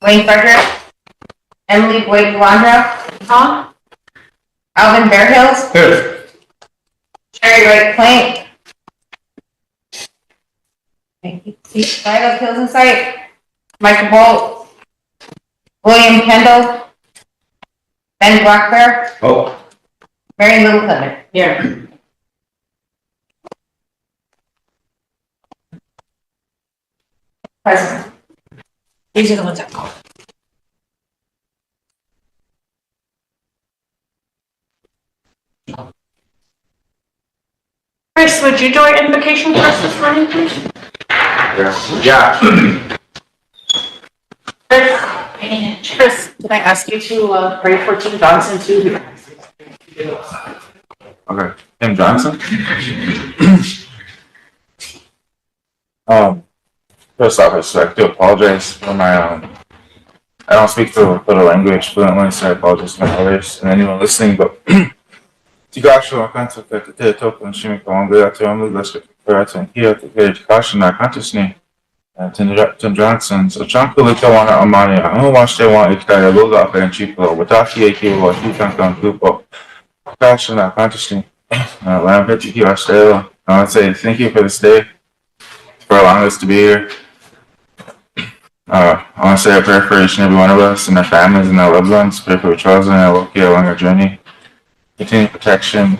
Wayne Frederick, Emily Boyd Delandra, Alvin Bearhills, Here. Sherry Wright Plank, Violet Hills Insight, Michael Bolt, William Kendall, Ben Blackbear, Oh. Mary Little Clement. Here. Present. These are the ones I called. Chris, would you do our invocation for us this morning, please? Yeah. Chris, can I ask you to pray for Tim Johnson too? Okay. Tim Johnson. First off, I have to apologize for my I don't speak the language fluently, so I apologize to my elders and anyone listening. But Tigasho, I can't take the top and shimmy Columbia to only let's get and here to get caution. I can't just name Tim Johnson. So Chanko Litawana Amani, I don't watch they want it that I load up and cheap low. Without the AK or he can't come through. Caution, I can't just name. I'm here to hear Australia. I want to say thank you for this day, for allowing us to be here. I want to say a prayer for each and every one of us and their families and their loved ones. Pray for Charles and I will get along our journey. Continue protection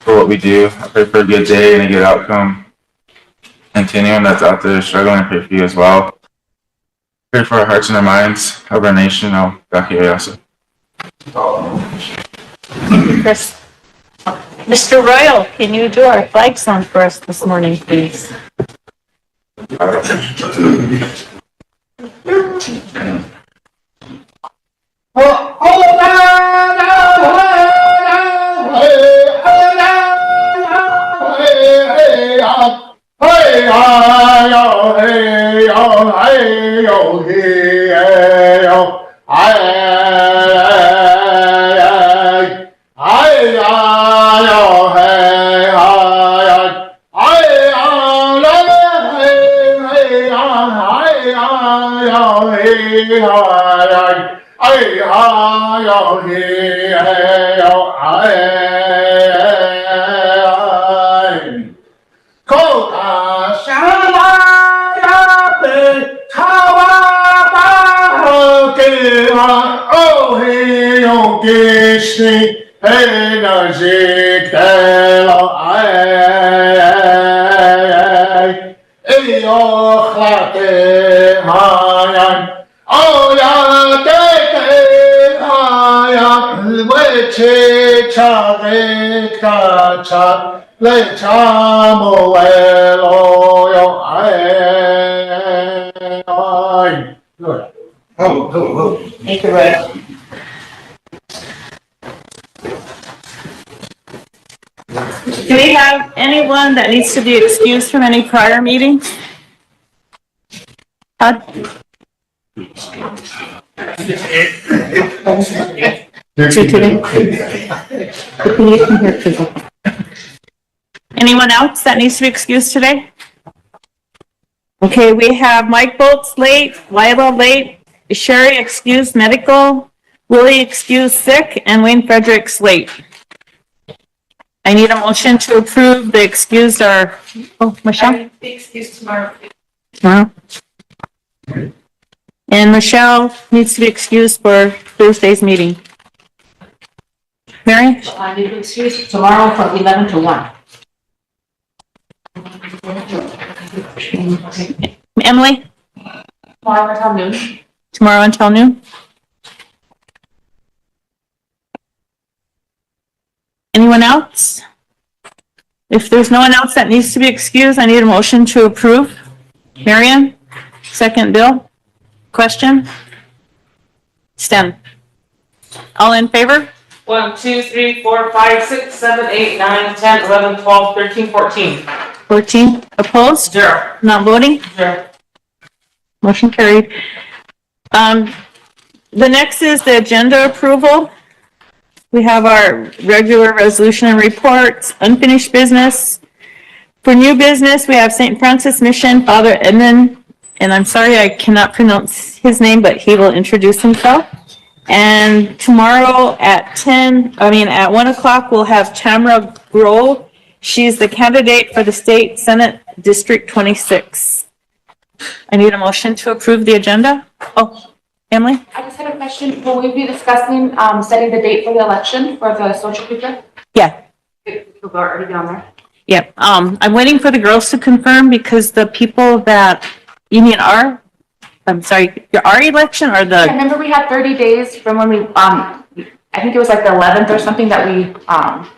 for what we do. I pray for a good day and a good outcome. And to anyone that's out there struggling, I pray for you as well. Pray for our hearts and our minds, of our nation. I'll back you also. Chris. Mr. Royal, can you do our flag song for us this morning, please? Thank you, Royal. Do we have anyone that needs to be excused from any prior meetings? Anyone else that needs to be excused today? Okay, we have Mike Bolt's late, Lila late, Sherry excused medical, Willie excused sick, and Wayne Fredericks late. I need a motion to approve the excused are, Michelle? Be excused tomorrow. Tomorrow. And Michelle needs to be excused for Thursday's meeting. Mary? I need to excuse tomorrow from 11 to 1. Emily? Tomorrow until noon. Tomorrow until noon? Anyone else? If there's no one else that needs to be excused, I need a motion to approve. Marion? Second, Bill? Question? Stem? All in favor? 1, 2, 3, 4, 5, 6, 7, 8, 9, 10, 11, 12, 13, 14. 14. Opposed? 0. Not voting? 0. Motion carried. The next is the agenda approval. We have our regular resolution and reports, unfinished business. For new business, we have St. Francis Mission, Father Edmund and I'm sorry I cannot pronounce his name, but he will introduce himself. And tomorrow at 1 o'clock, we'll have Tamara Grove. She's the candidate for the State Senate District 26. I need a motion to approve the agenda. Oh, Emily? I just had a question. Will we be discussing, setting the date for the election for the social creature? Yeah. We'll go already down there. Yep. I'm waiting for the girls to confirm because the people that, you mean our election or I the, remember we had 30 days from when we, I think it was like the 11th or something that we,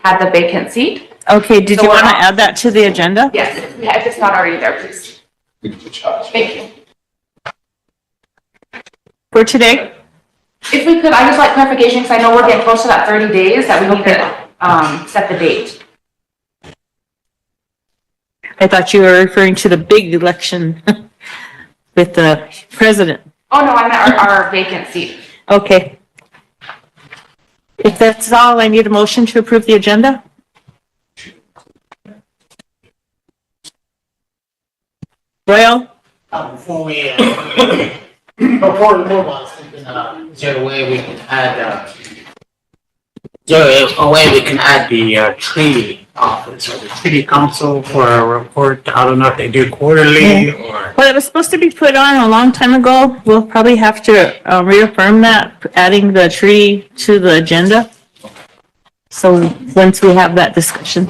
had the vacant seat. okay, did So you we're want to on- add that to the agenda? Yes, if it's not already there, please. Thank you. For today? If we could, I just like clarification because I know we're getting close to that 30 days that we need to, set the date. I thought you were referring to the big election with the president. Oh, no, I meant our vacant seat. Okay. If that's all, I need a motion to approve the agenda. Royal? Before we, before we move on, I was thinking, is there a way we can add, the tree office or the city council for a report? I don't know if they do quarterly or. Well, it was supposed to be put on a long time ago. We'll probably have to reaffirm that, adding the tree to the agenda. So once we have that discussion.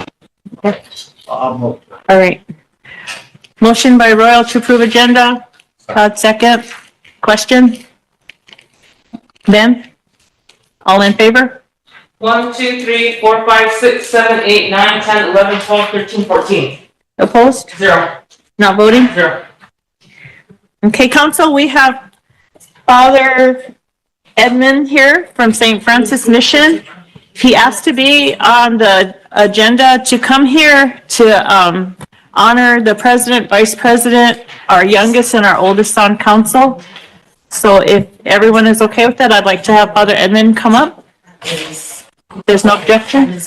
Okay. All right. Motion by Royal to approve agenda. Todd second. Question? Ben? All in favor? 1, 2, 3, 4, 5, 6, 7, 8, 9, 10, 11, 12, 13, 14. Opposed? 0. Not voting? 0. Okay, council, we have Father Edmund here from St. Francis Mission. He asked to be on the agenda to come here to honor the president, vice president, our youngest and our oldest on council. So if everyone is okay with that, I'd like to have Father Edmund come up. There's no objection?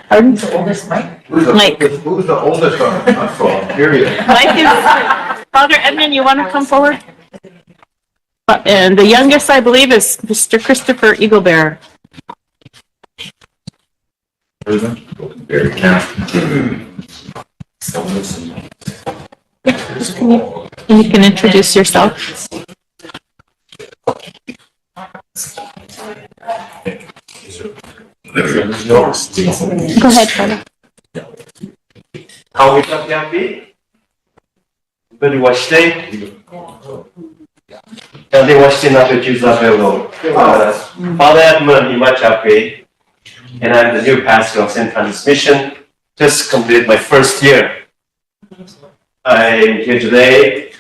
Pardon? Mike. Who's the oldest on council, period? Mike is, Father Edmund, you want to come forward? And the youngest, I believe, is Mr. Christopher Eaglebearer. You can introduce yourself. Go ahead, Father. How we come happy? Very watch day. And they watch in after Jesus Father Edmund Imachape, and I'm the new pastor of St. Francis Mission. Just completed my first year. I'm here today,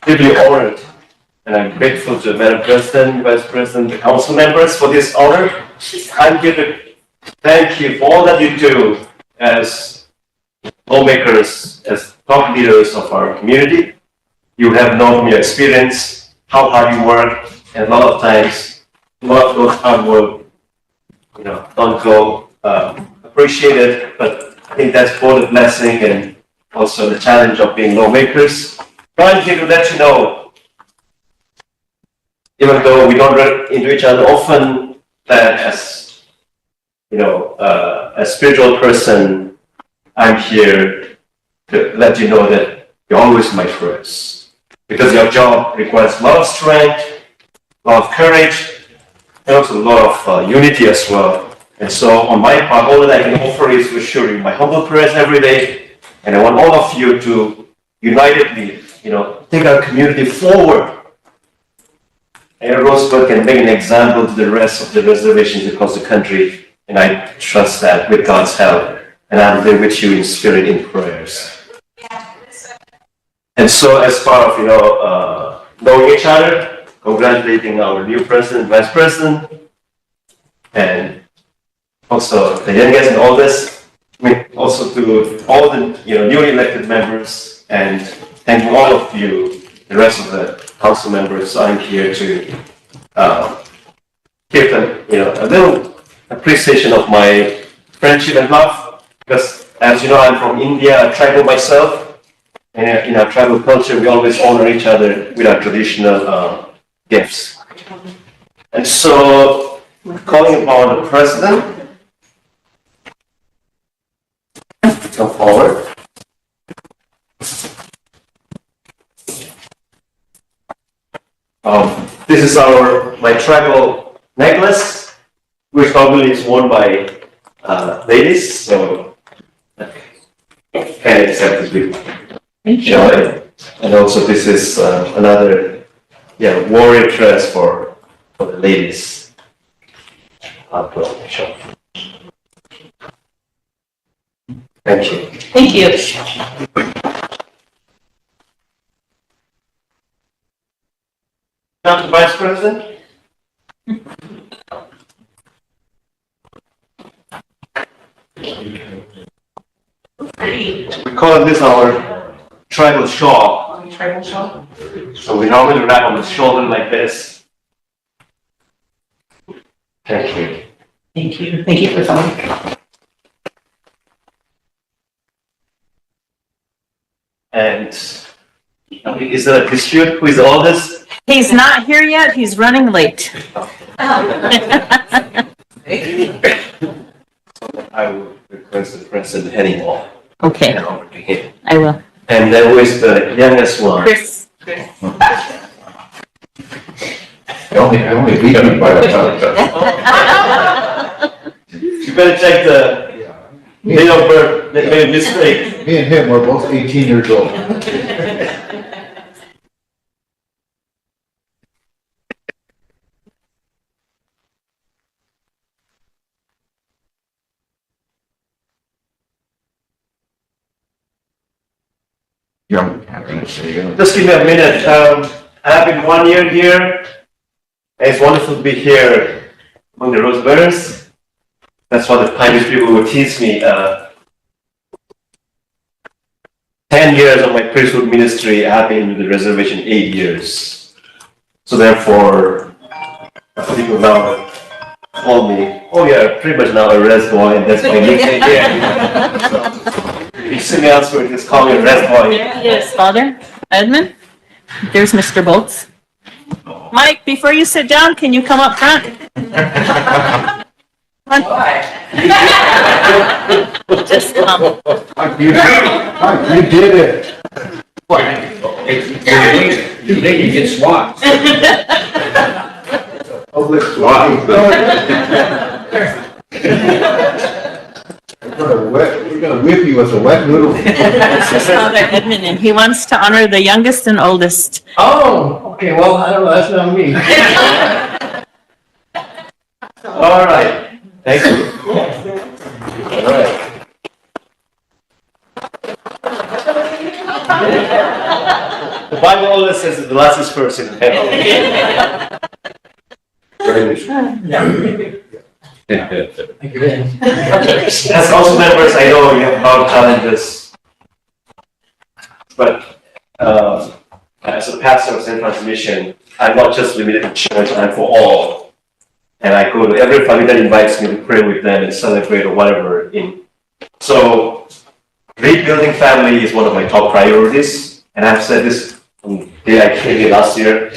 deeply honored, and I'm grateful to the Madam President, Vice President, the council members for this honor. I'm here to thank you for all that you do as lawmakers, as top leaders of our community. You have known from your experience how hard you work, and a lot of times, a lot of those hard work, don't go appreciated, but I think that's both a blessing and also the challenge of being lawmakers. But I'm here to let you know, even though we don't run into each other often, that as a spiritual person, I'm here to let you know that you're always my first. Because your job requires a lot of strength, a lot of courage, and also a lot of unity as well. And so on my part, all that I can offer is to assure you my humble prayers every day. And I want all of you to unitedly, take our community forward. And Rosebud can make an example to the rest of the reservations across the country. And I trust that with God's help. And I'm there with you in spirit in prayers. And so as part of, knowing each other, congratulating our new president, vice president, and also the youngest and oldest, also to all the newly elected members, and thanking all of you, the rest of the council members. I'm here to give them, a little appreciation of my friendship and love, because as you know, I'm from India, a tribal myself, And in our tribal culture, we always honor each other with our traditional gifts. And so, calling upon the president, come forward. This is my tribal necklace, which probably is worn by ladies, so can accept this with joy. And also this is another warrior dress for the ladies. Thank you. Thank you. Now to Vice President. We call this our tribal shawl. Tribal shawl? So we normally wrap on the shoulder like this. Thank you. Thank you. Thank you for coming. And is there a dispute? Who is the oldest? He's not here yet. He's running late. I will request the president heading off. Okay, And over to him. I will. And then who is the youngest one? Chris. I only beat him by a ton. You better check the date of birth, that made a mistake. Me and him were both 18 years old. Just give me a minute. I've been 1 year here. It's wonderful to be here among the Rosebuds. That's what the Pioneer people would teach me. 10 years of my priesthood ministry, I have been with the reservation 8 years. So therefore, people now call me, oh yeah, pretty much now a res boy, and that's my nickname here. If you see me elsewhere, just call me a res boy. Yes, Father Edmund. There's Mr. Bolts. Mike, before you sit down, can you come up front? Come on. Just come. You did it. Too late, you get swapped. Public swat. We're gonna whip you with a wet noodle. This is Father Edmund, and he wants to honor the youngest and oldest. Oh, okay, well, I don't know, that's not me. All right. Thank you. All right. The Bible always says that the last is first in heaven. As council members, I know you have a lot of challenges. But as a pastor of St. Francis Mission, I'm not just limited to church, I'm for all. And I go to every family that invites me to pray with them and celebrate or whatever. So, rebuilding family is one of my top priorities. And I've said this from the day I came here last year.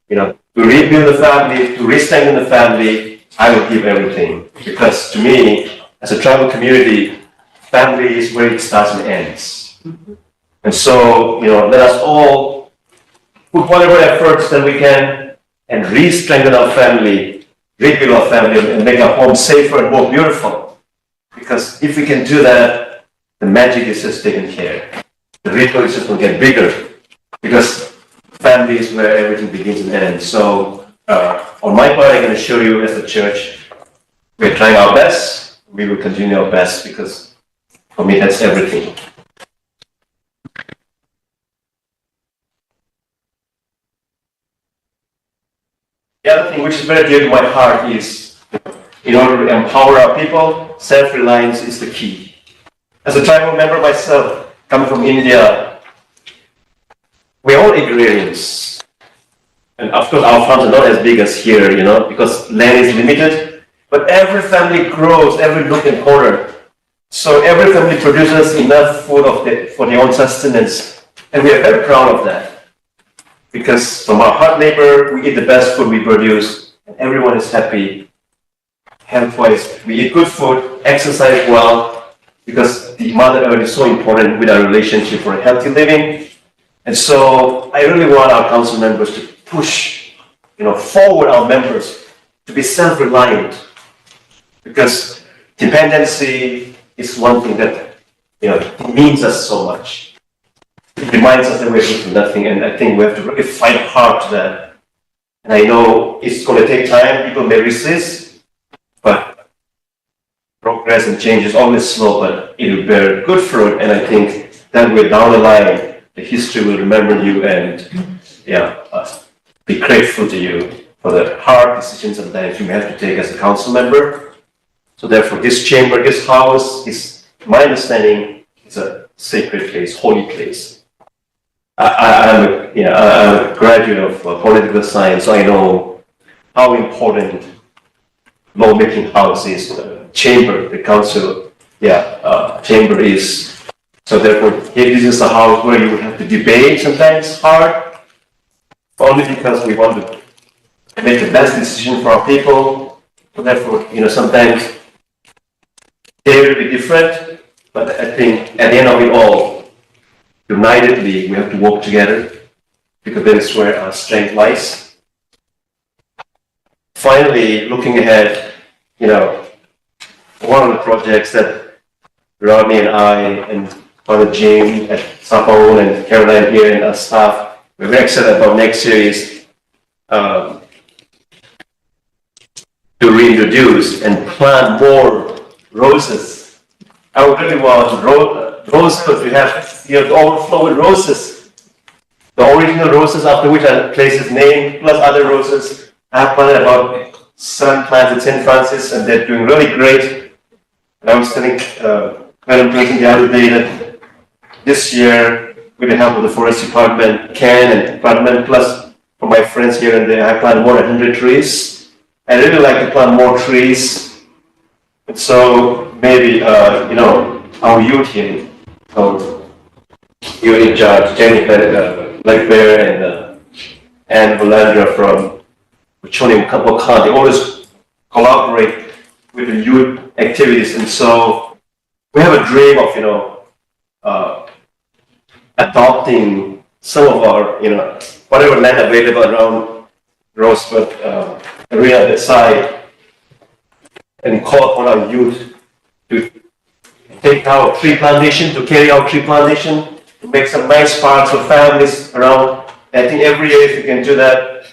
You know, to rebuild the family, to re-strengthen the family, I will give everything. Because to me, as a tribal community, family is where it starts and ends. And so, you know, let us all put whatever efforts that we can and re-strengthen our family, rebuild our family, and make our home safer and more beautiful. Because if we can do that, the magic is just taken care. The ritual is just going to get bigger. Because family is where everything begins and ends. So, on my part, I can assure you as a church, we're trying our best. We will continue our best because for me, that's everything. The other thing which is very dear to my heart is, in order to empower our people, self-reliance is the key. As a tribal member myself, coming from India, we're all agrarians. And of course, our farms are not as big as here, you know, because land is limited. But every family grows, every nook and corner. So every family produces enough food for their own sustenance. And we are very proud of that. Because from our hard labor, we eat the best food we produce, and everyone is happy. Health-wise, we eat good food, exercise well, because the Mother Earth is so important with our relationship for a healthy living. And so I really want our council members to push, forward our members to be self-reliant. Because dependency is one thing that, means us so much. It reminds us that we're good for nothing, and I think we have to really fight hard to that. And I know it's going to take time, people may resist, but progress and change is always slow, but it will bear good fruit, and I think that way down the line, the history will remember you and, be grateful to you for the hard decisions and that you have to take as a council member. So therefore, this chamber, this house, is, my understanding, is a sacred place, holy place. I'm a graduate of political science, so I know how important lawmaking house is, the chamber, the council, chamber is. So therefore, this is a house where you would have to debate sometimes hard, only because we want to make the best decision for our people. So therefore, sometimes they will be different, but I think at the end of it all, unitedly, we have to work together because that is where our strength lies. Finally, looking ahead, one of the projects that Rodney and I and Father Jim at Sapao and Caroline here and our staff, we're very excited about next year is to reintroduce and plant more roses. I would really want Rosebud, we have the overflow with roses. The original roses after which I place his name, plus other roses. I have planted about 7 plants at St. Francis, and they're doing really great. And I was telling Madam President the other day that this year, with the help of the Forest Department, Ken and Department, plus from my friends here and there, I planted more than 100 trees. I really like to plant more trees. And so maybe, our youth here, you're in charge, Jennifer Black Bear and Valandra from Choni Wakan, they always collaborate with the youth activities, and so we have a dream of adopting some of our whatever land available around Rosebud area that side, and call upon our youth to take out tree plantation, to carry out tree plantation, to make some nice parks for families around. I think every year if you can do that,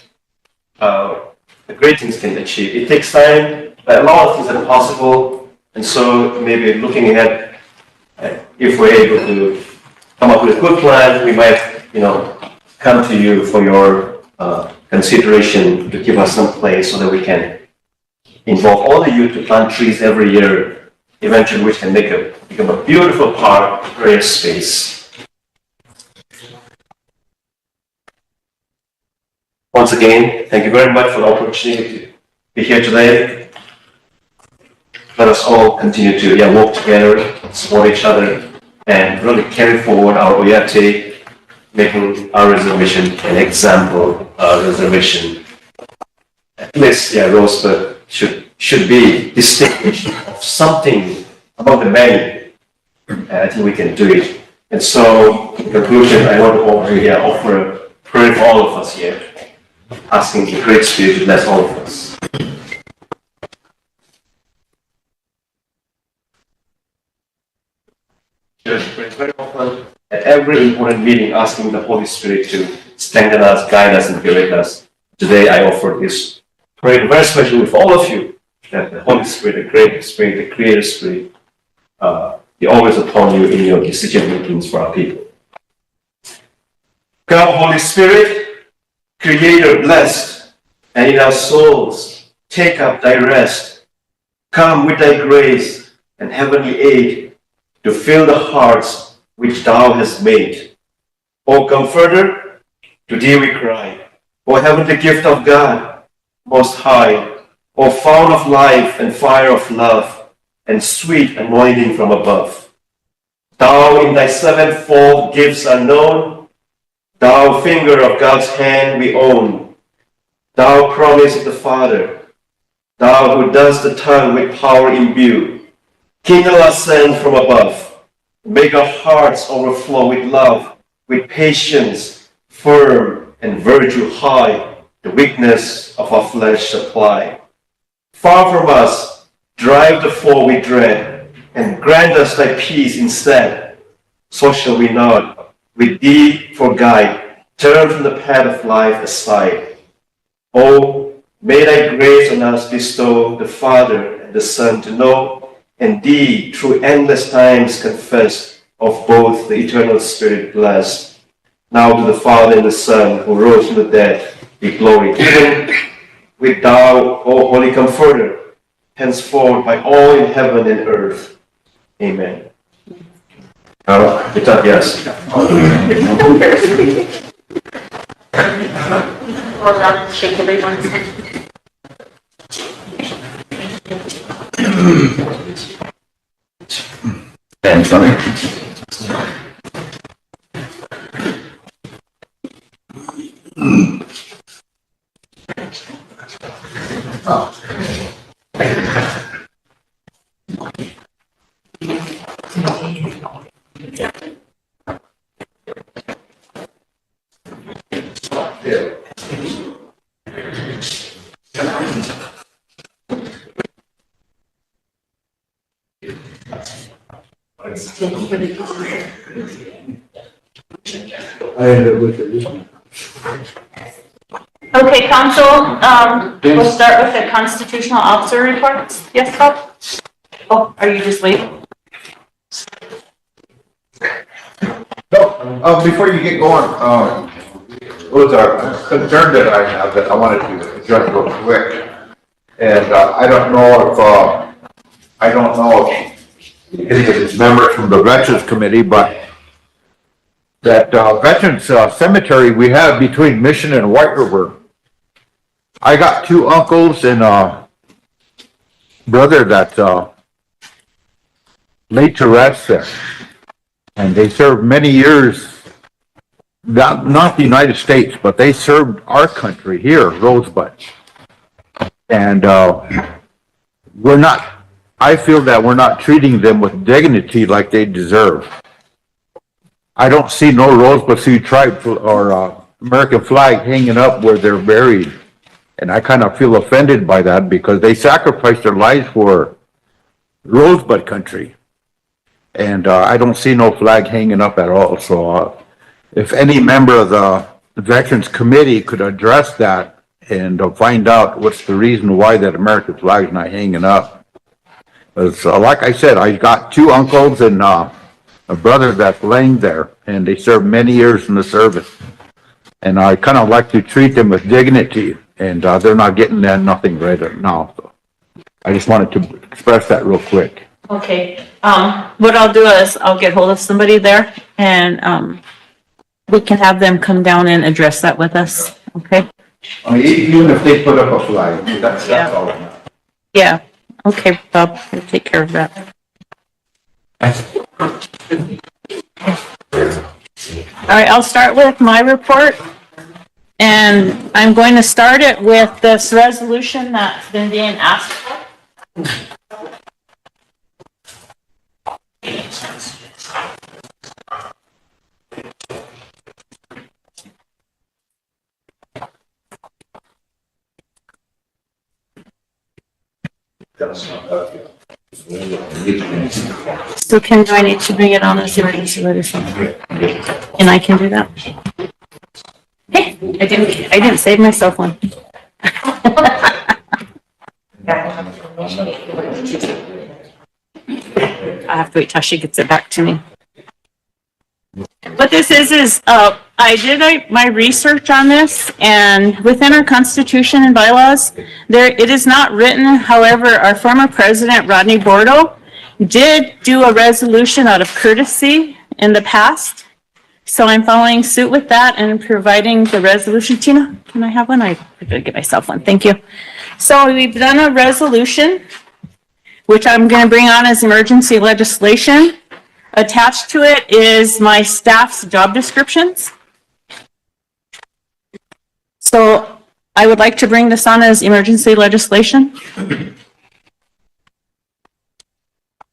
the great things can achieve. It takes time, but a lot of things are possible. And so maybe looking ahead, if we're able to come up with a good plan, we might, come to you for your consideration to give us some place so that we can involve all the youth to plant trees every year, eventually which can become a beautiful park, area space. Once again, thank you very much for the opportunity to be here today. Let us all continue to work together, support each other, and really carry forward our Oyate, making our reservation an example reservation. At least, Rosebud should be distinguished of something among the many. I think we can do it. And so, in conclusion, I want to offer a prayer for all of us here, asking the Great Spirit to bless all of us. Church prays very often at every important meeting, asking the Holy Spirit to strengthen us, guide us, and direct us. Today, I offer this prayer very especially with all of you, that the Holy Spirit, the Great Spirit, the Creator Spirit, be always upon you in your decision makings for our people. Come, Holy Spirit, Creator blessed, and in our souls, take up thy rest. Come with thy grace and heavenly aid to fill the hearts which thou hast made. O Comforter, to thee we cry. O heavenly gift of God, most high, O fount of life and fire of love, and sweet anointing from above. Thou in thy sevenfold gifts are known, thou finger of God's hand we own, thou promise of the Father, thou who does the tongue with power imbue, kindle us send from above, make our hearts overflow with love, with patience, firm and virtue high, the weakness of our flesh supply. Far from us, drive the foe we dread, and grant us thy peace instead. So shall we not, with thee for guide, turn from the path of life aside. Oh, may thy grace on us bestow the Father and the Son to know, and thee through endless times confess, of both the eternal Spirit blessed. Now to the Father and the Son, who rose from the dead, be glory given, with thou, O Holy Comforter, henceforth by all in heaven and earth. Amen. Yes. Hold on and shake everyone's hand. And something. I ended up with it. Okay, council, we'll start with the constitutional officer reports. Yes, Bob? Oh, are you just waiting? No, before you get going, those are concern that I have that I wanted to address real quick. And I don't know if any of these members from the Veterans Committee, but that Veterans Cemetery we have between Mission and White River. I got two uncles and a brother that's laid to rest there. And they served many years, not the United States, but they served our country here, Rosebud. And I feel that we're not treating them with dignity like they deserve. I don't see no Rosebud Sioux tribe or American flag hanging up where they're buried. And I kind of feel offended by that because they sacrificed their lives for Rosebud country. And I don't see no flag hanging up at all. So if any member of the Veterans Committee could address that and find out what's the reason why that American flag is not hanging up. Because like I said, I got two uncles and a brother that's laying there, and they served many years in the service. And I kind of like to treat them with dignity, and they're not getting that nothing right now. So I just wanted to express that real quick. Okay, what I'll do is I'll get hold of somebody there and we can have them come down and address that with us, okay? Even if they put up a flag, that's all. Yeah, okay, Bob, we'll take care of that. All right, I'll start with my report. And I'm going to start it with this resolution that's been being asked for. So do I need to bring it on as emergency letters? And I can do that? Hey, I didn't save myself one. I have to wait till she gets it back to me. What this is I did my research on this, and within our Constitution and bylaws, it is not written. However, our former president, Rodney Bordo, did do a resolution out of courtesy in the past. So I'm following suit with that and providing the resolution. Tina, can I have one? I gotta get myself one. Thank you. So we've done a resolution which I'm going to bring on as emergency legislation. Attached to it is my staff's job descriptions. So I would like to bring this on as emergency legislation.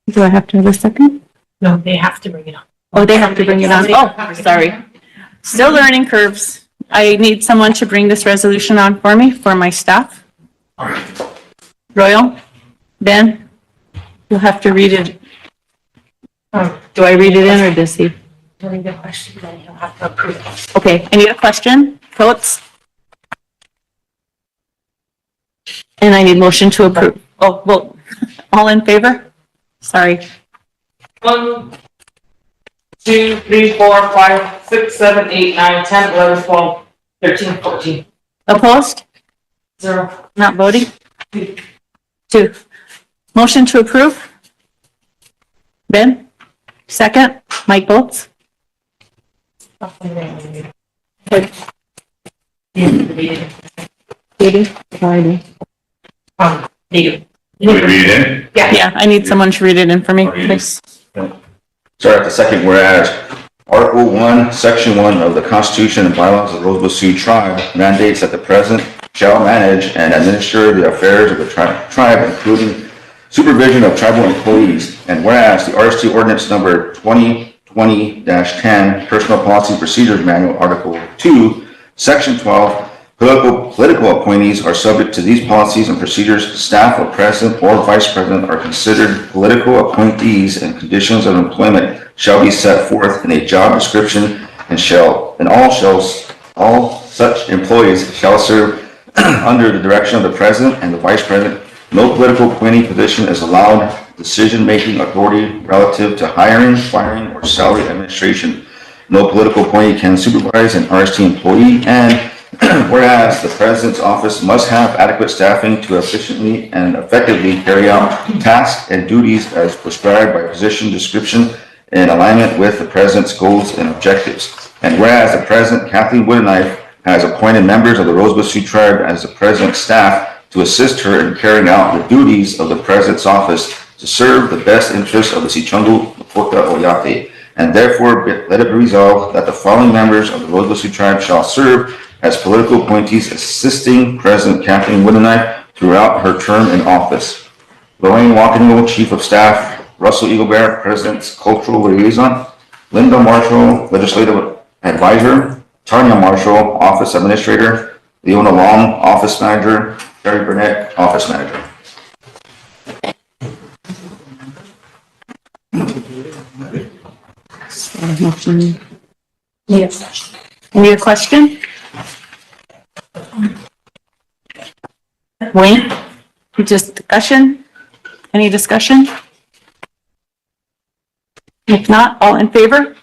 Do I have to have a second? No, they have to bring it up. Oh, they have to bring it on. Oh, sorry. Still learning curves. I need someone to bring this resolution on for me, for my staff. Royal, Ben, you'll have to read it. Do I read it in or does he? During the question, then he'll have to approve it. Okay, I need a question. Votes? And I need motion to approve. Oh, vote. All in favor? Sorry. 1, 2, 3, 4, 5, 6, 7, 8, 9, 10, 11, 12, 13, 14. Opposed? 0. Not voting? 2. Motion to approve? Ben? Second? Mike votes? Katie? Friday. They You want me to read it in? Yeah, I need someone to read it in for me, Okay. please. Start at the second whereas. Article 1, Section 1 of the Constitution and bylaws of the Rosebud Sioux Tribe mandates that the president shall manage and administer the affairs of the tribe, including supervision of tribal employees. And whereas the RST Ordinance Number 2020-10, Personal Policy Procedures Manual, Article 2, Section 12, political appointees are subject to these policies and procedures. Staff or president or vice president are considered political appointees, and conditions of employment shall be set forth in a job description, and all such employees shall serve under the direction of the president and the vice president. No political appointee position is allowed decision-making authority relative to hiring, firing, or salary administration. No political appointee can supervise an RST employee, and whereas the president's office must have adequate staffing to efficiently and effectively carry out tasks and duties as prescribed by position description in alignment with the president's goals and objectives. And whereas the president, Kathleen Woodenknife, has appointed members of the Rosebud Sioux Tribe as the president's staff to assist her in carrying out the duties of the president's office to serve the best interests of the Sichungu Lakota Oyate. And therefore, let it be resolved that the following members of the Rosebud Sioux Tribe shall serve as political appointees, assisting President Kathleen Woodenknife throughout her term in office. Lorraine Walkenwell, Chief of Staff; Russell Eaglebear, President's Cultural Liaison; Linda Marshall, Legislative Advisor; Tanya Marshall, Office Administrator; Leona Long, Office Manager; Terry Burnett, Office Manager. Yes. Any question? Wayne, just discussion? Any discussion? If not, all in favor?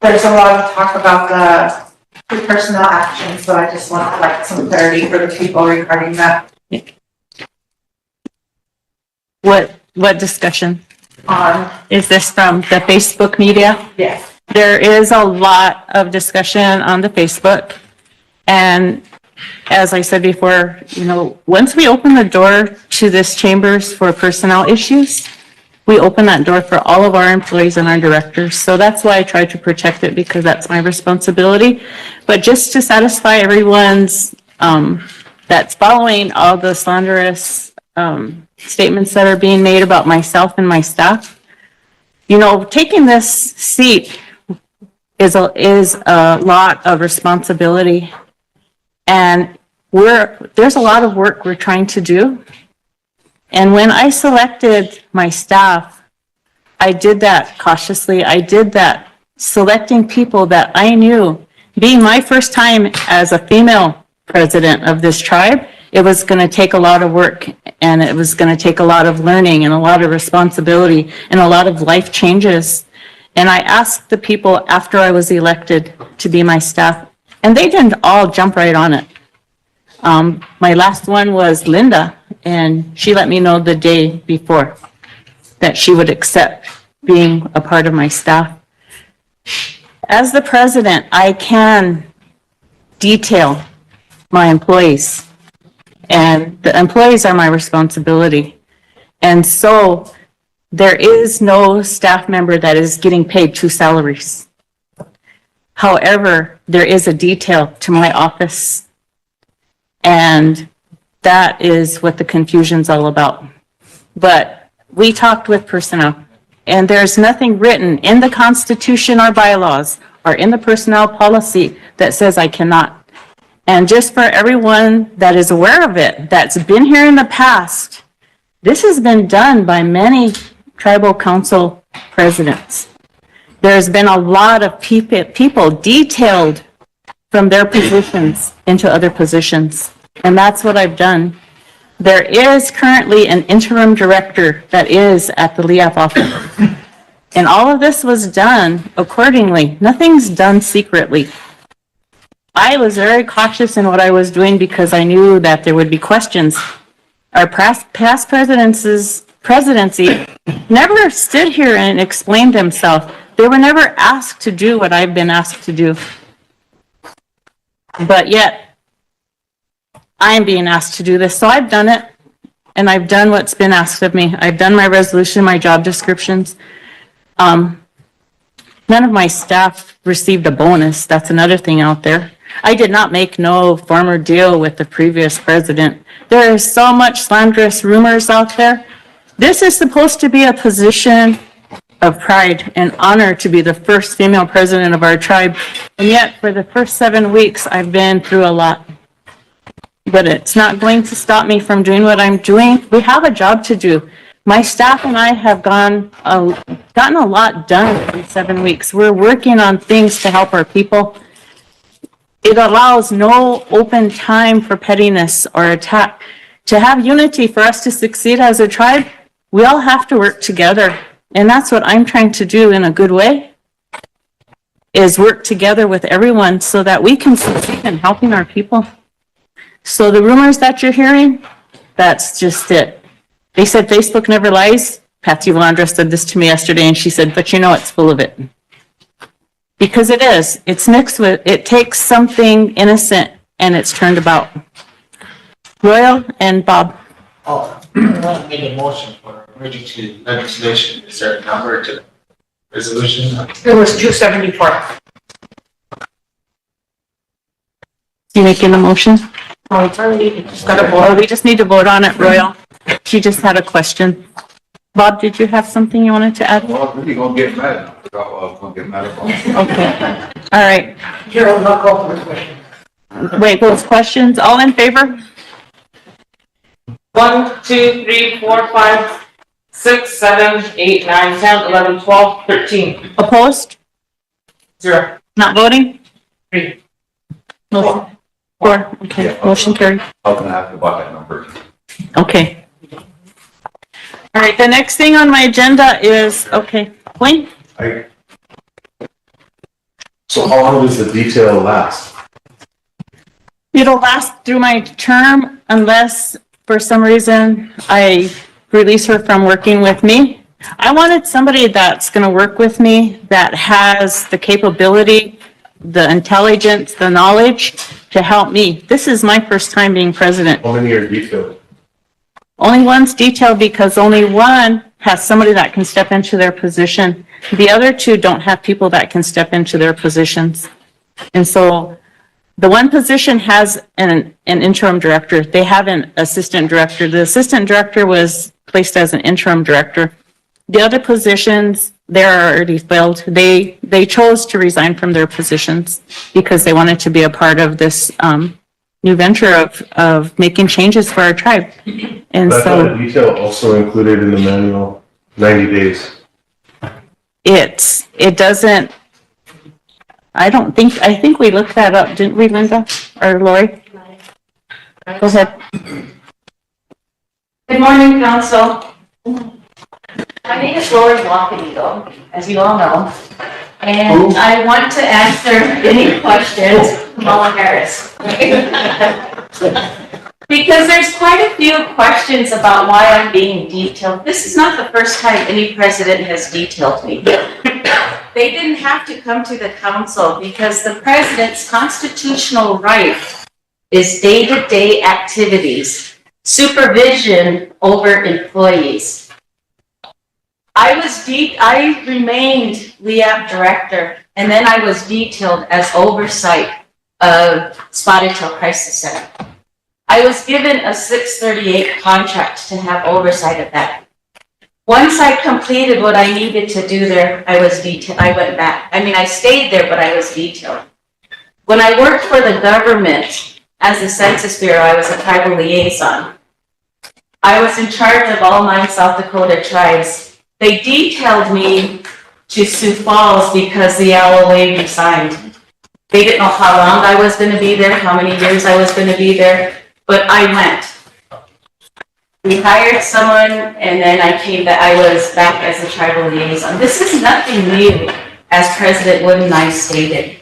There's a lot of talk about the personnel action, so I just want like some clarity for the people regarding that. What discussion? On, Is this from the Facebook media? yes. There is a lot of discussion on the Facebook. And as I said before, once we open the door to this chambers for personnel issues, we open that door for all of our employees and our directors. So that's why I try to protect it, because that's my responsibility. But just to satisfy everyone's, that's following all the slanderous statements that are being made about myself and my staff. Taking this seat is a lot of responsibility, and there's a lot of work we're trying to do. And when I selected my staff, I did that cautiously. I did that selecting people that I knew. Being my first time as a female president of this tribe, it was going to take a lot of work, and it was going to take a lot of learning and a lot of responsibility and a lot of life changes. And I asked the people after I was elected to be my staff, and they didn't all jump right on it. My last one was Linda, and she let me know the day before that she would accept being a part of my staff. as the president, I can detail my employees, and the employees are my responsibility. And so there is no staff member that is getting paid 2 salaries. However, there is a detail to my office, and that is what the confusion's all about. But we talked with personnel, and there's nothing written in the Constitution or bylaws or in the personnel policy that says I cannot. And just for everyone that is aware of it, that's been here in the past, this has been done by many tribal council presidents. There's been a lot of people detailed from their positions into other positions, and that's what I've done. There is currently an interim director that is at the LEAP office. And all of this was done accordingly. Nothing's done secretly. I was very cautious in what I was doing because I knew that there would be questions. Our past presidency never stood here and explained themselves. They were never asked to do what I've been asked to do. But yet, I'm being asked to do this, so I've done it, and I've done what's been asked of me. I've done my resolution, my job descriptions. None of my staff received a bonus. That's another thing out there. I did not make no former deal with the previous president. There is so much slanderous rumors out there. This is supposed to be a position of pride and honor to be the first female president of our tribe. And yet, for the first 7 weeks, I've been through a lot. But it's not going to stop me from doing what I'm doing. We have a job to do. My staff and I have gotten a lot done in 7 weeks. We're working on things to help our people. It allows no open time for pettiness or attack. To have unity, for us to succeed as a tribe, we all have to work together. And that's what I'm trying to do in a good way, is work together with everyone so that we can succeed in helping our people. So the rumors that you're hearing, that's just it. They said Facebook never lies. Patsy Valandra said this to me yesterday, and she said, but you know it's full of it. Because it is. It's mixed with, it takes something innocent and it's turned about. Royal and Bob. Oh, I want to make a motion for emergency legislation. Is there a number to the resolution? It was 274. You making the motion? Oh, it's already, just got a Or board. we just need to vote on it, Royal. She just had a question. Bob, did you have something you wanted to add? Well, you're gonna get mad. I forgot what I was gonna get mad about. Okay. All right. Gerald, not call for the question. Wait, those questions, all in favor? 1, 2, 3, 4, 5, 6, 7, 8, 9, 10, 11, 12, 13. Opposed? 0. Not voting? 3. Motion. 4, okay, Yeah. motion carried. How can I have to buy that number? Okay. All right, the next thing on my agenda is, okay, Wayne? So how long does the detail last? It'll last through my term unless, for some reason, I release her from working with me. I wanted somebody that's gonna work with me, that has the capability, the intelligence, the knowledge to help me. This is my first time being president. How many are detailed? Only one's detailed because only one has somebody that can step into their position. The other two don't have people that can step into their positions. And so the one position has an interim director. They have an assistant director. The assistant director was placed as an interim director. The other positions, they're already filled. They chose to resign from their positions because they wanted to be a part of this new venture of making changes for our tribe. And But I thought so the detail also included in the manual 90 days. it doesn't, I think we looked that up, didn't we, Linda or Lori? Go ahead. Good morning, council. My name is Lori Wampanigo, as you all know, and I want to answer any questions from Kamala Harris. Because there's quite a few questions about why I'm being detailed. This is not the first time any president has detailed me. they didn't have to come to the council because the president's constitutional right is day-to-day activities, supervision over employees. I remained LEAP director, and then I was detailed as oversight of Spotted Tail Crisis Center. I was given a 638 contract to have oversight of that. Once I completed what I needed to do there, I went back. I mean, I stayed there, but I was detailed. When I worked for the government as the Census Bureau, I was a tribal liaison. I was in charge of all 9 South Dakota tribes. They detailed me to Sioux Falls because the LOA resigned. They didn't know how long I was going to be there, how many years I was going to be there, but I went. We hired someone, and then I was back as a tribal liaison. This is nothing new, as President Wood and I stated.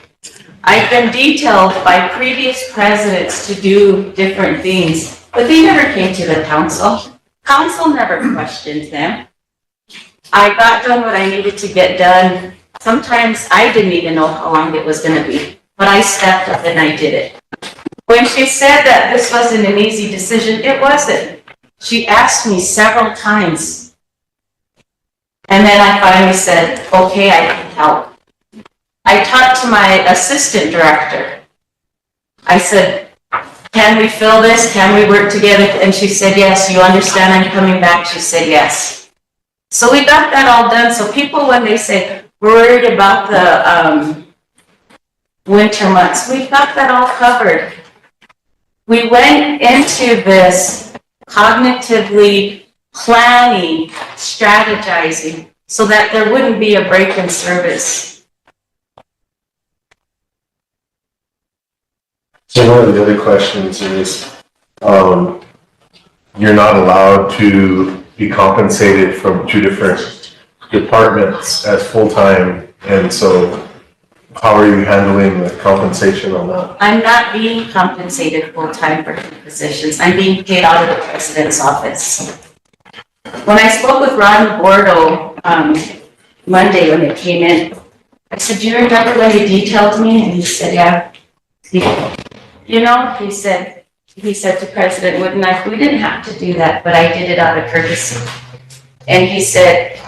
I've been detailed by previous presidents to do different things, but they never came to the council. Council never questioned them. I got done what I needed to get done. Sometimes I didn't even know how long it was going to be, but I stepped up and I did it. When she said that this wasn't an easy decision, it wasn't. She asked me several times. And then I finally said, okay, I can help. I talked to my assistant director. I said, can we fill this? Can we work together? And she said, yes. You understand I'm coming back? She said, yes. So we got that all done. So people, when they say, we're worried about the winter months, we've got that all covered. We went into this cognitively planning, strategizing, so that there wouldn't be a break in service. So one of the other questions is, you're not allowed to be compensated from 2 different departments as full-time, and so how are you handling the compensation on that? I'm not being compensated full-time for 2 positions. I'm being paid out of the president's office. When I spoke with Ron Bordeaux Monday when it came in, I said, do you remember when you detailed me? And he said, yeah. You know, he said to President Wood and I, we didn't have to do that, but I did it out of courtesy. And he said,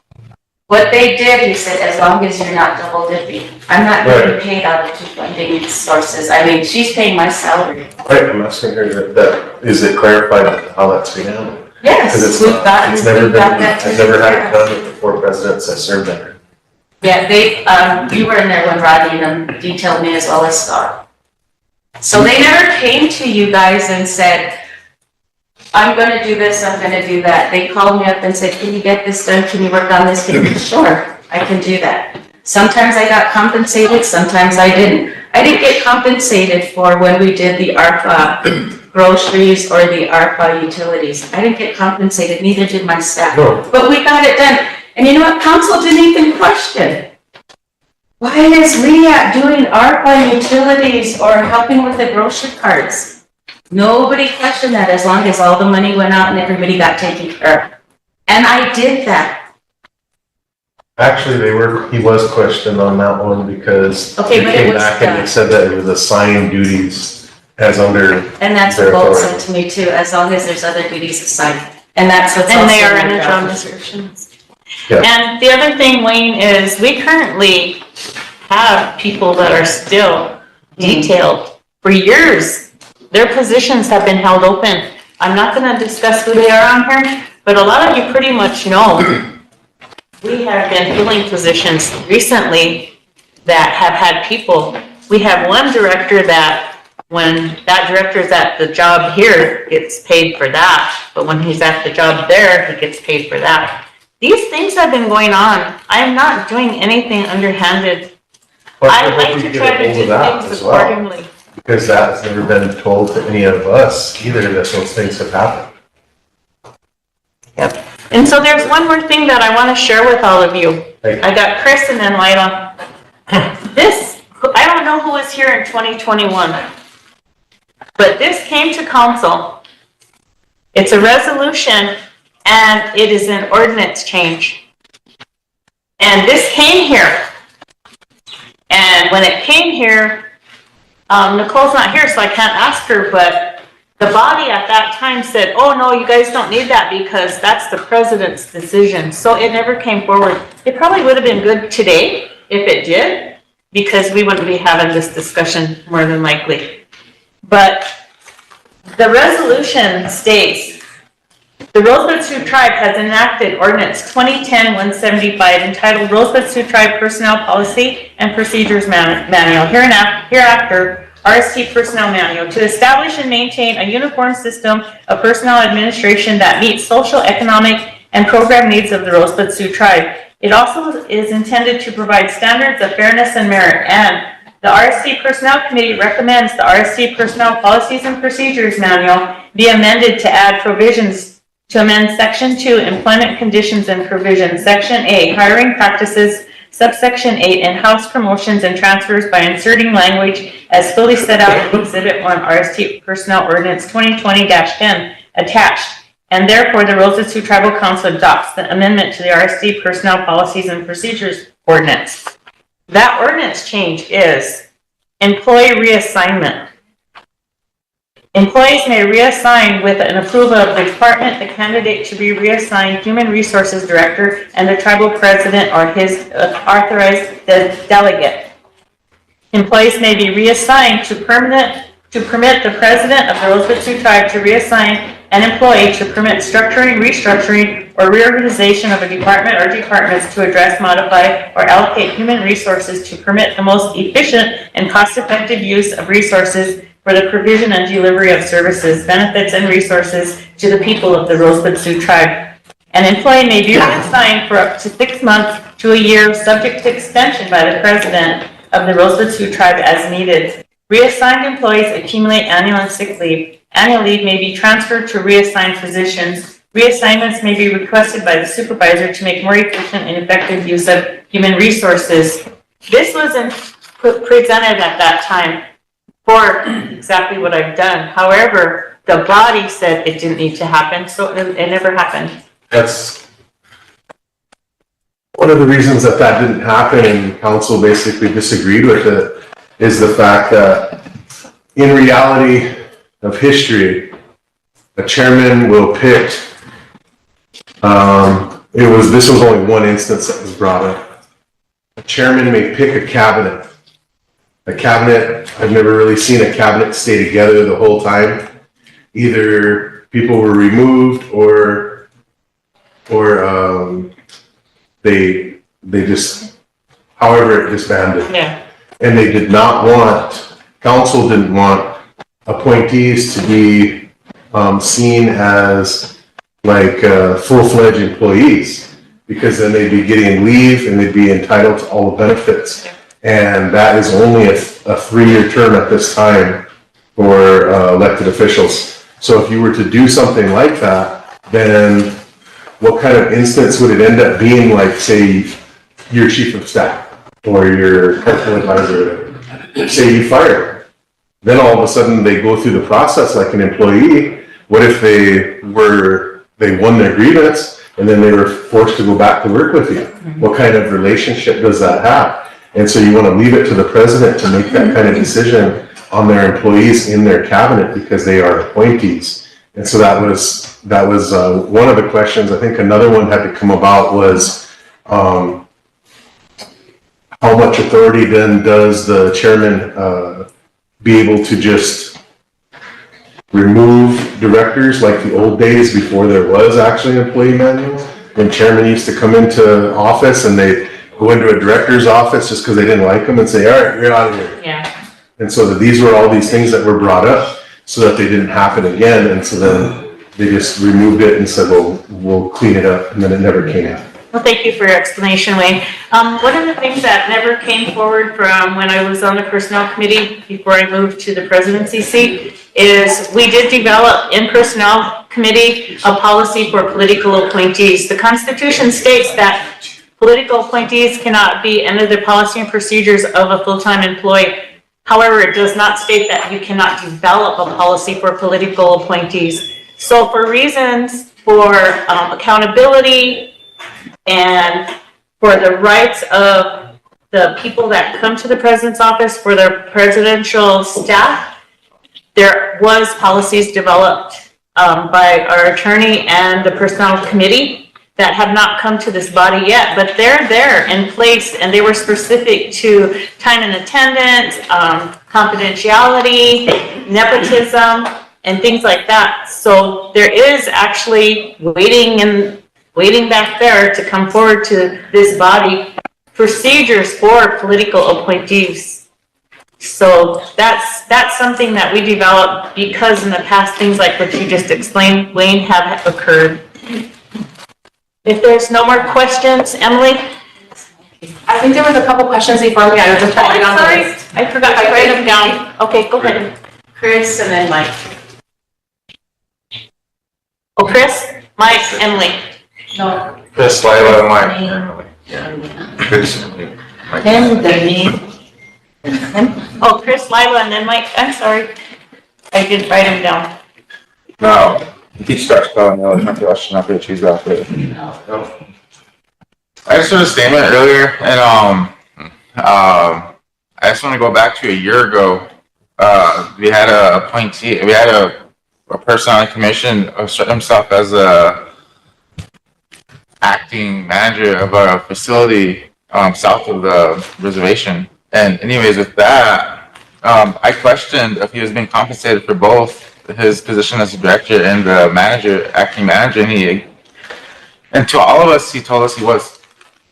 what they did, he said, as long as you're not double dipping. I'm not getting paid out of 2 funding sources. I mean, she's paying my salary. Right, I'm asking her that, is it clarified how that's being handled? Yes, we've got that. I've never had it done with the 4 presidents I served under. Yeah, you were in there when Rodney and them detailed me as well as Scott. So they never came to you guys and said, I'm going to do this, I'm going to do that. They called me up and said, can you get this done? Can you work on this? Sure, I can do that. Sometimes I got compensated, sometimes I didn't. I didn't get compensated for when we did the ARPA groceries or the ARPA utilities. I didn't get compensated, neither did my staff. No. But we got it done. And you know what? Council didn't even question. Why is LEAP doing ARPA utilities or helping with the grocery cards? Nobody questioned that as long as all the money went out and everybody got taken care of. And I did that. Actually, he was questioned on that one because Okay, they but it came was back and they done. said that it was assigned duties as under And that's their what Bolt authority. said to me too, as long as there's other duties assigned. And that's what's And also they are in in the the job job description. Yeah. And the other thing, Wayne, is we currently have people that are still detailed for years. Their positions have been held open. I'm not going to discuss who they are on here, but a lot of you pretty much know we have been filling positions recently that have had people. We have one director that when that director is at the job here, gets paid for that. But when he's at the job there, he gets paid for that. These things have been going on. I'm not doing anything underhanded. But I hope like we to get try a to hold do of that things as well, accordingly. because that's never been told to any of us either, that those things have happened. Yep. And so there's one more thing that I want to share with all of you. Thank you. I got Chris and then Lila. This, I don't know who was here in 2021, but this came to council. It's a resolution and it is an ordinance change. And this came here And when it came here, Nicole's not here, so I can't ask her, but the body at that time said, oh, no, you guys don't need that because that's the president's decision. So it never came forward. It probably would have been good today if it did, because we wouldn't be having this discussion more than likely. But the resolution states, the Rosebud Sioux Tribe has enacted ordinance 2010-175 entitled Rosebud Sioux Tribe Personnel Policy and Procedures Manual, hereafter RST Personnel Manual, to establish and maintain a uniform system of personnel administration that meets social, economic, and program needs of the Rosebud Sioux Tribe. It also is intended to provide standards of fairness and merit, and the RST Personnel Committee recommends the RST Personnel Policies and Procedures Manual be amended to add provisions to amend Section 2, Employment Conditions and Provisions, Section A, Hiring Practices, Subsection 8, in-house promotions and transfers by inserting language as fully set out in Exhibit 1, RST Personnel Ordinance 2020-10, attached. And therefore, the Rosebud Sioux Tribal Council adopts the amendment to the RST Personnel Policies and Procedures Ordinance. That ordinance change is employee reassignment. Employees may reassign with an approval of the department, the candidate to be reassigned, Human Resources Director, and the tribal president or his authorized delegate. Employees may be reassigned to permit the president of the Rosebud Sioux Tribe to reassign an employee to permit structuring, restructuring, or reorganization of a department or departments to address, modify, or allocate human resources to permit the most efficient and cost-effective use of resources for the provision and delivery of services, benefits, and resources to the people of the Rosebud Sioux Tribe. An employee may be reassigned for up to 6 months to a year, subject to extension by the president of the Rosebud Sioux Tribe as needed. Reassigned employees accumulate annual and sick leave. Annual leave may be transferred to reassigned positions. Reassignments may be requested by the supervisor to make more efficient and effective use of human resources. This wasn't presented at that time for exactly what I've done. However, the body said it didn't need to happen, so it never happened. That's one of the reasons that didn't happen, and council basically disagreed with it, is the fact that in reality of history, a chairman will pick, this was only one instance that was brought up. A chairman may pick a cabinet. A cabinet, I've never really seen a cabinet stay together the whole time. Either people were removed or they just, however it disbanded. Yeah. And they did not want, council didn't want appointees to be seen as like full-fledged employees, because then they'd be getting leave and they'd be entitled to all the benefits. And that is only a 3-year term at this time for elected officials. So if you were to do something like that, then what kind of instance would it end up being, like, say, your chief of staff or your technical advisor, say you fire, then all of a sudden they go through the process like an employee. What if they won their grievance and then they were forced to go back to work with you? What kind of relationship does that have? And so you want to leave it to the president to make that kind of decision on their employees in their cabinet because they are appointees. And so that was one of the questions. I think another one had to come about was how much authority then does the chairman be able to just remove directors like the old days before there was actually an employee manual? When chairman used to come into office and they go into a director's office just because they didn't like them and say, all right, you're out of here. Yeah. And so these were all these things that were brought up so that they didn't happen again. And so then they just removed it and said, well, we'll clean it up. And then it never came out. Well, thank you for your explanation, Wayne. One of the things that never came forward from when I was on the personnel committee before I moved to the presidency seat is we did develop in personnel committee a policy for political appointees. The Constitution states that political appointees cannot be under the policy and procedures of a full-time employee. However, it does not state that you cannot develop a policy for political appointees. So for reasons for accountability and for the rights of the people that come to the president's office for their presidential staff, there was policies developed by our attorney and the personnel committee that have not come to this body yet, but they're there in place, and they were specific to time and attendance, confidentiality, nepotism, and things like that. So there is actually waiting back there to come forward to this body procedures for political appointees. So that's something that we developed because in the past, things like what you just explained, Wayne, have occurred. If there's no more questions, Emily? I think there was a couple questions before we had to put it on the Sorry, list. I forgot to write them down. Okay, go ahead. Chris and then Mike. Oh, Chris, Mike, Emily. No. Chris, Lila, and Mike. Then the name. Oh, Chris, Lila, and then Mike. I'm sorry. I didn't write them down. No, he starts calling you, not the question, not the choose off it. I just heard a statement earlier, and I just want to go back to a year ago. We had a appointee, we had a person on the commission assert himself as a acting manager of a facility south of the reservation. And anyways, with that, I questioned if he was being compensated for both his position as a director and the manager, acting manager, and to all of us, he told us he was.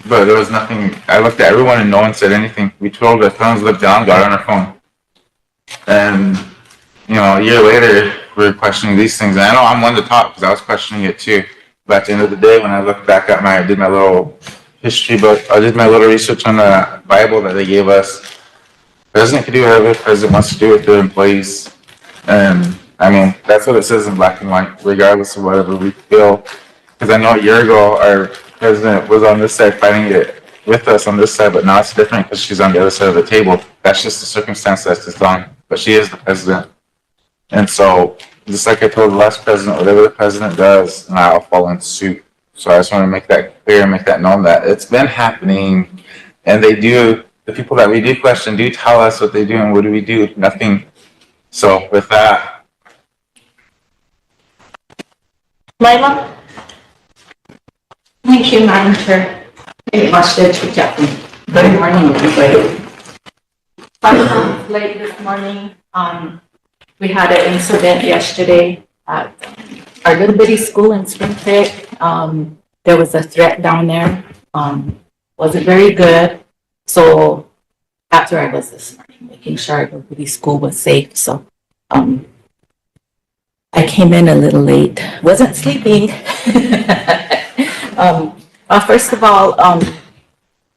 But there was nothing. I looked at everyone and no one said anything. We told our phones, looked down, got on our phone. And, you know, a year later, we were questioning these things. And I know I'm one to talk because I was questioning it too. But at the end of the day, when I looked back at I did my little history book, I did my little research on the Bible that they gave us. The president can do whatever the president wants to do with their employees. And, I mean, that's what it says in black and white, regardless of whatever we feel. Because I know a year ago, our president was on this side fighting it with us on this side, but now it's different because she's on the other side of the table. That's just the circumstance that's just on. But she is the president. And so, just like I told the last president, whatever the president does, and I'll follow in suit. So I just want to make that clear and make that known that it's been happening. And they do, the people that we do question do tell us what they do, and what do we do? Nothing. So with that. Lila? Thank you, Madam Chair. Good morning, everybody. 5 minutes late this morning. We had an incident yesterday at our little bitty school in Spring Creek. There was a threat down there. Wasn't very good. So after I was this morning, making sure our little bitty school was safe. So I came in a little late. Wasn't sleeping. First of all,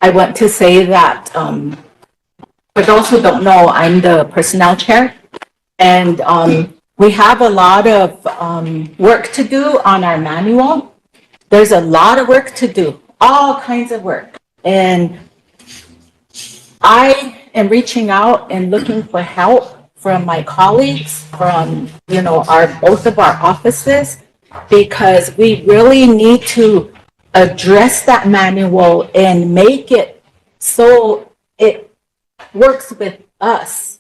I want to say that for those who don't know, I'm the personnel chair, and we have a lot of work to do on our manual. There's a lot of work to do, all kinds of work, and I am reaching out and looking for help from my colleagues, from both of our offices, because we really need to address that manual and make it so it works with us.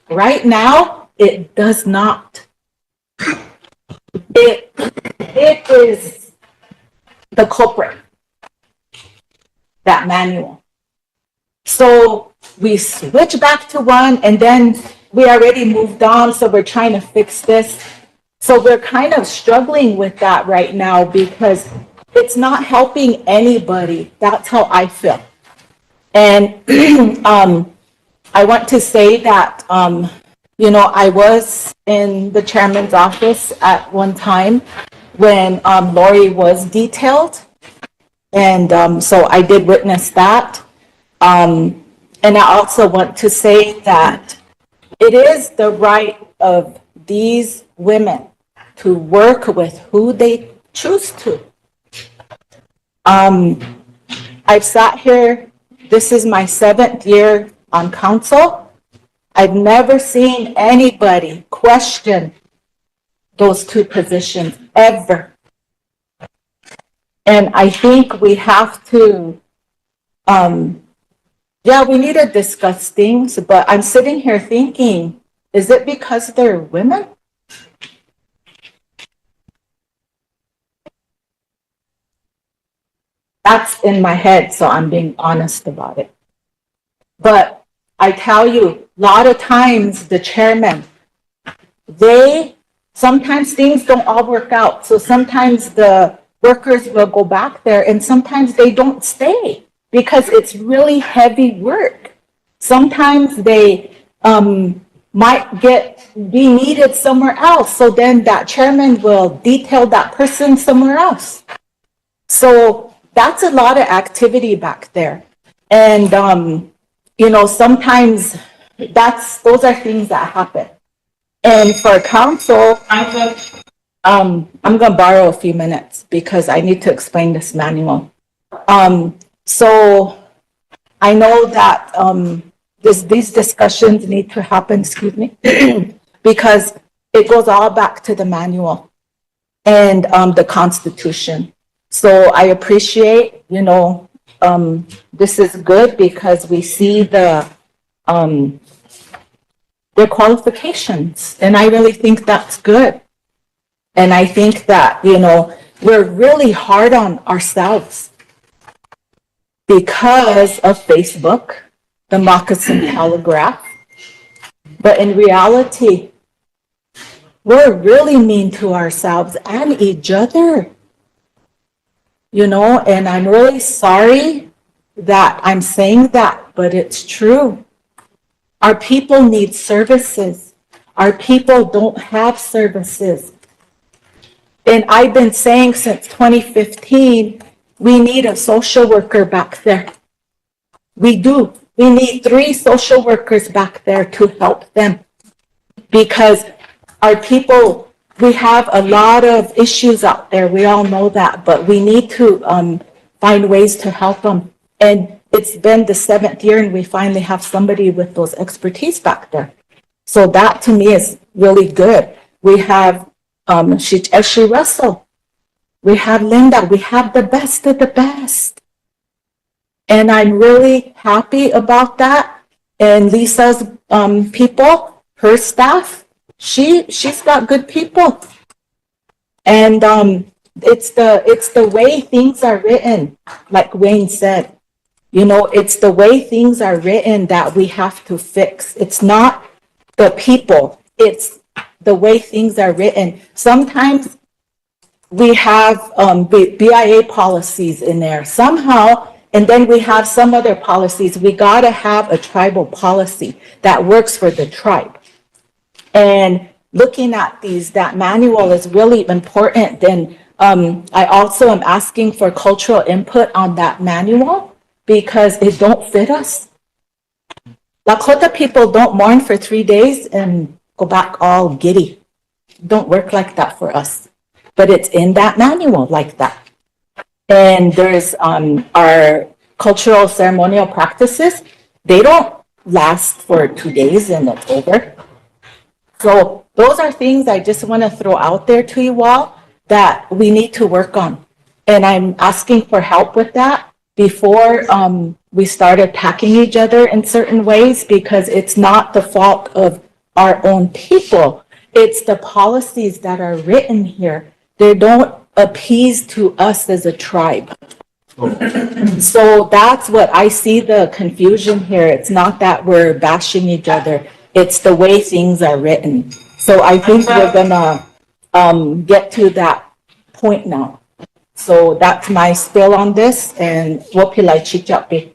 Right now, it does not. It is the culprit, that manual. So we switch back to one, and then we already moved on, so we're trying to fix this. So we're kind of struggling with that right now because it's not helping anybody. That's how I feel. And I want to say that, I was in the chairman's office at one time when Lori was detailed. And so I did witness that. And I also want to say that it is the right of these women to work with who they choose to. I've sat here, this is my 7th year on council. I've never seen anybody question those two positions ever. And I think we have to Yeah, we need to discuss things, but I'm sitting here thinking, is it because they're women? That's in my head, so I'm being honest about it. But I tell you, a lot of times the chairman, sometimes things don't all work out. So sometimes the workers will go back there and sometimes they don't stay because it's really heavy work. Sometimes they might be needed somewhere else. So then that chairman will detail that person somewhere else. So that's a lot of activity back there. And, sometimes those are things that happen. And for council, I'm gonna borrow a few minutes because I need to explain this manual. So I know that, these discussions need to happen, excuse me, because it goes all back to the manual and, the Constitution. So I appreciate, this is good because we see their qualifications. And I really think that's good. And I think that, we're really hard on ourselves because of Facebook, the Moccasin Telegraph. But in reality, we're really mean to ourselves and each other. And I'm really sorry that I'm saying that, but it's true. Our people need services. Our people don't have services. And I've been saying since 2015, we need a social worker back there. We do. We need 3 social workers back there to help them because our people, we have a lot of issues out there. We all know that, but we need to find ways to help them. And it's been the 7th year and we finally have somebody with those expertise back there. So that to me is really good. We have Ashley Russell. We have Linda. We have the best of the best. And I'm really happy about that. And Lisa's people, her staff, she's got good people. And it's the way things are written, like Wayne said. It's the way things are written that we have to fix. It's not the people. It's the way things are written. Sometimes we have BIA policies in there somehow, and then we have some other policies. We got to have a tribal policy that works for the tribe. And looking at that manual is really important. Then I also am asking for cultural input on that manual because it don't fit us. Lakota people don't mourn for 3 days and go back all giddy. Don't work like that for us. But it's in that manual like that. And there's our cultural ceremonial practices. They don't last for 2 days and it's over. So those are things I just want to throw out there to you all that we need to work on. And I'm asking for help with that before we start attacking each other in certain ways, because it's not the fault of our own people. It's the policies that are written here. They don't appease to us as a tribe. So that's what I see the confusion here. It's not that we're bashing each other. It's the way things are written. So I think we're gonna get to that point now. So that's my spill on this, and wopilai chichapi.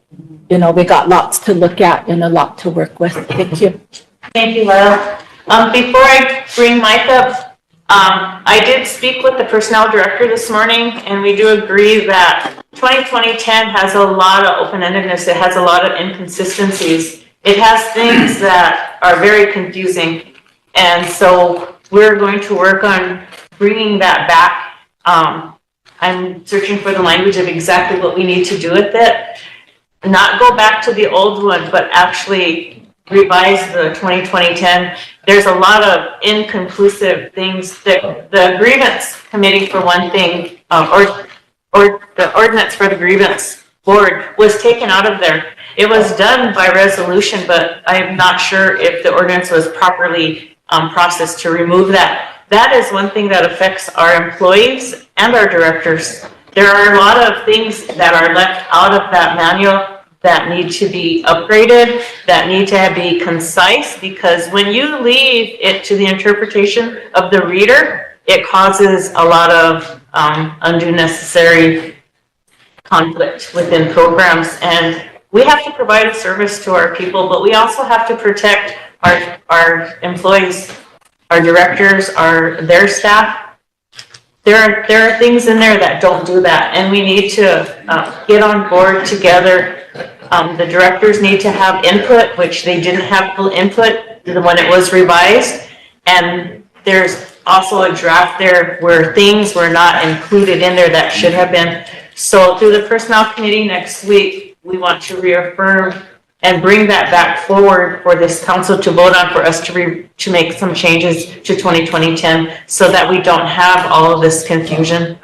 We got lots to look at and a lot to work with. Thank you. Thank you, Lyle. Before I bring Mike up, I did speak with the personnel director this morning, and we do agree that 2020-10 has a lot of open-endedness. It has a lot of inconsistencies. It has things that are very confusing. And so we're going to work on bringing that back. I'm searching for the language of exactly what we need to do with it. Not go back to the old one, but actually revise the 2020-10. There's a lot of inconclusive things that the grievance committee, for one thing, or the ordinance for the grievance board was taken out of there. it was done by resolution, but I'm not sure if the ordinance was properly processed to remove that. That is one thing that affects our employees and our directors. There are a lot of things that are left out of that manual that need to be upgraded, that need to be concise, because when you leave it to the interpretation of the reader, it causes a lot of undue necessary conflict within programs. And we have to provide a service to our people, but we also have to protect our employees, our directors, their staff. There are things in there that don't do that, and we need to get on board together. The directors need to have input, which they didn't have full input when it was revised. And there's also a draft there where things were not included in there that should have been. So through the personnel committee next week, we want to reaffirm and bring that back forward for this council to vote on, for us to make some changes to 2020-10 so that we don't have all of this confusion.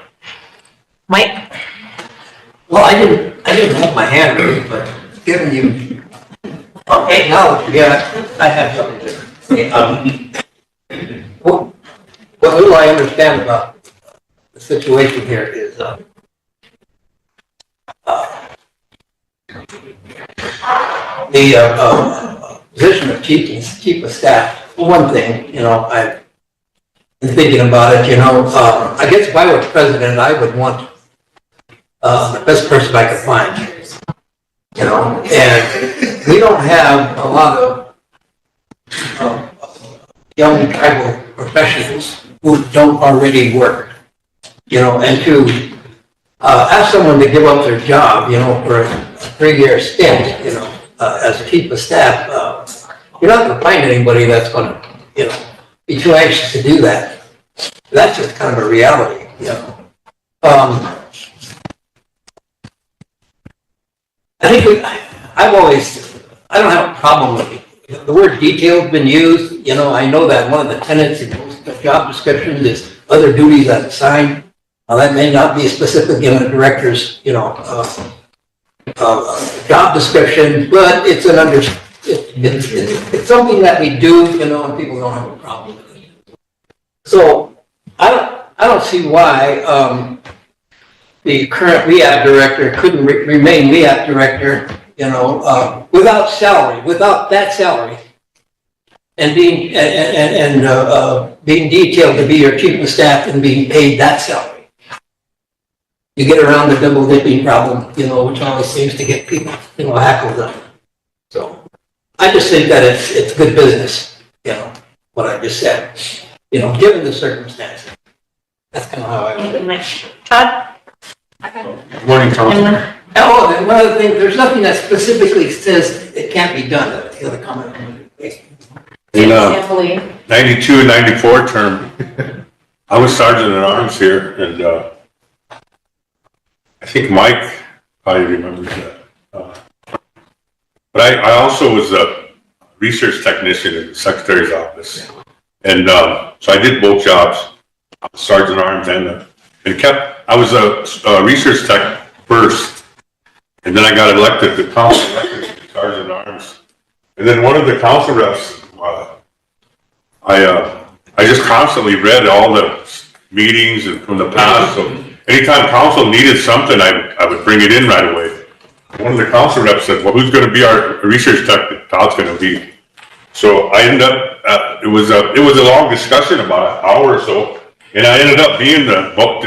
Mike? Well, I didn't have my hand raised, but given you, okay, now, yeah, I have something to say. What little I understand about the situation here is, the position of chief of staff. For one thing, you know, I've been thinking about it. You know, I guess if I were president, I would want the best person I could find. You know, and we don't have a lot of young tribal professionals who don't already work. You know, and to ask someone to give up their job, you know, for a 3-year stint, you know, as chief of staff, you're not going to find anybody that's going to, you know, be too anxious to do that. That's just kind of a reality, you know. I think I don't have a problem with it. The word detail's been used, you know, I know that one of the tenets in most job descriptions is other duties as assigned. That may not be specific in a director's, you know, job description, but it's it's something that we do, you know, and people don't have a problem with it. So I don't see why the current WEAP director couldn't remain WEAP director, you know, without salary, without that salary, and being being detailed to be your chief of staff and being paid that salary. You get around the double dipping problem, you know, which always seems to get people, you know, hackled up. So I just think that it's good business, you know, what I just said, you know, given the circumstances. That's kind of how I would. Todd? Good morning, Tom. Oh, and one other thing, there's nothing that specifically says it can't be done. That's the other comment. In 92 and 94 term, I was sergeant at arms here, and I think Mike probably remembers that. But I also was a research technician in the secretary's office, and so I did both jobs, sergeant at arms and I was a research tech first, and then I got elected to council records sergeant at arms. And then one of the council reps, I just constantly read all the meetings and from the past. So anytime council needed something, I would bring it in right away. One of the council reps said, "Well, who's going to be our research tech that Todd's going to be?" So I ended up. It was a long discussion, about an hour or so, and I ended up being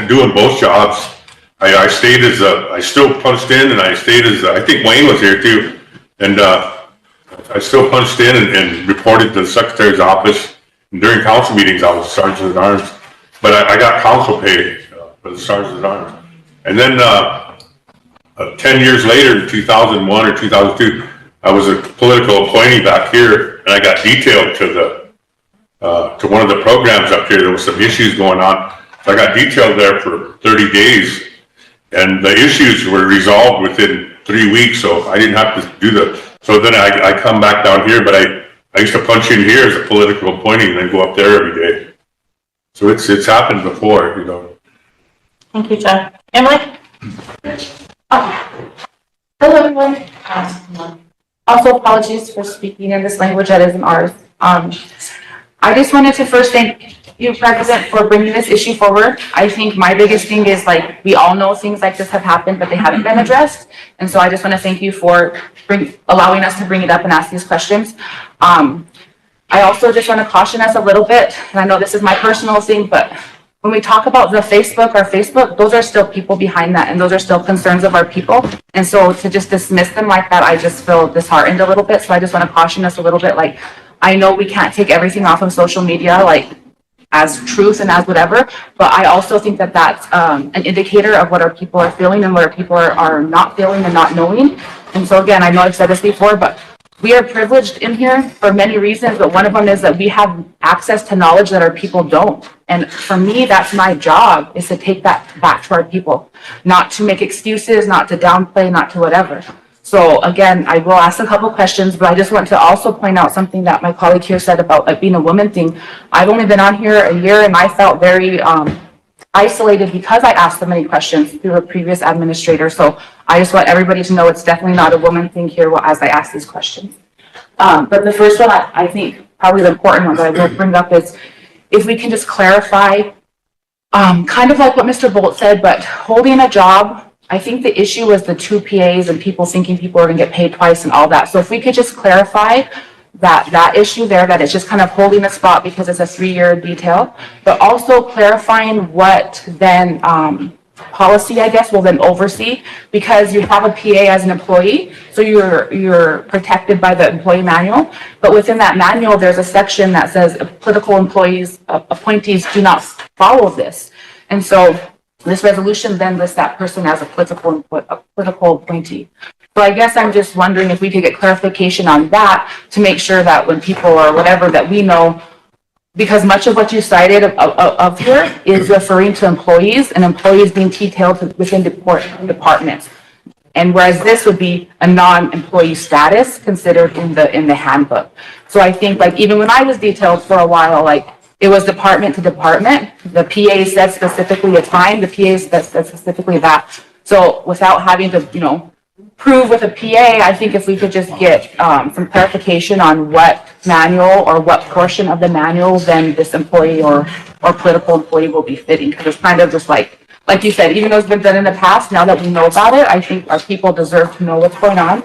doing both jobs. I stayed as I still punched in, and I stayed as I think Wayne was here too, and I still punched in and reported to the secretary's office. And during council meetings, I was sergeant at arms, but I got council pay for the sergeant at arms. And then 10 years later, in 2001 or 2002, I was a political appointee back here, and I got detailed to one of the programs up here. There was some issues going on, so I got detailed there for 30 days, and the issues were resolved within 3 weeks. So I didn't have to do so then I come back down here, but I used to punch in here as a political appointee and then go up there every day. So it's happened before, you know. Thank you, Todd. Emily? Oh. Hello, everyone. Also, apologies for speaking in this language that isn't ours. I just wanted to first thank you, President, for bringing this issue forward. I think my biggest thing is like, we all know things like this have happened, but they haven't been addressed. And so I just want to thank you for allowing us to bring it up and ask these questions. I also just want to caution us a little bit, and I know this is my personal thing, but when we talk about our Facebook, those are still people behind that, and those are still concerns of our people. And so to just dismiss them like that, I just feel disheartened a little bit. So I just want to caution us a little bit. Like, I know we can't take everything off of social media, like as truth and as whatever, but I also think that that's an indicator of what our people are feeling and what our people are not feeling and not knowing. And so again, I know I've said this before, but we are privileged in here for many reasons, but one of them is that we have access to knowledge that our people don't. And for me, that's my job, is to take that back to our people, not to make excuses, not to downplay, not to whatever. So again, I will ask a couple questions, but I just want to also point out something that my colleague here said about like being a woman thing. I've only been on here a year and I felt very isolated because I asked so many questions through a previous administrator. So I just want everybody to know it's definitely not a woman thing here as I ask these questions. But the first one, I think probably the important one that I will bring up is if we can just clarify, kind of like what Mr. Bolt said, but holding a job, I think the issue was the 2 PAs and people thinking people are gonna get paid twice and all that. So if we could just clarify that issue there, that it's just kind of holding a spot because it's a 3-year detail, but also clarifying what then policy, I guess, will then oversee, because you have a PA as an employee, so you're protected by the employee manual, but within that manual, there's a section that says political appointees do not follow this. And so this resolution then lists that person as a political appointee. So I guess I'm just wondering if we could get clarification on that to make sure that when people or whatever that we know, because much of what you cited of here is referring to employees and employees being detailed within departments. And whereas this would be a non-employee status considered in the handbook. So I think like even when I was detailed for a while, like it was department to department. The PA said specifically a time, the PA said specifically that. So without having to, prove with a PA, I think if we could just get some clarification on what manual or what portion of the manual then this employee or political employee will be fitting. Because it's kind of just like you said, even though it's been done in the past, now that we know about it, I think our people deserve to know what's going on.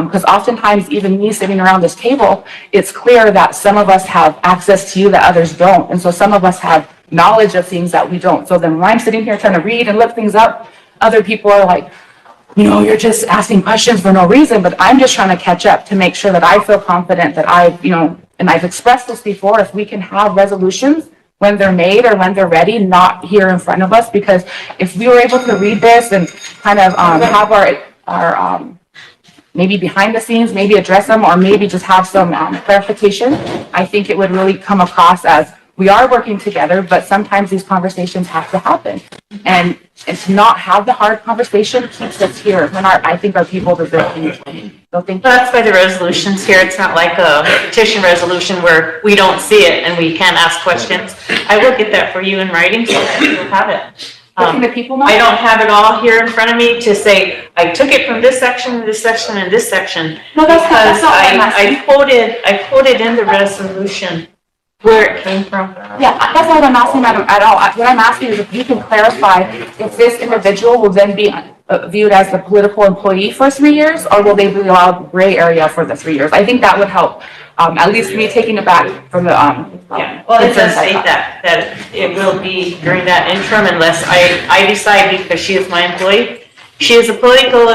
Because oftentimes, even me sitting around this table, it's clear that some of us have access to you that others don't. And so some of us have knowledge of things that we don't. So then when I'm sitting here trying to read and look things up, other people are like, you're just asking questions for no reason, but I'm just trying to catch up to make sure that I feel confident that and I've expressed this before, if we can have resolutions when they're made or when they're ready, not here in front of us, because if we were able to read this and kind of have our maybe behind the scenes, maybe address them, or maybe just have some clarification, I think it would really come across as we are working together, but sometimes these conversations have to happen. And to not have the hard conversation keeps us here when I think our people deserve things. So thank you. That's why the resolution's here. It's not like a petition resolution where we don't see it and we can't ask questions. I will get that for you in writing so that you'll have it. Can the people know? I don't have it all here in front of me to say, I took it from this section, this section, and this section. No, that's not what I'm asking. I quoted in the resolution where it came from. Yeah, that's not what I'm asking at all. What I'm asking is if you can clarify if this individual will then be viewed as the political employee for 3 years, or will they be allowed gray area for the 3 years? I think that would help. At least me taking it back from the yeah, well, it does state that it will be during that interim unless I decide, because she is my employee. She is a political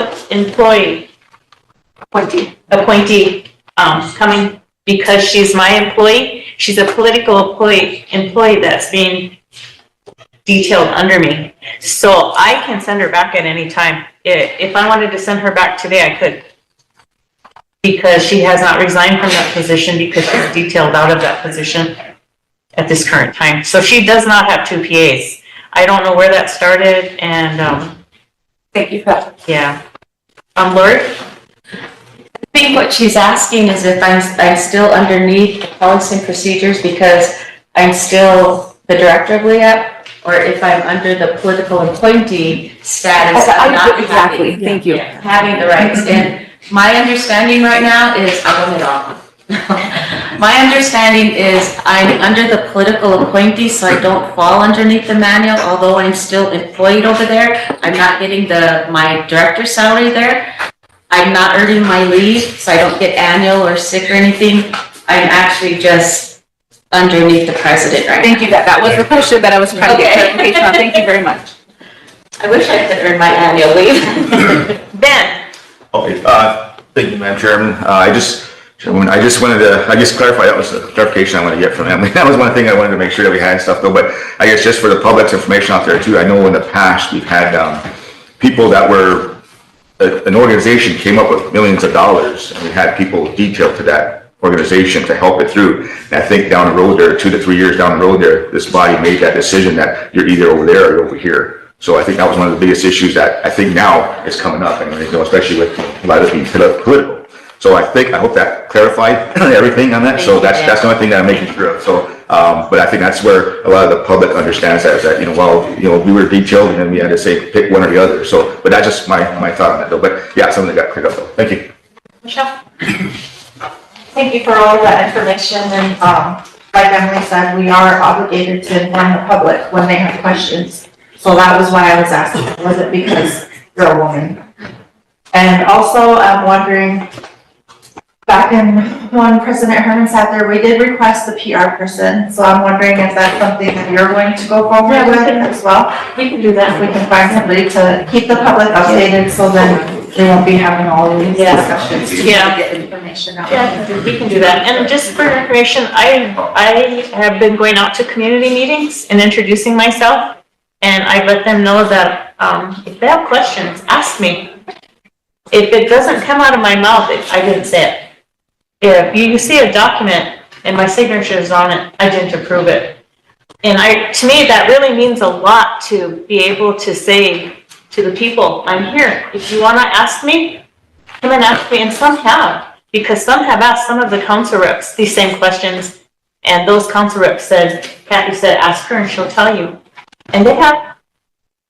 appointee coming because she's my employee. She's a political employee that's being detailed under me. So I can send her back at any time. If I wanted to send her back today, I could. Because she has not resigned from that position because she's detailed out of that position at this current time. So she does not have 2 PAs. I don't know where that started, and thank you for that. Yeah. Lori? I think what she's asking is if I'm still underneath the policy and procedures because I'm still the director of LEAP, or if I'm under the political appointee status. Exactly. Thank you. Having the rights. And My understanding right now is, I don't know. My understanding is I'm under the political appointee, so I don't fall underneath the manual, although I'm still employed over there. I'm not getting my director's salary there. I'm not earning my leave, so I don't get annual or sick or anything. I'm actually just underneath the president right now. Thank you, that was the question that I was trying to get Okay. clarification on. Thank you very much. I wish I could earn my annual leave. Ben? Okay, thank you, Madam Chairman. I just wanted to, clarify, that was the clarification I wanted to get from Emily. That was one thing I wanted to make sure that we had and stuff though, but I guess just for the public's information out there too, I know in the past we've had, people that were, an organization came up with millions of dollars and we had people detailed to that organization to help it through. And I think down the road there, 2 to 3 years down the road there, this body made that decision that you're either over there or you're over here. So I think that was one of the biggest issues that I think now is coming up, and especially with a lot of it being political. So I hope that clarified everything on that. So that's the only thing that I'm making sure of. So, but I think that's where a lot of the public understands that, we were detailed and then we had to say pick one or the other. So, but that's just my thought on that though. But yeah, something that got cleared up though. Thank you. Michelle? Thank you for all of that information, and like Emily said, we are obligated to inform the public when they have questions. So that was why I was asking, was it because you're a woman? And also, I'm wondering, back in when President Herman sat there, we did request the PR person, so I'm wondering if that's something that you're going to go forward with as well? We can do that. If we can find somebody to keep the public updated, so then they won't be having all of these discussions to get information out. Yeah, we can do that. And just for information, I have been going out to community meetings and introducing myself. And I let them know that, if they have questions, ask me. If it doesn't come out of my mouth, I didn't say it. If you see a document and my signature is on it, I didn't approve it. And to me, that really means a lot to be able to say to the people, I'm here. If you want to ask me, come and ask me. And some have, because some have asked some of the council reps these same questions. And those council reps said, Kathy said, ask her and she'll tell you. And they have.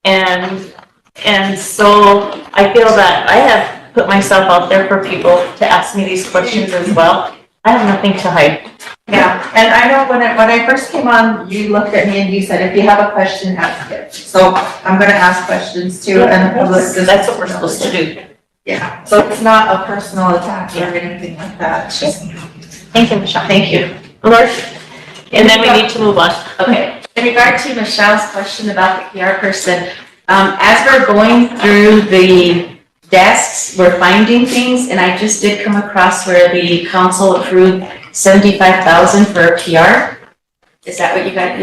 And so I feel that I have put myself out there for people to ask me these questions as well. I have nothing to hide. Yeah, and I know when I first came on, you looked at me and you said, if you have a question, ask it. So I'm gonna ask questions too, and the public. That's what we're supposed to do. Yeah, so it's not a personal attack or anything like that. It's just. Thank you, Michelle. Thank you. Lord, and then we need to move on. Okay. In regard to Michelle's question about the PR person, as we're going through the desks, we're finding things, and I just did come across where the council approved $75,000 for a PR. Is that what you got?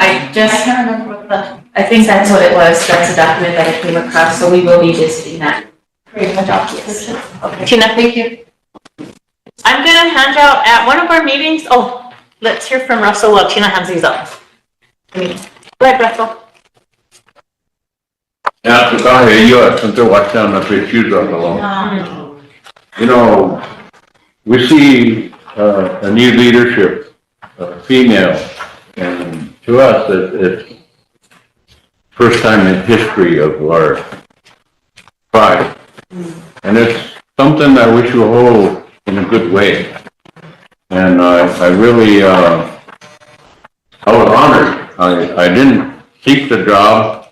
I can't remember what I think that's what it was. That's a document that I came across, so we will be visiting that. Great, my job description. Okay. Tina, thank you. I'm gonna hand out at one of our meetings, let's hear from Russell while Tina hands these up. Go ahead, Russell. Ja, så kan jag göra sånt där vart den för 20 år long. We see a new leadership, female, and to us it's first time in history of our tribe. And it's something that we should hold in a good way. And I really, I was honored. I didn't seek the job,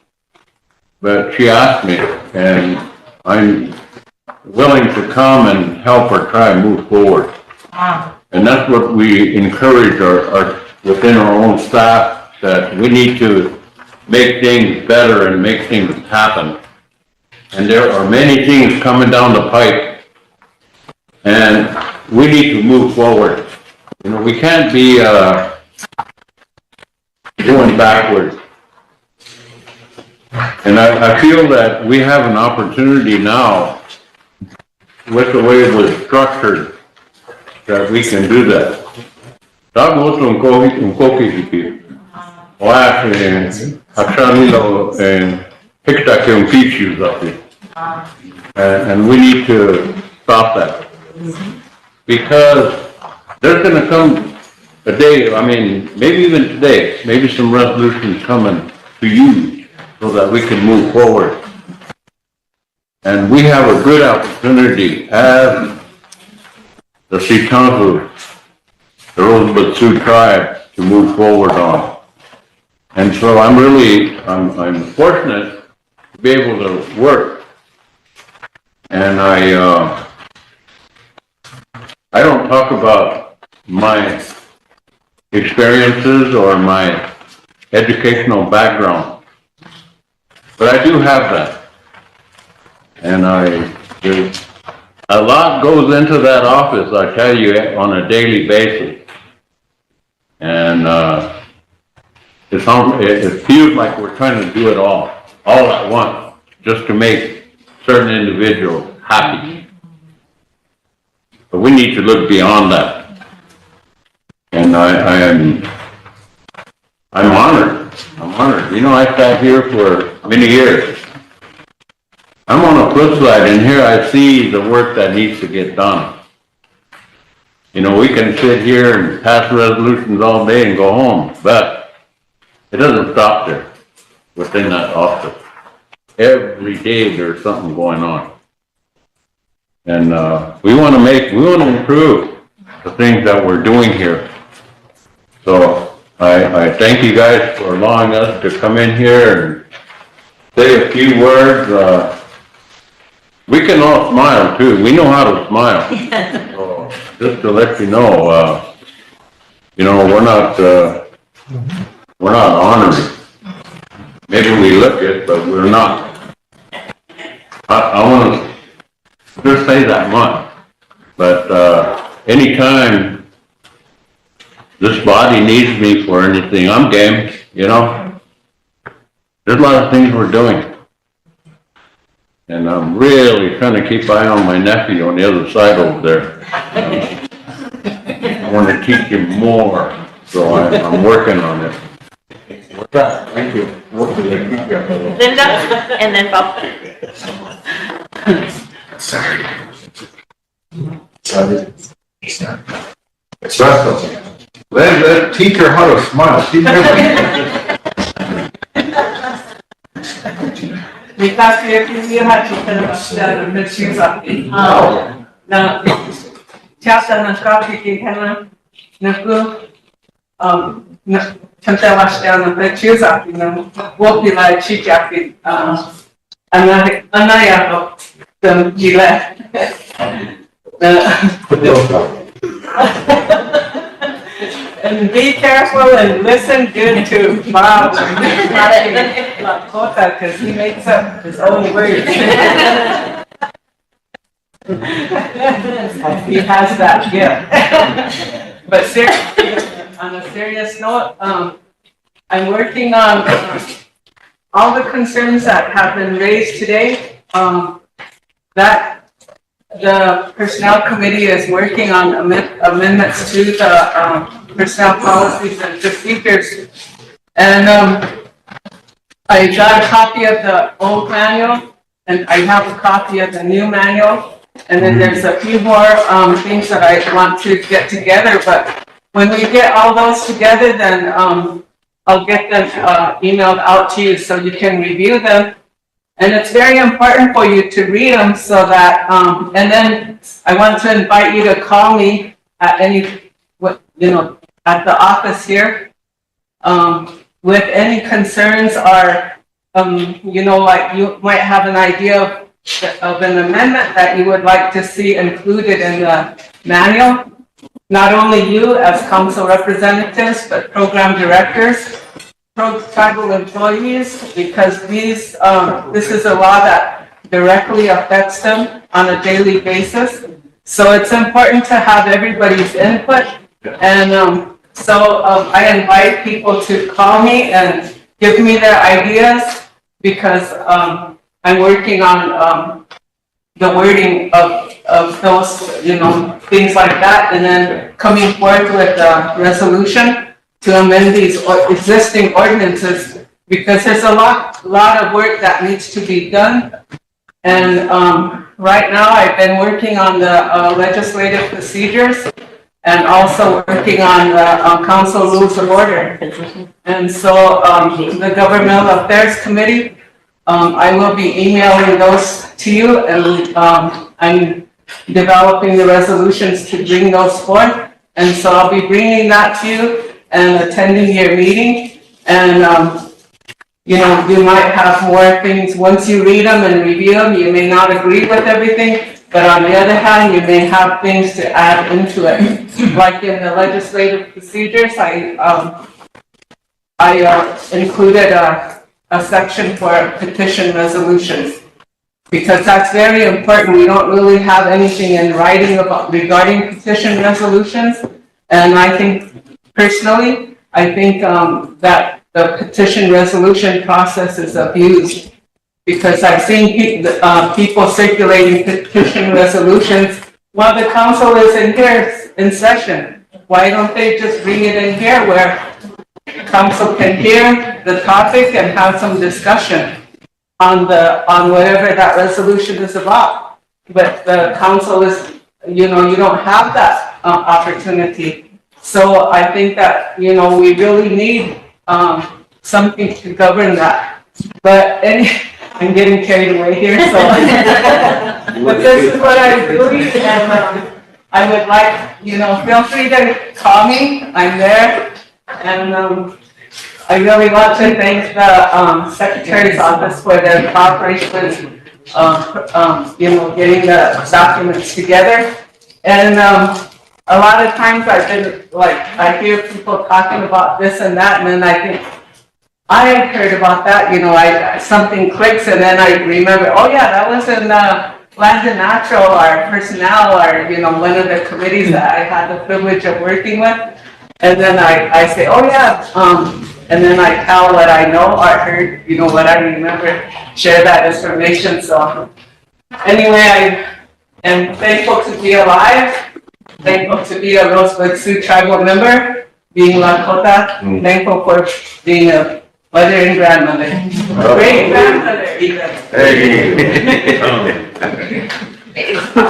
but she asked me, and I'm willing to come and help our tribe move forward. Wow. And that's what we encourage our within our own staff, that we need to make things better and make things happen. And there are many things coming down the pipe, and we need to move forward. We can't be going backwards. And I feel that we have an opportunity now, with the way it was structured, that we can do that. And we need to stop that. Because there's going to come a day, maybe even today, maybe some resolutions coming to you so that we can move forward. And we have a good opportunity as the Sioux Council, the Rosebud Sioux tribe, to move forward on. And so I'm fortunate to be able to work. And I don't talk about my experiences or my educational background, but I do have that. And a lot goes into that office, I tell you, on a daily basis. And it feels like we're trying to do it all at once, just to make certain individuals happy. But we need to look beyond that. And I'm honored. I'm honored. You know, I sat here for many years. I'm on the flip side, and here I see the work that needs to get done. You know, we can sit here and pass resolutions all day and go home, but it doesn't stop there within that office. Every day there's something going on. And we want to improve the things that we're doing here. So I thank you guys for allowing us to come in here and say a few words. We can all smile too. We know how to smile. So just to let you know, we're not honoring. Maybe we look it, but we're not. I want to just say that much. But anytime this body needs me for anything, I'm game, you know. There's a lot of things we're doing. And I'm really trying to keep an eye on my nephew on the other side over there. I want to teach him more, so I'm working on it. What's that? Thank you. Linda, and then Bob. Sorry. It's Russell. Let teach her how to smile. She never. Because if you have to kind of the shoes up. Now, часто на шкафчике kind of Chantella down the shoes up, won't be like she jacket. Anaya the Gillette. And be careful and listen good to Bob. Lakota, because he makes up his own words. He has that gift. But seriously, on a serious note, I'm working on all the concerns that have been raised today. That the Personnel Committee is working on amendments to the personnel policies and procedures. And I got a copy of the old manual, and I have a copy of the new manual. And then there's a few more things that I want to get together. But when we get all those together, then I'll get them emailed out to you so you can review them. And it's very important for you to read them so that, and then I want to invite you to call me at at the office here, with any concerns or, like you might have an idea of an amendment that you would like to see included in the manual. Not only you as council representatives, but program directors, tribal employees, because this is a law that directly affects them on a daily basis. So it's important to have everybody's input. And so I invite people to call me and give me their ideas, because I'm working on the wording of those, things like that, and then coming forth with a resolution to amend these existing ordinances, because there's a lot of work that needs to be done. And right now I've been working on the legislative procedures and also working on the council rules of order. And so the Governmental Affairs Committee I will be emailing those to you, and, I'm developing the resolutions to bring those forth. And so I'll be bringing that to you and attending your meeting. And, you know, you might have more things, once you read them and review them, you may not agree with everything, but on the other hand, you may have things to add into it. Like in the legislative procedures, I included a section for petition resolutions, because that's very important. We don't really have anything in writing regarding petition resolutions. And I think, personally, that the petition resolution process is abused, because I've seen people circulating petition resolutions while the council is in here in session. Why don't they just bring it in here where council can hear the topic and have some discussion on whatever that resolution is about? But the council is, you know, you don't have that opportunity. So I think that, you know, we really need something to govern that. But I'm getting carried away here, so. But this is what I'm doing, and I would like, you know, feel free to call me. I'm there. And I really want to thank the Secretary's Office for their cooperation, you know, getting the documents together. And a lot of times I've been like, I hear people talking about this and that, and then I think, I heard about that, you know, something clicks, and then I remember, oh yeah, that was in Land and Natural or Personnel, or, you know, one of the committees that I had the privilege of working with. And then I say, oh yeah, and then I tell what I know or heard, you know, what I remember, share that information. So anyway, I am thankful to be alive, thankful to be a Rosebud Sioux tribal member, being Lakota, thankful for being a mother and grandmother, great grandmother even.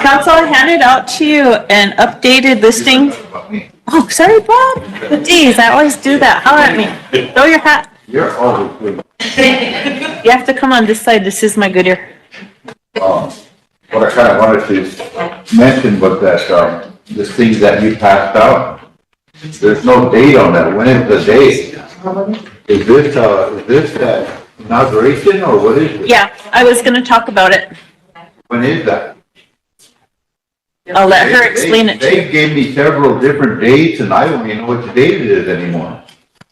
Council, I handed out to you an updated listing. Oh, sorry, Bob. Geez, I always do that. Holler at me. Throw your hat. You're always good. You have to come on this side. This is my good ear. What I kind of wanted to mention was that, this thing that you passed out, there's no date on that. When is the date? Is this that inauguration, or what is it? Yeah, I was gonna talk about it. When is that? I'll let her explain it to you. They gave me several different dates, and I don't even know which date it is anymore.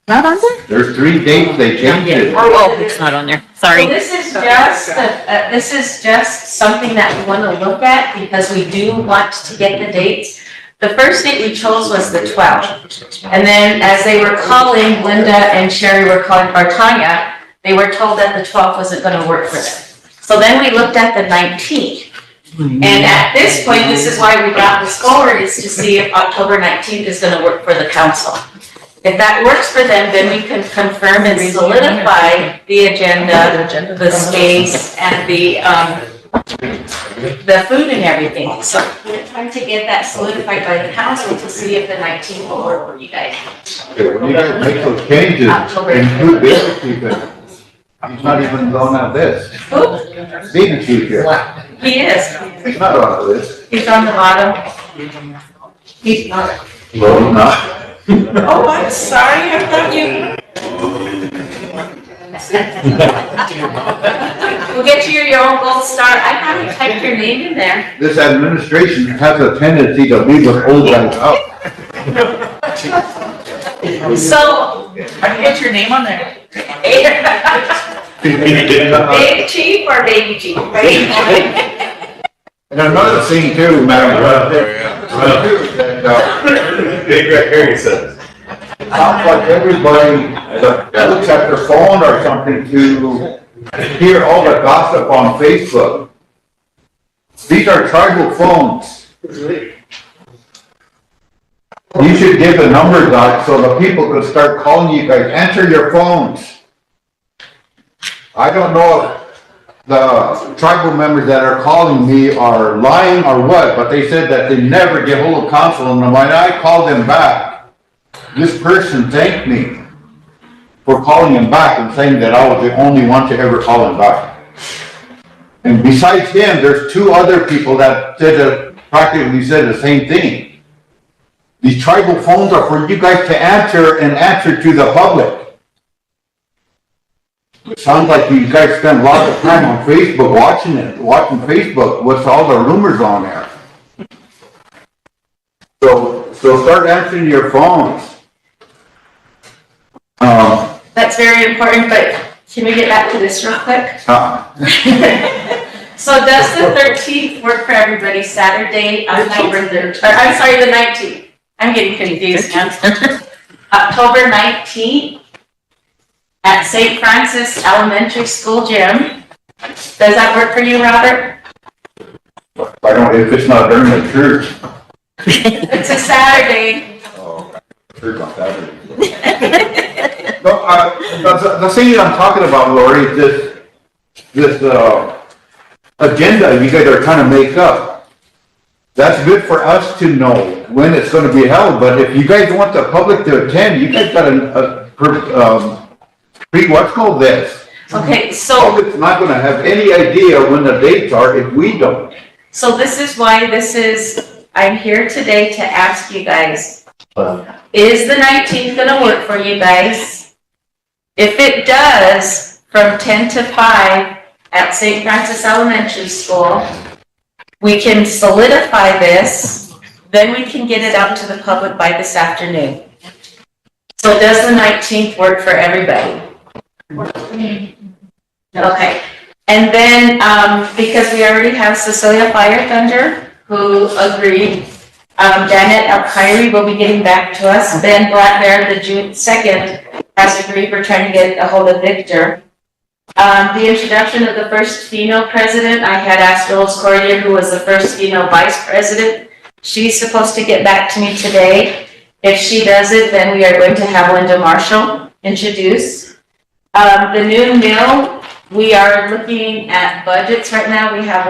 Not on there? There's 3 dates they changed it. Oh, it's not on there. Sorry. So this is just something that we want to look at, because we do want to get the dates. The first date we chose was the 12th. And then as they were calling, Linda and Sherry were calling, or Tanya, they were told that the 12th wasn't going to work for them. So then we looked at the 19th. And at this point, this is why we got this forward, is to see if October 19th is going to work for the council. If that works for them, then we can confirm and solidify the agenda, the space, and the food and everything. So we're trying to get that solidified by the council to see if the 19th will work for you guys. Okay, when you guys make those changes, include this chief. He's not even going on this. Who? Being chief here. He is. He's not on this. He's on the bottom. He's not. Well, he's not. Oh, I'm sorry, I thought you. We'll get you your own gold star. I thought you typed your name in there. This administration has a tendency to leave us old guys out. So, I can get your name on there. Big chief or baby chief? And another thing too, Madam Big right here, he says. sounds like everybody that looks at their phone or something to hear all the gossip on Facebook. These are tribal phones. You should give the numbers out so the people can start calling you guys. Answer your phones. I don't know if the tribal members that are calling me are lying or what, but they said that they never get hold of council, and when I called them back, this person thanked me for calling him back and saying that I was the only one to ever call him back. And besides him, there's two other people that practically said the same thing. These tribal phones are for you guys to answer and answer to the public. It sounds like you guys spend lots of time on Facebook watching Facebook, what's all the rumors on there. So start answering your phones. That's very important, but can we get back to this real quick? So does the 13th work for everybody, Saturday, October 3rd, or I'm sorry, the 19th? I'm getting confused now. October 19th at St. Francis Elementary School Gym. Does that work for you, Robert? I don't, if it's not during the church. It's a Saturday. Oh, church on Saturday. No, the thing I'm talking about, Lori, is this agenda you guys are trying to make up. That's good for us to know when it's going to be held, but if you guys want the public to attend, you guys got what's called this. Okay, so. Public's not going to have any idea when the dates are if we don't. So this is why I'm here today to ask you guys, is the 19th gonna work for you guys? If it does, from 10 to 5 at St. Francis Elementary School, we can solidify this, then we can get it out to the public by this afternoon. So does the 19th work for everybody? Okay. And then, because we already have Cecilia Fire Thunder, who agreed, Janet Al-Khairi will be getting back to us. Ben Black Bear, the June 2nd, has agreed. We're trying to get a hold of Victor. The introduction of the first female president, I had asked Rose Cordier, who was the first female vice president. She's supposed to get back to me today. If she doesn't, then we are going to have Linda Marshall introduce. The new mill, we are looking at budgets right now. We have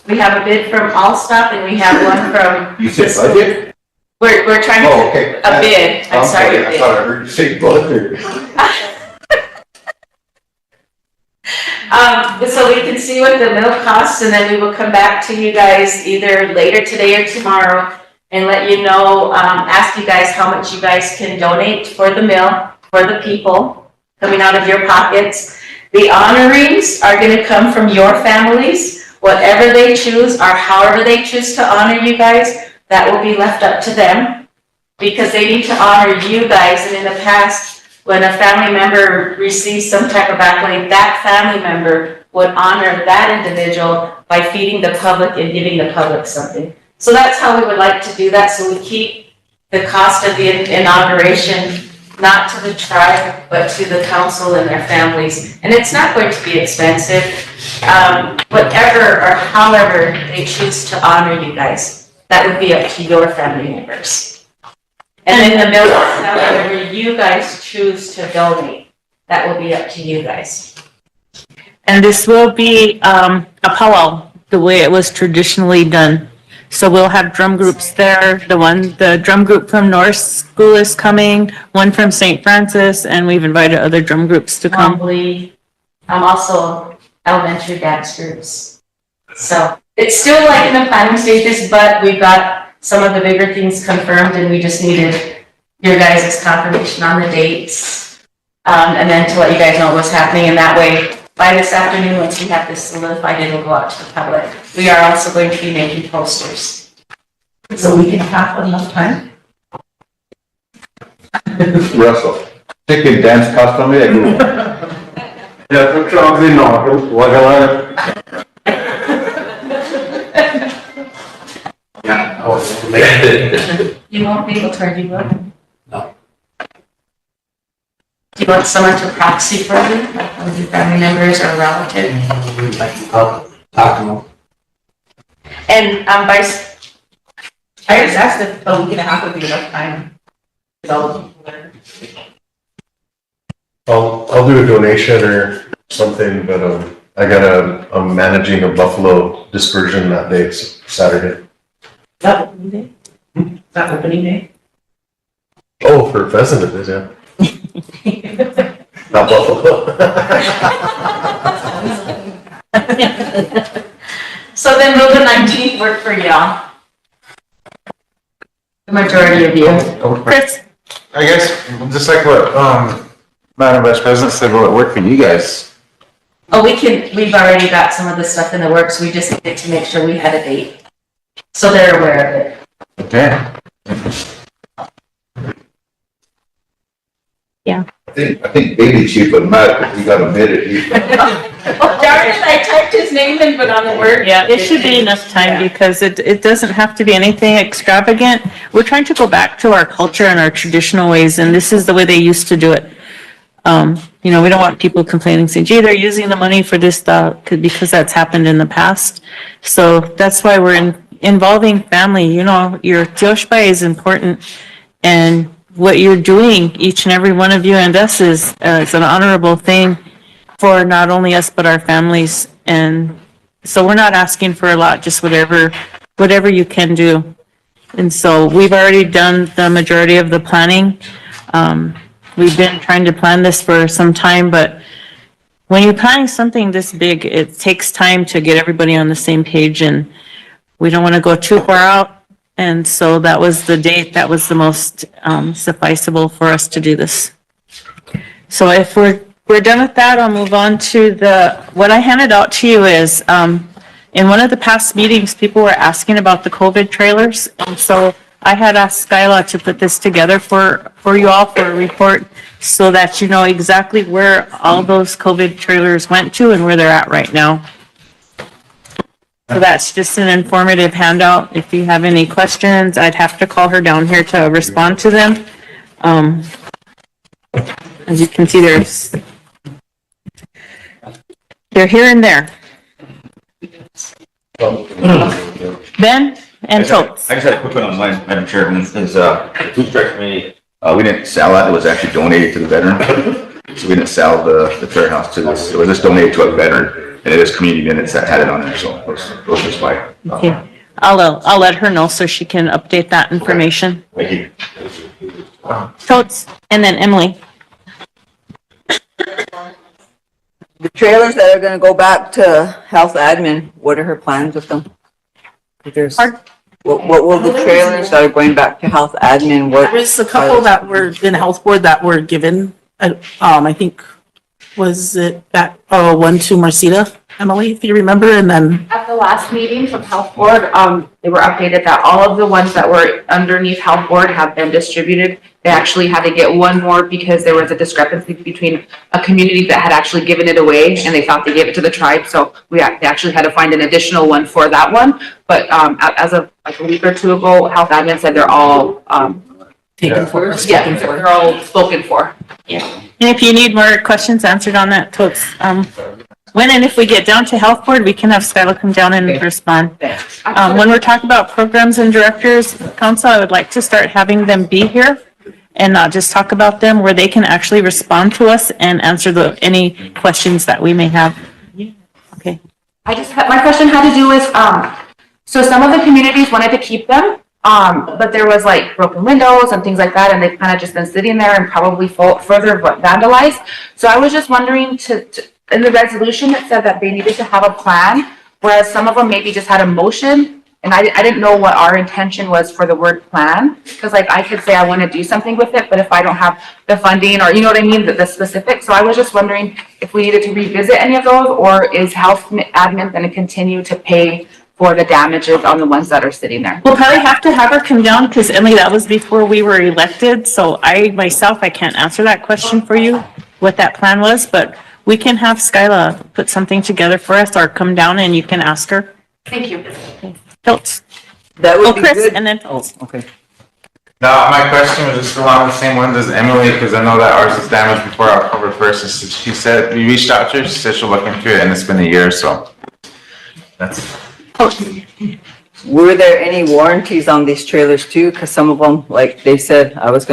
we have a bid from Allstop and we have one from. You said budget? We're trying to. Oh, okay. A bid, I'm sorry. I thought I heard you say budget. So we can see what the mill costs and then we will come back to you guys either later today or tomorrow and let you know, ask you guys how much you guys can donate for the mill, for the people coming out of your pockets. The honorings are gonna come from your families, whatever they choose or however they choose to honor you guys, that will be left up to them because they need to honor you guys. And in the past, when a family member receives some type of accolade, that family member would honor that individual by feeding the public and giving the public something. So that's how we would like to do that. So we keep the cost of the inauguration not to the tribe, but to the council and their families. And it's not going to be expensive. Whatever or however they choose to honor you guys, that would be up to your family members. And then the mill, however you guys choose to donate, that will be up to you guys. And this will be a powwow, the way it was traditionally done. So we'll have drum groups there. The drum group from North School is coming, one from St. Francis, and we've invited other drum groups to come. Also elementary dance groups. So it's still like in the planning stages, but we've got some of the bigger things confirmed and we just needed your guys' confirmation on the dates. And then to let you guys know what's happening, and that way, by this afternoon, once we have this solidified, it'll go out to the public. We are also going to be making posters. So we can have enough time? Russell, chicken dance costume. Yeah, probably not. You won't be able to argue with them? No. Do you want someone to proxy for you, like one of your family members or relative? Talk to them. And Vice, I just asked if a week and a half would be enough time. So, I'll do a donation or something, but I'm managing a buffalo dispersion that day, it's Saturday. that opening day? That opening day? Oh, for pheasant it is, yeah. Not buffalo. So then will the 19th work for y'all? The majority of you. Chris? I guess, just like what, Madam Vice President said, will it work for you guys? Oh, we've already got some of the stuff in the works. We just needed to make sure we had a date. So they're aware of it. Okay. I think Baby Chief would not, if we got a minute. Oh, darn it, I typed his name in, but on the word. Yeah, it should be enough time because it doesn't have to be anything extravagant. We're trying to go back to our culture and our traditional ways, and this is the way they used to do it. We don't want people complaining, saying, gee, they're using the money for this stuff, because that's happened in the past. So that's why we're involving family. Your Tioshpai is important, and what you're doing, each and every one of you and us, is an honorable thing for not only us, but our families. And so we're not asking for a lot, just whatever you can do. And so we've already done the majority of the planning. We've been trying to plan this for some time, but when you're planning something this big, it takes time to get everybody on the same page, and we don't want to go too far out. And so that was the date that was the most sufficeable for us to do this. So if we're done with that, I'll move on to what I handed out to you is, in one of the past meetings, people were asking about the COVID trailers. And so I had asked Skyla to put this together for you all for a report so that you know exactly where all those COVID trailers went to and where they're at right now. So that's just an informative handout. If you have any questions, I'd have to call her down here to respond to them. As you can see, they're here and there. Ben and Totes. I just had a quick one on mine, Madam Chairman, is, the food truck committee, we didn't sell that, it was actually donated to the veteran. So we didn't sell the fair house to this, it was just donated to a veteran, and it is community minutes that had it on there, so it was just why. Okay, I'll let her know so she can update that information. Thank you. Totes, and then Emily. The trailers that are gonna go back to health admin, what are her plans with them? What will the trailers that are going back to health admin, what? There was a couple that were in the health board that were given, I think, was it that, one to Marcita, Emily, if you remember, and then. At the last meeting from Health Board, they were updated that all of the ones that were underneath Health Board have been distributed. They actually had to get one more because there was a discrepancy between a community that had actually given it away and they thought they gave it to the tribe. So they actually had to find an additional one for that one. But as of like a week or two ago, Health Admin said they're all Taken for. yeah, they're all spoken for. Yeah. And if you need more questions answered on that, Totes, when and if we get down to health board, we can have Skyla come down and respond. When we're talking about programs and directors council, I would like to start having them be here and not just talk about them, where they can actually respond to us and answer any questions that we may have. Okay. My question had to do with, so some of the communities wanted to keep them, but there was like broken windows and things like that, and they've kind of just been sitting there and probably further vandalized. So I was just wondering in the resolution, it said that they needed to have a plan, whereas some of them maybe just had a motion. And I didn't know what our intention was for the word plan, because like I could say I want to do something with it, but if I don't have the funding or you know what I mean, the specifics. So I was just wondering if we needed to revisit any of those, or is health admin going to continue to pay for the damages on the ones that are sitting there? We'll probably have to have her come down because Emily, that was before we were elected. So I can't answer that question for you, what that plan was, but we can have Skyla put something together for us or come down and you can ask her. Thank you. Totes. That would be Chris, good. and then Totes. Okay. No, my question was just along the same ones as Emily, because I know that ours was damaged before October 1st. And she said, we reached out to her, she said she'll look into it, and it's been a year, so. That's. Were there any warranties on these trailers too? Cause some of them, like they said, not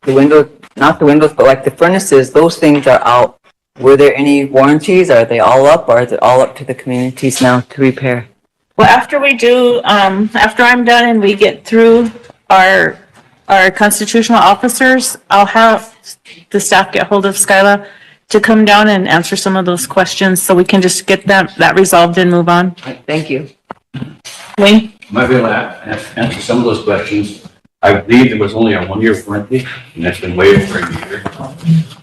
the windows, but like the furnaces, those things are out. Were there any warranties? Are they all up, or is it all up to the communities now to repair? Well, after I'm done and we get through our constitutional officers, I'll have the staff get hold of Skyla to come down and answer some of those questions so we can just get that resolved and move on. Thank you. Wayne? Might be able to answer some of those questions. I believe there was only a 1-year warranty, and that's been way over a year.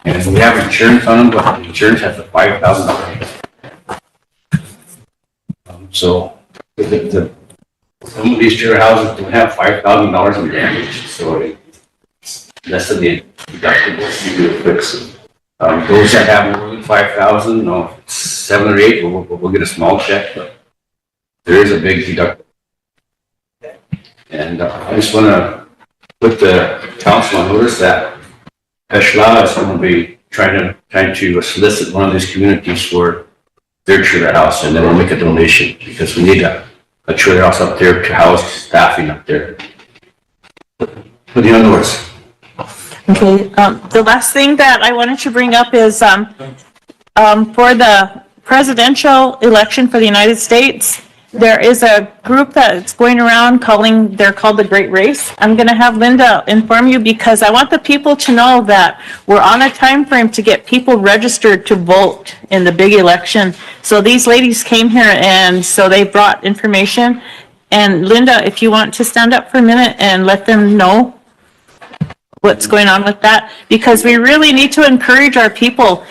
And we have insurance on them, but the insurance has a $5,000. So some of these trailer houses don't have $5,000 in damage, so it's less than the deductible you do fix it. Those that have more than 5,000, no, if it's 7 or 8, we'll get a small check, but there is a big deductible. And I just want to put the council on notice that Peshla is going to be trying to solicit one of these communities for their trailer house, and then we'll make a donation because we need a trailer house up there to house staffing up there. Put the on notice. Okay, the last thing that I wanted to bring up is, for the presidential election for the United States, there is a group that's going around they're called the Great Race. I'm gonna have Linda inform you because I want the people to know that we're on a time frame to get people registered to vote in the big election. So these ladies came here and so they brought information. And Linda, if you want to stand up for a minute and let them know what's going on with that, because we really need to encourage our people.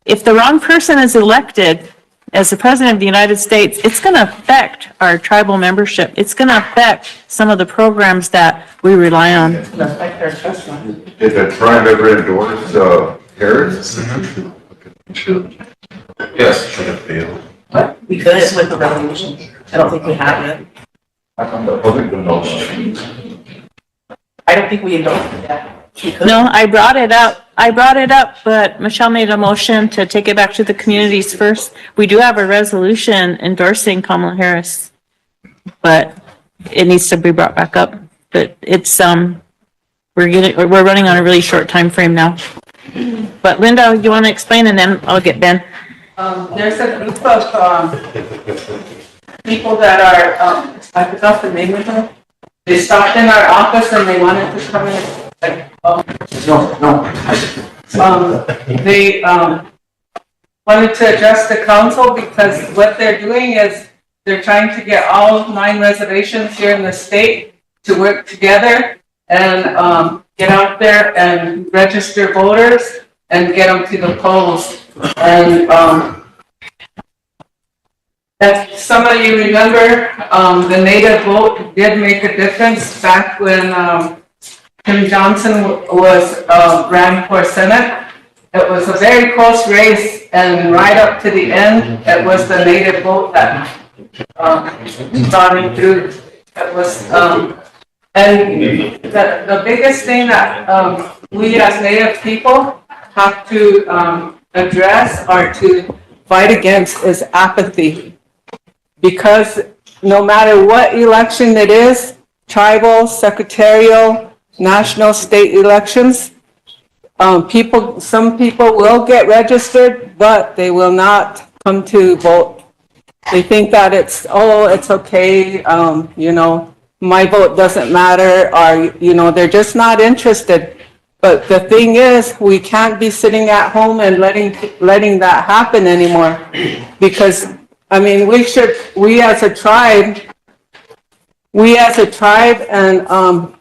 If the wrong person is elected as the president of the United States, it's going to affect our tribal membership. It's going to affect some of the programs that we rely on. Did the tribe ever endorse, Harris? Yes, should have failed. What? We could with the resolution. I don't think we have it. I found the public don't know. I don't think we endorsed it yet. We could. No, I brought it up, but Michelle made a motion to take it back to the communities first. We do have a resolution endorsing Kamala Harris, but it needs to be brought back up. But it's, we're running on a really short time frame now. But Linda, you want to explain and then I'll get Ben. There's a group of, people that are, I forgot the name of them. They stopped in our office and they wanted to come in, like, they, wanted to address the council because what they're doing is they're trying to get all 9 reservations here in the state to work together and, get out there and register voters and get them to the polls. And, if some of you remember, the native vote did make a difference back when Tim Johnson was ran for Senate. It was a very close race, and right up to the end, it was the native vote that got him through. It was, and the biggest thing that we as native people have to address or to fight against is apathy. Because no matter what election it is, tribal, secretarial, national, state elections, some people will get registered, but they will not come to vote. They think that it's okay, my vote doesn't matter, or, they're just not interested. But the thing is, we can't be sitting at home and letting that happen anymore. Because we as a tribe and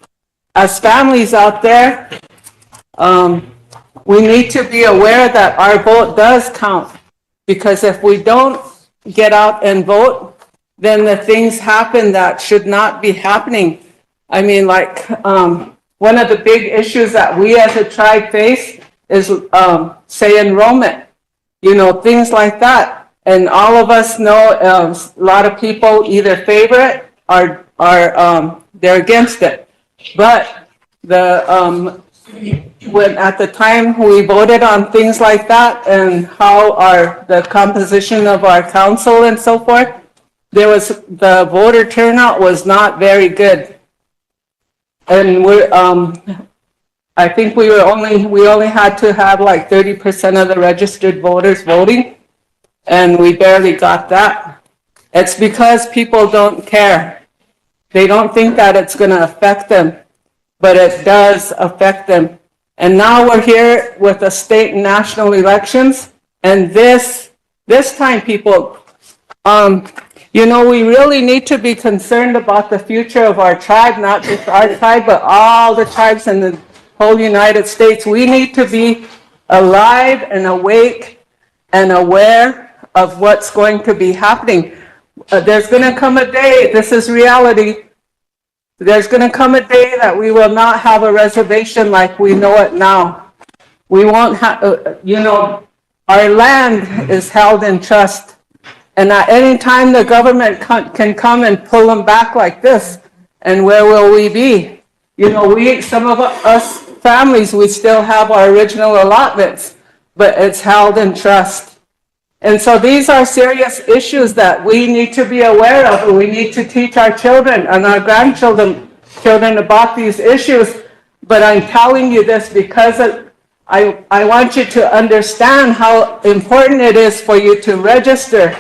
as families out there, we need to be aware that our vote does count. Because if we don't get out and vote, then the things happen that should not be happening. One of the big issues that we as a tribe face is, say, enrollment, things like that. And all of us know a lot of people either favor it or they're against it. But when at the time we voted on things like that and how the composition of our council and so forth, the voter turnout was not very good. And I think we only had to have like 30% of the registered voters voting. And we barely got that. It's because people don't care. They don't think that it's going to affect them, but it does affect them. And now we're here with the state and national elections. And this time, people, you know, we really need to be concerned about the future of our tribe, not just our tribe, but all the tribes in the whole United States. We need to be alive and awake and aware of what's going to be happening. There's going to come a day, this is reality, there's going to come a day that we will not have a reservation like we know it now. We won't have, you know, our land is held in trust. And at any time, the government can come and pull them back like this. And where will we be? You know, some of us families, we still have our original allotments, but it's held in trust. And so these are serious issues that we need to be aware of, and we need to teach our children and our grandchildren about these issues. But I'm telling you this because I want you to understand how important it is for you to register.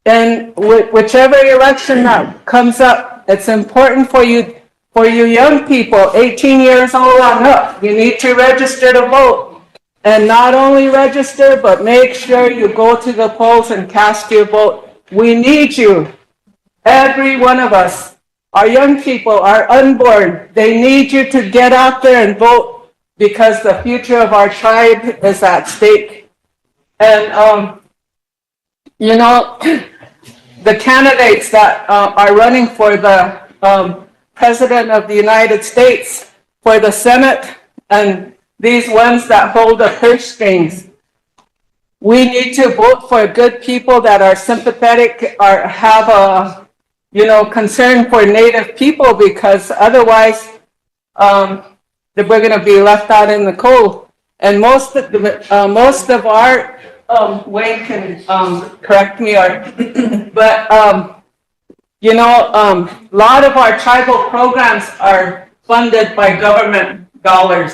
And whichever election that comes up, it's important for you young people, 18 years old on up, you need to register to vote. And not only register, but make sure you go to the polls and cast your vote. We need you, every one of us. Our young people, our unborn, they need you to get out there and vote because the future of our tribe is at stake. And, you know, the candidates that are running for the President of the United States, for the Senate, and these ones that hold the purse strings, we need to vote for good people that are sympathetic or have a, you know, concern for Native people, because otherwise we're going to be left out in the cold. And most of our Wayne can correct me, but you know, a lot of our tribal programs are funded by government dollars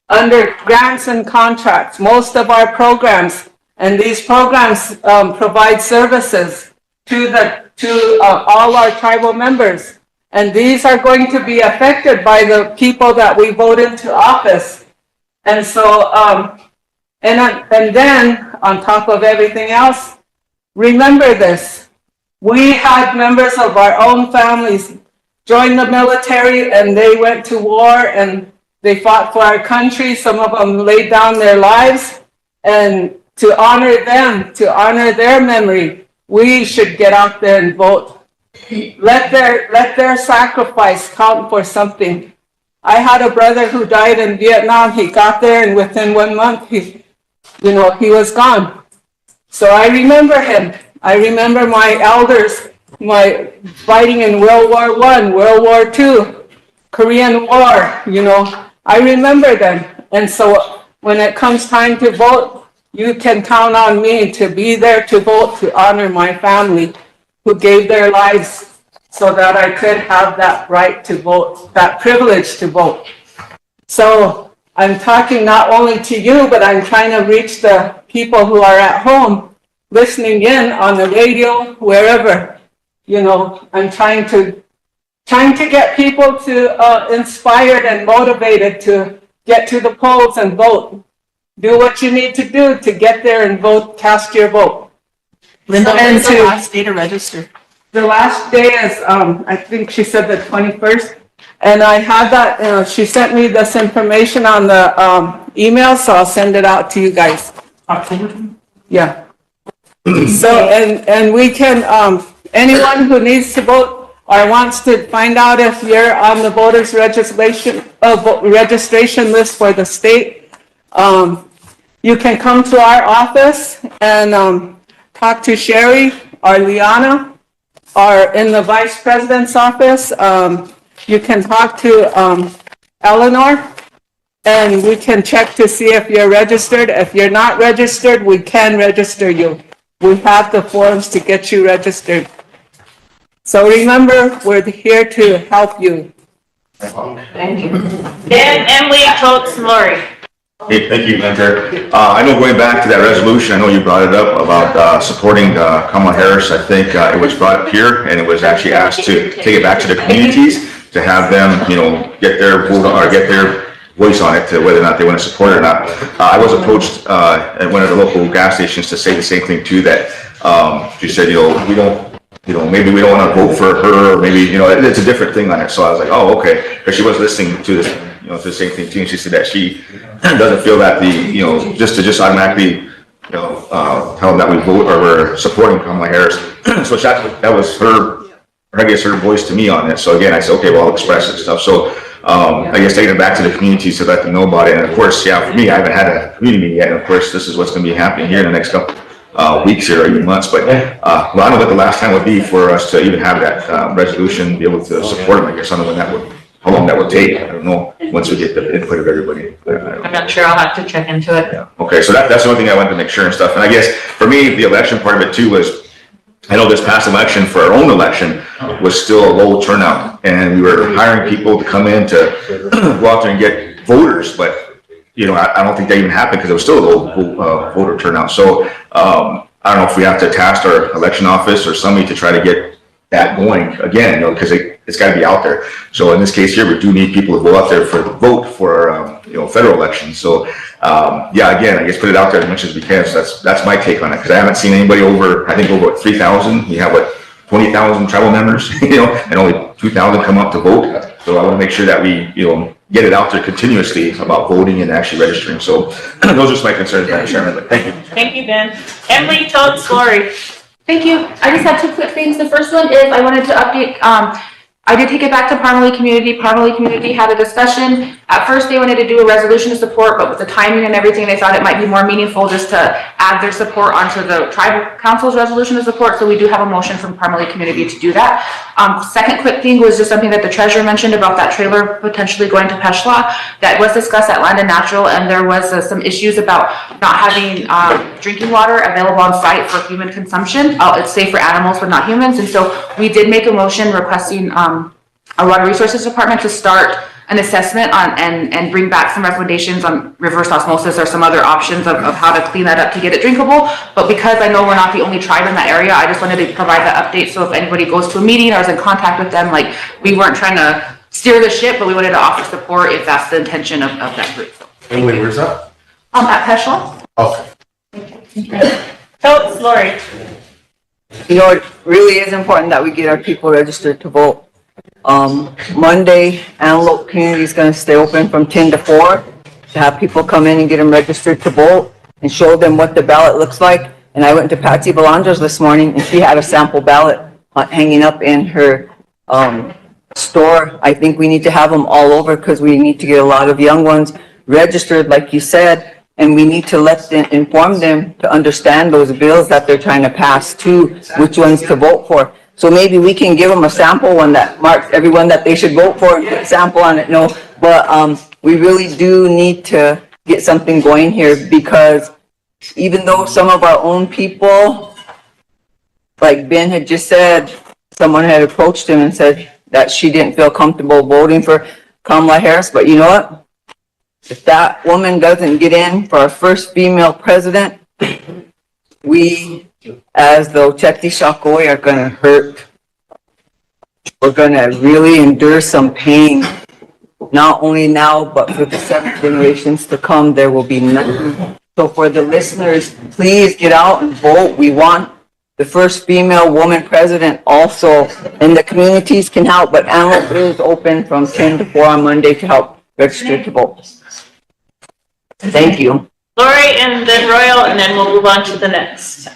under grants and contracts. Most of our programs, and these programs provide services to all our tribal members, and these are going to be affected by the people that we vote into office. And so, and then on top of everything else, remember this. We had members of our own families join the military, and they went to war and they fought for our country. Some of them laid down their lives, and to honor them, to honor their memory, we should get out there and vote. Let their sacrifice count for something. I had a brother who died in Vietnam. He got there, and within 1 month, he was gone. So I remember him. I remember my elders, my fighting in World War I, World War II, Korean War, you know, I remember them. And so when it comes time to vote, you can count on me to be there to vote, to honor my family who gave their lives so that I could have that right to vote, that privilege to vote. So I'm talking not only to you, but I'm trying to reach the people who are at home listening in on the radio, wherever. You know, I'm trying to get people to inspired and motivated to get to the polls and vote. Do what you need to do to get there and vote, cast your vote. Linda, when's the last day to register? The last day is, I think she said the 21st. And I had that, she sent me this information on the email, so I'll send it out to you guys. October? Yeah. So, and we can, anyone who needs to vote or wants to find out if you're on the voters registration list for the state, you can come to our office and talk to Sherry or Liana, or in the vice president's office. You can talk to Eleanor, and we can check to see if you're registered. If you're not registered, we can register you. We have the forms to get you registered. So remember, we're here to help you. Thank you. And Emily Coates-Murray. Hey, thank you, Linda. I know going back to that resolution, I know you brought it up about supporting Kamala Harris. I think it was brought up here, and it was actually asked to take it back to the communities to have them, you know, get their vote or get their voice on it to whether or not they want to support it or not. I was approached at one of the local gas stations to say the same thing too, that she said, we don't, maybe we don't want to vote for her, or maybe, it's a different thing on it. So I was like, oh, okay. Because she was listening to this, to the same thing too. And she said that she doesn't feel that just automatically, tell them that we vote or we're supporting Kamala Harris. So that was her, I guess, her voice to me on it. So again, I said, okay, well, I'll express it and stuff. So I guess taking it back to the community to let them know about it. And of course, for me, I haven't had a community meeting yet. And of course, this is what's going to be happening here in the next couple weeks here, or even months. But I don't know what the last time would be for us to even have that resolution, be able to support them. I guess I don't know how long that would take. I don't know, once we get the input of everybody. I'm not sure, I'll have to check into it. Yeah. Okay, so that's the only thing I wanted to make sure and stuff. And I guess for me, the election part of it too was, I know this past election for our own election was still a low turnout, and we were hiring people to come in to go out there and get voters, but I don't think that even happened because it was still a low voter turnout. So I don't know if we have to task our election office or somebody to try to get that going again, because it's got to be out there. So in this case here, we do need people to go out there for the vote for federal elections. So again, I guess put it out there as much as we can. So that's my take on it, because I haven't seen anybody over 3,000. We have 20,000 tribal members, and only 2,000 come up to vote. So I want to make sure that we get it out there continuously about voting and actually registering. So those are just my concerns, Madam Chairman. But thank you. Thank you, Ben. Emily, tell us Lori. Thank you. I just have two quick things. The first one is I wanted to update, I did take it back to Parmalee Community. Parmalee Community had a discussion. At first, they wanted to do a resolution of support, but with the timing and everything, they thought it might be more meaningful just to add their support onto the tribal council's resolution of support. So we do have a motion from Parmalee Community to do that. Second quick thing was just something that the treasurer mentioned about that trailer potentially going to Peshla. That was discussed at Land and Natural, and there was some issues about not having drinking water available on site for human consumption. It's safe for animals, but not humans. And so we did make a motion requesting our Water Resources Department to start an assessment on and bring back some recommendations on reverse osmosis or some other options of how to clean that up to get it drinkable. But because I know we're not the only tribe in that area, I just wanted to provide that update. So if anybody goes to a meeting or is in contact with them, we weren't trying to steer the ship, but we wanted to offer support if that's the intention of that group. Emily, where's that? At Peshla. Okay. Tell us Lori. It really is important that we get our people registered to vote. Monday, Antelope Community is going to stay open from 10 to 4 to have people come in and get them registered to vote and show them what the ballot looks like. And I went to Patsy Belandra's this morning, and she had a sample ballot hanging up in her store. I think we need to have them all over because we need to get a lot of young ones registered, like you said, and we need to inform them to understand those bills that they're trying to pass to, which ones to vote for. So maybe we can give them a sample one that marks everyone that they should vote for and put a sample on it. No, but we really do need to get something going here, because even though some of our own people, like Ben had just said, someone had approached him and said that she didn't feel comfortable voting for Kamala Harris. But you know what? If that woman doesn't get in for our first female president, we, as the Ocheti Shakoi, are going to hurt. We're going to really endure some pain, not only now, but for the 7 generations to come. There will be nothing. So for the listeners, please get out and vote. We want the first female woman president also, and the communities can help, but Antelope is open from 10 to 4 on Monday to help register to vote. Thank you. Lori and then Royal, and then we'll move on to the next.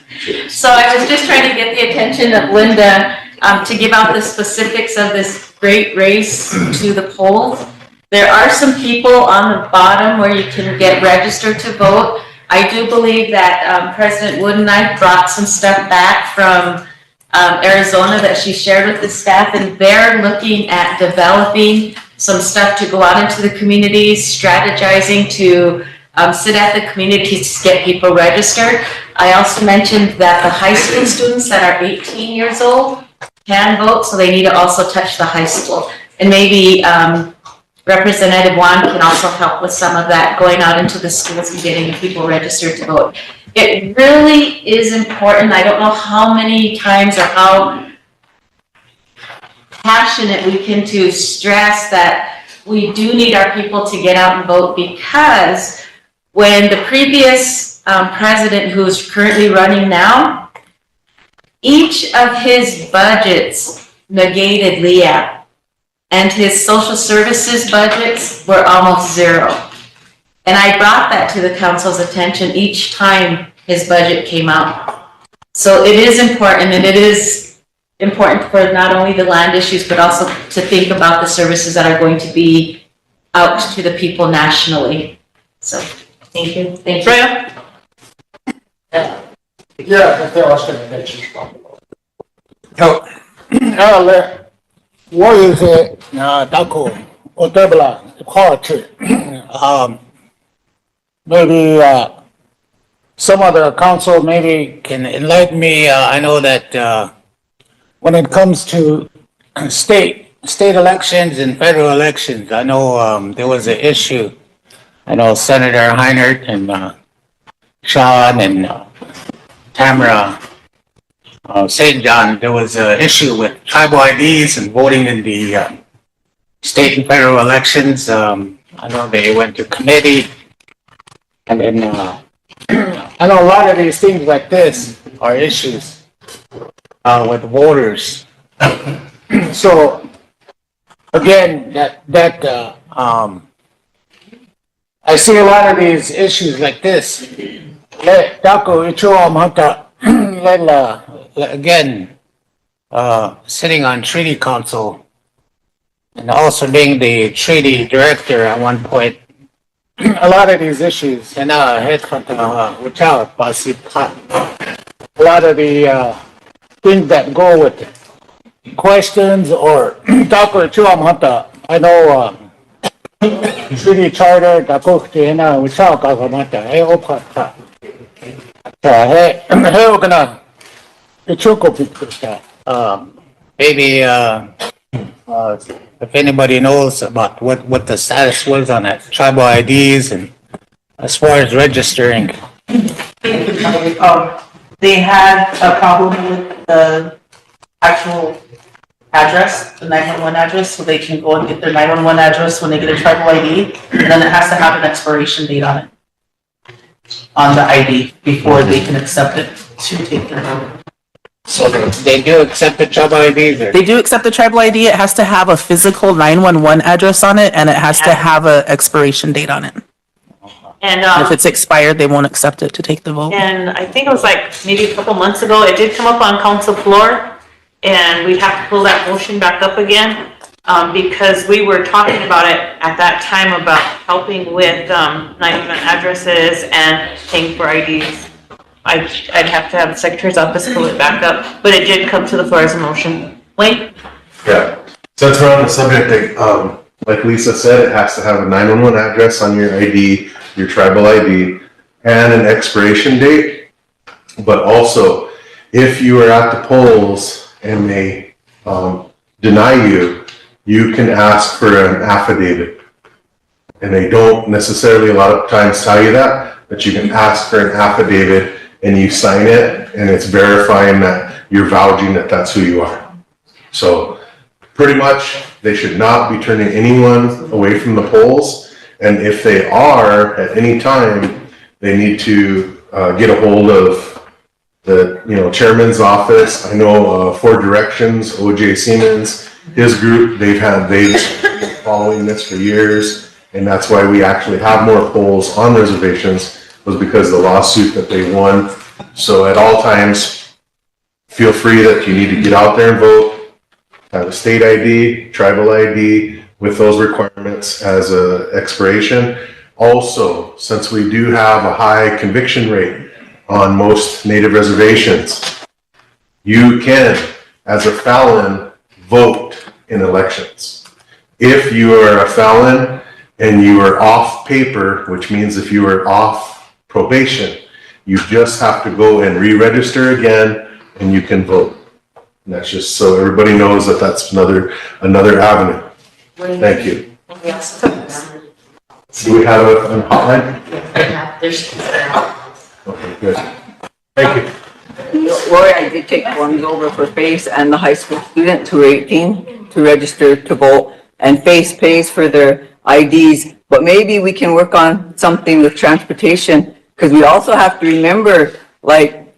So I was just trying to get the attention of Linda to give out the specifics of this great race to the polls. There are some people on the bottom where you can get registered to vote. I do believe that President Wood and I brought some stuff back from Arizona that she shared with the staff, and they're looking at developing some stuff to go out into the communities, strategizing to sit at the communities to get people registered. I also mentioned that the high school students that are 18 years old can vote, so they need to also touch the high school. And maybe Representative Juan can also help with some of that, going out into the schools and getting people registered to vote. It really is important. I don't know how many times or how passionate we can to stress that we do need our people to get out and vote, because when the previous president, who's currently running now, each of his budgets negated LEAP, and his social services budgets were almost zero. And I brought that to the council's attention each time his budget came out. So it is important, and it is important for not only the land issues, but also to think about the services that are going to be out to the people nationally. So, thank you. Thank you. What is it, Daco, Otebla, Quality? Maybe, some other council maybe can enlighten me. I know that, when it comes to state elections and federal elections, I know, there was an issue. I know Senator Heinert and, Sean and, Tamara, St. John, there was an issue with tribal IDs and voting in the state and federal elections. I know they went to committee, and then I know a lot of these things like this are issues with voters. So again, I see a lot of these issues like this. Again, sitting on treaty council and also being the treaty director at one point, a lot of these issues, and a lot of the things that go with questions or I know treaty charter maybe if anybody knows about what the status was on that tribal IDs and as far as registering. They had a problem with the actual address, the 911 address, so they can go and get their 911 address when they get a tribal ID, and then it has to have an expiration date on it, on the ID, before they can accept it to take their vote. So they do accept the tribal IDs? They do accept the tribal ID. It has to have a physical 911 address on it, and it has to have an expiration date on it. And, If it's expired, they won't accept it to take the vote. and I think it was like maybe a couple months ago, it did come up on council floor, and we'd have to pull that motion back up again, because we were talking about it at that time about helping with 911 addresses and paying for IDs. I'd have to have the secretary's office pull it back up, but it did come to the floor as a motion. Wayne? Yeah, since we're on the subject, like Lisa said, it has to have a 911 address on your ID, your tribal ID, and an expiration date. But also, if you are at the polls and they deny you, you can ask for an affidavit. And they don't necessarily a lot of times tell you that, but you can ask for an affidavit and you sign it, and it's verifying that you're vouching that that's who you are. So pretty much, they should not be turning anyone away from the polls. And if they are, at any time, they need to get a hold of the chairman's office. I know For Directions, OJ Siemens, his group, they've been following this for years, and that's why we actually have more polls on reservations, was because of the lawsuit that they won. So at all times, feel free that you need to get out there and vote, have a state ID, tribal ID with those requirements as a expiration. Also, since we do have a high conviction rate on most native reservations, you can, as a felon, vote in elections. If you are a felon and you are off paper, which means if you are off probation, you just have to go and re-register again and you can vote. And that's just so everybody knows that that's another avenue. Thank you. Do we have a hotline? Okay, good. Thank you. Lori, I did take forms over for FACE and the high school students who are 18 to register to vote. and Face pays for their IDs. But maybe we can work on something with transportation, because we also have to remember, like,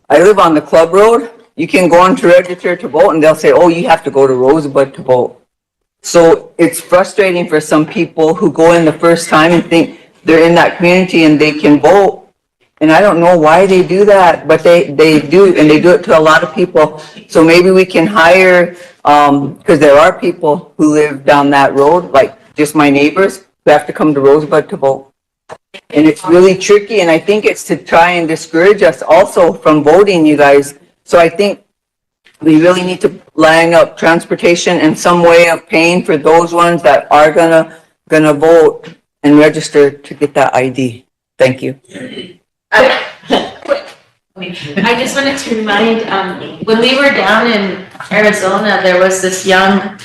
I live on the Club Road. You can go on to register to vote and they'll say, oh, you have to go to Rosebud to vote. So it's frustrating for some people who go in the first time and think they're in that community and they can vote. And I don't know why they do that, but they do, and they do it to a lot of people. So maybe we can hire, because there are people who live down that road, like just my neighbors, who have to come to Rosebud to vote. And it's really tricky, and I think it's to try and discourage us also from voting, you guys. So I think we really need to line up transportation and some way of paying for those ones that are gonna vote and register to get that ID. Thank you. I just wanted to remind, when we were down in Arizona, there was this young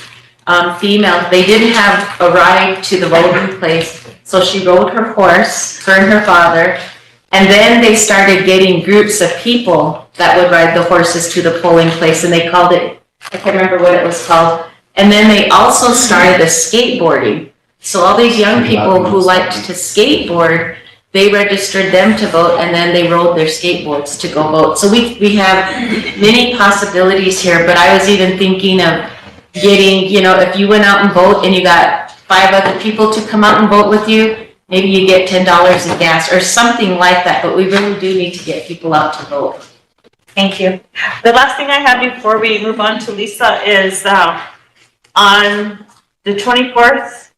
female. They didn't have a ride to the voting place, so she rode her horse, her and her father, and then they started getting groups of people that would ride the horses to the polling place, and they called it, I can't remember what it was called. And then they also started the skateboarding. So all these young people who liked to skateboard, they registered them to vote, and then they rode their skateboards to go vote. So we have many possibilities here, but I was even thinking of getting, you know, if you went out and vote and you got 5 other people to come out and vote with you, maybe you get $10 in gas or something like that, but we really do need to get people out to vote. Thank you. The last thing I have before we move on to Lisa is on the 24th,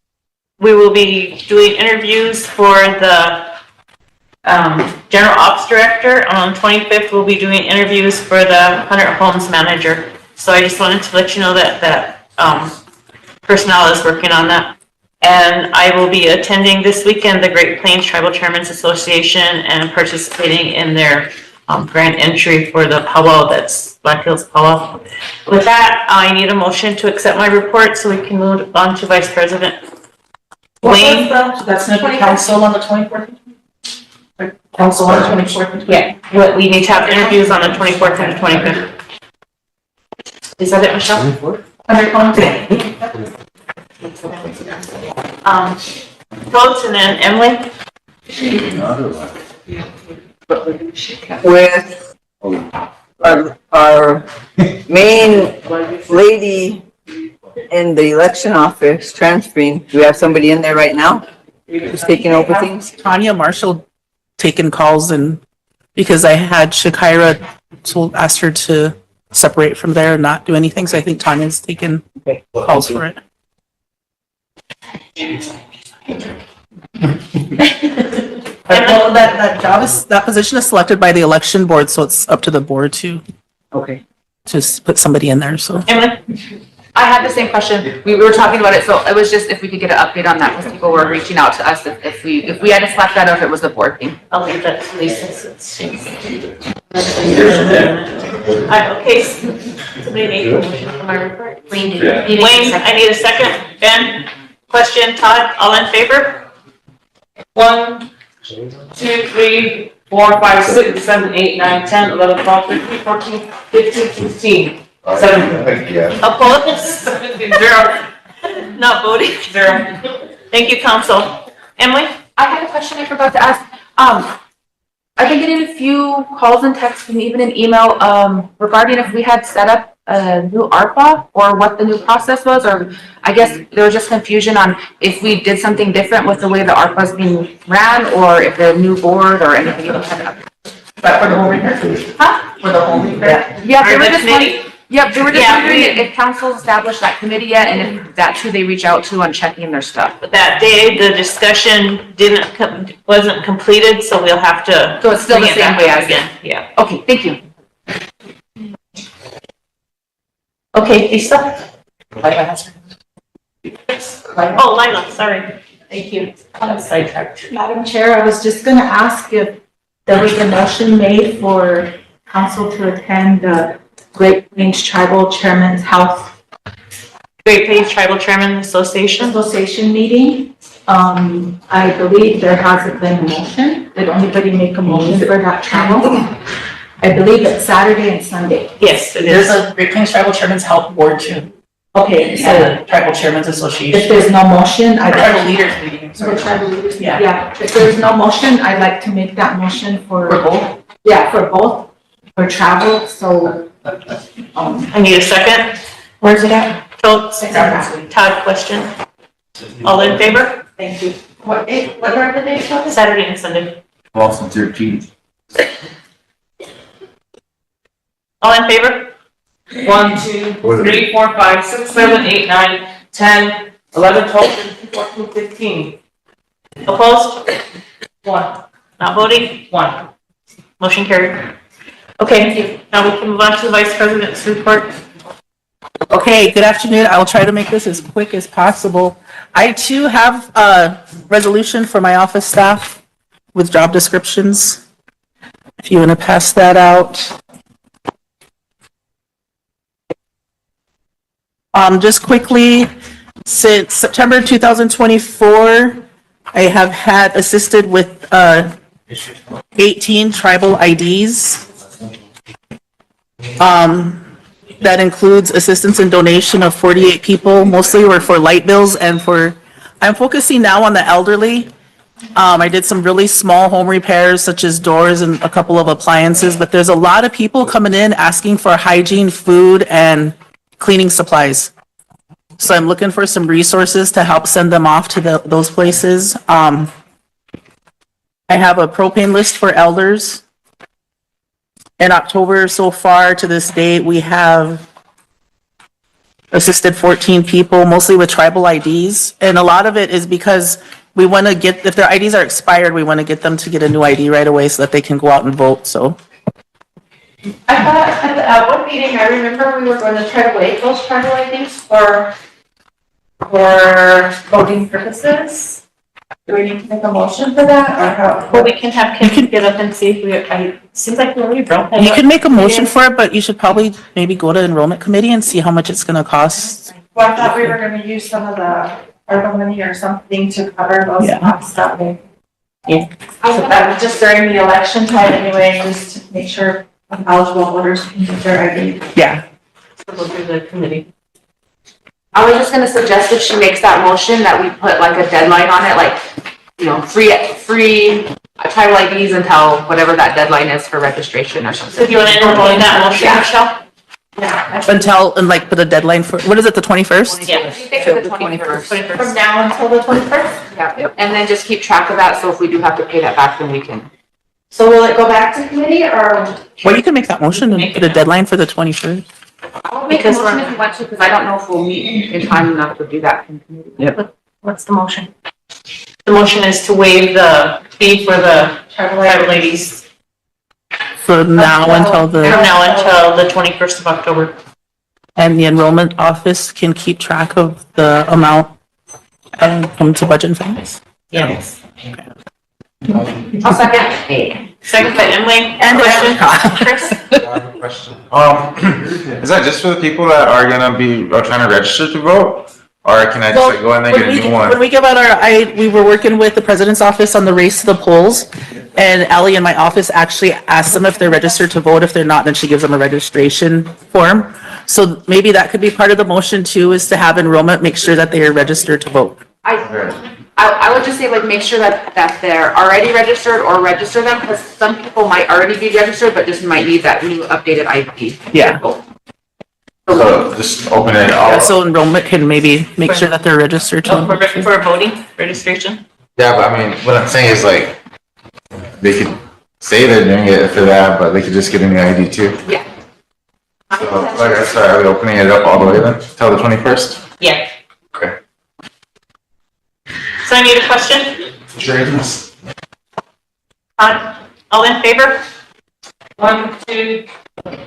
we will be doing interviews for the General Ops Director. On 25th, we'll be doing interviews for the 100 Homes Manager. So I just wanted to let you know that personnel is working on that. And I will be attending this weekend the Great Plains Tribal Chairmen's Association and participating in their grand entry for the powwow, that's Black Hills Powwow. With that, I need a motion to accept my report so we can move on to Vice President. Wayne? That's not the council on the 24th? Council on the 24th? Yeah, what, we need to have interviews on the 24th and the 25th. Is that it, Michelle? Votes, and then Emily? With our main lady in the election office transferring, do we have somebody in there right now who's taking over things? Tanya Marshall taking calls, and because I had Shakira asked her to separate from there and not do anything, so I think Tanya's taking calls for it. Well, that job is, that position is selected by the election board, so it's up to the board to put somebody in there, so. I had the same question. We were talking about it, so it was just if we could get an update on that, because people were reaching out to us if we had to select that or if it was the board thing. I'll leave that to Lisa. Okay, somebody make a motion for my report. Wayne, Wayne, I need a second. Ben, question, Todd, all in favor? 1, 2, 3, 4, 5, 6, 7, 8, 9, 10, 11, 12, 13, 14, 15, 16. 7. Opposed? 0. Not voting? 0. Thank you, council. Emily? I had a question I forgot to ask. I've been getting a few calls and texts and even an email regarding if we had set up a new ARPA or what the new process was, or I guess there was just confusion on if we did something different with the way the ARPA is being ran, or if the new board or anything. But for the whole repair? Huh? For the whole repair? Yeah, they were the just committee? Yep, they were just Yeah, wondering if council established that committee yet, and if that's who they reach out to on checking their stuff. But that day, the discussion wasn't completed, so we'll have to. So it's still the bring it same back way up as again. Yeah. Okay, thank you. Okay, Lisa? Oh, Lila, sorry. Thank you. I'm sidetracked. Madam Chair, I was just gonna ask if there was a motion made for council to attend the Great Plains Tribal Chairman's House Great Plains Tribal Chairman Association meeting. I believe there hasn't been a motion. Did anybody make a motion for that travel? I believe it's Saturday and Sunday. Yes, it There's is. a Great Plains Tribal Chairman's Health Board too. Okay, It's so the Tribal Chairman's Association. if there's no motion, I'd Tribal like Leaders Meeting, to. sorry. Tribal leaders, Yeah. yeah. If there's no motion, I'd like to make that motion For both? yeah, for both, for travel, so, I need a second. where's it at? Schultz, Todd, question. All in favor? Thank you. What are the dates of this? Saturday and Sunday. 12th and 13th. All in favor? 1, 2, 3, 4, 5, 6, 7, 8, 9, 10, 11, 12, 13, 14, 15. Opposed? 1. Not voting? 1. Motion carried. Okay, now we can move on to the Vice President's report. Okay, good afternoon. I will try to make this as quick as possible. I too have a resolution for my office staff with job descriptions. If you want to pass that out. Just quickly, since September 2024, I have had assisted with 18 tribal IDs. That includes assistance and donation of 48 people, mostly were for light bills and I'm focusing now on the elderly. I did some really small home repairs such as doors and a couple of appliances, but there's a lot of people coming in asking for hygiene, food, and cleaning supplies. So I'm looking for some resources to help send them off to those places. I have a propane list for elders. In October so far to this date, we have assisted 14 people, mostly with tribal IDs. And a lot of it is because we want to get, if their IDs are expired, we want to get them to get a new ID right away so that they can go out and vote, so. I thought at one meeting, I remember we were going to try to waive those tribal IDs for voting purposes. Do we need to make a motion for that, or how? Well, we can have Kim get up and see if it seems like we already broke that. You can make a motion for it, but you should probably maybe go to enrollment committee and see how much it's gonna cost. Well, I thought we were gonna use some of the ARPA money or something to cover those Yeah. costs that way. Yeah. So that was just during the election time anyway, just to make sure eligible voters can get their ID. Yeah. So we'll do the committee. I was just gonna suggest if she makes that motion that we put like a deadline on it, like, you know, free tribal IDs until whatever that deadline is for registration or So something. do you want to enroll in that motion, Yeah. Michelle? Yeah. Until, and like put a deadline for, what is it, the 21st? Yeah. Till the 21st. 21st. From now until the 21st? Yeah, and then just keep track of that, so if we do have to pay that back, then we can. So will it go back to committee or? Well, you can make that motion and put a deadline for the 21st. I'll make a motion if you want to, because I don't know if we'll meet in time enough to do that. What's the motion? The motion is to waive the fee for the tribal ladies From now until from the, now until the 21st of October. and the enrollment office can keep track of the amount and come to budget and finance. Yes. I'll second. Second by Emily. And Chris? I have a question. Is that just for the people that are gonna be trying to register to vote? Or can I just like go in there and get a new When one? we give out we were working with the president's office on the race to the polls. And Ally in my office actually asked them if they're registered to vote. If they're not, then she gives them a registration form. So maybe that could be part of the motion too, is to have enrollment, make sure that they are registered to vote. I would just say like, make sure that they're already registered or register them, because some people might already be registered, but just might need that new updated ID. Yeah. So just open it Yeah, all. so enrollment can maybe make sure that they're registered to. For voting registration? Yeah, but I mean, what I'm saying is like, they could say they're doing it for that, but they could just get a new ID too. Yeah. So, like I said, are we opening it up all the way then, till the 21st? Yeah. Okay. So I need a question? Sure is. All in favor? 1, 2,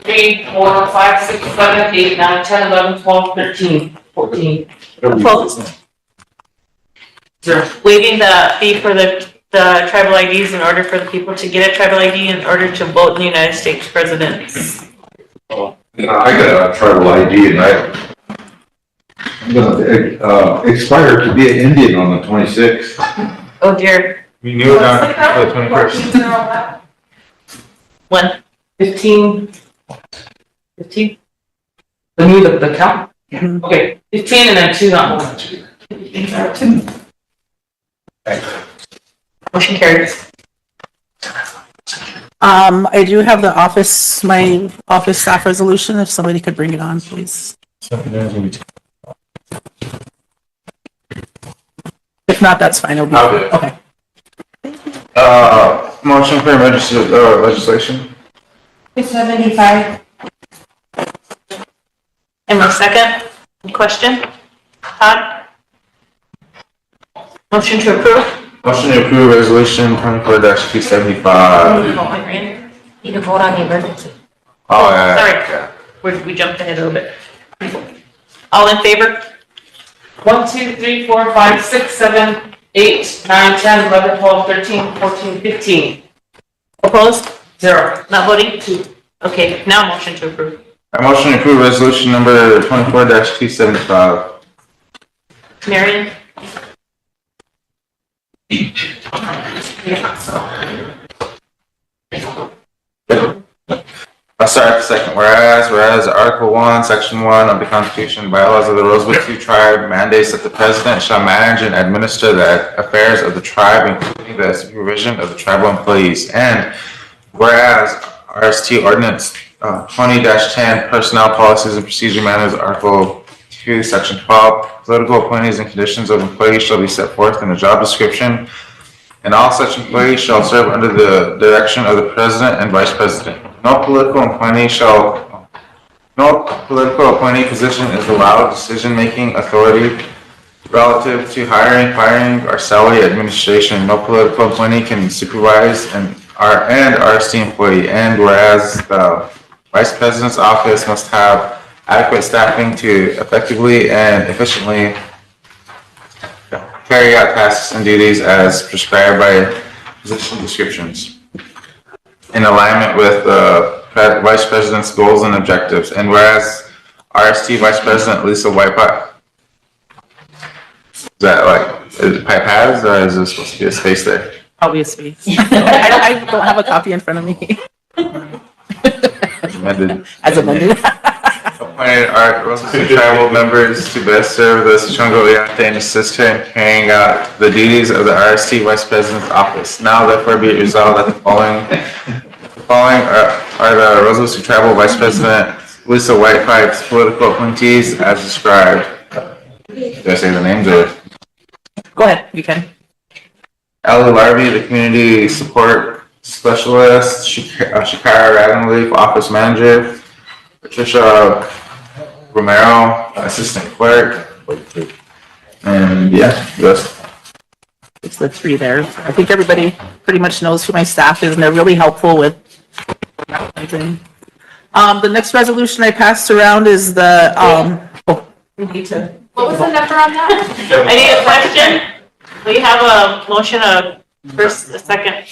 3, 4, 5, 6, 7, 8, 9, 10, 11, 12, 13, 14. Opposed? Waiving the fee for the tribal IDs in order for the people to get a tribal ID in order to vote in the United States president. I got a tribal ID and I'm gonna expire to be an Indian on the 26th. Oh dear. We knew it on the 21st. When? 15. 15? The new, the count? Okay, 15 and then 2 not one. Motion carries. I do have the office, my office staff resolution, if somebody could bring it on, please. If not, that's fine, it'll be, I'll do it. okay. Motion for emergency, legislation. 75. And my second question? Todd? Motion to approve? Motion to approve resolution 24-275. Need to vote on the emergency. Oh, yeah. Sorry, we jumped ahead a little bit. All in favor? 1, 2, 3, 4, 5, 6, 7, 8, 9, 10, 11, 12, 13, 14, 15. Opposed? 0. Not voting? Okay, now motion to approve. I motion to approve resolution number 24-275. Marion? I'll start at the second. Whereas Article 1, Section 1 of the Constitution and bylaws of the Rosebud Sioux Tribe mandates that the president shall manage and administer the affairs of the tribe, including the supervision of the tribal employees. And whereas RST Ordinance 20-10 Personnel Policies and Procedure Manuals, Article 2, Section 12, political appointees and conditions of employees shall be set forth in the job description, and all such employees shall serve under the direction of the president and vice president. No political appointee position is allowed decision-making authority relative to hiring, firing, or salary administration. No political appointee can supervise an RST employee. And whereas the vice president's office must have adequate staffing to effectively and efficiently carry out tasks and duties as prescribed by position descriptions in alignment with the vice president's goals and objectives. And whereas RST Vice President Lisa Whitepipe, is that like, is it pipe has, or is there supposed to be a space there? Obviously. I don't have a copy in front of me. Amended. As amended. Appointed Rosebud tribal members to best serve the Sichongo Oyate and assist her in carrying out the duties of the RST Vice President's office. Now therefore be it resolved that the following are the Rosebud tribal Vice President Lisa Whitepipe's political appointees as described. Did I say the names or? Go ahead, you can. Ellie Larvey, the community support specialist. Shakira Ravenleaf, office manager. Patricia Romero, assistant clerk. And yeah, It's the three there. I think everybody pretty much knows who my staff is, and they're really helpful with everything. The next resolution I passed around is the, we need to. What was the number on that? I need a question. We have a motion of first, a second.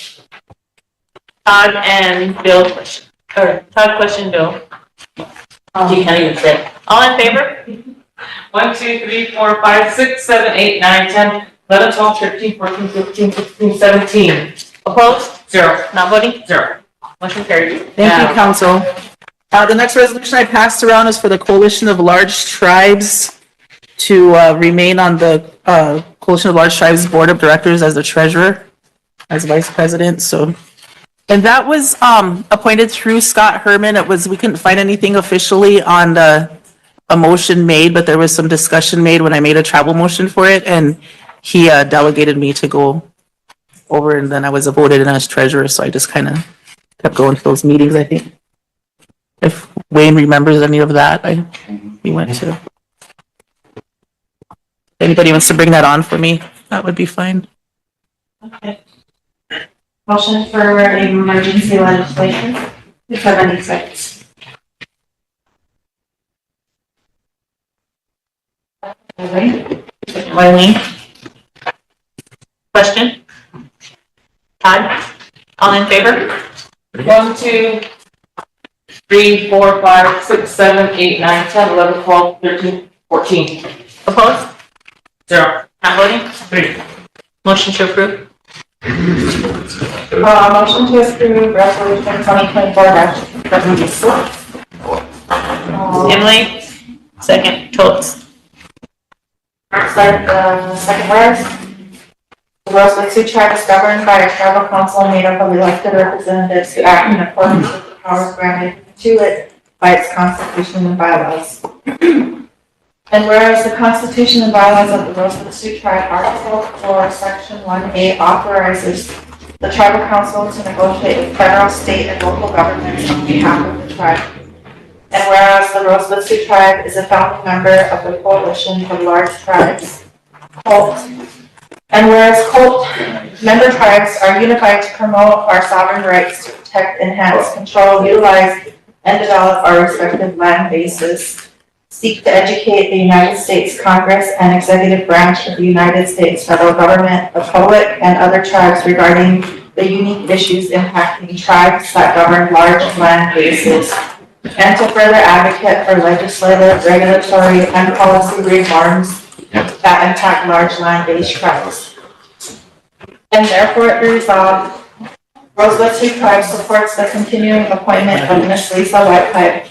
Todd and Bill question, or Todd question, Bill. You can't even say. All in favor? 1, 2, 3, 4, 5, 6, 7, 8, 9, 10, 11, 12, 13, 14, 15, 16, 17. Opposed? 0. Not voting? 0. Motion carried. Thank you, council. The next resolution I passed around is for the Coalition of Large Tribes to remain on the Coalition of Large Tribes Board of Directors as the treasurer, as vice president, so. And that was appointed through Scott Herman. We couldn't find anything officially on a motion made, but there was some discussion made when I made a travel motion for it, and he delegated me to go over, and then I was voted in as treasurer, so I just kind of kept going to those meetings, I think. If Wayne remembers any of that, he went to. If anybody wants to bring that on for me, that would be fine. Okay. Motion for emergency legislation, 76. Eileen? Question? Todd? All in favor? 1, 2, 3, 4, 5, 6, 7, 8, 9, 10, 11, 12, 13, 14. Opposed? 0. Not voting? 3. Motion to approve? Motion to approve resolution 2024-76. Emily? Second, Schultz. Second whereas the Rosebud Sioux Tribe is governed by a tribal council made up of elected representatives who act in accordance with the powers granted to it by its constitution and bylaws. And whereas the constitution and bylaws of the Rosebud Sioux Tribe, Article 4, Section 1A authorizes the tribal council to negotiate with federal, state, and local governments on behalf of the tribe. And whereas the Rosebud Sioux Tribe is a founding member of the Coalition for Large Tribes, COLT. And whereas COLT member tribes are unified to promote our sovereign rights to protect, enhance, control, utilize, and develop our respective land bases, seek to educate the United States Congress and executive branch of the United States federal government, the public, and other tribes regarding the unique issues impacting tribes that govern large land bases, and to further advocate for legislative, regulatory, and policy reforms that impact large land-based tribes. And therefore it be resolved, Rosebud Sioux Tribe supports the continuing appointment of Ms. Lisa Whitepipe,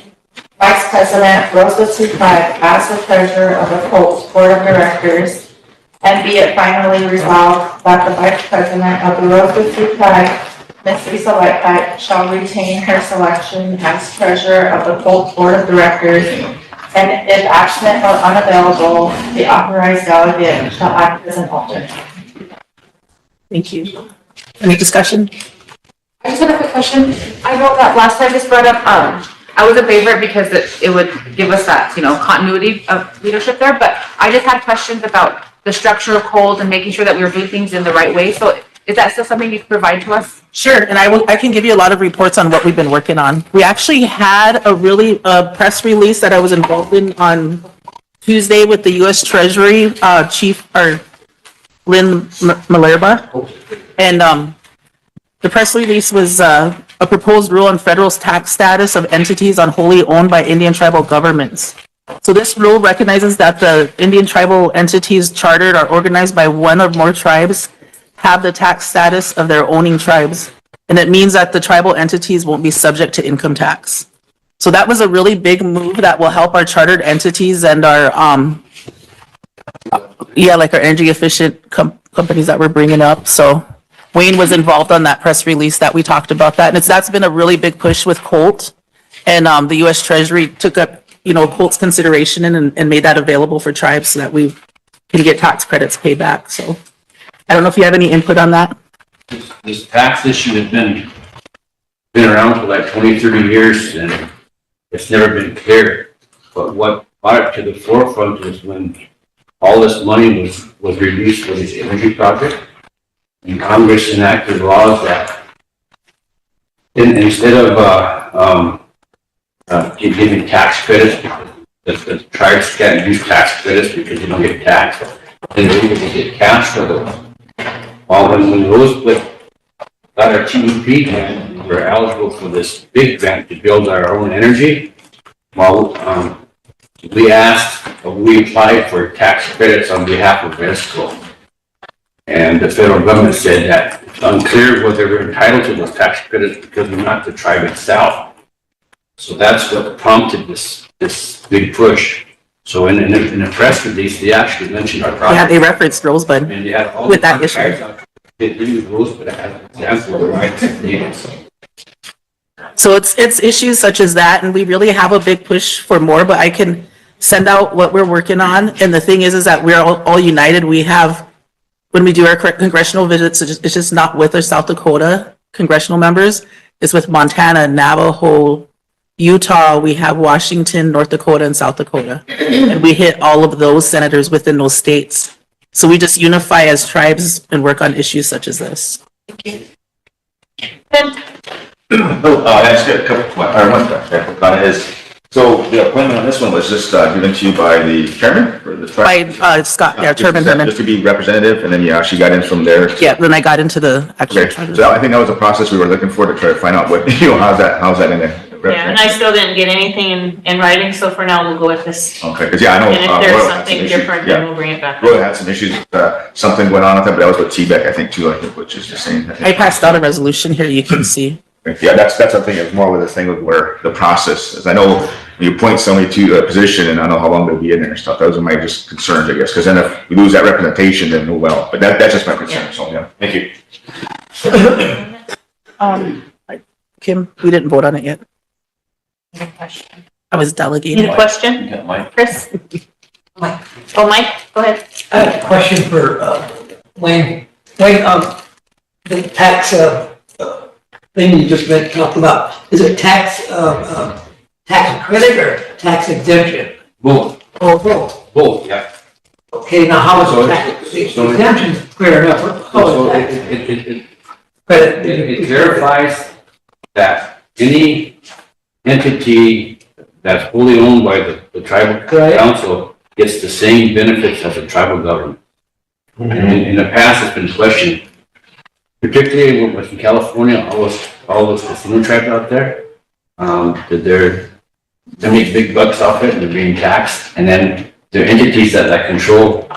Vice President, Rosebud Sioux Tribe, as the treasurer of the COLT Board of Directors, and be it finally resolved that the Vice President of the Rosebud Sioux Tribe, Ms. Lisa Whitepipe, shall retain her selection as treasurer of the COLT Board of Directors, and if absent or unavailable, the authorized delegate shall act as an alternate. Thank you. Any discussion? I just have a quick question. I know that last time this brought up, I was a favorite because it would give us that, continuity of leadership there, but I just had questions about the structure of COLT and making sure that we were doing things in the right way. So is that still something you can provide to us? Sure, and I can give you a lot of reports on what we've been working on. We actually had a press release that I was involved in on Tuesday with the U.S. Treasury Chief, or Lynn Malerba. And the press release was a proposed rule on federal tax status of entities on wholly owned by Indian tribal governments. So this rule recognizes that the Indian tribal entities chartered or organized by one or more tribes have the tax status of their owning tribes. And it means that the tribal entities won't be subject to income tax. So that was a really big move that will help our chartered entities and our, like our energy efficient companies that we're bringing up. So Wayne was involved on that press release that we talked about that. And that's been a really big push with COLT. And the U.S. Treasury took up, COLT's consideration and made that available for tribes so that we can get tax credits paid back. So I don't know if you have any input on that. This tax issue has been around for like 20, 30 years, and it's never been clear. But what brought it to the forefront is when all this money was released for this energy project, and Congress enacted laws that instead of giving tax credits, because the tribes can't use tax credits because they don't get taxed, and they're able to get cash for those. Well, when Rosebud got our TEP grant, we were eligible for this big grant to build our own energy. Well, we applied for tax credits on behalf of RST. And the federal government said that it's unclear whether we're entitled to those tax credits because we're not the tribe itself. So that's what prompted this big push. So in the press release, they actually mentioned our project. Yeah, they referenced Rosebud And they had all with the that issue. They use Rosebud as an example of the rights and needs. So it's issues such as that, and we really have a big push for more, but I can send out what we're working on. And the thing is that we're all united. We have, when we do our congressional visits, it's just not with our South Dakota congressional members. It's with Montana, Navajo, Utah, we have Washington, North Dakota, and South Dakota. And we hit all of those senators within those states. So we just unify as tribes and work on issues such as this. I just got a couple, one comment is, so the appointment on this one was just given to you by the chairman for the tribe? By Scott, Chairman Herman. Just to be representative, and then you actually got in from there? Yeah, then I got into the actual. Okay, so I think that was the process we were looking for, to try to find out what, how's that in there? Yeah, and I still didn't get anything in writing, so for now, we'll go with this. Okay, because I know. And if there's Royal had something some issues. different, then we'll bring it back. Royal had some issues, something went on with that, but that was with T-Bec, I think, too, which is the same. I passed out a resolution here, you can see. Yeah, that's something, it was more with the thing with where the process is. I know you appoint somebody to a position and I don't know how long they'll be in there and stuff. Those are my just concerns, I guess, because then if we lose that representation, then oh well. But that's just my concern, so yeah, thank you. Kim, we didn't vote on it yet. I was delegating. Need a question? Chris? Oh, Mike, go ahead. I have a question for, Wayne. Wayne, the tax, thing you just been talking about, is it tax credit or tax exemption? Both, Oh, both. both, yeah. Okay, now how is So it tax, exemption clear enough? How is tax credit? It verifies that any entity that's wholly owned by the tribal council gets the same benefits as the tribal government. And in the past, it's been questioned, particularly in California, all those casino tribes out there, that they make big bucks off it and they're being taxed. And then the entities that control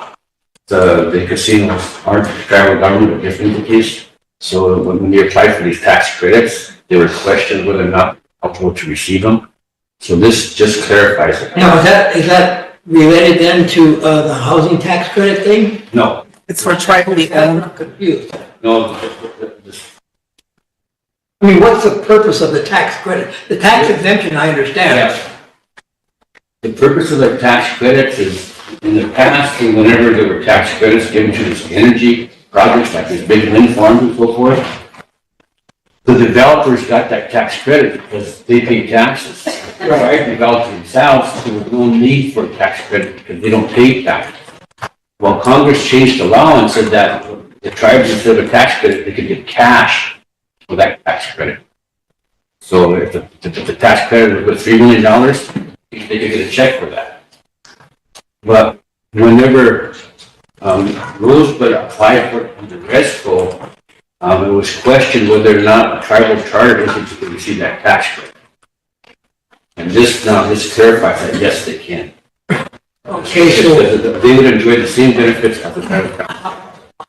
the casinos aren't the tribal government, but different entities. So when they apply for these tax credits, they were questioned whether or not eligible to receive them. So this just clarifies it. Now, is that related then to, the housing tax credit thing? No, It's for tribally owned. I'm confused. no, I mean, what's the purpose of the tax credit? The tax exemption, I understand. yes. The purpose of the tax credits is, in the past, whenever there were tax credits given to these energy projects, like these big wind farms and so forth, the developers got that tax credit because they pay taxes. Right, developers themselves, there was no need for a tax credit because they don't pay taxes. Well, Congress changed the law and said that the tribes, instead of a tax credit, they could get cash for that tax credit. So if the tax credit was $3 million, they could get a check for that. But whenever Rosebud applied for the RESCO, it was questioned whether or not a tribal charter entity could receive that tax credit. And this clarifies that, yes, they can. Okay, so They would enjoy the same benefits as the tribal council.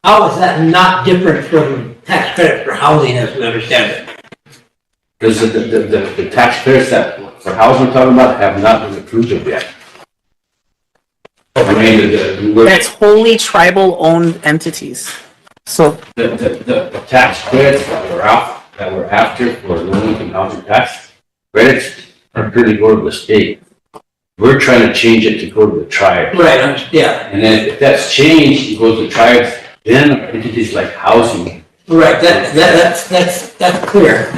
how is that not different from tax credit for housing as we understand it? Because the tax credits that for housing we're talking about have not been approved of yet. I mean, It's wholly tribal owned entities. So the tax credits that were after for low-income housing tax credits are pretty go to the state. We're trying to change it to go to the tribe. Right, yeah. And then if that's changed, it goes to tribes, then entities like housing. Right, that's clear.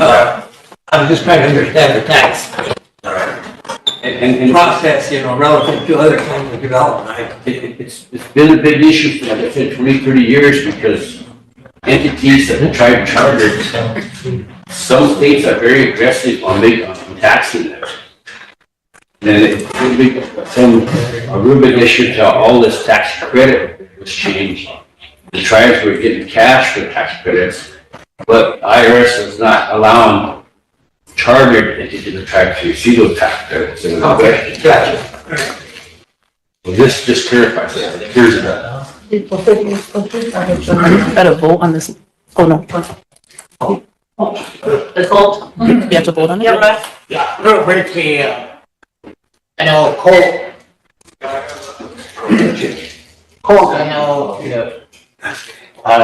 I'm just trying to understand the tax And process, relative to other kinds of development. it's been a big issue for, like I said, 20, 30 years because entities that the tribe chartered, some states are very aggressive on taxing them. And it could be a real big issue till all this tax credit was changed. The tribes were getting cash for tax credits, but IRS was not allowing chartered entities in the tribe to receive those tax credits. Okay, gotcha. Well, this just clarifies that. Here's that. got to vote on this. Oh, no. The vote? You have to vote on it? Yeah, right. Yeah, real briefly, I know Cole, I know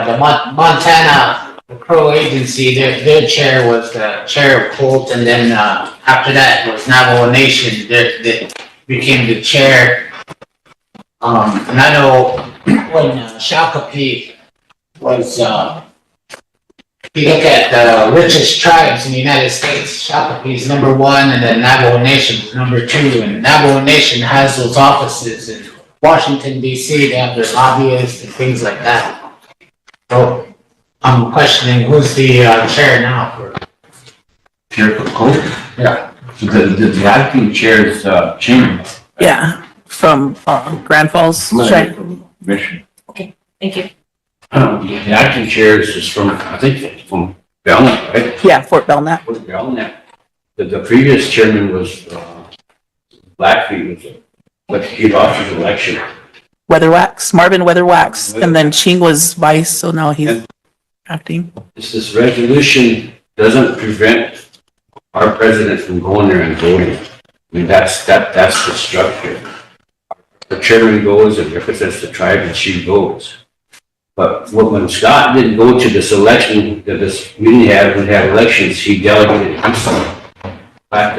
the Montana Crow Agency, their chair was the chair of Colt, and then after that was Navajo Nation that became the chair. And I know when Shakopee was, if you look at the richest tribes in the United States, Shakopee's number one, and then Navajo Nation is number two. And Navajo Nation has those offices in Washington, D.C. They have their lobbyists and things like that. So I'm questioning who's the chair now for. Chair for Colt? Yeah. So the acting chair is changed. Yeah, from Grand Falls. Mission. Okay, thank you. The acting chair is from, I think, from Belknap, right? Yeah, Fort Belknap. Fort Belknap. The previous chairman was Blackfeet, but he lost his election. Weatherwax, Marvin Weatherwax, and then Ching was vice, so now he's acting. This resolution doesn't prevent our president from going there and voting. I mean, that's the structure. The chairman goes and represents the tribe and she goes. But when Scott didn't go to this election, that this meeting had, when they had elections, he delegated himself. At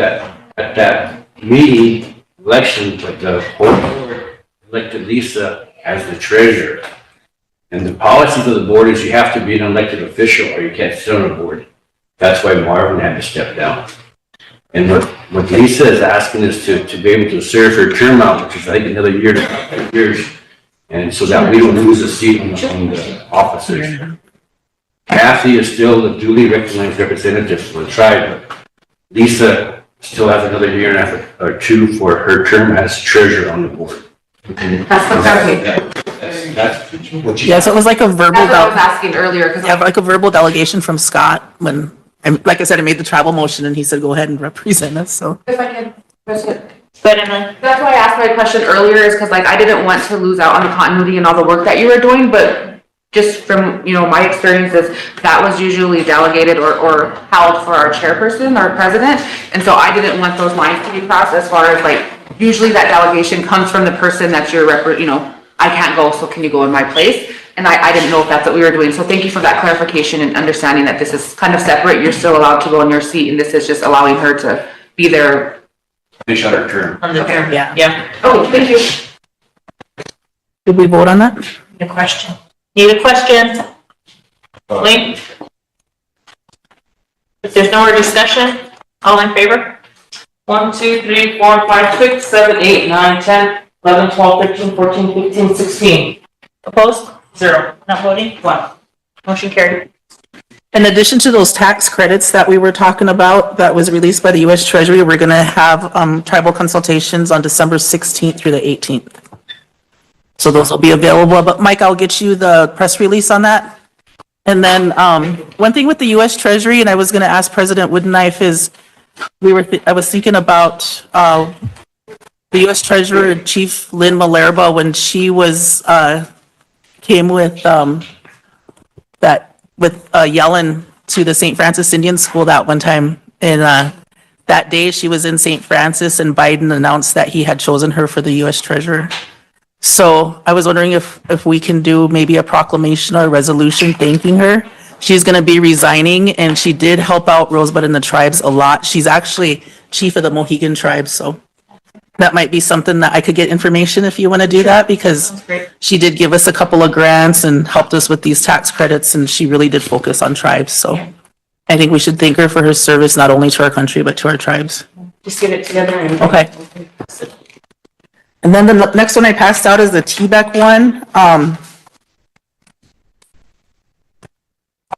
that meeting, election, but the whole board elected Lisa as the treasurer. And the policies of the board is you have to be an elected official or you can't sit on a board. That's why Marvin had to step down. And what Lisa is asking is to be able to serve her term out, which is I think another year to 2 years. And so that we don't lose a seat on the officers. Kathy is still the duly recognized representative for the tribe, but Lisa still has another year and a half or two for her term as treasurer on the board. Yes, it was like a verbal. That's what I was asking earlier, because Yeah, like a verbal delegation from Scott when, and like I said, I made the travel motion and he said, go ahead and represent us, so. if I can, President. But Emily, That's why I asked my question earlier, is because like I didn't want to lose out on the continuity and all the work that you were doing, but just from, my experiences, that was usually delegated or held for our chairperson, our president. And so I didn't want those lines to be crossed as far as like, usually that delegation comes from the person that's your I can't go, so can you go in my place? And I didn't know if that's what we were doing. So thank you for that clarification and understanding that this is kind of separate. You're still allowed to go in your seat and this is just allowing her to be there. Finish out her term. on the term, yeah. Oh, thank you. Did we vote on that? Need a question? Need a question? Wayne? If there's no more discussion, all in favor? 1, 2, 3, 4, 5, 6, 7, 8, 9, 10, 11, 12, 13, 14, 15, 16. Opposed? 0. Not voting? 1. Motion carried. In addition to those tax credits that we were talking about, that was released by the U.S. Treasury, we're gonna have, tribal consultations on December 16th through the 18th. So those will be available, but Mike, I'll get you the press release on that. And then, one thing with the U.S. Treasury, and I was gonna ask President Woodenknife is, I was thinking about, the U.S. Treasurer Chief Lynn Malerba, when she was, came with, Yellen to the St. Francis Indian School that one time. And that day she was in St. Francis and Biden announced that he had chosen her for the U.S. Treasurer. So I was wondering if we can do maybe a proclamation or a resolution thanking her. She's going to be resigning and she did help out Rosebud and the tribes a lot. She's actually chief of the Mohegan tribe, so that might be something that I could get information if you want to do that, because she did give us a couple of grants and helped us with these tax credits, and she really did focus on tribes. So I think we should thank her for her service, not only to our country, but to our tribes. Just get it together and. Okay. And then the next one I passed out is the TBEC one.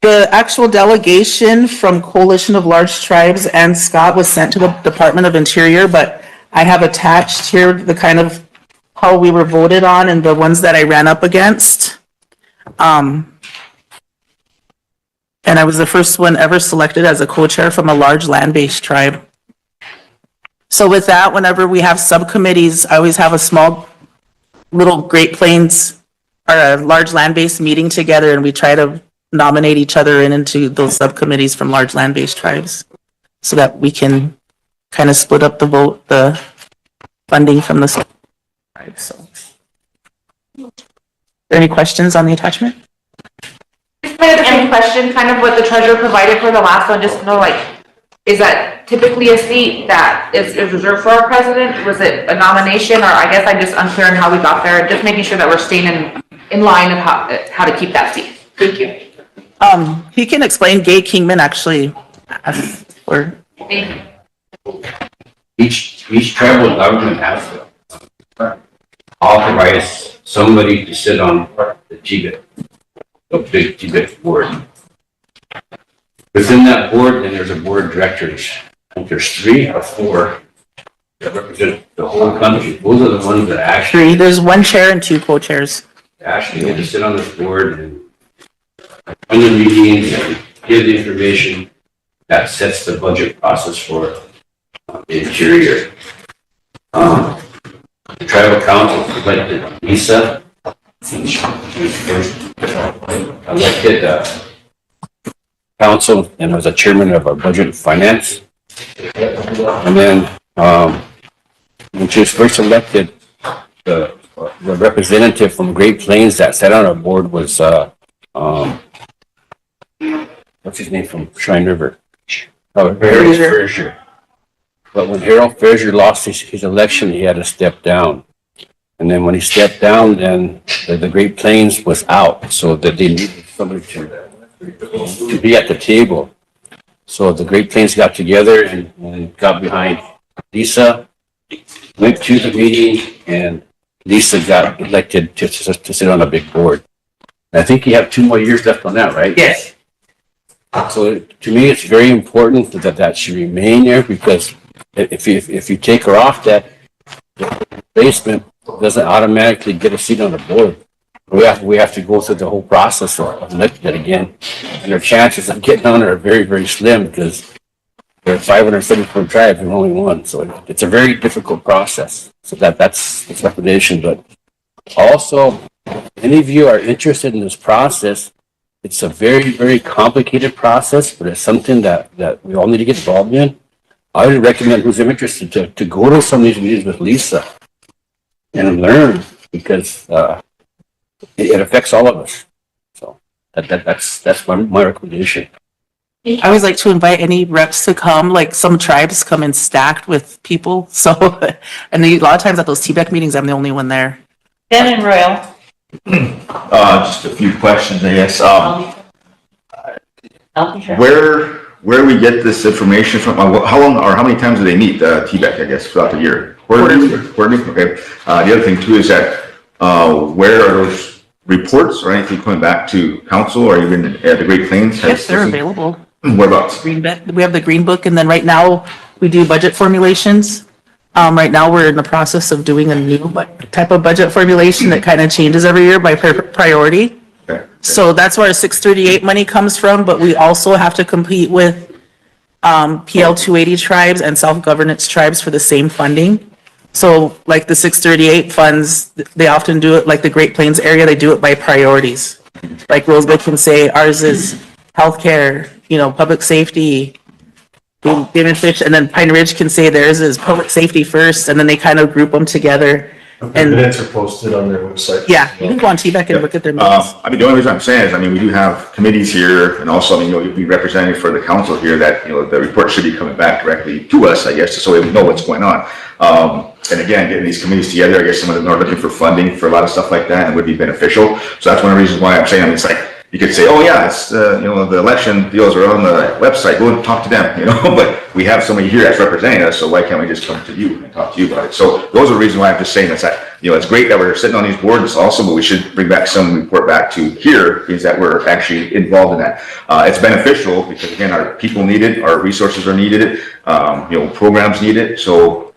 The actual delegation from Coalition of Large Tribes and Scott was sent to the Department of Interior, but I have attached here the kind of how we were voted on and the ones that I ran up against. And I was the first one ever selected as a co-chair from a large land-based tribe. So with that, whenever we have subcommittees, I always have a small little Great Plains or a large land-based meeting together, and we try to nominate each other into those subcommittees from large land-based tribes so that we can kind of split up the funding from the tribes. So, are there any questions on the attachment? Just kind of the same question, kind of what the treasurer provided for the last one, just to know, like, is that typically a seat that is reserved for our president? Was it a nomination, or I guess I'm just unclear on how we got there, just making sure that we're staying in line of how to keep that seat. Thank you. He can explain. Gay Kingman actually asked for. Each tribal government has to authorize somebody to sit on the TBEC, the big TBEC board. Within that board, then there's a board of directors. I think there's 3 or 4 that represent the whole country. Those are the ones that actually. 3. There's 1 chair and 2 co-chairs. Actually get to sit on this board and run the meetings and give the information that sets the budget process for the interior. The tribal council elected Lisa. She was first elected council and was a chairman of our budget and finance. And then when she was first elected, the representative from Great Plains that sat on our board was, what's his name from Shrine River? Oh, Harold Frazier. But when Harold Frazier lost his election, he had to step down. And then when he stepped down, then the Great Plains was out, so that they needed somebody to be at the table. So the Great Plains got together and got behind Lisa, went to the meeting, and Lisa got elected to sit on a big board. And I think you have 2 more years left on that, right? Yes. So to me, it's very important that she remain there, because if you take her off that replacement, doesn't automatically get a seat on the board. We have to go through the whole process of electing it again. And their chances of getting on are very, very slim, because there are 574 tribes and only one. So it's a very difficult process. So that's the recommendation. But also, if any of you are interested in this process, it's a very, very complicated process, but it's something that we all need to get involved in. I would recommend who's interested to go to some of these meetings with Lisa and learn, because it affects all of us. So that's my recommendation. I always like to invite any reps to come, like some tribes come in stacked with people, so, and a lot of times at those TBEC meetings, I'm the only one there. Ben and Royal. Just a few questions, I guess. Sure. Where we get this information from? How long or how many times do they meet, TBEC, I guess, throughout the year? Quarterly? Okay. The other thing too is that, where are those reports or anything coming back to council or even at the Great Plains? Yes, they're available. Whereabouts? We have the Green Book, and then right now we do budget formulations. Right now we're in the process of doing a new type of budget formulation that kind of changes every year by priority. Okay. So that's where our 638 money comes from, but we also have to compete with PL 280 tribes and self-governance tribes for the same funding. So like the 638 funds, they often do it, like the Great Plains area, they do it by priorities. Like Rosebud can say ours is healthcare, public safety, Game and Fish, and then Pine Ridge can say theirs is public safety first, and then they kind of group them together. The minutes are posted on their website. Yeah, you can go on TBEC and look at their minutes. The only reason I'm saying is, we do have committees here, and also, you'll be representing for the council here that, the report should be coming back directly to us, I guess, so we know what's going on. And again, getting these committees together, I guess some of them are looking for funding for a lot of stuff like that, and it would be beneficial. So that's one of the reasons why I'm saying, it's like, you could say, oh yeah, it's, the election deals are on the website, go and talk to them, but we have somebody here that's representing us, so why can't we just come to you and talk to you about it? So those are the reasons why I'm just saying that, it's great that we're sitting on these boards also, but we should bring back some report back to here, is that we're actually involved in that. It's beneficial because again, our people need it, our resources are needed, programs need it. So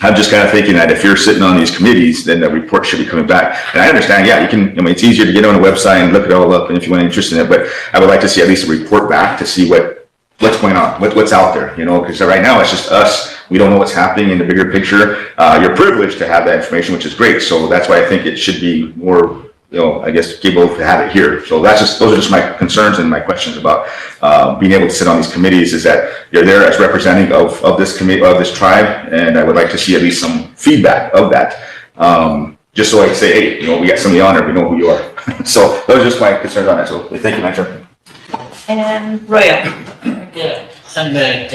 I'm just kind of thinking that if you're sitting on these committees, then the report should be coming back. And I understand, yeah, you can, it's easier to get on a website and look it all up, and if you want interest in it, but I would like to see at least a report back to see what's going on, what's out there, because right now it's just us. We don't know what's happening in the bigger picture. You're privileged to have that information, which is great. So that's why I think it should be more, I guess, able to have it here. So those are just my concerns and my questions about being able to sit on these committees, is that you're there as representative of this committee, of this tribe, and I would like to see at least some feedback of that. Just so I can say, hey, we got some of the honor, we know who you are. So those are just my concerns on that. So thank you, Manager. And Royal. Yeah, some that,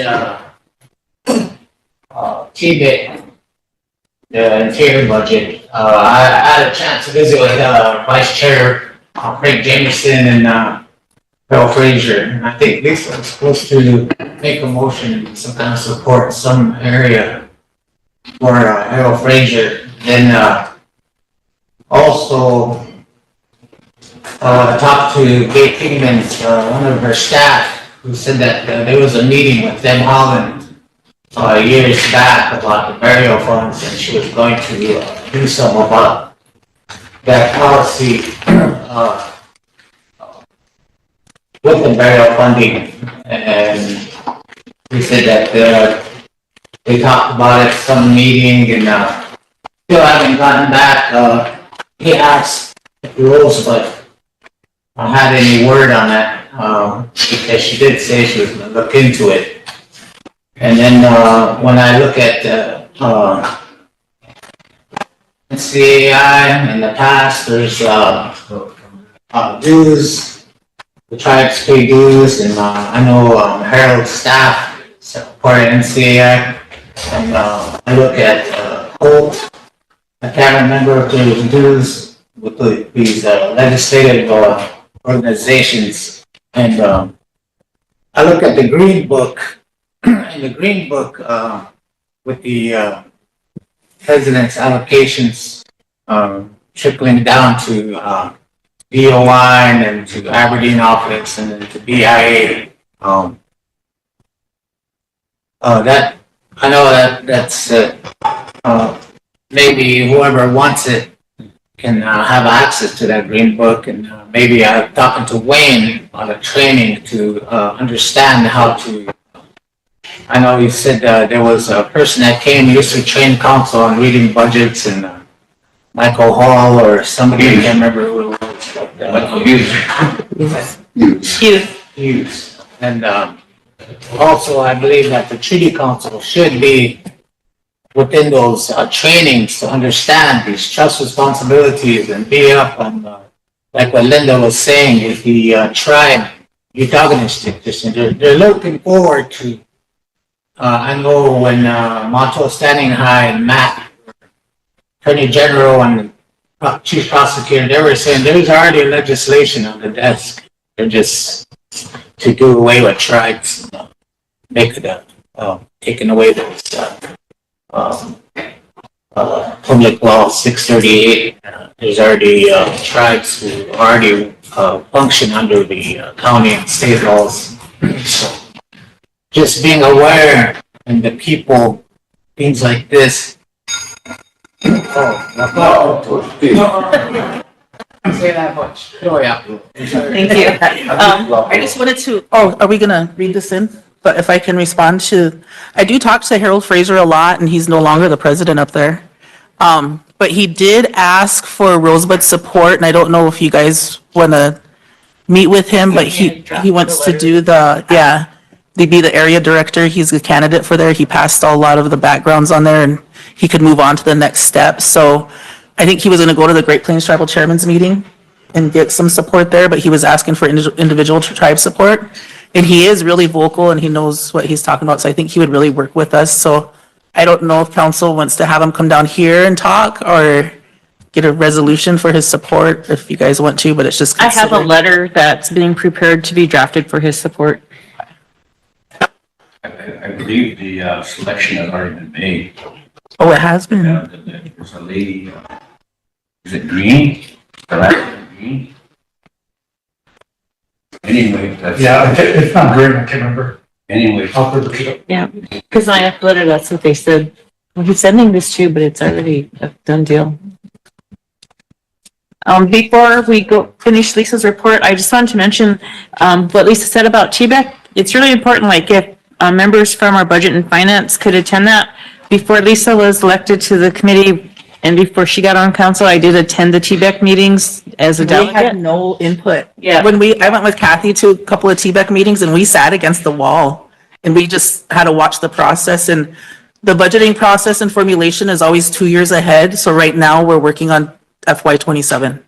TBIT, the interior budget. I had a chance to visit with, Vice Chair Craig Jameson and, Bill Frazier. And I think Lisa was supposed to make a motion, some kind of support in some area for, Bill Frazier. Then, also, talked to Kate Kingman's, one of her staff, who said that there was a meeting with Deb Holland years back about the burial funds, and she was going to do something about that policy with the burial funding. And we said that they talked about it at some meeting, and still haven't gotten back. He asked Rosebud had any word on that, because she did say she was going to look into it. And then when I look at NCAI in the past, there's, dues, the tribes pay dues, and, I know, Harold's staff support NCAI. And, I look at, Holt, I can't remember if there's dues with these, legislative, organizations. And, I look at the Green Book, in the Green Book, with the, president's allocations, trickling down to, DOI and then to Aberdeen office and then to BIA. That, I know that's, maybe whoever wants it can, have access to that Green Book, and, maybe I'm talking to Wayne on a training to, understand how to. I know you said, there was a person that came, used to train council on reading budgets, and, Michael Hall or somebody, I can't remember who it was. Michael Hughes. And, also, I believe that the treaty council should be within those, trainings to understand these trust responsibilities and be up on, like what Linda was saying with the, tribe eugenistic. They're looking forward to, I know when, Monto Standing High and Matt, Attorney General and Chief Prosecutor, they were saying there's already legislation on the desk. They're just to do away with tribes, make it, taking away those, Public Law 638. There's already, tribes who already, function under the, county and state laws. So just being aware and the people, things like this. Say that much. Oh, yeah. Thank you. I just wanted to, are we gonna read this in? But if I can respond to, I do talk to Harold Fraser a lot, and he's no longer the president up there. But he did ask for Rosebud support, and I don't know if you guys wanna meet with him, but he wants to do to be the area director. He's a candidate for there. He passed a lot of the backgrounds on there, and he could move on to the next step. So I think he was gonna go to the Great Plains Tribal Chairman's meeting and get some support there, but he was asking for individual tribe support. And he is really vocal and he knows what he's talking about, so I think he would really work with us. So I don't know if council wants to have him come down here and talk or get a resolution for his support if you guys want to, but it's just I have a considered. letter that's being prepared to be drafted for his support. I believe the, selection has already been made. Oh, it has been? There's a lady, is it Green? The last name Green? Anyway, that's. Yeah, it's not green, I can't remember. Anyway. Yeah, because I uploaded, that's what they said. Well, he's sending this to you, but it's already a done deal. Before we go finish Lisa's report, I just wanted to mention, what Lisa said about TBEC. It's really important, like if, members from our budget and finance could attend that. Before Lisa was elected to the committee and before she got on council, I did attend the TBEC meetings as a We had delegate. no input. Yeah. I went with Kathy to a couple of TBEC meetings and we sat against the wall and we just had to watch the process, and the budgeting process and formulation is always 2 years ahead. So right now we're working on FY27.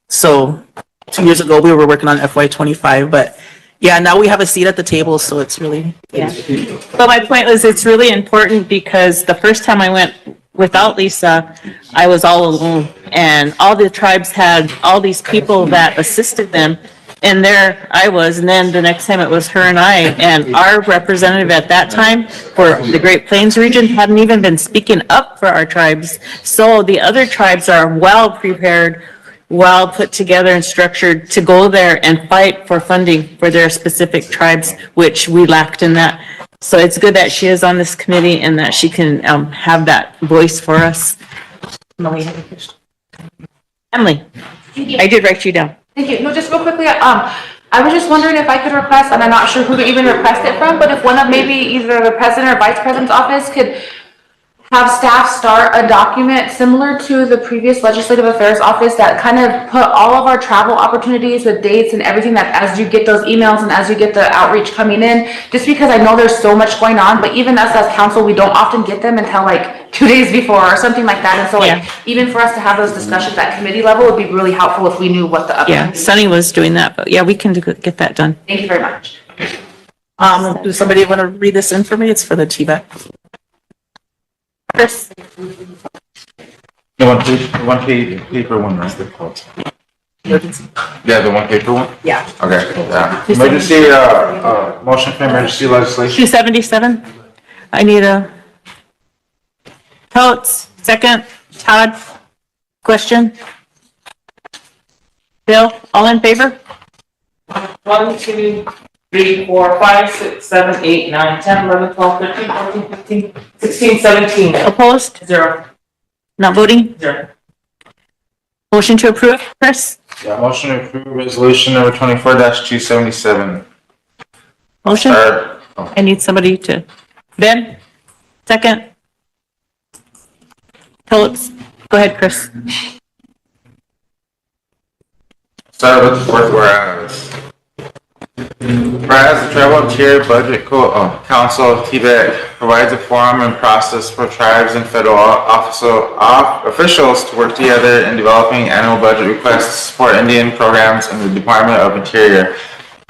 So 2 years ago we were working on FY25, but yeah, now we have a seat at the table, so it's really. Yeah. But my point was, it's really important because the first time I went without Lisa, I was all alone. And all the tribes had all these people that assisted them. And there I was, and then the next time it was her and I. And our representative at that time for the Great Plains region hadn't even been speaking up for our tribes. So the other tribes are well prepared, well put together and structured to go there and fight for funding for their specific tribes, which we lacked in that. So it's good that she is on this committee and that she can have that voice for us. Emily, I did write you down. Thank you. No, just real quickly, I was just wondering if I could request, and I'm not sure who to even request it from, but if one of maybe either the president or vice president's office could have staff start a document similar to the previous Legislative Affairs Office that kind of put all of our travel opportunities with dates and everything that as you get those emails and as you get the outreach coming in, just because I know there's so much going on, but even us as council, we don't often get them until like 2 days before or something like that. And so like, even for us to have those discussions at committee level would be really helpful if we knew what the Yeah, Sunny was doing that, but yeah, we can get that done. Thank you very much. Does somebody want to read this in for me? It's for the TBEC. Chris? The one paper one, right? Yeah, the one paper one? Yeah. Okay, yeah. Emergency, motion for emergency legislation. 277. I need a Coates, second. Todd, question? Bill, all in favor? 1, 2, 3, 4, 5, 6, 7, 8, 9, 10, 11, 12, 13, 14, 15, 16, 17. Opposed? 0. Not voting? 0. Motion to approve, Chris? Yeah, motion to approve resolution number 24-277. Motion? I need somebody to, Ben, second. Coates, go ahead, Chris. Start with the fourth whereas. Whereas the Tribal Tier Budget Council of TBEC provides a forum and process for tribes and federal officials to work together in developing annual budget requests to support Indian programs in the Department of Interior.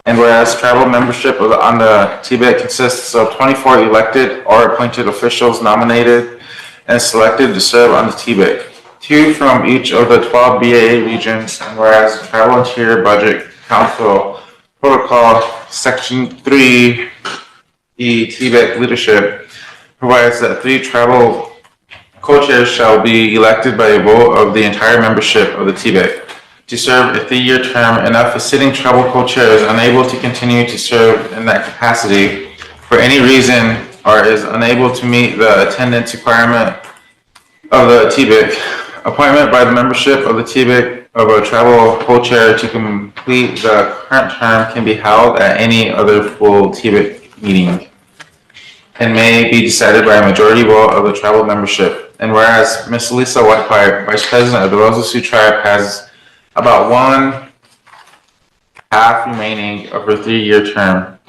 And whereas tribal membership on the TBEC consists of 24 elected or appointed officials nominated and selected to serve on the TBEC, 2 from each of the 12 BAA regions, and whereas the Tribal Interior Budget Council Protocol Section 3, the TBEC leadership provides that 3 tribal co-chairs shall be elected by a vote of the entire membership of the TBEC to serve a 3-year term, and if a sitting tribal co-chair is unable to continue to serve in that capacity for any reason or is unable to meet the attendance requirement of the TBEC, appointment by the membership of the TBEC of a tribal co-chair to complete the current term can be held at any other full TBEC meeting and may be decided by a majority vote of the tribal membership. And whereas Ms. Lisa Whitepipe, Vice President of the Rosa Sioux Tribe, has about 1/2 remaining of her 3-year term,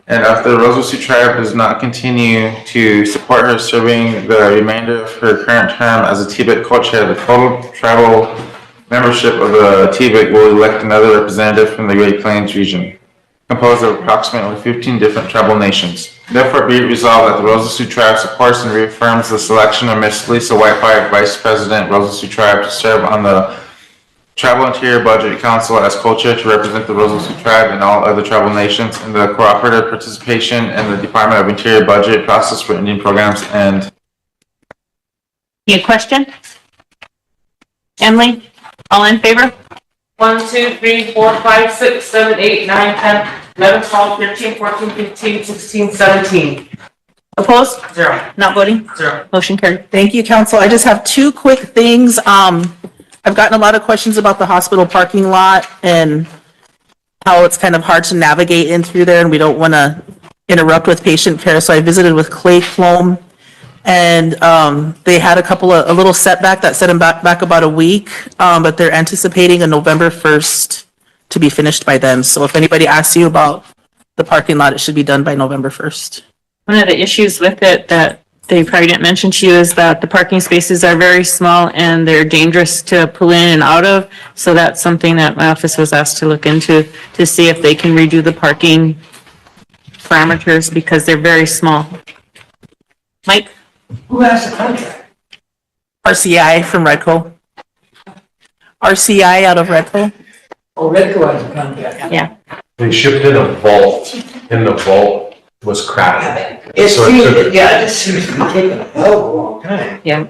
and if the Rosebud Sioux Tribe does not continue to support her serving the remainder of her current term as a TBEC co-chair, the total tribal membership of the TBEC will elect another representative from the Great Plains region, composed of approximately 15 different tribal nations. Therefore, be it resolved that the Rosebud Sioux Tribe supports and reaffirms the selection of Ms. Lisa Whitepipe, Vice President, Rosebud Sioux Tribe, to serve on the Tribal Interior Budget Council as co-chair to represent the Rosebud Sioux Tribe and all other tribal nations in the cooperative participation in the Department of Interior budget process for Indian programs. And Any question? Emily, all in favor? 1, 2, 3, 4, 5, 6, 7, 8, 9, 10, 11, 12, 13, 14, 15, 16, 17. Opposed? 0. Not voting? 0. Motion carried. Thank you, council. I just have 2 quick things. I've gotten a lot of questions about the hospital parking lot and how it's kind of hard to navigate in through there, and we don't want to interrupt with patient care. So I visited with Clay Flom, and they had a little setback that set them back about a week, but they're anticipating a November 1st to be finished by then. So if anybody asks you about the parking lot, it should be done by November 1st. One of the issues with it that they probably didn't mention to you is that the parking spaces are very small and they're dangerous to pull in and out of. So that's something that my office was asked to look into to see if they can redo the parking parameters because they're very small. Mike? Who has the contract? RCI from Redco. RCI out of Redco. Oh, Redco has a contract. Yeah. They shipped in a vault, and the vault was cracked. It So seems, took- yeah, it seems to be taking a hell of a long time. Yeah.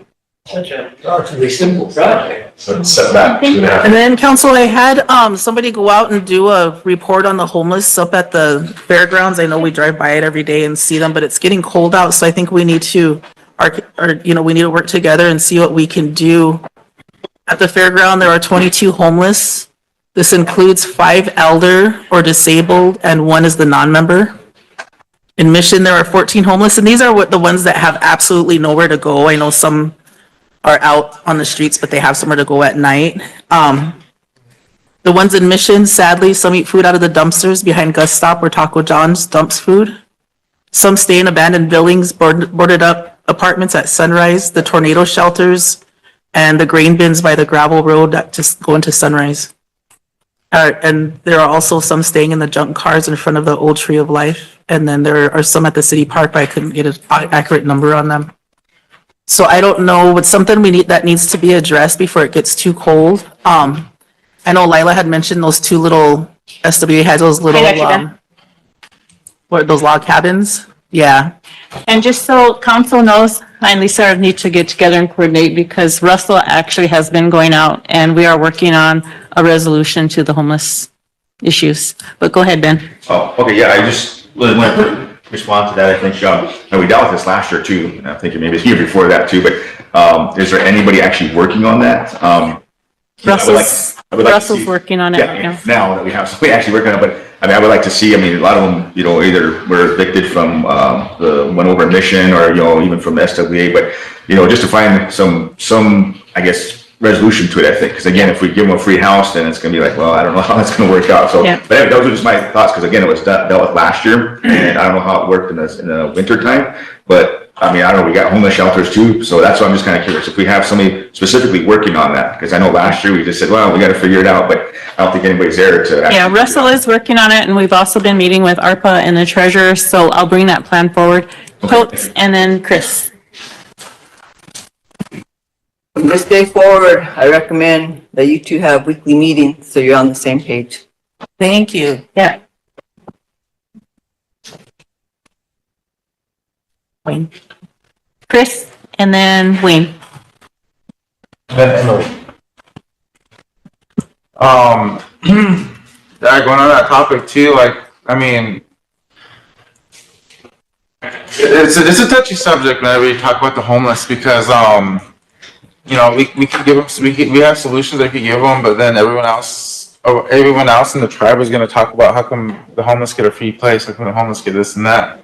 Such a relatively simple project. So it's set back 2.5. And then, council, I had somebody go out and do a report on the homeless up at the fairgrounds. I know we drive by it every day and see them, but it's getting cold out, so I think we need to, we need to work together and see what we can do. At the fairground, there are 22 homeless. This includes 5 elder or disabled, and 1 is the non-member. In Mission, there are 14 homeless, and these are what the ones that have absolutely nowhere to go. I know some are out on the streets, but they have somewhere to go at night. The ones in Mission, sadly, some eat food out of the dumpsters behind Gus Stop where Taco John's dumps food. Some stay in abandoned buildings, boarded up apartments at Sunrise, the tornado shelters, and the grain bins by the gravel road that just go into Sunrise. And there are also some staying in the junk cars in front of the old Tree of Life. And then there are some at the city park, but I couldn't get an accurate number on them. So I don't know, it's something that needs to be addressed before it gets too cold. I know Lila had mentioned those two little, SWA has those little, what, those log cabins? Yeah. And just so council knows, I and Lisa need to get together and coordinate because Russell actually has been going out and we are working on a resolution to the homeless issues. But go ahead, Ben. Oh, okay, yeah, I just want to respond to that. I think, and we dealt with this last year too, and I think maybe it's year before that too, but is there anybody actually working on that? Russell's working on it right now. Now that we have somebody actually working on it, but I mean, I would like to see, I mean, a lot of them, you know, either were evicted from the one over Mission or, you know, even from the SWA, but, you know, just to find some, I guess, resolution to it, I think, because again, if we give them a free house, then it's going to be like, well, I don't know how that's going to work out. So, yeah. But those are just my thoughts, because again, it was dealt with last year, and I don't know how it worked in the winter time, but I mean, I don't know, we got homeless shelters too, so that's why I'm just kind of curious if we have somebody specifically working on that, because I know last year we just said, well, we got to figure it out, but I don't think anybody's there to actually. Yeah, Russell is working on it, and we've also been meeting with ARPA and the treasurer, so I'll bring that plan forward. Coates, and then Chris. From this day forward, I recommend that you two have weekly meetings so you're on the same page. Thank you. Yeah. Wayne. Chris, and then Wayne. Going on that topic too, like, I mean, it's a touchy subject whenever you talk about the homeless because, you know, we can give them, we have solutions that we can give them, but then everyone else in the tribe is going to talk about how come the homeless get a free place, how come the homeless get this and that.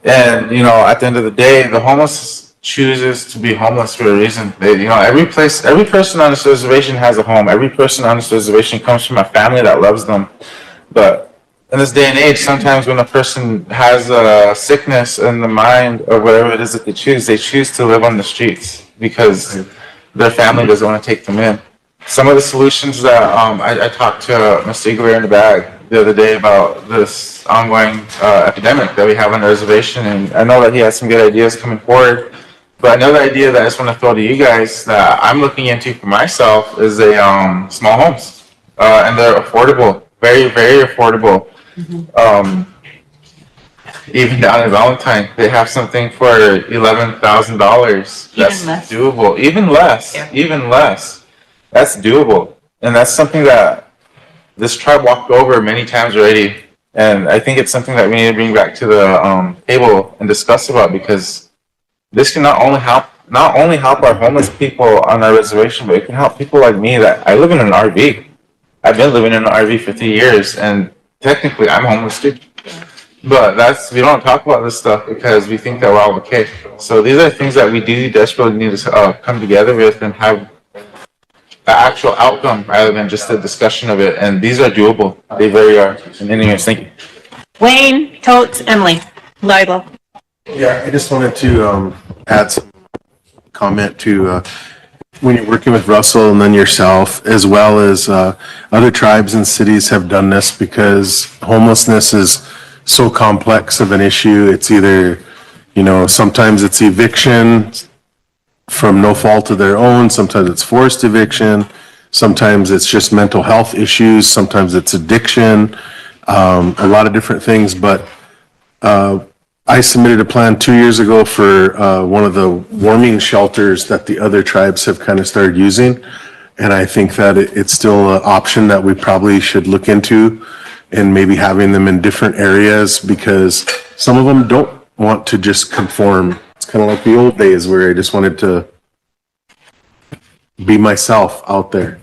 And, you know, at the end of the day, the homeless chooses to be homeless for a reason. They, you know, every person on this reservation has a home. Every person on this reservation comes from a family that loves them. But in this day and age, sometimes when a person has a sickness in the mind or whatever it is that they choose to live on the streets because their family doesn't want to take them in. Some of the solutions that I talked to Mr. Eagler in the bag the other day about this ongoing epidemic that we have on the reservation, and I know that he has some good ideas coming forward. But another idea that I just want to throw to you guys that I'm looking into for myself is a small homes, and they're affordable, very, very affordable. Even down in Valentine, they have something for $11,000. That's doable. Even less. Yeah. Even less. That's doable, and that's something that this tribe walked over many times already. And I think it's something that we need to bring back to the table and discuss about, because this can not only help our homeless people on our reservation, but it can help people like me that I live in an RV. I've been living in an RV for 3 years, and technically I'm homeless too. But we don't talk about this stuff because we think that we're all okay. So these are things that we do desperately need to come together with and have the actual outcome rather than just a discussion of it. And these are doable. They very are. And anyways, thank you. Wayne, Totes, Emily, Lila. Yeah, I just wanted to add some comment to when you're working with Russell and then yourself, as well as other tribes and cities have done this, because homelessness is so complex of an issue. It's either, you know, sometimes it's eviction from no fault of their own, sometimes it's forced eviction, sometimes it's just mental health issues, sometimes it's addiction, a lot of different things. But I submitted a plan 2 years ago for one of the warming shelters that the other tribes have kind of started using. And I think that it's still an option that we probably should look into, and maybe having them in different areas, because some of them don't want to just conform. It's kind of like the old days where I just wanted to be myself out there.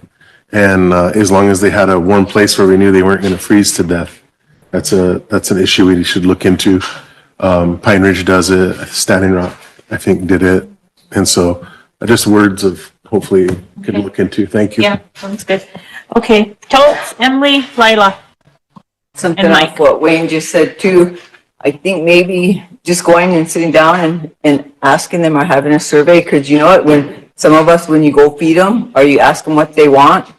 And as long as they had a warm place where we knew they weren't going to freeze to death, that's an issue we should look into. Pine Ridge does it, Standing Rock, I think, did it. And so just words of hopefully could look into. Thank you. Yeah, sounds good. Okay, Totes, Emily, Lila. Something And like what Wayne just said too. I think maybe just going and sitting down and asking them or having a survey, because you know what, when some of us, when you go feed them or you ask them what they want,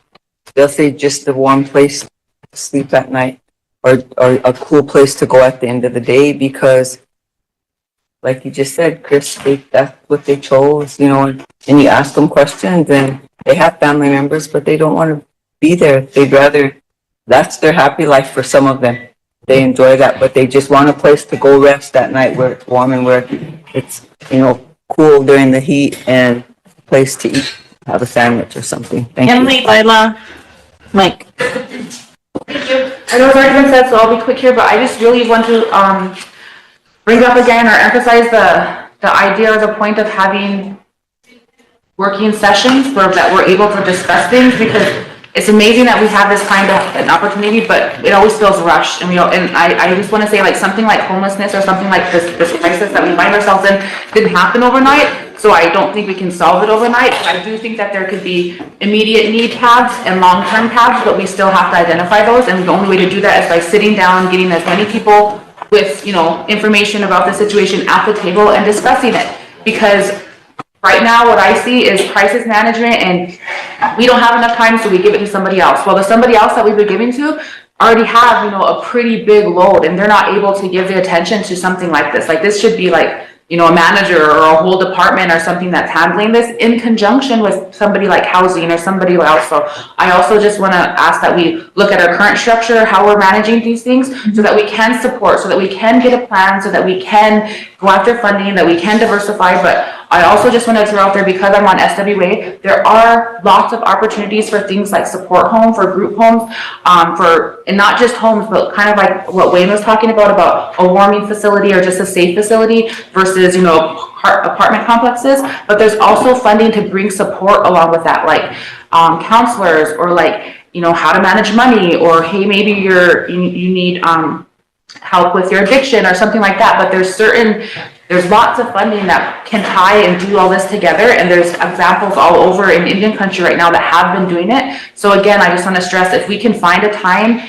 they'll say just a warm place to sleep at night or a cool place to go at the end of the day, because like you just said, Chris, that's what they chose, you know, and you ask them questions and they have family members, but they don't want to be there. They'd rather, that's their happy life for some of them. They enjoy that, but they just want a place to go rest at night where it's warm and where it's, you know, cool during the heat, and a place to eat, have a sandwich or something. Thank you. Emily, Lila, Mike. Thank you. I know it's already been said, so I'll be quick here, but I just really want to bring up again or emphasize the idea or the point of having working sessions that we're able to discuss things, because it's amazing that we have this kind of an opportunity, but it always feels rushed. And I just want to say, like, something like homelessness or something like this crisis that we find ourselves in didn't happen overnight. So I don't think we can solve it overnight. I do think that there could be immediate need paths and long-term paths, but we still have to identify those. And the only way to do that is by sitting down, getting as many people with, you know, information about the situation at the table and discussing it. Because right now, what I see is crisis management, and we don't have enough time, so we give it to somebody else. Well, the somebody else that we've been giving to already have, you know, a pretty big load, and they're not able to give the attention to something like this. Like, this should be like, you know, a manager or a whole department or something that's handling this in conjunction with somebody like housing or somebody else. So I also just want to ask that we look at our current structure, how we're managing these things, so that we can support, so that we can get a plan, so that we can go after funding, that we can diversify. But I also just want to throw out there, because I'm on SWA, there are lots of opportunities for things like support home, for group homes, and not just homes, but kind of like what Wayne was talking about a warming facility or just a safe facility versus, you know, apartment complexes. But there's also funding to bring support along with that, like counselors, or like, you know, how to manage money, or hey, maybe you need help with your addiction or something like that. But there's lots of funding that can tie and do all this together, and there's examples all over in Indian country right now that have been doing it. So again, I just want to stress, if we can find a time,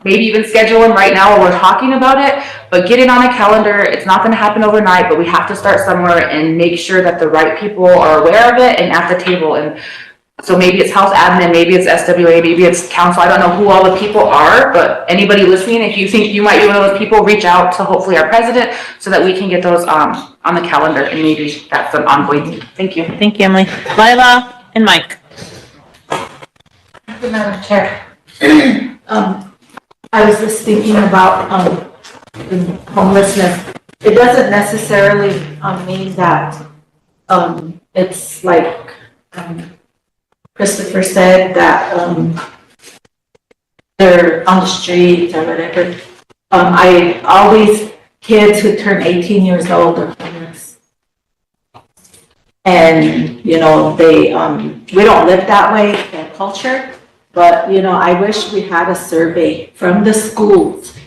maybe even schedule one right now while we're talking about it, but get it on a calendar. It's not going to happen overnight, but we have to start somewhere and make sure that the right people are aware of it and at the table. And so maybe it's health admin, maybe it's SWA, maybe it's council. I don't know who all the people are, but anybody listening, if you think you might be one of those people, reach out to hopefully our president so that we can get those on the calendar, and maybe that's an ongoing thing. Thank you. Thank you, Emily. Lila and Mike. Madam Chair. I was just thinking about the homelessness. It doesn't necessarily mean that it's like Christopher said, that they're on the street or whatever. All these kids who turn 18 years old are homeless. And, you know, we don't live that way in culture, but, you know, I wish we had a survey from the schools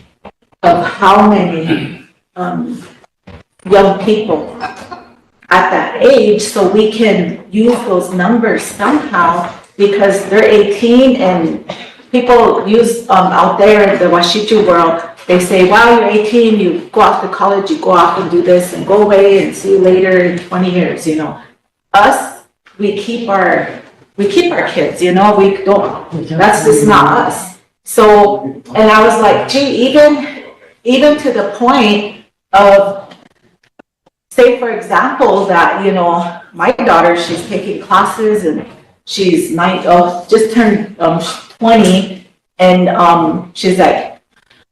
of how many young people at that age, so we can use those numbers somehow, because they're 18, and people use out there in the Washichu world, they say, wow, you're 18, you go off to college, you go off and do this and go away and see you later in 20 years, you know. Us, we keep our kids, you know, we don't, that's just not us. So, and I was like, gee, even to the point of, say, for example, that, you know, my daughter, she's taking classes, and she's just turned 20, and she's like,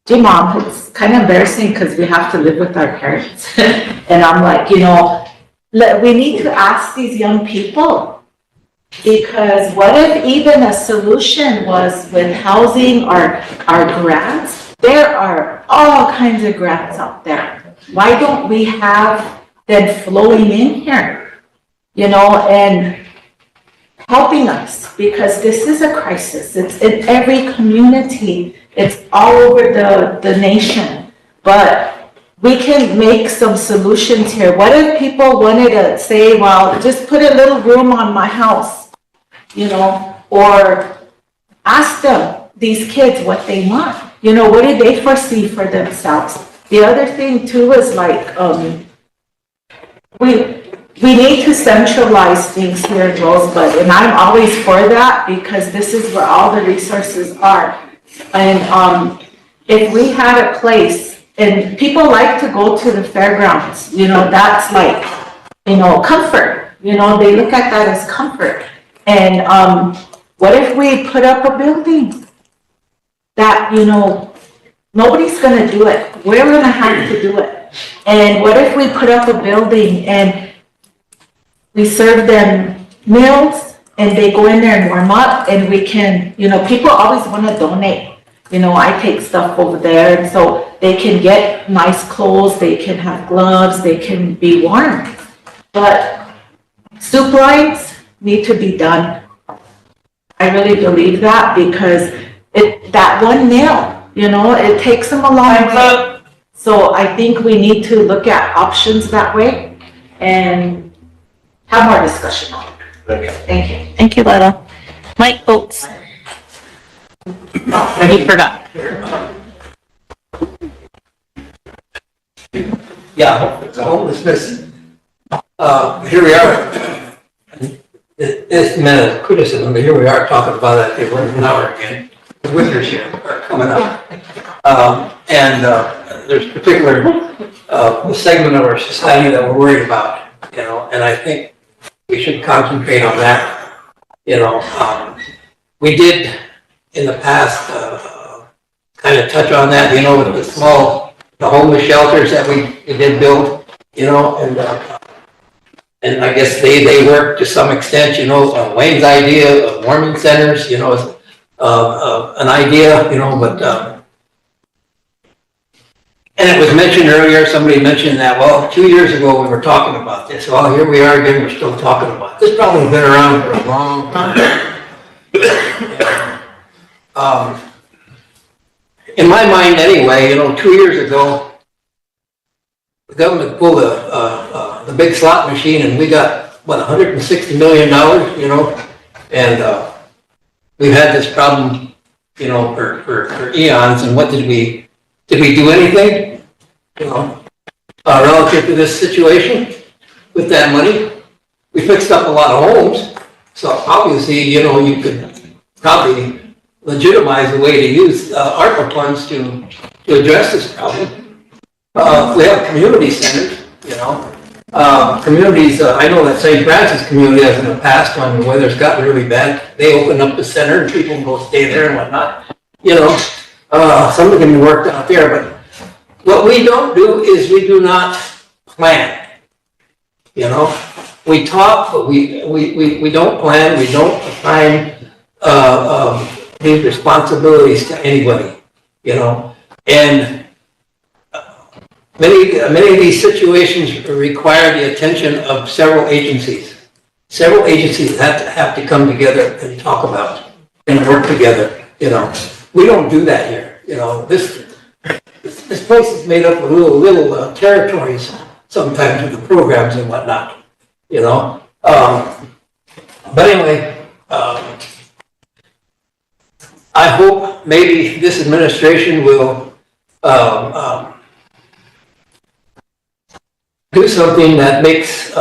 gee, Mom, it's kind of embarrassing because we have to live with our parents. And I'm like, you know, we need to ask these young people, because what if even a solution was with housing or our grants? There are all kinds of grants out there. Why don't we have them flowing in here, you know, and helping us? Because this is a crisis. It's in every community. It's all over the nation. But we can make some solutions here. What if people wanted to say, well, just put a little room on my house, you know, or ask them, these kids, what they want. You know, what do they foresee for themselves? The other thing too is like, we need to centralize things here in Rosebud, and I'm always for that because this is where all the resources are. And if we had a place, and people like to go to the fairgrounds, you know, that's like, you know, comfort. You know, they look at that as comfort. And what if we put up a building that, you know, nobody's gonna do it. We're gonna have to do it. And what if we put up a building and we serve them meals and they go in there and warm up and we can, you know, people always wanna donate. You know, I take stuff over there and so they can get nice clothes, they can have gloves, they can be warm. But soup lines need to be done. I really believe that because that one nail, you know, it takes them a long way. So I think we need to look at options that way and have more discussion on it. Thank you. Thank you, Lila. Mike Oates. He forgot. Yeah, homelessness. Here we are. It's meant as criticism, but here we are talking about it for an hour again. The winters here are coming up. And there's a particular segment of our society that we're worried about, you know, and I think we should concentrate on that. You know, we did in the past kind of touch on that, you know, with the homeless shelters that we did build, you know, and I guess they work to some extent, you know. Wayne's idea of warming centers, you know, is an idea, you know, but and it was mentioned earlier, somebody mentioned that, well, 2 years ago we were talking about this. Well, here we are again, we're still talking about it. This probably been around for a long time. In my mind anyway, you know, 2 years ago, the government pulled the big slot machine and we got, what, $160 million, you know? And we've had this problem, you know, for eons. And what did we do anything, you know, relative to this situation with that money? We fixed up a lot of homes. So obviously, you know, you could probably legitimize the way to use ARPA funds to address this problem. We have community centers, you know. Communities, I know that St. Francis community has in the past when the weather's gotten really bad, they open up the center and people can go stay there and whatnot. You know, some of them can be worked out there, but what we don't do is we do not plan. You know, we talk, but we don't plan, we don't assign these responsibilities to anybody, you know. And many of these situations require the attention of several agencies. Several agencies have to come together and talk about and work together, you know. We don't do that here, you know. This place is made up of little territories sometimes with the programs and whatnot, you know. But anyway, I hope maybe this administration will do something that makes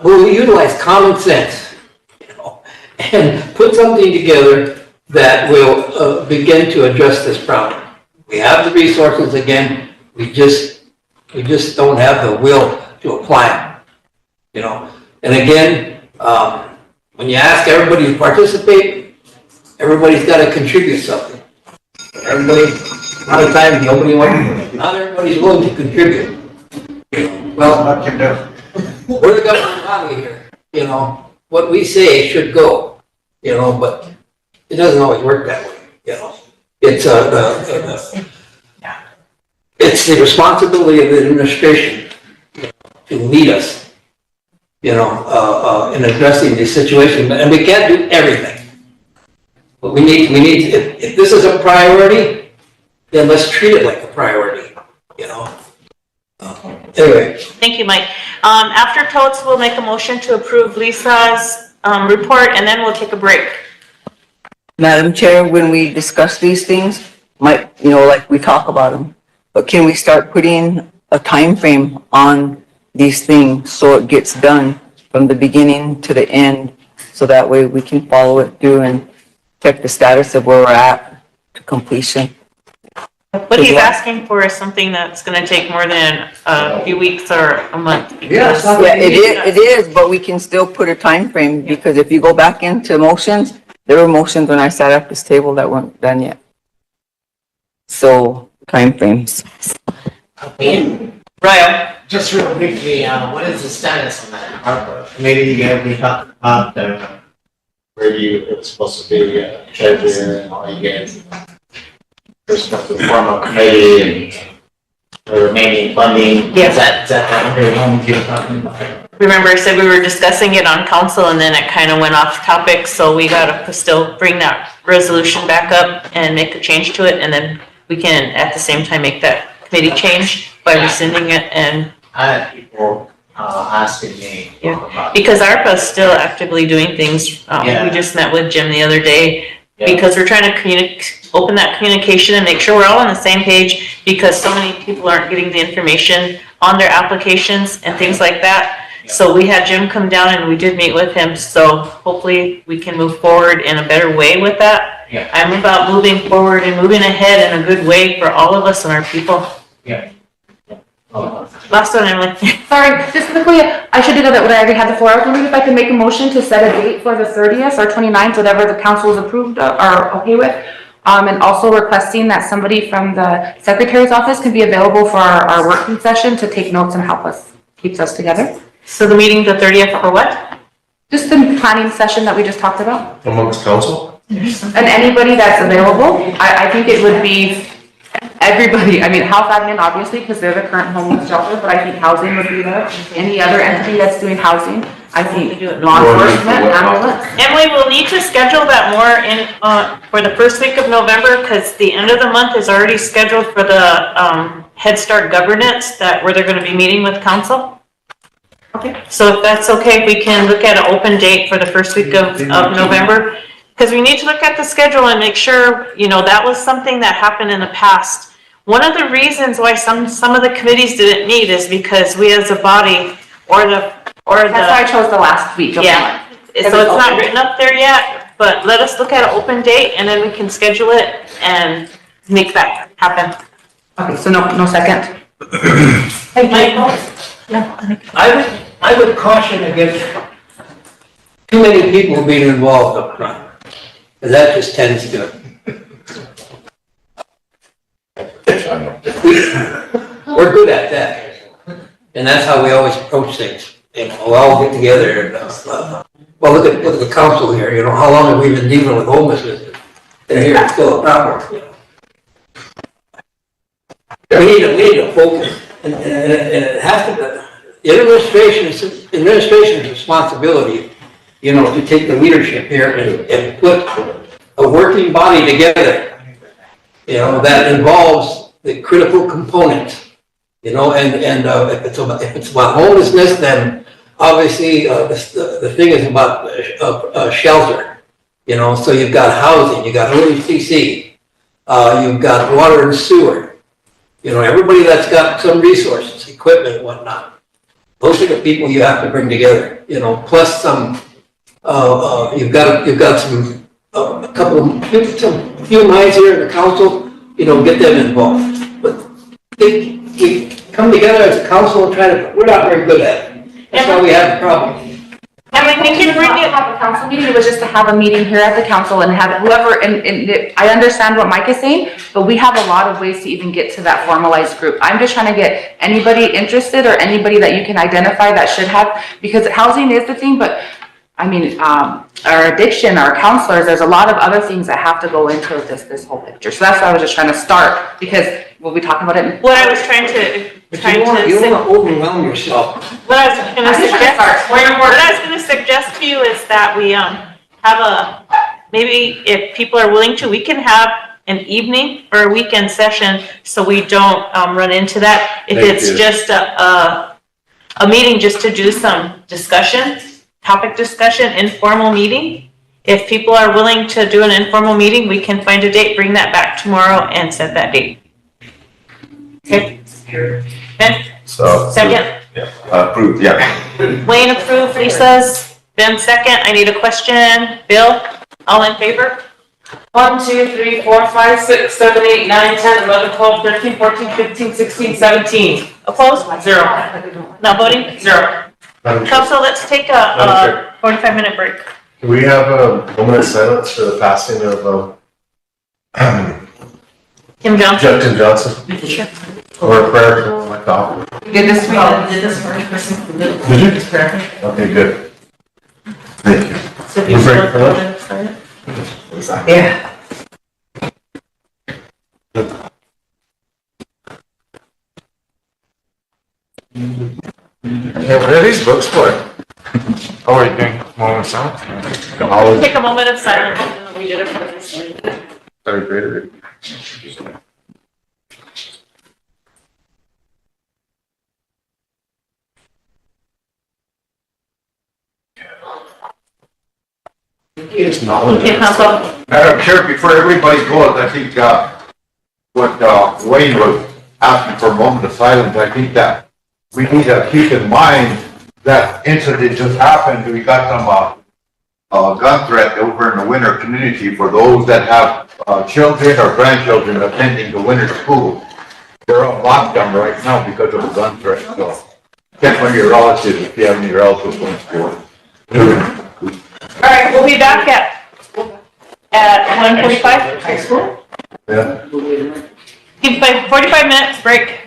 will utilize common sense, you know, and put something together that will begin to address this problem. We have the resources again. We just don't have the will to apply them, you know. And again, when you ask everybody to participate, everybody's got to contribute something. Everybody, a lot of times, not everybody's willing to contribute. Well, we're the government body here, you know. What we say should go, you know, but it doesn't always work that way, you know. It's it's the responsibility of the administration to lead us, you know, in addressing this situation. And we can't do everything. But we need if this is a priority, then let's treat it like a priority, you know. Anyway, Thank you, Mike. After totes, we'll make a motion to approve Lisa's, report, and then we'll take a break. Madam Chair, when we discuss these things, like we talk about them, but can we start putting a time frame on these things so it gets done from the beginning to the end? So that way we can follow it through and check the status of where we're at to completion. What he's asking for is something that's gonna take more than a few weeks or a month. Yeah, it's not- Yeah, it is, but we can still put a time frame because if you go back into motions, there were motions when I sat at this table that weren't done yet. So, time frames. Ryle? Just real quickly, what is the status on that ARPA committee we talked about, where it's supposed to be treasurer and all you guys? There's supposed to form a committee and the remaining funding. Yes. Is that the one you're talking about? Remember, I said we were discussing it on council and then it kind of went off topic, so we gotta still bring that resolution back up and make a change to it, and then we can at the same time make that committee change by rescinding it. And I had people asking me about. because ARPA's still actively doing things, we just met with Jim the other day because we're trying to open that communication and make sure we're all on the same page, because so many people aren't getting the information on their applications and things like that. So we had Jim come down and we did meet with him, so hopefully we can move forward in a better way with that. Yeah. I'm about moving forward and moving ahead in a good way for all of us and our people. Yeah. Last one, Emily. Sorry, just quickly, I should do that when I already had the floor. I was wondering if I could make a motion to set a date for the 30th or 29th, whatever the council is approved or okay with. And also requesting that somebody from the secretary's office can be available for our working session to take notes and help us, keeps us together. So the meeting the 30th for what? Just the planning session that we just talked about. Amongst council? And anybody that's available, I think it would be everybody. I mean, health admin, obviously, because they're the current homeless shelter, but I think housing would be there. Any other entity that's doing housing, I think law enforcement, ambulance. Emily, we'll need to schedule that more in, for the first week of November, because the end of the month is already scheduled for the, Head Start governance where they're gonna be meeting with council. Okay. So if that's okay, if we can look at an open date for the first week of November, because we need to look at the schedule and make sure, that was something that happened in the past. One of the reasons why some of the committees didn't meet is because we as a body That's why I chose the last week of the month. so it's not written up there yet, but let us look at an open date and then we can schedule it and make that happen. Okay, so no second. hey, Michael, I would caution against too many people being involved up front. 'Cause that just tends to. We're good at that. And that's how we always approach things. We all get together and, well, look at the council here, how long have we been dealing with homelessness? And here it's still a problem. We need to focus, and it has to be, the administration's responsibility, to take the leadership here and put a working body together, that involves the critical components, and if it's about homelessness, then obviously, the thing is about shelter, so you've got housing, you've got OECC, you've got water and sewer, everybody that's got some resources, equipment and whatnot. Those are the people you have to bring together, plus some, you've got some, some few minds here in the council, get them involved. But we come together as a council and we're not very good at it. That's why we have a problem. And we think you bring it. Have a council meeting, it was just to have a meeting here at the council and have whoever, and I understand what Mike is saying, but we have a lot of ways to even get to that formalized group. I'm just trying to get anybody interested or anybody that you can identify that should have, because housing is the thing, but I mean, our addiction, our counselors, there's a lot of other things that have to go into this whole picture. So that's why I was just trying to start, because we'll be talking about it. What I was trying to You don't want to overwhelm yourself. What I was going to suggest to you is that we have maybe if people are willing to, we can have an evening or a weekend session so we don't run into that. If Thank it's you. just a meeting just to do some discussion, topic discussion, informal meeting. If people are willing to do an informal meeting, we can find a date, bring that back tomorrow and set that date. Okay. Ben? Second? Approved, yeah. Wayne approved, Lisa's. Ben second. I need a question. Bill? All in favor? 1, 2, 3, 4, 5, 6, 7, 8, 9, 10, 11, 12, 13, 14, 15, 16, 17. Opposed? 0. Not voting? 0. Madam Chair, Council, let's take a 45-minute break. can we have a moment of silence for the passing of, Kim Johnson? Justin Johnson? Sure. Or a prayer for my dog? Did this week? Did this first. Did you? Okay, good. Thank you. So We're breaking for lunch? Yeah. Yeah, what are these books for? Oh, are you doing moment of silence? Take a moment of silence. We did it for this one. Third grader. Okay, Council. Madam Chair, before everybody goes, I think, what, Wayne was asking for a moment of silence, I think that we need to keep in mind that incident just happened. We got some, gun threat over in the winter community for those that have, children or grandchildren attending the winter school. They're on lockdown right now because of a gun threat, so check on your relatives if you have any relatives going to school. All right, we'll be back at 1:45. High school? Yeah. Give 45 minutes break.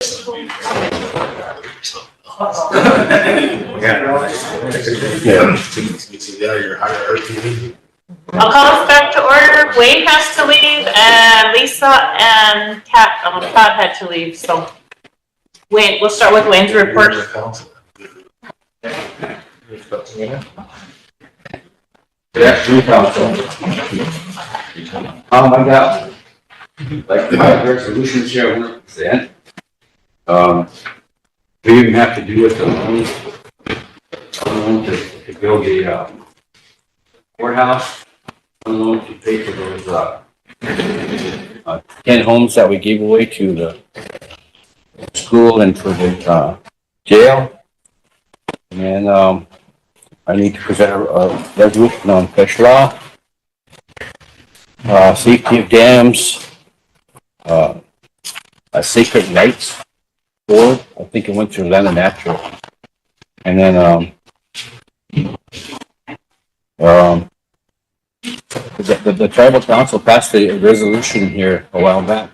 I'll call us back to order. Wayne has to leave and Lisa and Todd had to leave, so. Wayne, we'll start with Wayne's report. Good afternoon, council. I got like 5 resolutions here I want to present. We even have to do with the loan to build the courthouse, loan to pay for those 10 homes that we gave away to the school and for the jail. And then I need to present a resolution on fish law, safety of dams, a sacred rights board. I think it went through Land and Natural. And then the tribal council passed a resolution here a while back.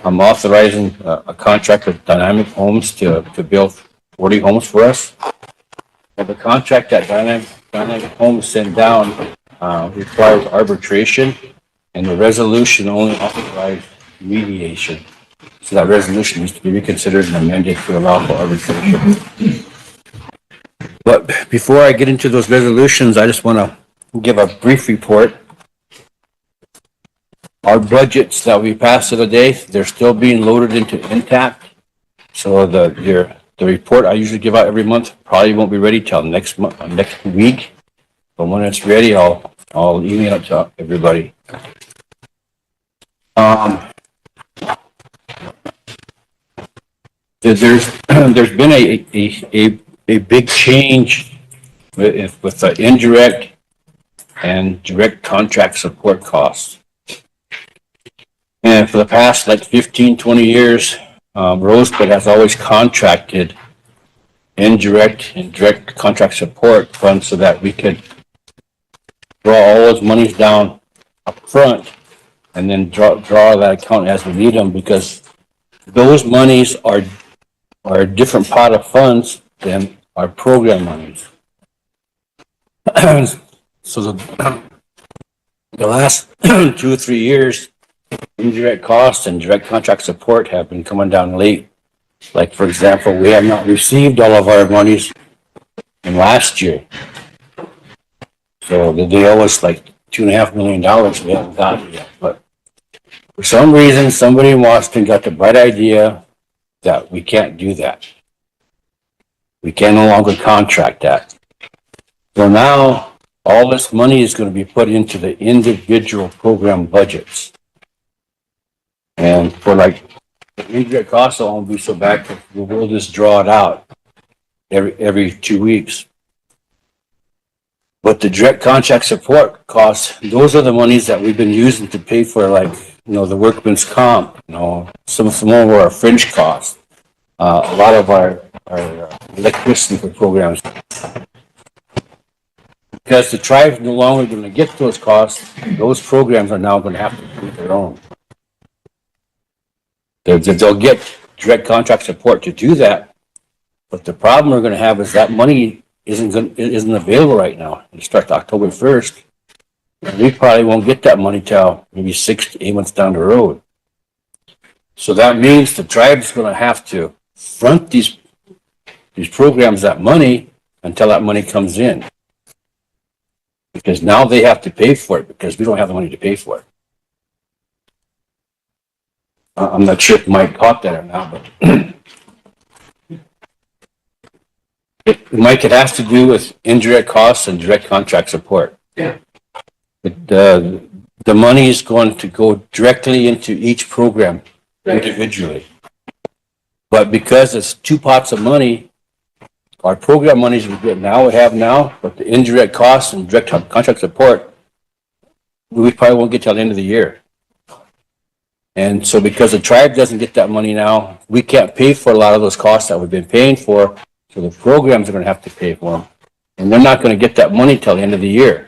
I'm authorizing a contract with Dynamic Homes to build 40 homes for us. The contract that Dynamic Homes sent down requires arbitration, and the resolution only authorized mediation. So that resolution needs to be reconsidered and amended to allow for arbitration. But before I get into those resolutions, I just want to give a brief report. Our budgets that we passed the other day, they're still being loaded into Intact. So the report I usually give out every month probably won't be ready till next week. But when it's ready, I'll email it to everybody. There's been a big change with the indirect and direct contract support costs. And for the past like 15, 20 years, Rosebud has always contracted indirect and direct contract support funds so that we could draw all those monies down up front and then draw that account as we need them, because those monies are a different pot of funds than our program monies. So the last 2 or 3 years, indirect costs and direct contract support have been coming down late. Like, for example, we have not received all of our monies in last year. So they owe us like $2.5 million we haven't gotten yet. But for some reason, somebody in Washington got the bright idea that we can't do that. We can no longer contract that. So now all this money is going to be put into the individual program budgets. And for like the indirect costs won't be so bad, we'll just draw it out every 2 weeks. But the direct contract support costs, those are the monies that we've been using to pay for, like, the workman's comp, some of our fringe costs, a lot of our electricity for programs. Because the tribe's no longer going to get those costs, those programs are now going to have to pay their own. They'll get direct contract support to do that, but the problem we're going to have is that money isn't available right now. It starts October 1st. And we probably won't get that money till maybe 6 to 8 months down the road. So that means the tribe's going to have to front these programs that money until that money comes in. Because now they have to pay for it because we don't have the money to pay for it. I'm not sure if Mike caught that or not, but Mike, it has to do with indirect costs and direct contract support. Yeah. The money is going to go directly into each program individually. But because it's 2 pots of money, our program monies we have now, but the indirect costs and direct contract support, we probably won't get till the end of the year. And so because the tribe doesn't get that money now, we can't pay for a lot of those costs that we've been paying for. So the programs are going to have to pay for them. And they're not going to get that money till the end of the year.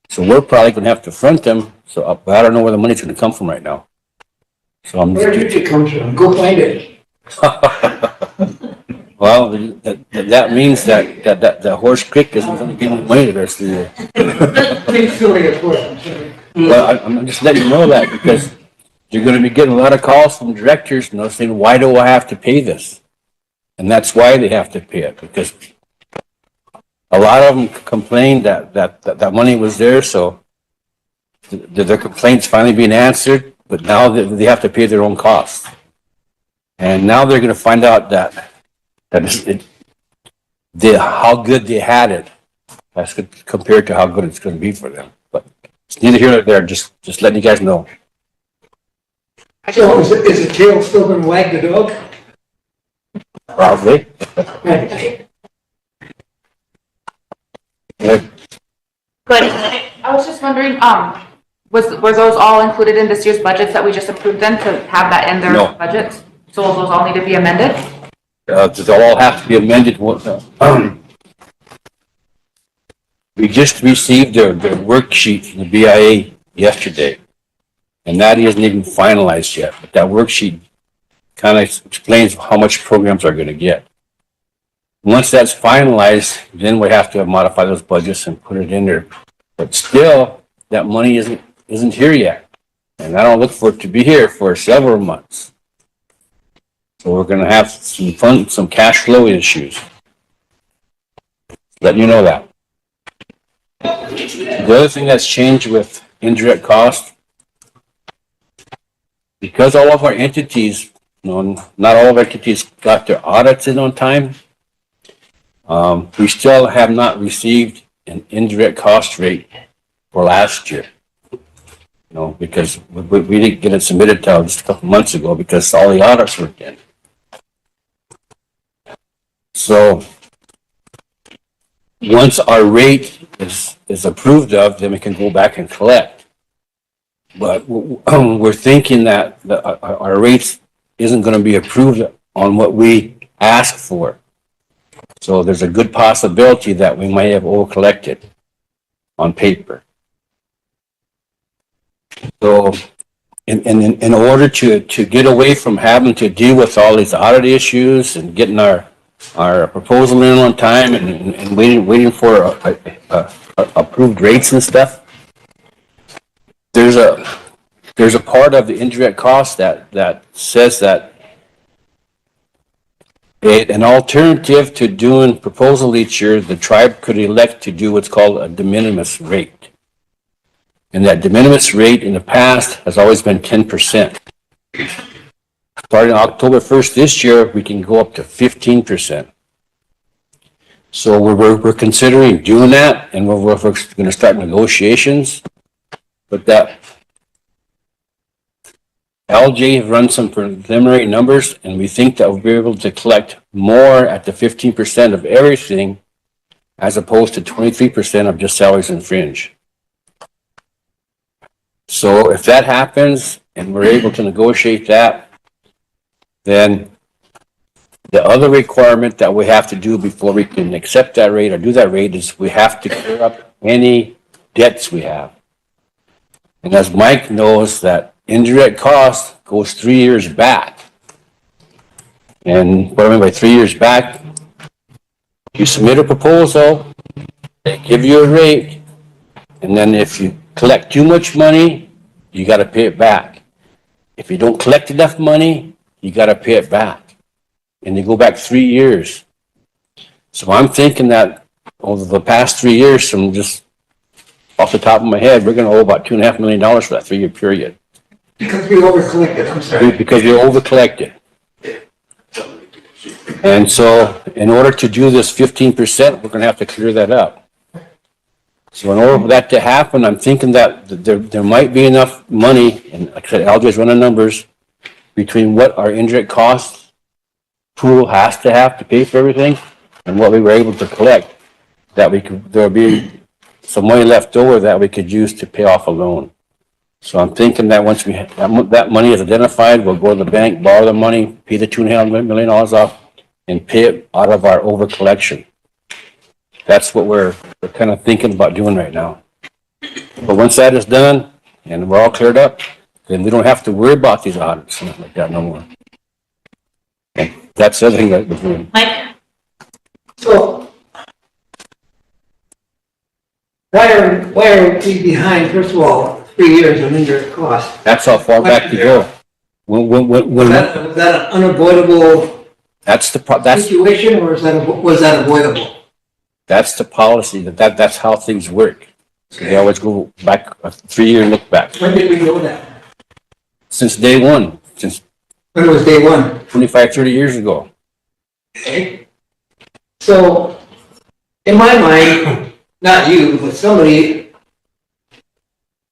So we're probably going to have to front them. So I don't know where the money's going to come from right now. So Where did it come from? Go find it. Well, that means that Horse Creek isn't gonna give me money the rest of the year. Please fill it for. Well, I'm just letting you know that because you're gonna be getting a lot of calls from directors, and they're saying, why do I have to pay this? And that's why they have to pay it, because a lot of them complained that money was there, so their complaints finally being answered, but now they have to pay their own costs. And now they're gonna find out that how good they had it, that's compared to how good it's gonna be for them. But it's neither here nor there, just letting you guys know. So is the tail still gonna wag the dog? Probably. Good. I was just wondering, were those all included in this year's budgets that we just approved then to have that in their No. budgets? So will those all need to be amended? They'll all have to be amended. We just received their worksheet from the BIA yesterday, and that isn't even finalized yet. But that worksheet kind of explains how much programs are going to get. Once that's finalized, then we have to modify those budgets and put it in there. But still, that money isn't here yet, and I don't look for it to be here for several months. So we're going to have some cash flow issues. Letting you know that. The other thing that's changed with indirect cost, because all of our entities, not all of our entities got their audits in on time, we still have not received an indirect cost rate for last year. Because we didn't get it submitted till just a couple months ago because all the audits were in. So once our rate is approved of, then we can go back and collect. But we're thinking that our rates isn't going to be approved on what we ask for. So there's a good possibility that we might have over-collected on paper. So in order to get away from having to deal with all these audit issues and getting our proposal in on time and waiting for approved rates and stuff, there's a part of the indirect cost that says that an alternative to doing proposal each year, the tribe could elect to do what's called a de minimis rate. And that de minimis rate in the past has always been 10%. Starting October 1st this year, we can go up to 15%. So we're considering doing that, and we're going to start negotiations. But that LJ have run some preliminary numbers, and we think that we'll be able to collect more at the 15% of everything, as opposed to 23% of just salaries and fringe. So if that happens, and we're able to negotiate that, then the other requirement that we have to do before we can accept that rate or do that rate is we have to clear up any debts we have. And as Mike knows, that indirect cost goes 3 years back. And what I mean by 3 years back, you submit a proposal, they give you a rate, and then if you collect too much money, you got to pay it back. If you don't collect enough money, you got to pay it back. And you go back 3 years. So I'm thinking that over the past 3 years, from just off the top of my head, we're going to owe about $2.5 million for that 3 year period. Because we over-collected, I'm sorry. Because you over-collected. And so in order to do this 15%, we're going to have to clear that up. So in order for that to happen, I'm thinking that there might be enough money, and like I said, Alga's running numbers, between what our indirect costs pool has to have to pay for everything and what we were able to collect, that there'll be some money left over that we could use to pay off a loan. So I'm thinking that once that money is identified, we'll go to the bank, borrow the money, pay the $2.5 million off, and pay it out of our over collection. That's what we're kind of thinking about doing right now. But once that is done and we're all cleared up, then we don't have to worry about these audits and like that no more. And that's the other thing that we're doing. Mike? So, why are we behind, first of all, 3 years on indirect cost? That's how far back to go. Was that an unavoidable That's situation, or was that avoidable? That's the policy, that's how things work. So they always go back, a 3-year look back. When did we know that? Since day one, since. When was day one? 25, 30 years ago. Okay. So, in my mind, not you, but somebody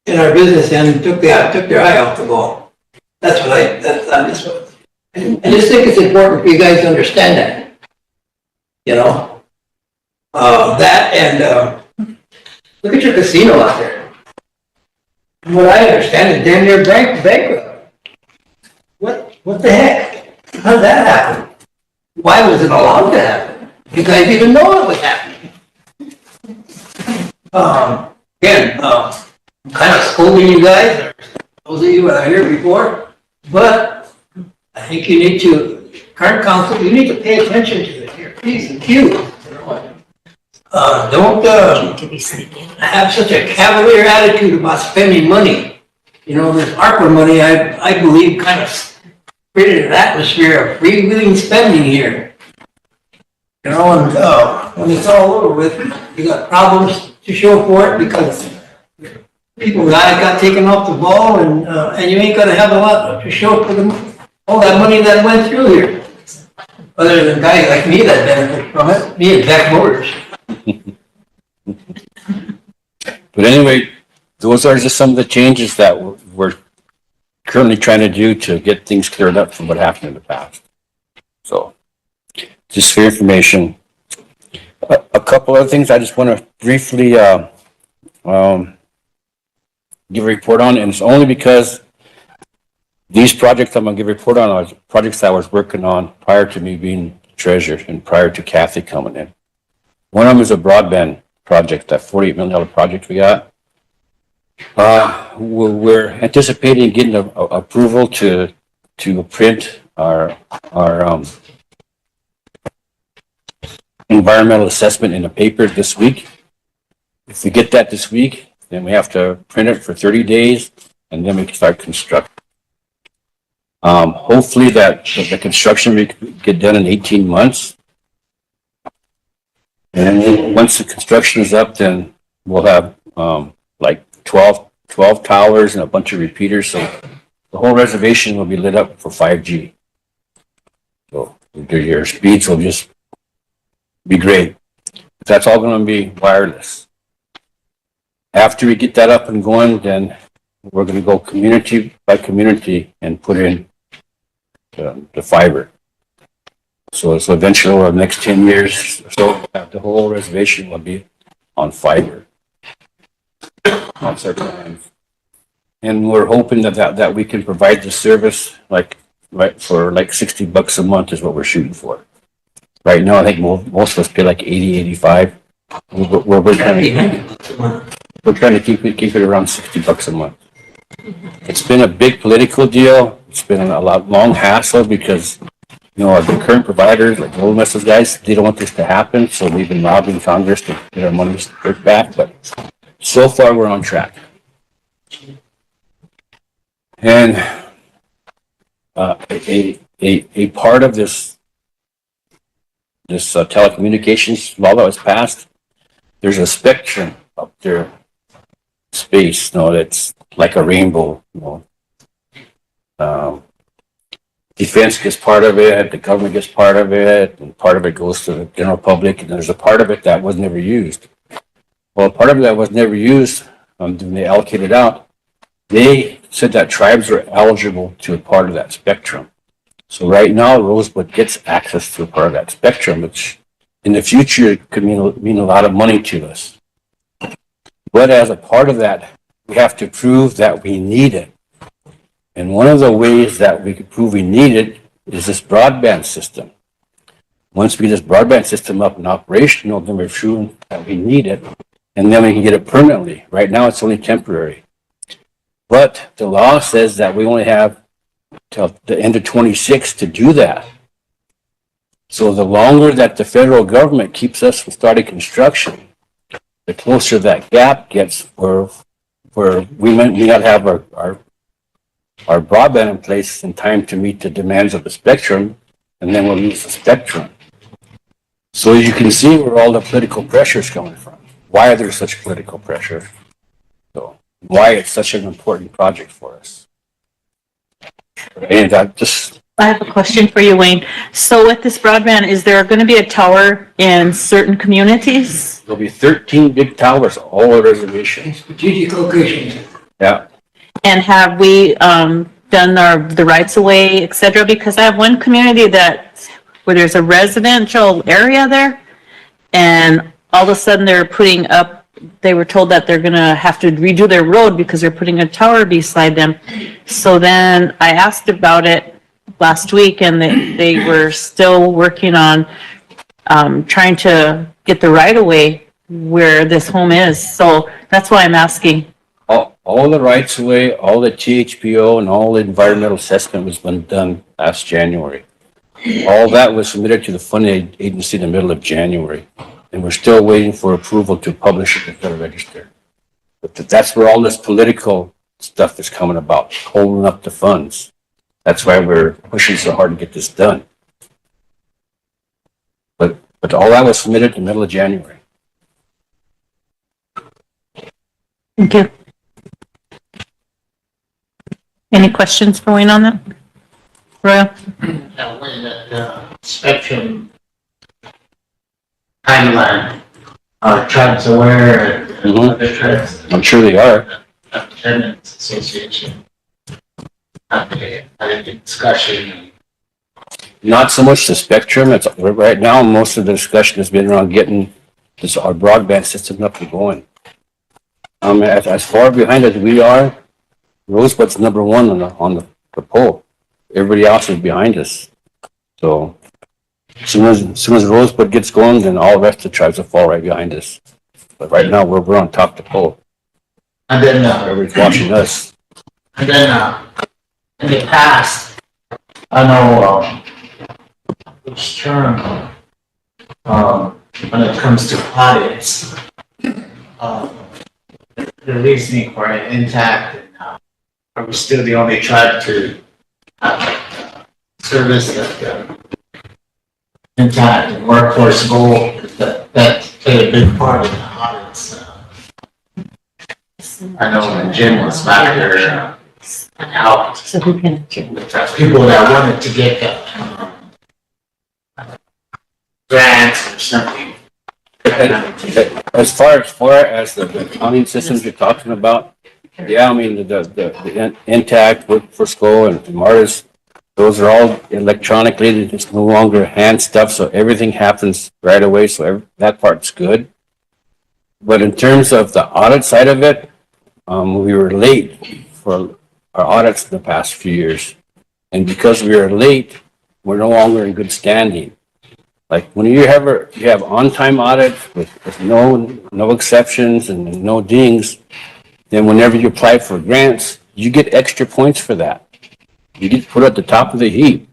in our business end took their eye off the ball. That's what I'm just, I just think it's important for you guys to understand that. You know? That and, look at your casino out there. From what I understand, it's damn near bankrupt. What the heck? How did that happen? Why was it allowed to happen? You guys even know it was happening. Again, I'm kind of scolding you guys, those of you that are here before, but I think you need to, current council, you need to pay attention to your P's and Q's. Don't have such a cavalier attitude about spending money. You know, this ARPA money, I believe, kind of created an atmosphere of freewheeling spending here. You know, and when it's all over with, you got problems to show for it because people got taken off the ball, and you ain't gonna have a lot to show for all that money that went through here. Other than guys like me that benefit from it, me and Jack Motors. But anyway, those are just some of the changes that we're currently trying to do to get things cleared up from what happened in the past. So, just for information. A couple other things I just want to briefly give a report on, and it's only because these projects I'm going to give a report on are projects I was working on prior to me being treasurer and prior to Kathy coming in. One of them is a broadband project, that $48 million project we got. We're anticipating getting approval to print our environmental assessment in a paper this week. If we get that this week, then we have to print it for 30 days, and then we can start construction. Hopefully that the construction we can get done in 18 months. And then once the construction is up, then we'll have like 12 towers and a bunch of repeaters, so the whole reservation will be lit up for 5G. So your speeds will just be great. That's all going to be wireless. After we get that up and going, then we're going to go community by community and put in the fiber. So eventually over the next 10 years, so the whole reservation will be on fiber. That's our plan. And we're hoping that we can provide the service for like $60 a month is what we're shooting for. Right now, I think most of us pay like 80, 85. We're trying to keep it around $60 a month. It's been a big political deal. It's been a long hassle because, you know, the current providers, like Golden West's guys, they don't want this to happen. So we've been lobbying Congress to get our money back. But so far, we're on track. And a part of this telecommunications law that was passed, there's a spectrum up there, space, you know, that's like a rainbow, you know. Defense gets part of it, the government gets part of it, and part of it goes to the general public, and there's a part of it that was never used. Well, part of it that was never used, when they allocated out, they said that tribes are eligible to a part of that spectrum. So right now, Rosebud gets access to a part of that spectrum, which in the future could mean a lot of money to us. But as a part of that, we have to prove that we need it. And one of the ways that we could prove we need it is this broadband system. Once we get this broadband system up and operational, then we're proving that we need it, and then we can get it permanently. Right now, it's only temporary. But the law says that we only have till the end of 26 to do that. So the longer that the federal government keeps us from starting construction, the closer that gap gets where we may not have our broadband in place in time to meet the demands of the spectrum, and then we'll lose the spectrum. So you can see where all the political pressure is coming from. Why there's such political pressure. So why it's such an important project for us. And I have a question for you, Wayne. So with this broadband, is there going to be a tower in certain communities? There'll be 13 big towers, all the reservations. Strategic locations. Yeah. And have we done the rights of way, et cetera? Because I have one community where there's a residential area there, and all of a sudden they were told that they're gonna have to redo their road because they're putting a tower beside them. So then I asked about it last week, and they were still working on trying to get the right of way where this home is. So that's why I'm asking. All the rights of way, all the THPO, and all the environmental assessment was done last January. All that was submitted to the funding agency in the middle of January, and we're still waiting for approval to publish it in the Federal Register. But that's where all this political stuff is coming about, holding up the funds. That's why we're pushing so hard to get this done. But all that was submitted in the middle of January. Thank you. Any questions for Wayne on that? Royal? Now, when the spectrum timeline, are tribes aware and other tribes? I'm sure they are. Tenants Association. Okay, I think discussion. Not so much the spectrum. It's right now, most of the discussion has been around getting our broadband system up and going. As far behind as we are, Rosebud's number one on the poll. Everybody else is behind us. So as soon as Rosebud gets going, then all the rest of the tribes will fall right behind us. But right now, we're on top of the poll. And then, everybody's watching us. And then, in the past, I know, each term, when it comes to audits, the reasoning for it intact, and are we still the only tribe to service that intact and workforce goal that played a big part in the audits? I know when Jim was back there and helped people that wanted to get grants or something. As far as the accounting systems you're talking about, yeah, I mean, the Intact, Workforce Go, and Martis, those are all electronically. It's no longer hand stuff, so everything happens right away. So that part's good. But in terms of the audit side of it, we were late for our audits in the past few years, and because we are late, we're no longer in good standing. Like when you have on-time audits with no exceptions and no dings, then whenever you apply for grants, you get extra points for that. You get put at the top of the heap.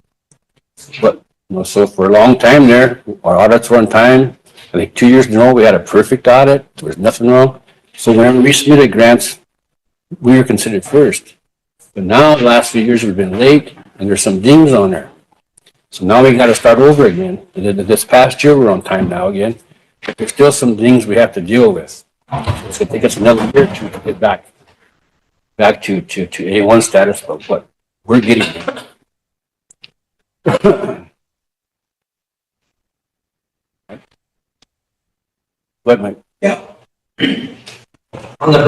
But so for a long time there, our audits were on time. I think 2 years in a row we had a perfect audit. There was nothing wrong. So whenever we submitted grants, we were considered first. But now the last few years we've been late, and there's some dings on there. So now we got to start over again. This past year we're on time now again, but there's still some things we have to deal with. It's going to take us another year to get back to A1 status, but what we're getting there. But Mike. Yeah. On the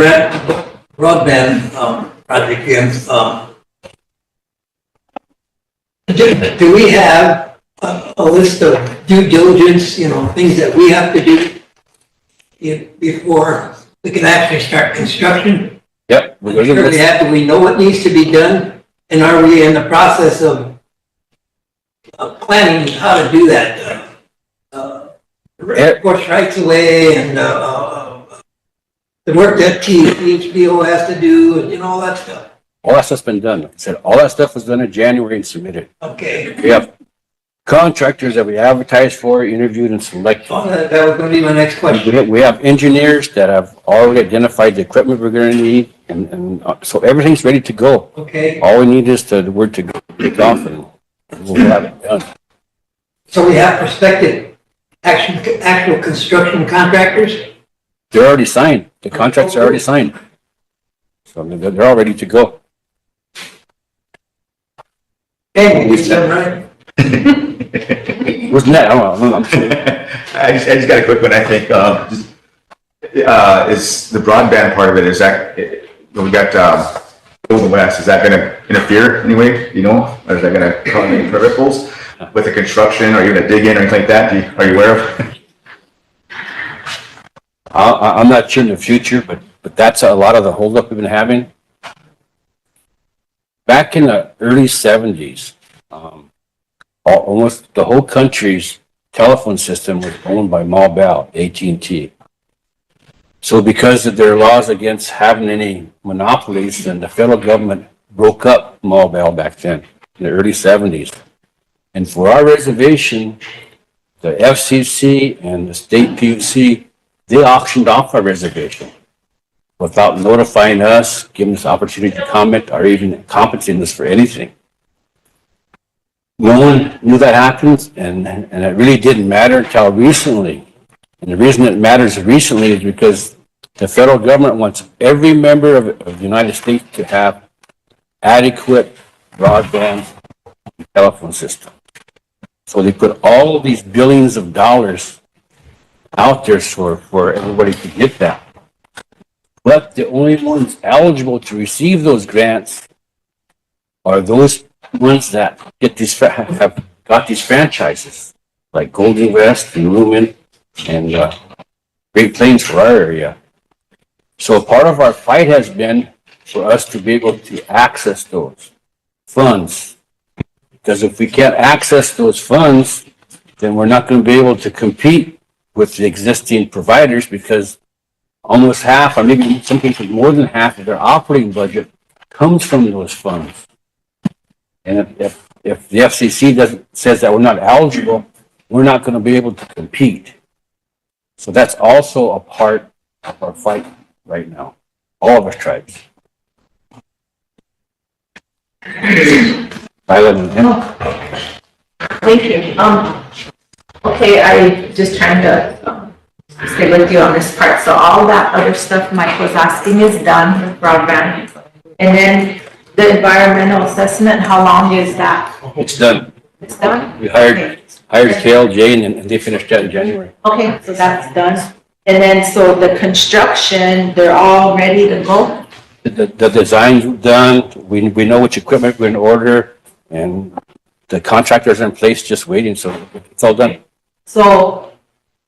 broadband project, again, do we have a list of due diligence, things that we have to do before we can actually start construction? Yep. Do we know what needs to be done? And are we in the process of planning how to do that? Of course, rights away and the work that THPO has to do and all that stuff. All that stuff's been done. Like I said, all that stuff was done in January and submitted. Okay. Yep. contractors that we advertised for, interviewed and selected. Oh, that was gonna be my next question. We have engineers that have already identified the equipment we're gonna need, and so everything's ready to go. Okay, All we need is the word to go, kick off, and we'll have it done. so we have prospective actual construction contractors? They're already signed. The contracts are already signed. So they're all ready to go. Hey, you done right? Wasn't that? I don't know. I'm sure. I just got a quick one, I think, is the broadband part of it, is that, we got, Golden West, is that gonna interfere anyway, you know? Or is that gonna cause any ripples with the construction, are you gonna dig in or anything like that? Are you aware of? I'm not sure in the future, but that's a lot of the holdup we've been having. Back in the early 70s, almost the whole country's telephone system was owned by Bell, AT&T. So because of their laws against having any monopolies, then the federal government broke up Bell back then, in the early 70s. And for our reservation, the FCC and the state PUC, they auctioned off our reservation without notifying us, giving us opportunity to comment, or even compensating us for anything. No one knew that happened, and it really didn't matter until recently. And the reason it matters recently is because the federal government wants every member of the United States to have adequate broadband telephone system. So they put all of these billions of dollars out there for everybody to get that. But the only ones eligible to receive those grants are those ones that have got these franchises, like Golden West and Lumen and Great Plains for our area. So part of our fight has been for us to be able to access those funds. Because if we can't access those funds, then we're not going to be able to compete with the existing providers, because almost half, or maybe in some cases more than half of their operating budget comes from those funds. And if the FCC says that we're not eligible, we're not going to be able to compete. So that's also a part of our fight right now, all of our tribes. Thank you. Okay, I just trying to stay with you on this part. So all that other stuff Mike was asking is done with broadband. And then the environmental assessment, how long is that? It's done. It's done? We hired KLJ and they finished that in January. Okay, so that's done. And then, so the construction, they're all ready to go? The design's done. We know which equipment we're in order, and the contractors are in place just waiting, so it's all done. So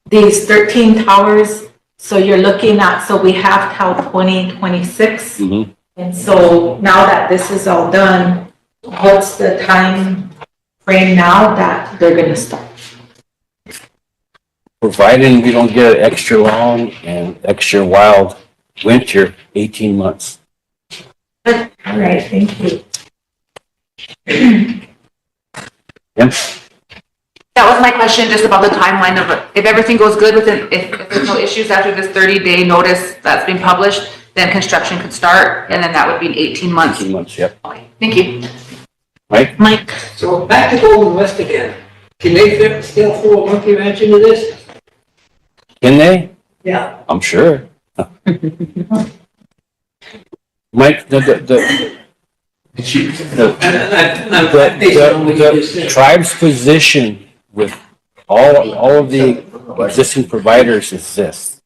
these 13 towers, so you're looking at, so we have till 2026. Mm-hmm. And so now that this is all done, what's the time frame now that they're gonna start? Providing we don't get an extra long and extra wild winter, 18 months. All right, thank you. Yep. That was my question, just about the timeline of it. If everything goes good with it, if there's no issues after this 30-day notice that's been published, then construction could start, and then that would be 18 months. 18 months, yep. Okay, thank you. Mike? So back to Golden West again. Can they still throw a monkey wrench into this? Can they? Yeah. I'm sure. Mike, the tribe's position with all of the existing providers is this.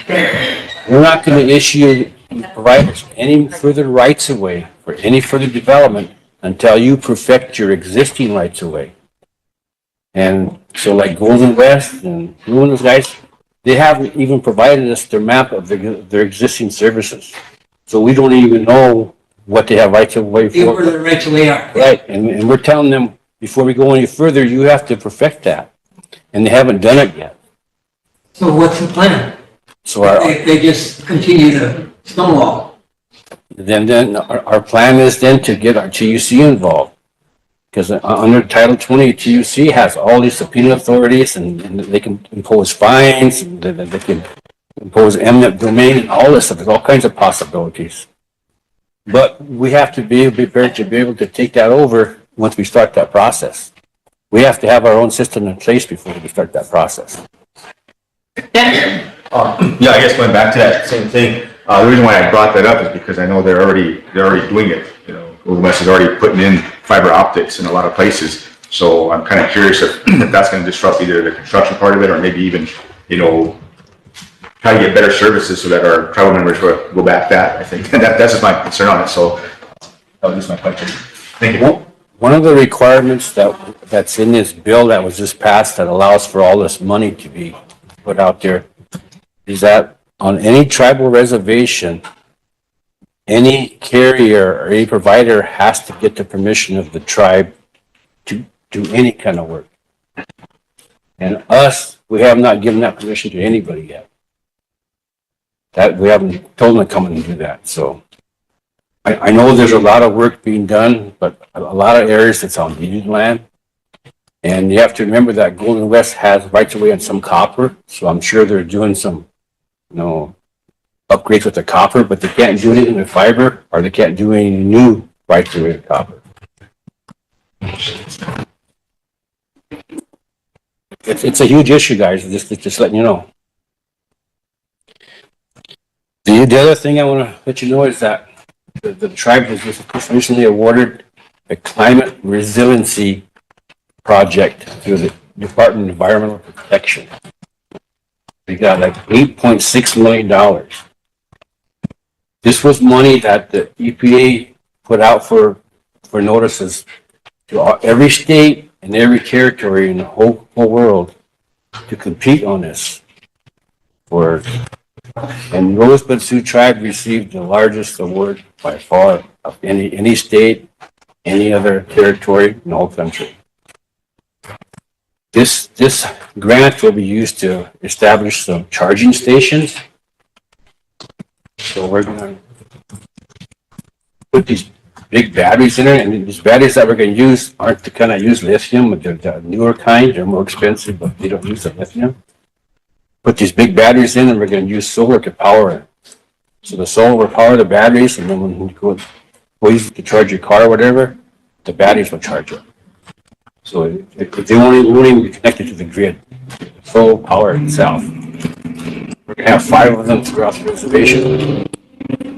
We're not going to issue providers any further rights of way for any further development until you perfect your existing rights of way. And so like Golden West and Lumen, those guys, they haven't even provided us their map of their existing services. So we don't even know what they have rights of way for. Where the rights of way are. Right, and we're telling them, before we go any further, you have to perfect that. And they haven't done it yet. So what's the plan? So They just continue to stonewall. then our plan is then to get our TUC involved. Because under Title 20, TUC has all these subpoena authorities and they can impose fines, and they can impose eminent domain and all this stuff. There's all kinds of possibilities. But we have to be prepared to be able to take that over once we start that process. We have to have our own system in place before we start that process. Yeah, I guess going back to that same thing, the reason why I brought that up is because I know they're already doing it. You know, Google West is already putting in fiber optics in a lot of places. So I'm kind of curious if that's going to disrupt either the construction part of it or maybe even, you know, try to get better services so that our tribal members will go back that. I think that's just my concern on it. So that was just my question. Thank you. One of the requirements that's in this bill that was just passed that allows for all this money to be put out there is that on any tribal reservation, any carrier or any provider has to get the permission of the tribe to do any kind of work. And us, we have not given that permission to anybody yet. That we haven't told them to come and do that. So I know there's a lot of work being done, but a lot of areas that's on deeded land. And you have to remember that Golden West has rights of way on some copper. So I'm sure they're doing some, you know, upgrades with the copper, but they can't do anything with fiber or they can't do any new rights of way with copper. It's a huge issue, guys. Just letting you know. The other thing I want to let you know is that the tribe was just recently awarded a climate resiliency project through the Department of Environmental Protection. We got like $8.6 million. This was money that the EPA put out for notices to every state and every territory in the whole world to compete on this. And Rosebud Sioux Tribe received the largest award by far of any state, any other territory in the whole country. This grant will be used to establish some charging stations. So we're going to put these big batteries in there, and these batteries that we're going to use aren't the kind that use lithium, but they're the newer kind. They're more expensive, but they don't use the lithium. Put these big batteries in, and we're going to use solar to power it. So the solar will power the batteries, and then when you go use it to charge your car or whatever, the batteries will charge it. So they won't even be connected to the grid. The solar power itself. We're going to have 5 of them throughout the reservation.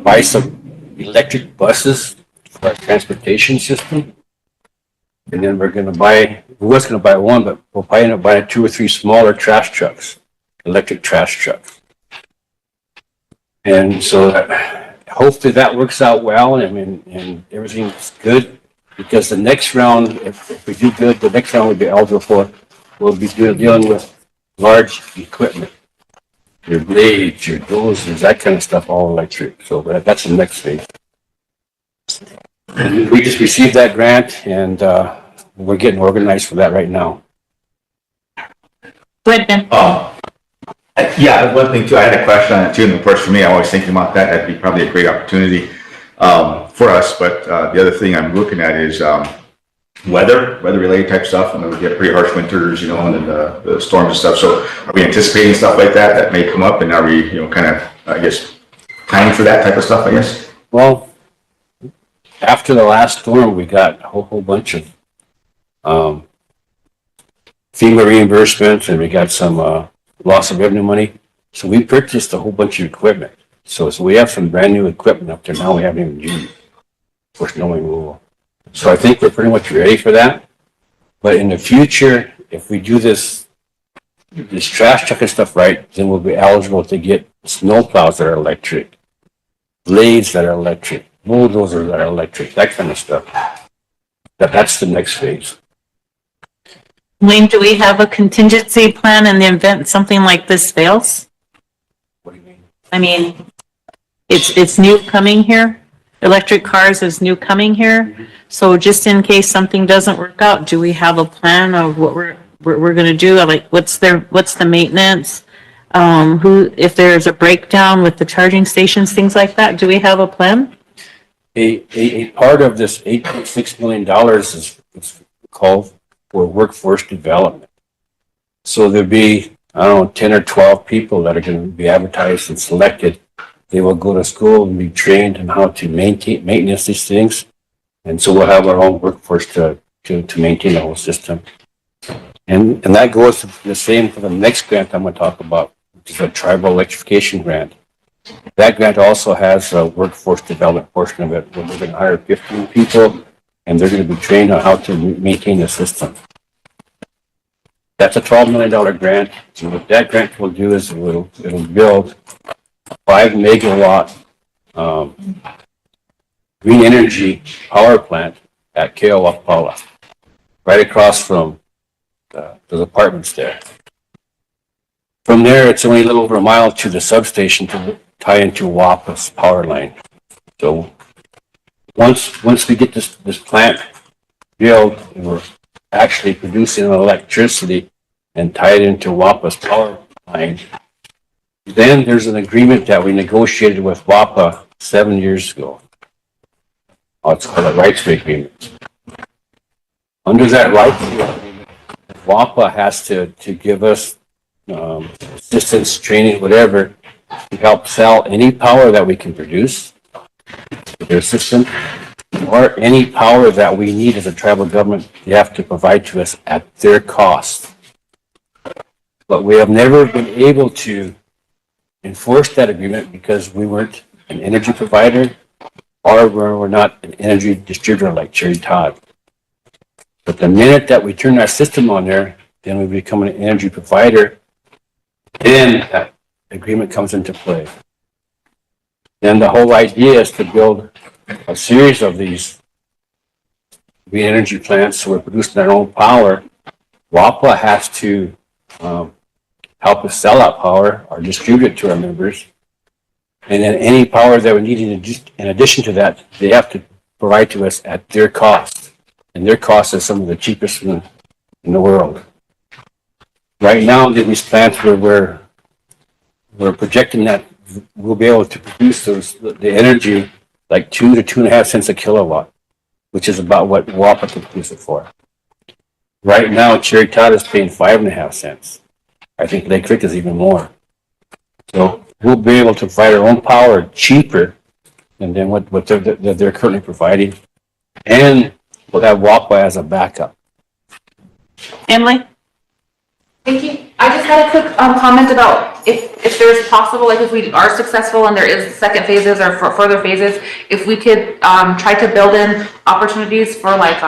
Buy some electric buses for our transportation system. And then we was going to buy one, but we'll probably end up buying 2 or 3 smaller trash trucks. Electric trash trucks. And so hopefully that works out well and everything's good, because the next round, if we do good, the next round we'll be eligible for, we'll be dealing with large equipment. Your blades, your dozers, that kind of stuff, all electric. So that's the next phase. And we just received that grant and we're getting organized for that right now. Go ahead, Ben. Yeah, one thing too, I had a question on it too, and of course for me, I'm always thinking about that. That'd be probably a great opportunity for us. But the other thing I'm looking at is weather-related type stuff. And then we get pretty harsh winters, you know, and then the storms and stuff. So are we anticipating stuff like that may come up? And are we, you know, kind of, I guess, planning for that type of stuff, I guess? Well, after the last storm, we got a whole bunch of FEMA reimbursements, and we got some loss of revenue money. So we purchased a whole bunch of equipment. So we have some brand new equipment up there now we haven't even used for snow removal. So I think we're pretty much ready for that. But in the future, if we do this trash truck and stuff right, then we'll be eligible to get snow plows that are electric, blades that are electric, bulldozers that are electric, that kind of stuff. That's the next phase. Wayne, do we have a contingency plan in the event something like this fails? What do you mean? I mean, it's new coming here. Electric cars is new coming here. So just in case something doesn't work out, do we have a plan of what we're going to do? Like, what's the maintenance? If there's a breakdown with the charging stations, things like that, do we have a plan? A part of this $8.6 million it's called for workforce development. So there'd be, I don't know, 10 or 12 people that are going to be advertised and selected. They will go to school and be trained on how to maintenance these things. And so we'll have our own workforce to maintain the whole system. And that goes the same for the next grant I'm going to talk about, which is a tribal electrification grant. That grant also has a workforce development portion of it, where we're going to hire 15 people, and they're going to be trained on how to maintain the system. That's a $12 million grant. So what that grant will do is it'll build a 5 megawatt green energy power plant at Keowapala, right across from the apartments there. From there, it's only a little over a mile to the substation to tie into WAPA's power line. So once we get this plant built, we're actually producing electricity and tie it into WAPA's power line. Then there's an agreement that we negotiated with WAPA 7 years ago. It's called a rights agreement. Under that rights agreement, WAPA has to give us assistance, training, whatever, to help sell any power that we can produce to their system, or any power that we need as a tribal government, they have to provide to us at their cost. But we have never been able to enforce that agreement because we weren't an energy provider, or we're not an energy distributor like Cherry Todd. But the minute that we turn our system on there, then we become an energy provider, then that agreement comes into play. Then the whole idea is to build a series of these green energy plants, so we're producing our own power. WAPA has to help us sell that power or distribute it to our members. And then any power that we need in addition to that, they have to provide to us at their cost. And their cost is some of the cheapest in the world. Right now, these plants, we're projecting that we'll be able to produce the energy like 2 to 2.5 cents a kilowatt, which is about what WAPA can produce it for. Right now, Cherry Todd is paying 5.5 cents. I think Lake Creek is even more. So we'll be able to provide our own power cheaper than what they're currently providing, and we'll have WAPA as a backup. Emily? Thank you. I just had a quick comment about if there's possible, like if we are successful and there is second phases or further phases, if we could try to build in opportunities for like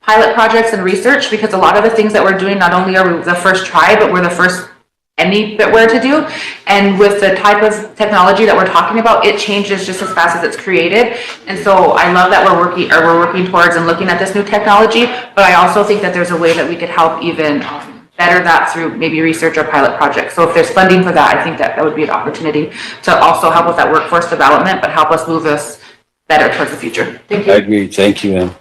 pilot projects and research, because a lot of the things that we're doing, not only are we the first try, but we're the first anywhere to do. And with the type of technology that we're talking about, it changes just as fast as it's created. And so I love that we're working towards and looking at this new technology, but I also think that there's a way that we could help even better that through maybe research or pilot projects. So if there's funding for that, I think that would be an opportunity to also help with that workforce development, but help us move us better towards the future. Thank you. I agree. Thank you.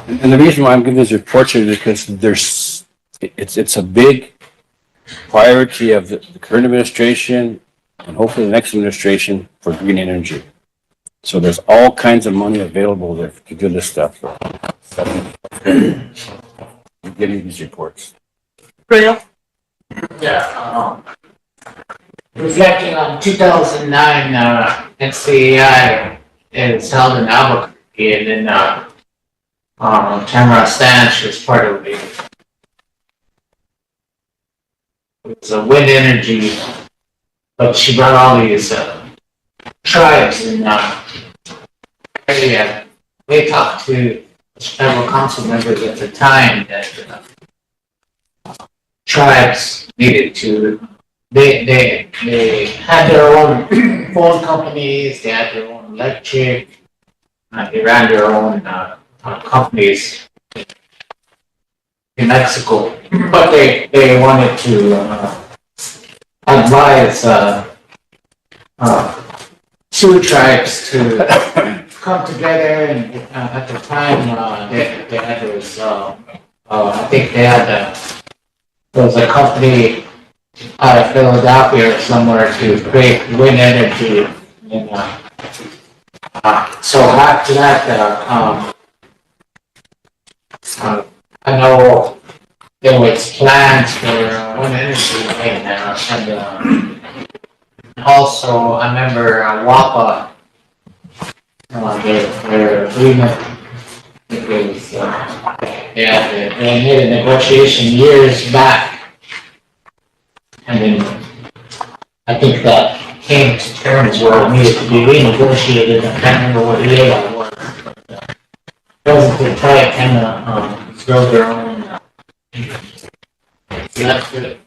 And the reason why I'm giving this report is because it's a big priority of the current administration and hopefully the next administration for green energy. So there's all kinds of money available there to do this stuff. I'm getting these reports. Real? Yeah, reflecting on 2009, NCAI is held in Albuquerque, and then Tamara Stanch was part of it. It was a wind energy, but she brought all these tribes, and they talked to several council members at the time that tribes needed to, they had their own phone companies, they had their own electric, they ran their own companies in Mexico, but they wanted to advise Sioux tribes to come together, and at the time they had those, I think they had there was a company out of Philadelphia or somewhere to create wind energy. And, so after that, I know there was plans for wind energy and also I remember WAPA, their agreement. It was, they made a negotiation years back. And then I think that came to terms where it needed to be renegotiated. I can't remember what year that was. President Trump kind of built their own electric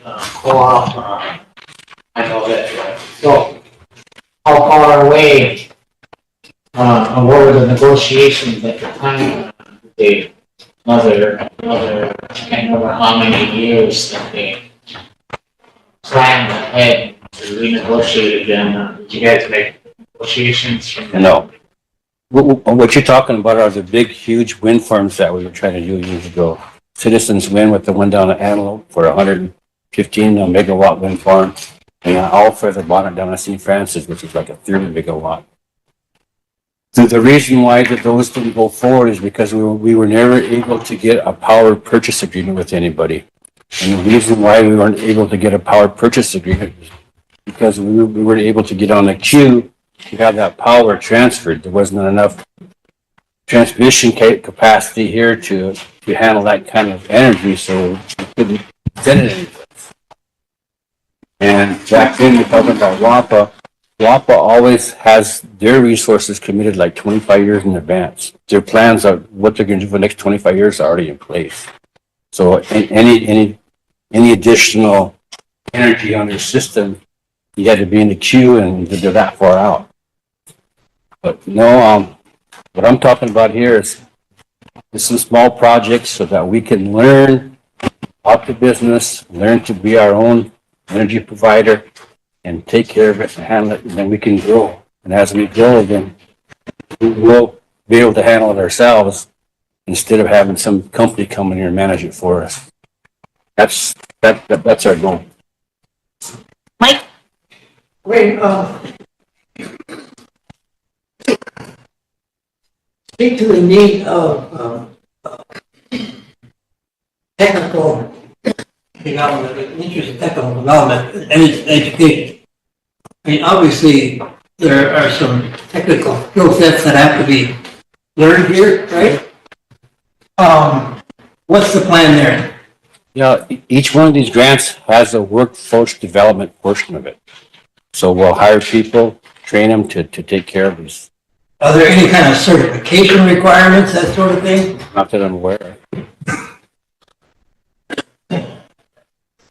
co-op. I know that. So, how far away? What were the negotiations at the time? They another, I can't remember how many years that they planned ahead to renegotiate again. Did you guys make negotiations? No. What you're talking about are the big, huge wind farms that we were trying to do years ago. Citizens Wind with the one down at Antelope for 115 megawatt wind farm. And all further bottom down at St. Francis, which is like a 30 megawatt. So the reason why that those didn't go forward is because we were never able to get a power purchase agreement with anybody. And the reason why we weren't able to get a power purchase agreement is because we weren't able to get on the queue to have that power transferred. There wasn't enough transmission capacity here to handle that kind of energy, so we couldn't send it anyplace. And back then, you're talking about WAPA. WAPA always has their resources committed like 25 years in advance. Their plans of what they're going to do for the next 25 years are already in place. So any additional energy on their system, you had to be in the queue and they're that far out. But no, what I'm talking about here is some small projects so that we can learn about the business, learn to be our own energy provider, and take care of it and handle it, and then we can grow. And as we grow, then we'll be able to handle it ourselves instead of having some company come in here and manage it for us. That's our goal. Mike? Wait, speak to the need of technical development, interest in technical development and education. I mean, obviously, there are some technical skill sets that have to be learned here, right? What's the plan there? Yeah, each one of these grants has a workforce development portion of it. So we'll hire people, train them to take care of these. Are there any kind of certification requirements, that sort of thing? Not that I'm aware of.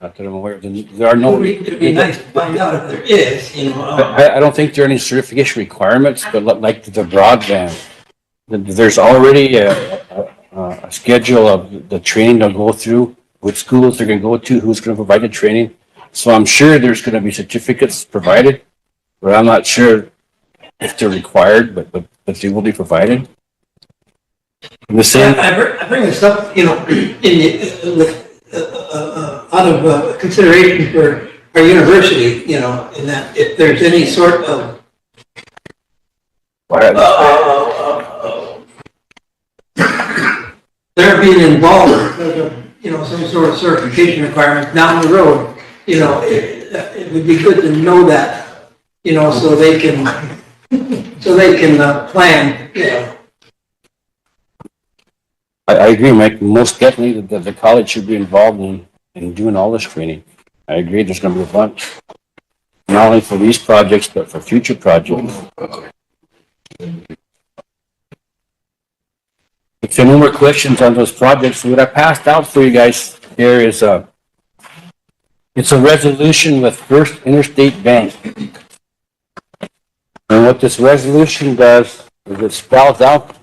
Not that I'm aware of. There are no. It'd be nice to find out if there is, you know. I don't think there are any certification requirements, but like the broadband, there's already a schedule of the training they'll go through, which schools they're going to go to, who's going to provide the training. So I'm sure there's going to be certificates provided, but I'm not sure if they're required, but they will be provided. And the same. I bring this up, you know, out of consideration for our university, you know, in that if there's any sort of they're being involved because of, you know, some sort of certification requirement down the road, you know, it would be good to know that, you know, so they can plan, you know. I agree, Mike. Most definitely the college should be involved in doing all this training. I agree, there's going to be a bunch. Not only for these projects, but for future projects. If there are no more questions on those projects, what I passed out for you guys here is it's a resolution with First Interstate Bank. And what this resolution does is it spells out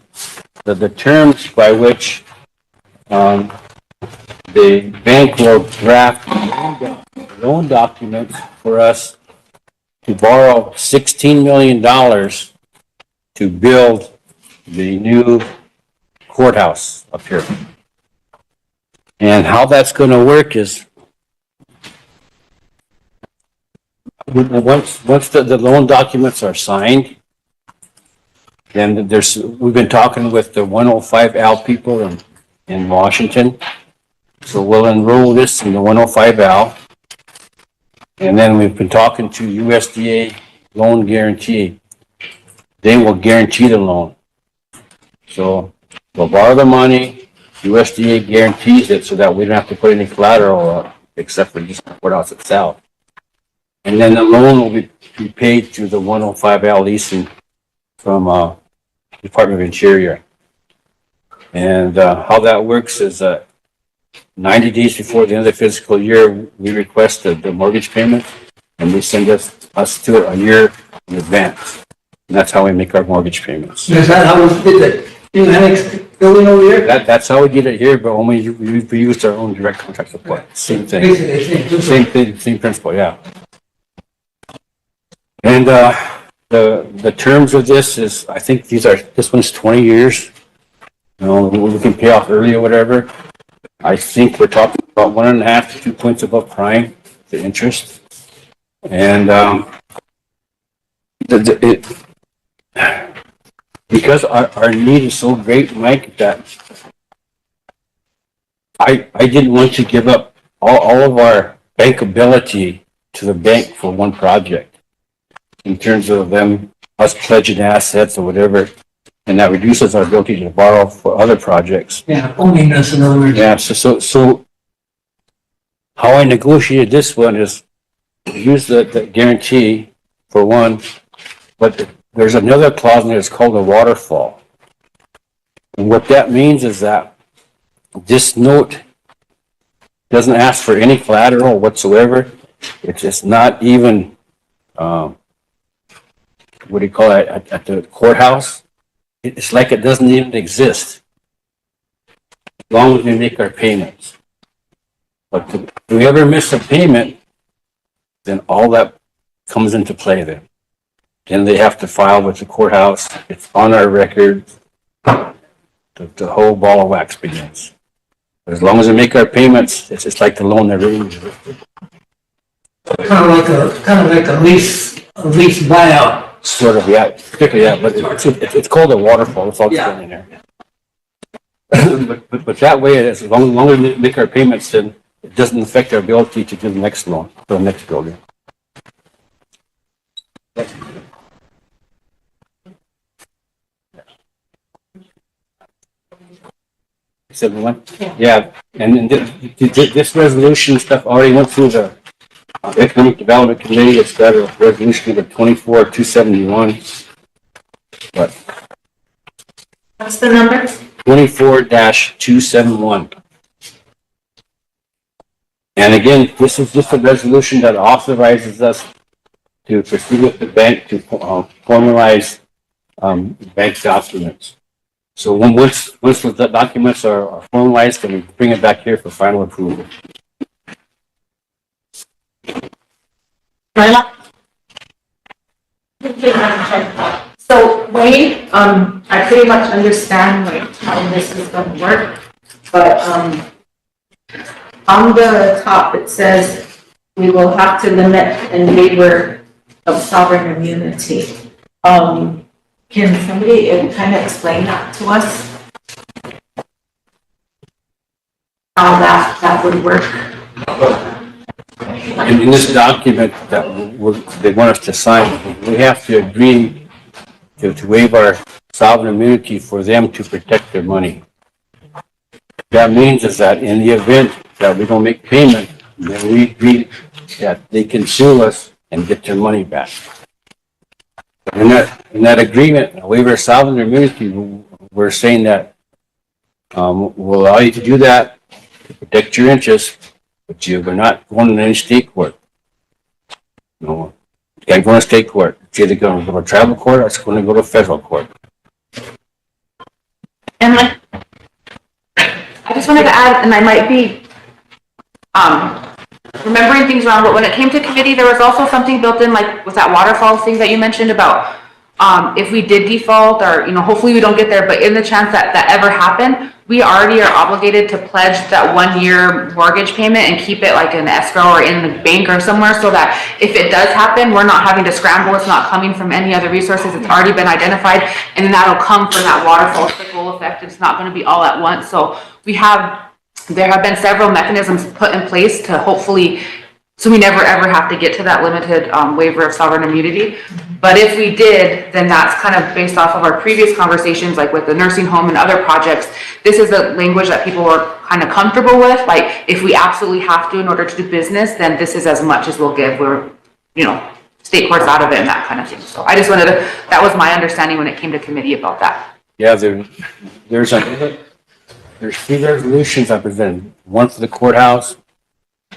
the terms by which the bank will draft loan documents for us to borrow $16 million to build the new courthouse up here. And how that's going to work is once the loan documents are signed, Then we've been talking with the 105L people in Washington. So we'll enroll this in the 105L. And then we've been talking to USDA loan guarantee. They will guarantee the loan. So we'll borrow the money, USDA guarantees it so that we don't have to put any collateral up except for just the courthouse itself. And then the loan will be paid through the 105L leasing from Department of Interior. And how that works is 90 days before the end of the fiscal year, we request the mortgage payment, and they send us to it a year in advance. And that's how we make our mortgage payments. Is that how we did it? You annex building over here? That's how we did it here, but only we used our own direct contract support. Same thing. Basically, Same thing, same principle, yeah. And the terms of this is, I think this one's 20 years. You know, we can pay off early or whatever. I think we're talking about 1.5 to 2 points above prime, the interest. And because our need is so great, Mike, that I didn't want to give up all of our bankability to the bank for one project in terms of us pledging assets or whatever, and that reduces our ability to borrow for other projects. Yeah, owniness in other words. Yeah, so how I negotiated this one is use the guarantee for one, but there's another clause in there, it's called a waterfall. And what that means is that this note doesn't ask for any collateral whatsoever. It's just not even, what do you call it, at the courthouse. It's like it doesn't even exist, as long as we make our payments. But if we ever miss a payment, then all that comes into play then. Then they have to file with the courthouse. It's on our record. The whole ball of wax begins. But as long as we make our payments, it's just like the loan never even existed. Kind of like a lease buyout. Sort of, yeah, particularly, yeah, but it's called a waterfall. That's all it's done in there. But that way, as long as we make our payments, then it doesn't affect our ability to do the next loan, for the next building. Said one? Yeah, and this resolution stuff already went through the Economic Development Committee. It's got a resolution number 24-271. But What's the number? 24-271. And again, this is just a resolution that authorizes us to proceed with the bank to formalize bank documents. So once the documents are formalized, then we bring it back here for final approval. So Wayne, I pretty much understand like how this is gonna work, but, on the top, it says we will have to limit and waiver of sovereign immunity. Can somebody kind of explain that to us? How that would work? In this document that they want us to sign, we have to agree to waive our sovereign immunity for them to protect their money. That means is that in the event that we don't make payment, then we agree that they can sue us and get their money back. In that agreement, waiver of sovereign immunity, we're saying that we'll allow you to do that to protect your interests, but we're not going to any state court. No, you can't go to state court. It's either going to go to tribal court or it's going to go to federal court. And I just wanted to add, and I might be remembering things wrong, but when it came to committee, there was also something built in, like with that waterfall thing that you mentioned about if we did default or, hopefully we don't get there, but in the chance that that ever happened, we already are obligated to pledge that 1 year mortgage payment and keep it like in escrow or in the bank or somewhere so that if it does happen, we're not having to scramble. It's not coming from any other resources. It's already been identified, and then that'll come from that waterfall trickle effect. It's not going to be all at once. So there have been several mechanisms put in place to hopefully, so we never ever have to get to that limited waiver of sovereign immunity. But if we did, then that's kind of based off of our previous conversations, like with the nursing home and other projects. This is the language that people are kind of comfortable with. Like, if we absolutely have to in order to do business, then this is as much as we'll give. We're, state courts out of it and that kind of thing. So I just wanted to, that was my understanding when it came to committee about that. Yeah, there's 3 resolutions I presented, one for the courthouse,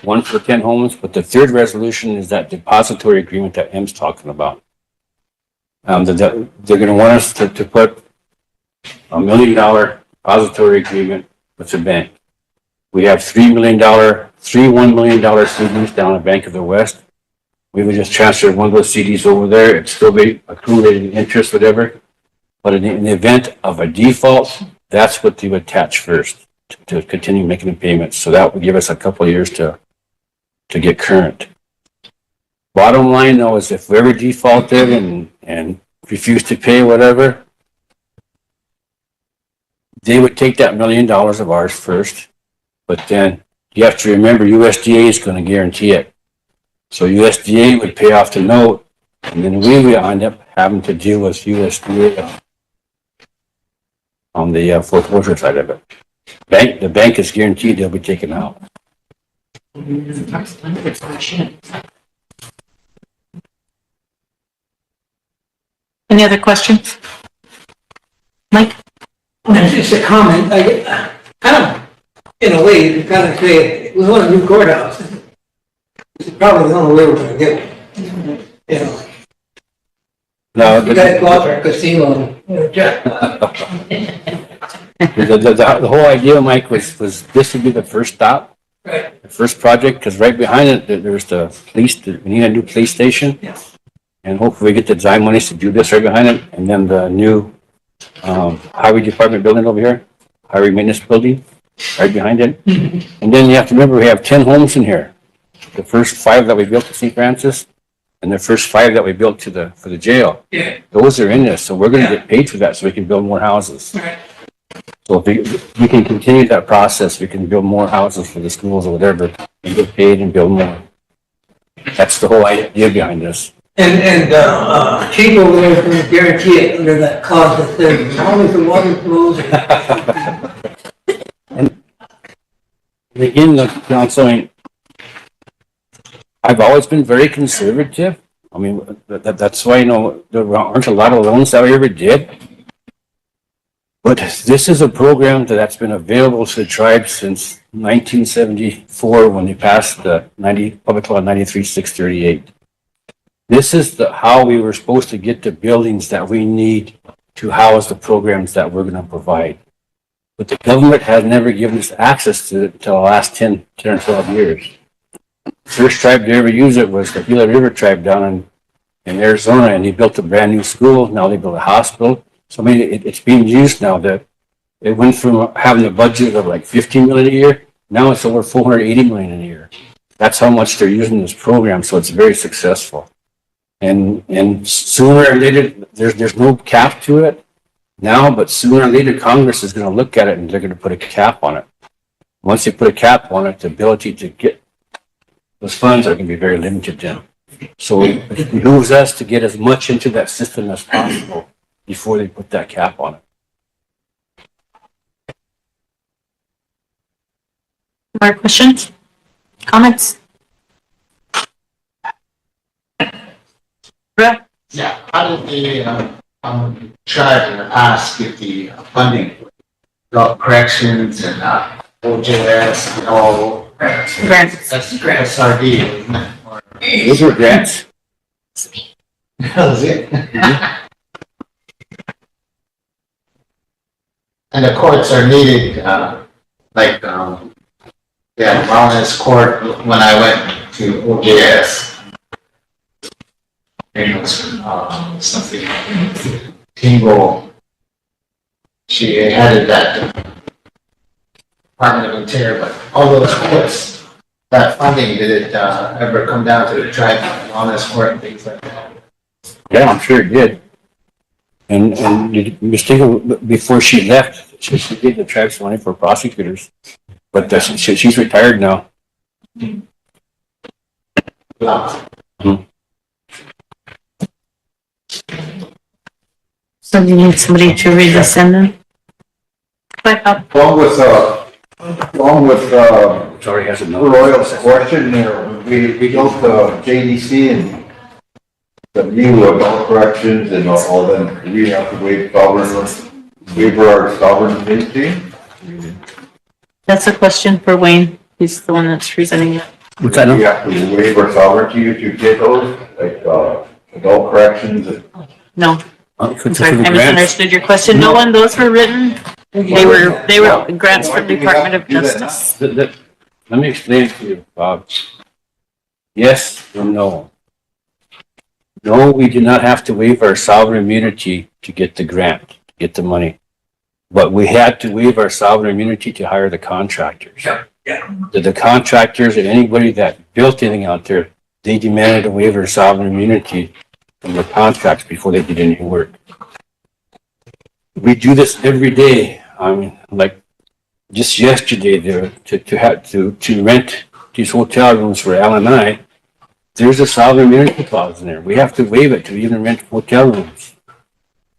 one for 10 homes, but the 3rd resolution is that depository agreement that M's talking about. They're gonna want us to put $1 million depository agreement with the bank. We have $3 million CDs down at Bank of the West. We would just transfer one of those CDs over there. It'd still be accumulating interest, whatever. But in the event of a default, that's what they would attach first to continue making the payments. So that would give us a couple of years to get current. Bottom line though is if we ever defaulted and refused to pay whatever, they would take that $1 million of ours first. But then you have to remember USDA is going to guarantee it. So USDA would pay off the note, and then we would end up having to deal with USDA on the foreclosure side of it. The bank is guaranteed they'll be taken out. Any other questions? Mike? Just a comment, kind of, in a way, you kind of say, we want a new courthouse. It's probably the only way we're gonna get one. No, You guys go out to a casino and, the whole idea, Mike, was this would be the first stop, Right. the first project, because right behind it, there's the police, we need a new police station. Yes. And hopefully we get the design monies to do this right behind it, and then the new highway department building over here, highway maintenance building, right behind it. And then you have to remember, we have 10 homes in here. The first 5 that we built at St. Francis, and the first 5 that we built for the jail. Yeah. Those are in this, so we're gonna get paid for that, so we can build more houses. Right. So if we can continue that process, we can build more houses for the schools or whatever, and get paid and build more. That's the whole idea behind this. And Chief over there is gonna guarantee it under that clause that says, as long as the water flows. And again, the council, I've always been very conservative. I mean, that's why, there aren't a lot of loans that we ever did. But this is a program that's been available to the tribe since 1974 when they passed the Public Law 93-638. This is how we were supposed to get the buildings that we need to house the programs that we're going to provide. But the government has never given us access to it until the last 10 or 12 years. First tribe to ever use it was the Gila River tribe down in Arizona, and they built a brand new school. Now they built a hospital. So I mean, it's being used now. That it went from having a budget of like $15 million a year. Now it's over $480 million a year. That's how much they're using this program. So it's very successful. And sooner or later, there's no cap to it now, but sooner or later, Congress is going to look at it and they're going to put a cap on it. Once they put a cap on it, the ability to get those funds are going to be very limited then. So it behooves us to get as much into that system as possible before they put that cap on it. More questions? Comments? Brett? Yeah, how did the tribe in the past get the funding? Adult corrections and OJS and all. Grants. That's SRD, isn't it? Those were grants. That was it. And the courts are needed, wellness court when I went to OJS. was, something, Tingle. She headed that Department of Interior, but all those courts, that funding, did it, ever come down to the tribe on this court and things like that? Yeah, I'm sure it did. And Ms. Tingle, before she left, she did the tribes money for prosecutors. But she's retired now. So you need somebody to read this in then? Along with, Sorry, has a note. Royal's question there, we go to JDC and the new adult corrections and all them, we have to waive our sovereign immunity. That's a question for Wayne. He's the one that's presenting it. What's that? We have to waive our sovereignty if you get those, like, adult corrections and. No. I'm sorry, I misunderstood your question. No one, those were written. They were grants from Department of Justice. Let me explain to you, Bob. Yes or no? No, we do not have to waive our sovereign immunity to get the grant, to get the money. But we had to waive our sovereign immunity to hire the contractors. The contractors and anybody that built anything out there, they demanded a waiver of sovereign immunity from the contracts before they did any work. We do this every day. I mean, like just yesterday, to rent these hotel rooms for Al and I, there's a sovereign immunity clause in there. We have to waive it to even rent hotel rooms.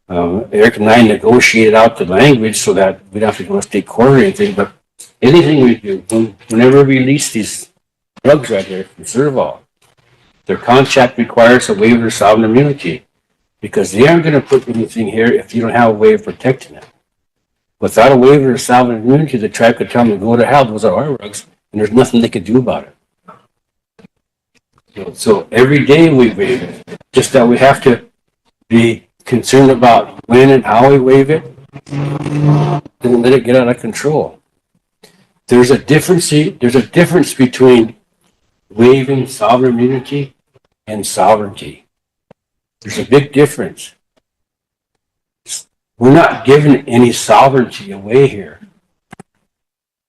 Eric and I negotiated out the language so that we don't have to go to state court or anything, but anything we do, whenever we release these drugs right there from Serval, their contract requires a waiver of sovereign immunity because they aren't going to put anything here if you don't have a way of protecting it. Without a waiver of sovereign immunity, the tribe could tell them to go to hell, those are our rugs, and there's nothing they could do about it. So every day we waive it, just that we have to be concerned about when and how we waive it, and let it get out of control. There's a difference between waiving sovereign immunity and sovereignty. There's a big difference. We're not giving any sovereignty away here.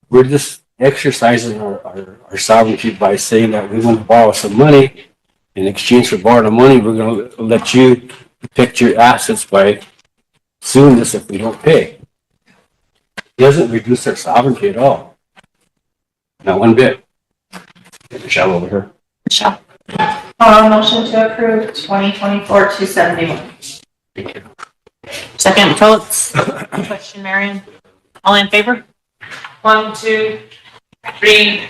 We're just exercising our sovereignty by saying that we want to borrow some money. In exchange for borrowing the money, we're going to let you protect your assets by suing us if we don't pay. It doesn't reduce our sovereignty at all. Not one bit. Michelle over here. Michelle. Motion to approve 2024-271. Thank you. Second, votes. Question, Marion. All in favor? 1, 2, 3,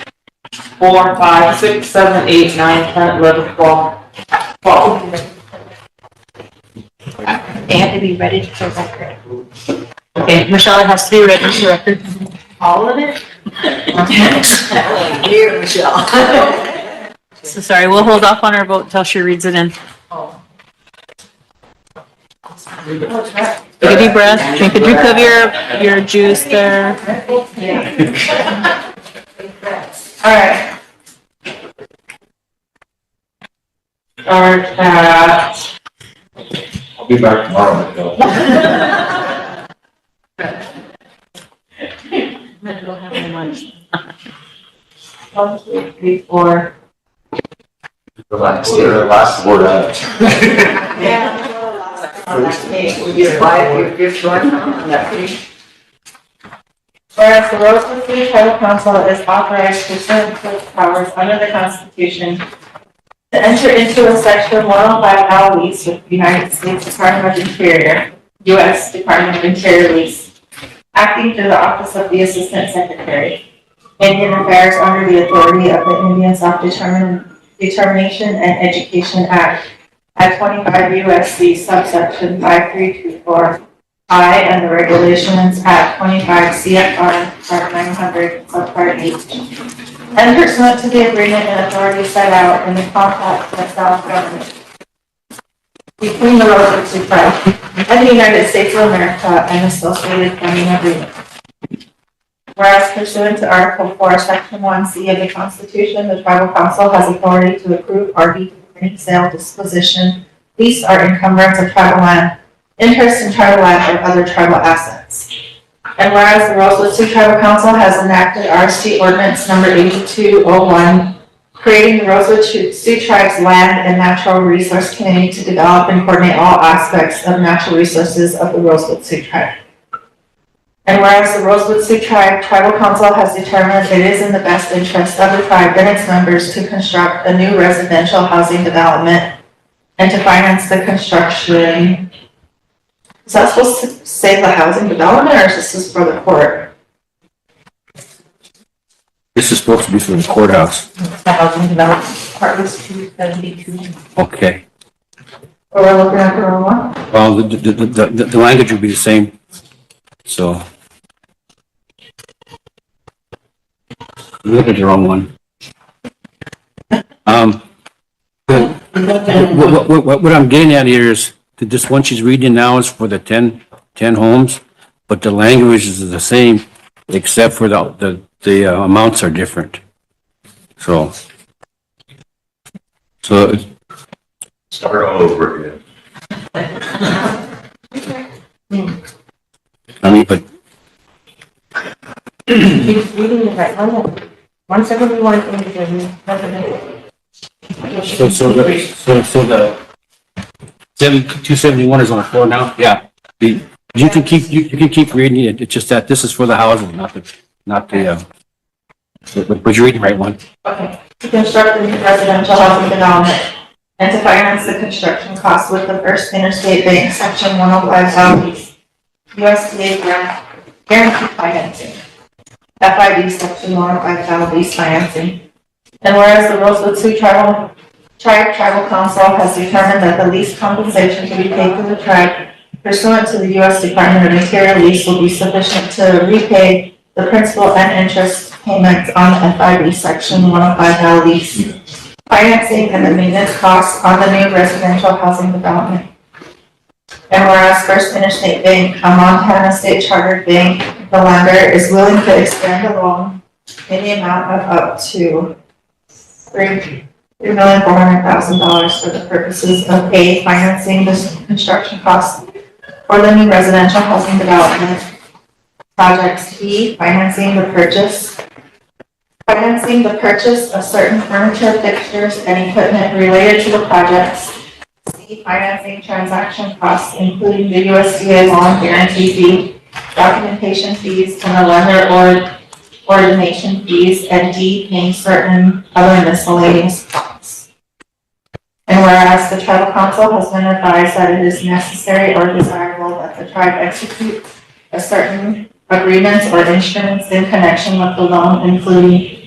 4, 5, 6, 7, 8, 9, 10, 11, 12. 12. They have to be ready for record. Okay, Michelle, it has to be written to record. All of it? Here, Michelle. So sorry, we'll hold off on our vote until she reads it in. Take a deep breath, drink a drink of your juice there. All right. Start at. I'll be back tomorrow, Michelle. Don't have any lunch. 1, 2, 3, 4. The last word out. Yeah. Whereas the Rosebud City Tribal Council is authorized pursuant to its powers under the Constitution to enter into a Section 105L lease with the United States Department of Interior, U.S. Department of Interior lease, acting through the Office of the Assistant Secretary, Indian Affairs under the authority of the Indian Self-Determination and Education Act at 25 U.S.C. subsection 5324 I and the regulations at 25 CFR Part 900 subpart H. And pursuant to the agreement and authority set out in the compact of self-government between the Rosebud Sioux Tribe and the United States of America and associated funding agreement. Whereas pursuant to Article 4, Section 1C of the Constitution, the Tribal Council has authority to approve, arbitrate, sale, disposition, lease or encumbrance of tribal land, interest in tribal land, or other tribal assets. And whereas the Rosebud Sioux Tribal Council has enacted RST Ordinance Number 8201, creating the Rosebud Sioux Tribe's Land and Natural Resource Committee to develop and coordinate all aspects of natural resources of the Rosebud Sioux Tribe. And whereas the Rosebud Sioux Tribal Council has determined it is in the best interest of the tribe and its members to construct a new residential housing development and to finance the construction. Is that supposed to say the housing development, or is this for the court? This is supposed to be for the courthouse. The housing development part was 272. Okay. Or we're looking at the wrong one? Well, the language would be the same. So. Look at the wrong one. What I'm getting at here is that this one she's reading now is for the 10 homes, but the language is the same, except for the amounts are different. So Start all over again. I mean, but He's reading the right one. 171 individual. so the 271 is on the floor now? Yeah. You can keep reading it. It's just that this is for the housing, not the but you're reading the right one. Okay. To construct a new residential housing development and to finance the construction costs with the First Interstate Bank Section 105 USDA grant guaranteed financing. FID Section 105 lease financing. And whereas the Rosebud Sioux Tribal Council has determined that the lease compensation to be paid to the tribe pursuant to the U.S. Department of Interior lease will be sufficient to repay the principal and interest payments on the FID Section 105 lease financing and the maintenance costs on the new residential housing development. And whereas First Interstate Bank, a Montana state chartered bank, the lender is willing to extend the loan in the amount of up to $3,400,000 for the purposes of A, financing the construction costs for the new residential housing development projects. B, financing the purchase of certain furniture, fixtures, and equipment related to the projects. C, financing transaction costs, including the USDA loan guarantee fee, documentation fees, and the lender or ordination fees, and D, paying certain other miscellaneous costs. And whereas the tribal council has been advised that it is necessary or desirable that the tribe execute a certain agreements or instruments in connection with the loan, including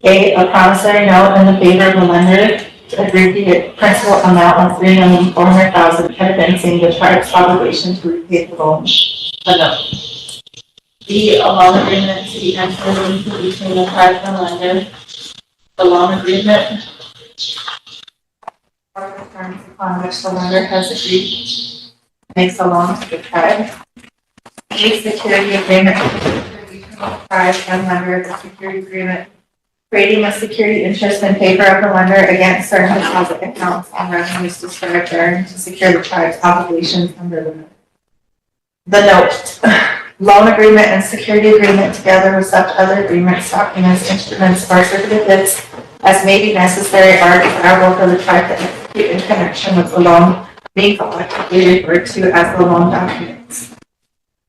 A, a promissory note in the favor of the lender to agree to the principal amount of $3,400,000 evidencing the tribe's obligation to repay the loan. The note. B, a loan agreement to be entered into between the tribe and the lender. The loan agreement or the terms upon which the lender has agreed makes a loan to the tribe. A, security agreement between the tribe and lender. The security agreement creating a security interest in favor of the lender against certain deposit accounts and revenues described therein to secure the tribe's obligations under the note. Loan agreement and security agreement together with such other agreements, documents, instruments, or certificates as may be necessary are desirable for the tribe to execute in connection with the loan being collectively referred to as the loan documents.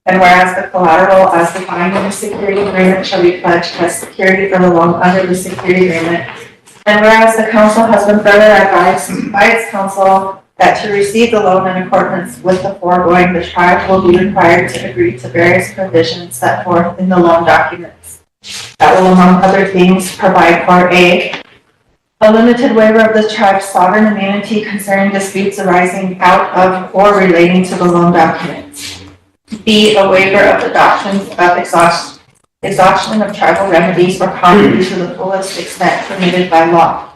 And whereas the collateral as defined in the security agreement shall be pledged as security for the loan under the security agreement. And whereas the council has been further advised by its council that to receive the loan in accordance with the foregoing, the tribe will be required to agree to various provisions set forth in the loan documents. That will, among other things, provide for A limited waiver of the tribe's sovereign immunity concerning disputes arising out of or relating to the loan documents. B, a waiver of the doctrines of exhaustion of tribal remedies or comedy to the fullest extent permitted by law.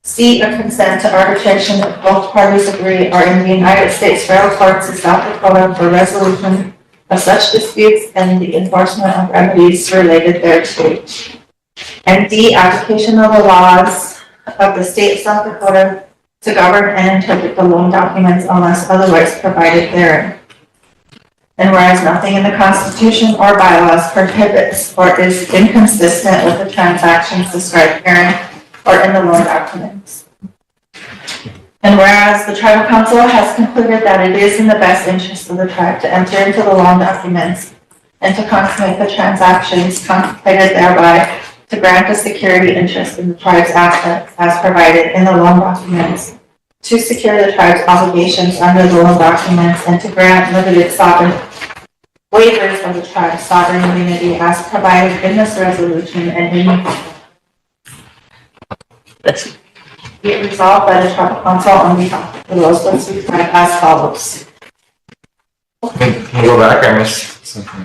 C, a consent to arbitration if both parties agree or in the United States federal courts in South Dakota for resolution of such disputes and the enforcement of remedies related thereto. And D, application of the laws of the state of South Dakota to govern and interpret the loan documents unless otherwise provided therein. And whereas nothing in the Constitution or bylaws prohibits or is inconsistent with the transactions described herein or in the loan documents. And whereas the tribal council has concluded that it is in the best interest of the tribe to enter into the loan documents and to consummate the transactions contemplated thereby to grant a security interest in the tribe's assets as provided in the loan documents, to secure the tribe's obligations under the loan documents, and to grant limited sovereign waivers of the tribe's sovereign immunity as provided in this resolution and in be it resolved by the tribal council on behalf of the Rosebud Sioux tribe as follows. Go back, I missed something.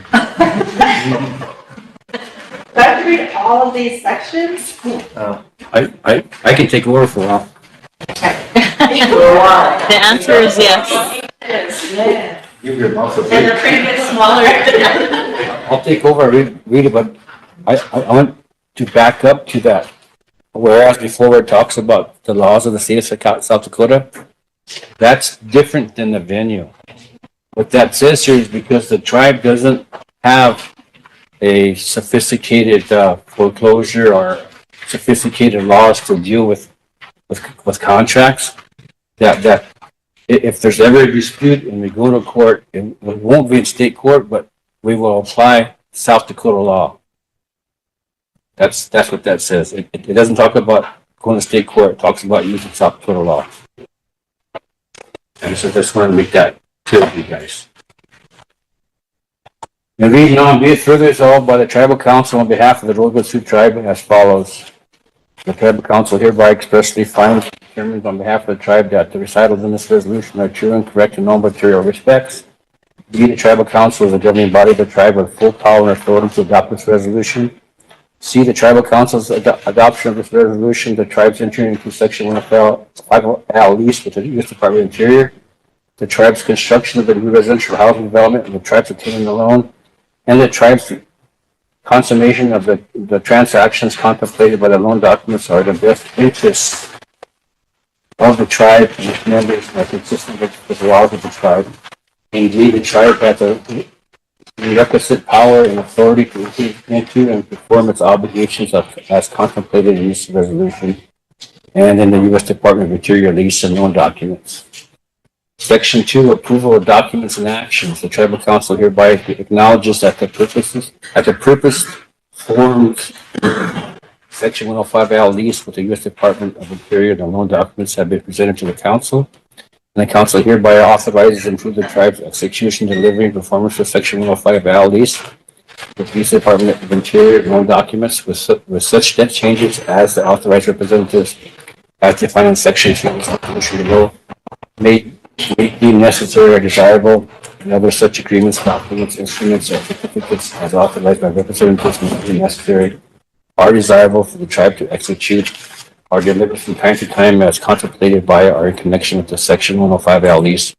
Do I have to read all of these sections? I can take over for a while. The answer is yes. Yes. Give your mouth a And break. the previous smaller. I'll take over, read it, but I want to back up to that. Whereas before it talks about the laws of the state of South Dakota, that's different than the venue. What that says here is because the tribe doesn't have a sophisticated foreclosure or sophisticated laws to deal with contracts, that if there's ever a dispute and we go to court, it won't be in state court, but we will apply South Dakota law. That's what that says. It doesn't talk about going to state court. It talks about using South Dakota law. And so I just wanted to make that clear to you guys. And reading on, be it further resolved by the tribal council on behalf of the Rosebud Sioux tribe as follows. The tribal council hereby expressly finds and determines on behalf of the tribe that the recitals in this resolution are true and correct in all material respects. B, the tribal council is a governing body of the tribe with full power and authority to adopt this resolution. C, the tribal council's adoption of this resolution, the tribe's entering into section 105L lease with the U.S. Department of Interior, the tribe's construction of the new residential housing development, and the tribe's obtaining the loan, and the tribe's consummation of the transactions contemplated by the loan documents are the best interests of the tribe and its members and are consistent with the laws of the tribe. Indeed, the tribe has the requisite power and authority to enter into and perform its obligations as contemplated in this resolution and in the U.S. Department of Interior lease and loan documents. Section 2, approval of documents and actions. The tribal council hereby acknowledges that the purpose forms section 105L lease with the U.S. Department of Interior, the loan documents have been presented to the council. And the council hereby authorizes and approves the tribe's execution, delivery, and performance of section 105L lease with the U.S. Department of Interior loan documents with such debt changes as the authorized representatives as defined in section 2 of the resolution below may be necessary or desirable, and other such agreements, documents, instruments, or certificates as authorized by representatives may be necessary or desirable for the tribe to execute or deliver from time to time as contemplated by or in connection with the section 105L lease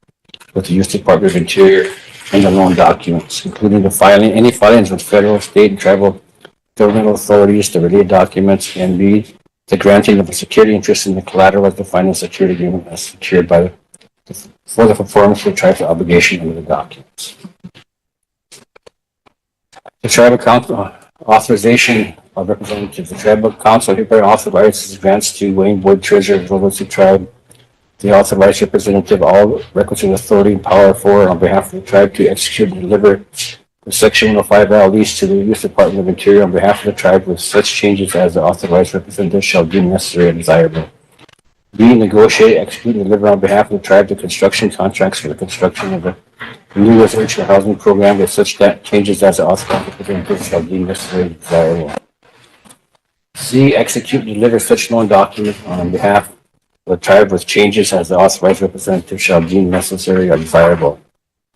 with the U.S. Department of Interior and the loan documents, including any filings with federal, state, and tribal governmental authorities, the related documents, and B, the granting of a security interest in the collateral as defined in the security agreement as secured by for the performance of the tribe's obligation under the documents. The tribal council authorization of representatives. The tribal council hereby authorizes grants to Wayne Wood, treasurer of the Rosebud Sioux tribe, the authorized representative, all requisite authority and power for on behalf of the tribe to execute and deliver the section 105L lease to the U.S. Department of Interior on behalf of the tribe with such changes as the authorized representative shall deem necessary and desirable. B, negotiate, execute, and deliver on behalf of the tribe the construction contracts for the construction of the new residential housing program with such changes as the authorized representative shall deem necessary and desirable. C, execute and deliver such loan document on behalf of the tribe with changes as the authorized representative shall deem necessary or desirable.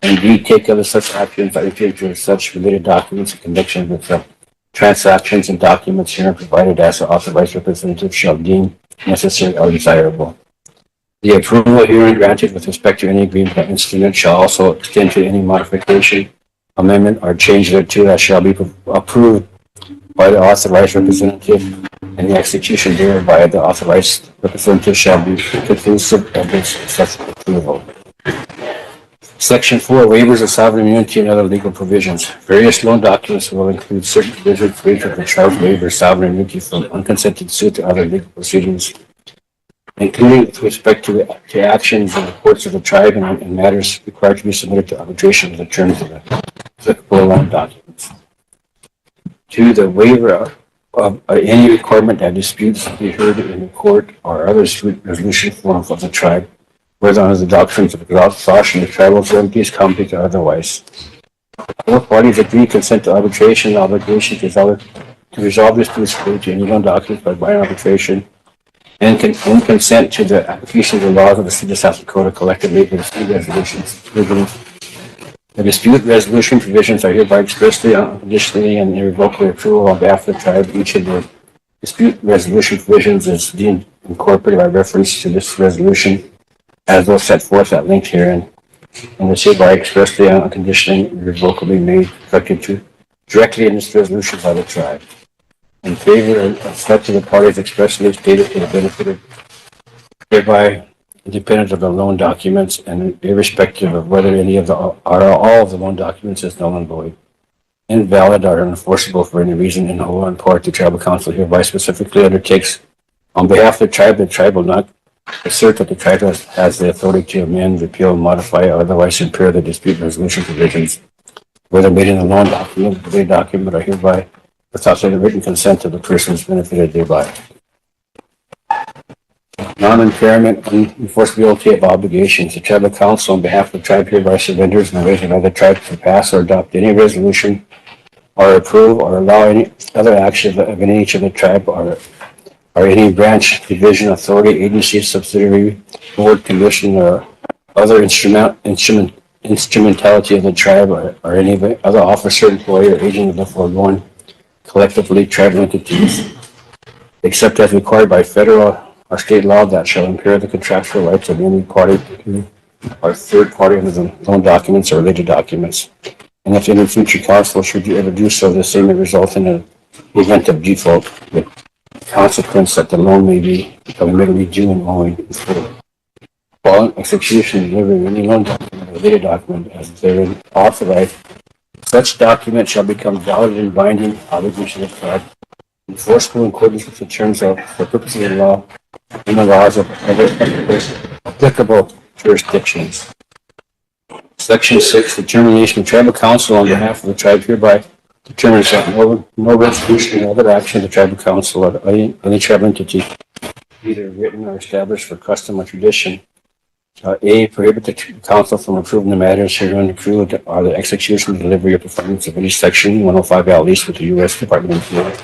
And D, take other such actions that refer to such related documents in connection with the transactions and documents herein provided as the authorized representative shall deem necessary or desirable. The approval herein granted with respect to any agreement or instrument shall also extend to any modification, amendment, or change thereto that shall be approved by the authorized representative, and the execution thereof by the authorized representative shall be conclusive evidence of such approval. Section 4, waivers of sovereign immunity and other legal provisions. Various loan documents will include certain provisions for each of the tribe's waiver of sovereign immunity from unconsented suit and other legal proceedings, including with respect to actions in the courts of the tribe and matters required to be submitted to arbitration in the terms of the applicable loan documents. 2, the waiver of any requirement that disputes be heard in the court or other resolution form of the tribe, whether under the doctrines of exhaustion, the tribal remedies, conflict, or otherwise. Both parties agree to consent to arbitration and obligation to resolve disputes related to any loan documents by binding arbitration, and consent to the application of the laws of the state of South Dakota collective labor dispute resolutions. The dispute resolution provisions are hereby expressly, unconditionally, and irrevocably approved on behalf of the tribe. Each of the dispute resolution provisions is deemed incorporated by reference to this resolution as those set forth at length herein, and is hereby expressly, unconditionally, irrevocably made effective to directly in this resolution by the tribe. In favor of such of the parties expressly stated to the benefit of hereby independent of the loan documents and irrespective of whether any of the or all of the loan documents is null and void, invalid, or unenforceable for any reason in whole or in part, the tribal council hereby specifically undertakes on behalf of the tribe will not assert that the tribe has the authority to amend, repeal, modify, or otherwise impair the dispute resolution provisions, whether made in the loan document, the document, or hereby without the written consent of the persons benefited thereby. Non-impairment and enforceability of obligations. The tribal council on behalf of the tribe hereby surrenders and arranges by the tribe to pass or adopt any resolution or approve or allow any other action of any each of the tribe or any branch, division, authority, agency, subsidiary, board, commission, or other instrumentality of the tribe or any other officer, employee, or agent of the foregoing collectively tribal entities, except as required by federal or state law that shall impair the contractual rights of any party to or third party under the loan documents or related documents. And if any future council should ever do so, the same may result in an event of default with consequence that the loan may become legally due and owing in full. Following execution and delivery of any loan document or related document as therein authorized, such document shall become valid and binding obligation of the tribe, enforceable in accordance with the terms of, for purposes of the law, and the laws of other applicable jurisdictions. Section 6, determination of tribal council on behalf of the tribe hereby determines that no resolution or other action of the tribal council or any tribal entity, either written or established for custom or tradition, A, prohibit the council from approving the matters herein approved or the execution, delivery, or performance of any section 105 at least with the U.S. Department of Interior.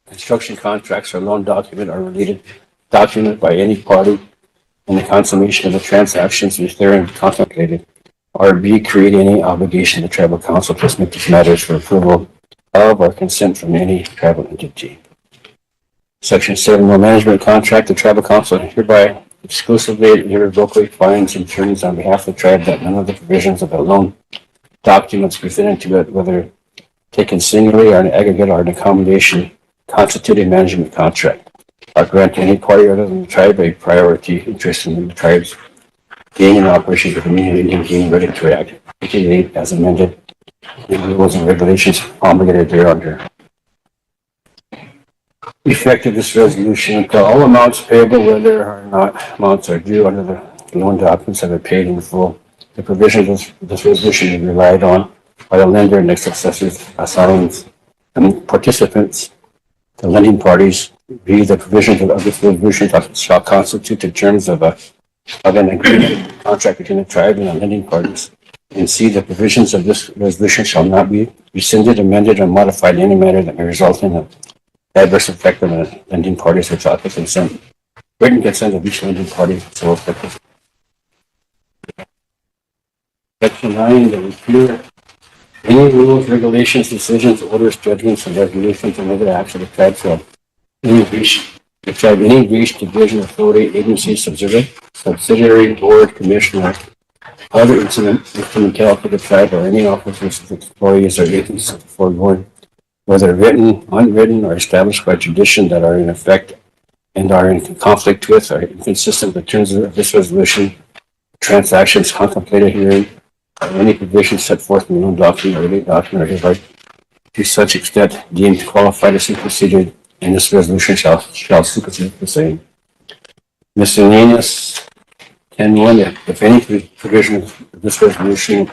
Construction contracts or loan document or related document by any party in the consummation of the transactions which therein contemplated, or B, create any obligation to tribal council to submit these matters for approval of or consent from any tribal entity. Section 7, no management contract. The tribal council hereby exclusively and irrevocably finds and determines on behalf of the tribe that none of the provisions of the loan documents presented to it, whether taken singly or in aggregate or in accommodation, constitute a management contract, or grant to any party other than the tribe a priority interest in the tribe's gain and operations of the Indian Game Regulatory Act, 1888 as amended, and rules and regulations promulgated thereunder. Effective this resolution until all amounts payable, whether or not amounts are due under the loan documents, have been paid in full. The provisions of this resolution is relied on by the lender and its successors, assigns, and participants. The lending parties B, the provisions of this resolution shall constitute the terms of an agreement contract between the tribe and the lending parties. And C, the provisions of this resolution shall not be rescinded, amended, or modified in any manner that may result in an adverse effect on the lending parties without the written consent of each lending party so effective. Section 9, the repeal any rules, regulations, decisions, orders, judgments, and resolutions and other acts of the tribe shall any breach, division, authority, agency, subsidiary, board, commissioner, other instrumentality of the tribe or any officers, employees, or agents of the foregoing whether written, unwritten, or established by tradition that are in effect and are in conflict with or inconsistent with the terms of this resolution, transactions contemplated herein, or any provisions set forth in the known document or any document or hereby to such extent deemed qualified as superseded, and this resolution shall supersede the same. Miscellaneous 10.1, if any provision of this resolution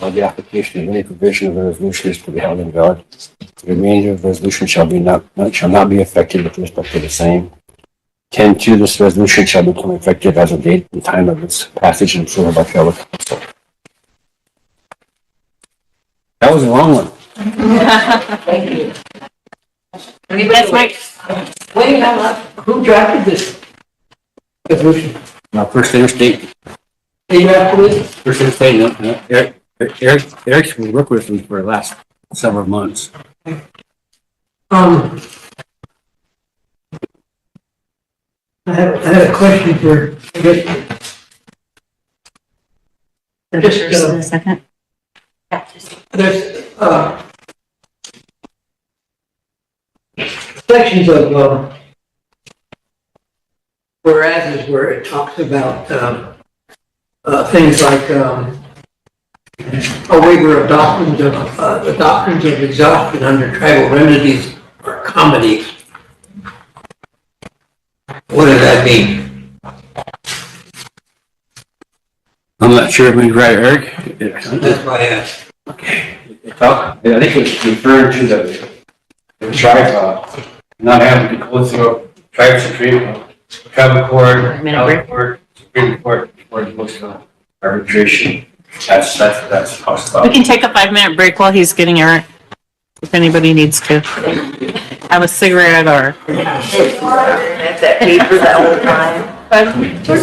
or the application of any provision of the resolution is to be held invalid, the remainder of the resolution shall not be affected with respect to the same. 10.2, this resolution shall become effective as of date and time of its passage and approval by fellow council. That was a long one. Thank you. Yes, Mike? Wait, who drafted this resolution? Now, First Interstate, Did you have this? First Interstate, no, Eric's been working with me for the last several months. I had a question for, I guess. Just a second. There's, sections of, whereas where it talks about, things like, a waiver of doctrines of, the doctrines of exhaustion under tribal remedies or comedies. What does that mean? I'm not sure if we right, Eric. That's why I asked. Okay. I think it's referring to the tribe, not having to go through tribe supreme, tribal court, appellate court, supreme court before it goes to arbitration. That's cost We can take a 5-minute break while he's getting Eric, if anybody needs to. Have a cigarette or. That paper that whole time.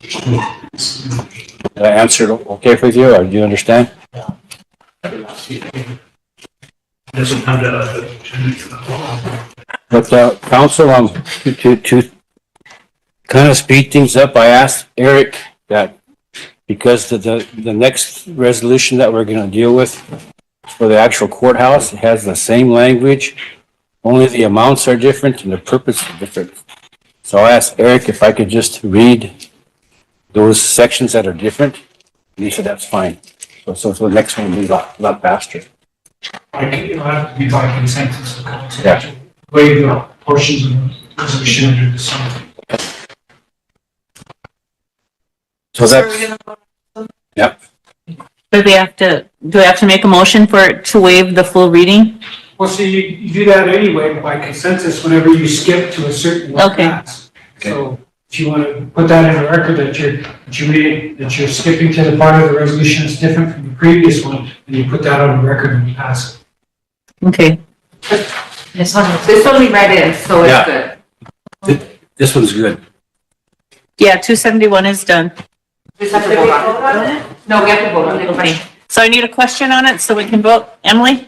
Did I answer it okay with you, or do you understand? Doesn't come to. But, council, to kind of speed things up, I asked Eric that because the next resolution that we're gonna deal with for the actual courthouse, it has the same language, only the amounts are different and the purpose is different. So I asked Eric if I could just read those sections that are different, and he said that's fine. So the next one will be a lot faster. It'll have to be by consensus of council. Yeah. Waive the portions of the resolution under the sun. So that's, yep. Do we have to make a motion for it to waive the full reading? Well, see, you do that anyway by consensus whenever you skip to a certain Okay. class. So if you want to put that in the record that you're skipping to the part of the resolution that's different from the previous one, and you put that on the record and you pass it. Okay. This one we read in, so it's Yeah. good. This one's good. Yeah, 271 is done. Just have to vote on it? No, we have to vote on it. Okay. So I need a question on it so we can vote. Emily?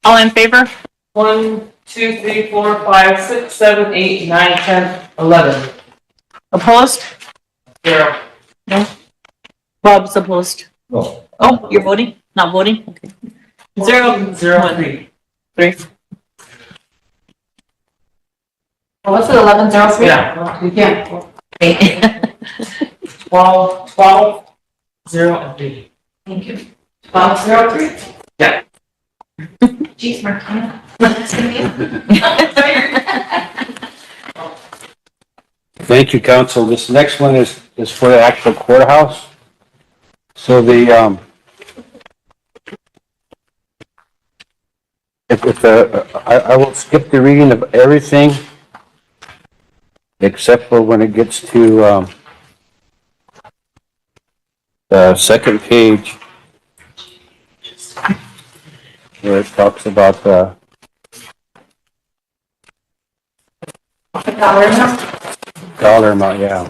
All in favor? 1, 2, 3, 4, 5, 6, 7, 8, 9, 10, 11. Opposed? 0. No. Bob's opposed. No. Oh, you're voting? Not voting? Okay. 0, 0, 3. 3. What's it, 1103? Yeah. Yeah. 12, 0, and 3. Thank you. 1203? Yeah. Jeez, Martina. Thank you, council. This next one is for the actual courthouse. So the, I will skip the reading of everything except for when it gets to, the second page where it talks about the dollar amount, yeah.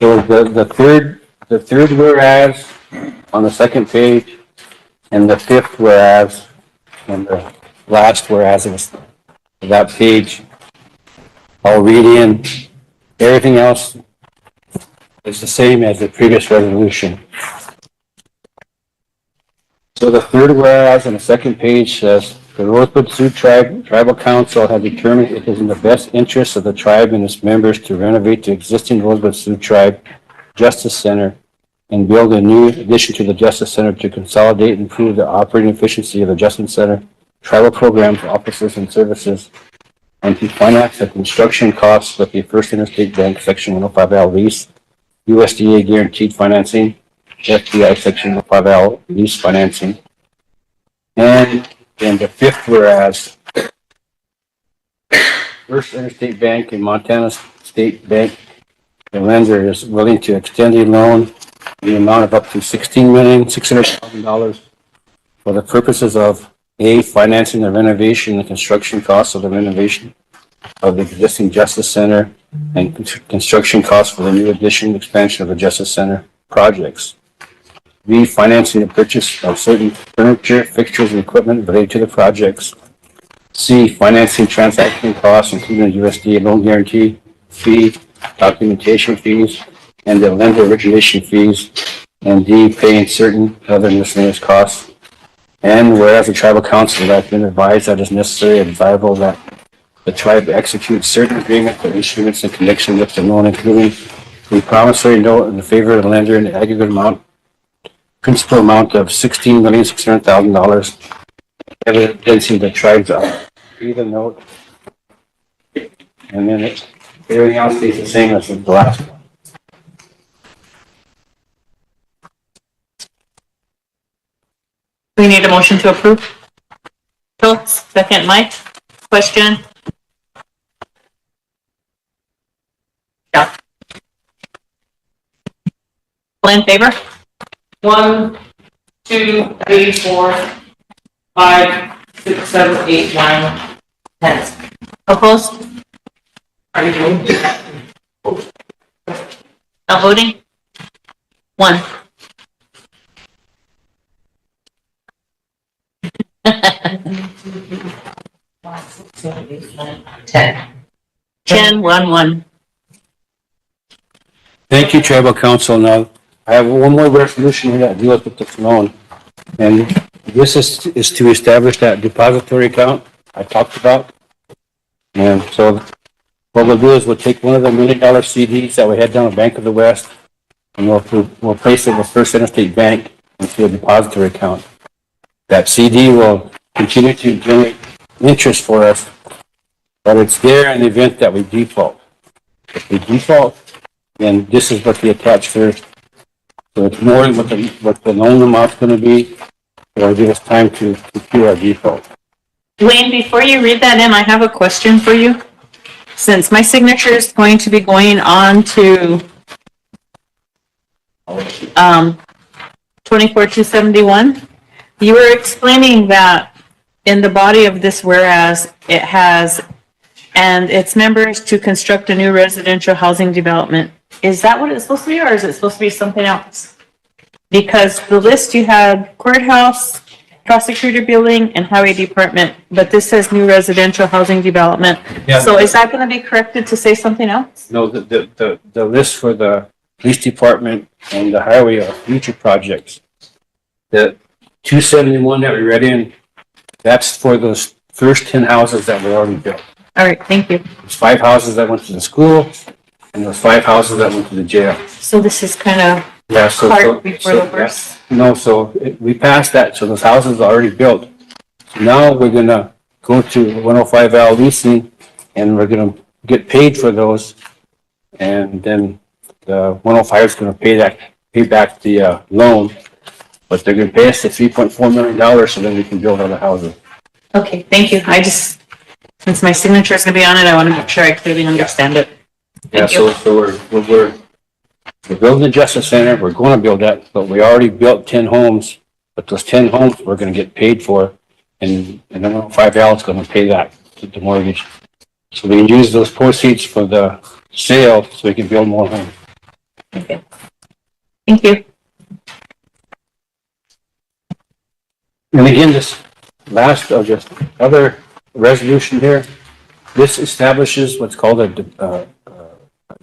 So the third whereas on the second page and the fifth whereas and the last whereas of that page, I'll read in. Everything else is the same as the previous resolution. So the third whereas on the second page says, the Rosebud Sioux Tribal Council has determined it is in the best interest of the tribe and its members to renovate the existing Rosebud Sioux Tribe Justice Center and build a new addition to the Justice Center to consolidate and improve the operating efficiency of the Justice Center, tribal programs, offices, and services, and to finance the construction costs with the First Interstate Bank Section 105L lease, USDA guaranteed financing, FBI Section 105L lease financing, and then the fifth whereas, First Interstate Bank and Montana State Bank, the lender is willing to extend a loan in the amount of up to $16,600,000 for the purposes of A, financing the renovation and construction costs of the renovation of the existing Justice Center and construction costs for the new addition and expansion of the Justice Center projects. B, financing the purchase of certain furniture, fixtures, and equipment related to the projects. C, financing transaction costs, including the USDA loan guarantee fee, documentation fees, and the lender origination fees. And D, paying certain other miscellaneous costs. And whereas the tribal council has been advised that it is necessary and desirable that the tribe execute certain agreements or instruments in connection with the loan, including the promissory note in the favor of the lender in the aggregate amount, principal amount of $16,600,000, evidencing the tribe's agree the note, and then everything else stays the same as the last one. We need a motion to approve. Phil, second, Mike. Question? Yeah. All in favor? 1, 2, 3, 4, 5, 6, 7, 8, 9, 10. Opposed? Not voting? 1. Ten. 10, 1, 1. Thank you, Tribal Council. Now, I have one more resolution here that deals with this loan. And this is to establish that depository account I talked about. And so what we'll do is we'll take one of the $1 million CDs that we had down at Bank of the West, and we'll place it with First Interstate Bank into a depository account. That CD will continue to generate interest for us, but it's there in the event that we default. If we default, then this is what the attached first. So it's more than what the loan amount's going to be. It'll give us time to cure our default. Wayne, before you read that in, I have a question for you. Since my signature is going to be going on to 24-271, you were explaining that in the body of this whereas it has, and its members to construct a new residential housing development. Is that what it's supposed to be, or is it supposed to be something else? Because the list you had courthouse, prosecutor building, and highway department, but this says new residential housing development. Yeah. So is that going to be corrected to say something else? No, the list for the police department and the highway are future projects. The 271 that we read in, that's for those first 10 houses that were already built. All right, thank you. There's 5 houses that went to the school, and there's 5 houses that went to the jail. So this is kind of cart before the horse. No, we passed that, so those houses are already built. So now we're gonna go to 105 Val leasing, and we're gonna get paid for those. And then the 105 is gonna pay back the loan, but they're gonna pay us the $3.4 million, so then we can build other houses. Okay, thank you. Since my signature is going to be on it, I want to make sure I clearly understand it. Yeah, Thank so we're building the Justice Center, we're going to build that, but we already built 10 homes, but those 10 homes we're going to get paid for, and I don't know, 5 L is going to pay that, the mortgage. So we can use those proceeds for the sale so we can build more homes. Okay. Thank you. And again, this last of this other resolution here, this establishes what's called a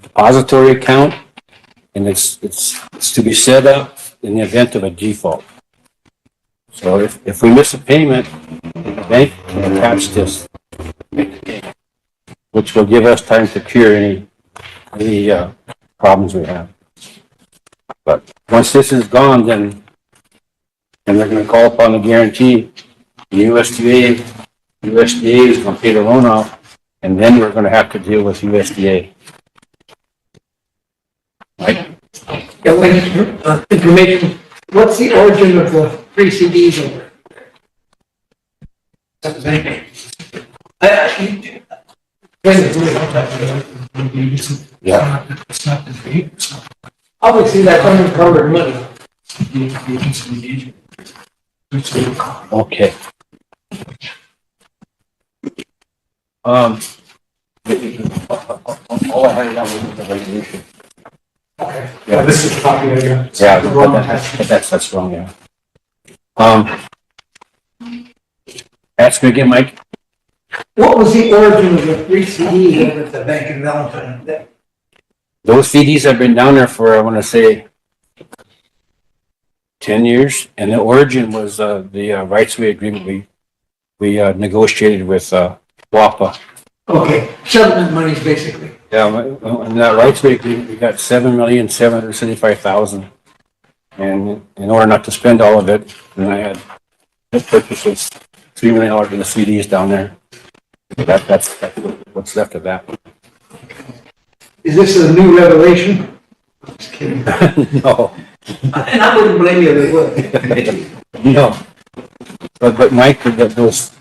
depository account, and it's to be set up in the event of a default. So if we miss a payment, the bank can attach this, which will give us time to cure any problems we have. But once this is gone, then they're going to call upon the guarantee. The USDA is going to pay the loan off, and then we're going to have to deal with USDA. Right? Yeah, information, what's the origin of the 3 CDs over? Yeah. It's not the fee. Obviously, that's unencumbered money. Okay. All I had that was the resolution. Okay. Yeah, This is a copy of your. yeah, but that's wrong, yeah. Ask me again, Mike. What was the origin of the 3 CDs over at the Bank in Valentine? Those CDs have been down there for, I want to say, 10 years, and the origin was the rights of way agreement we negotiated with WAPA. Okay, settlement monies, basically. Yeah, in that rights of way agreement, we got $7,775,000, and in order not to spend all of it, then I had purchases $3 million in the CDs down there. That's what's left of that. Is this a new revelation? Just kidding. No. And I wouldn't blame you if it would. No. But Mike, those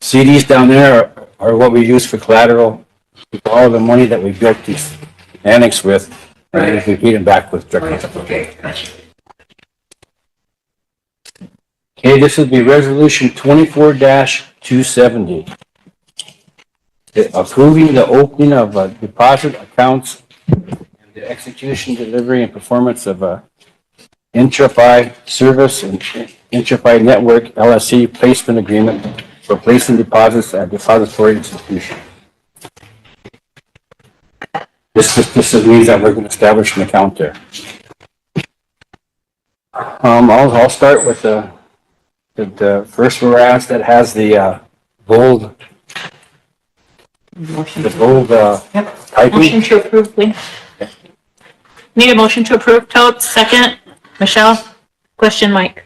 CDs down there are what we use for collateral. All the money that we built this annex with, and we paid them back with direct. Okay, gotcha. Okay, this would be resolution 24-270. approving the opening of deposit accounts and the execution, delivery, and performance of a Interfi service and Interfi Network LLC placement agreement for placing deposits at depository institutions. This means that we're going to establish an account there. I'll start with the first whereas that has the bold. The bold typing. Motion to approve, please. Need a motion to approve, Toad, second. Michelle? Question, Mike?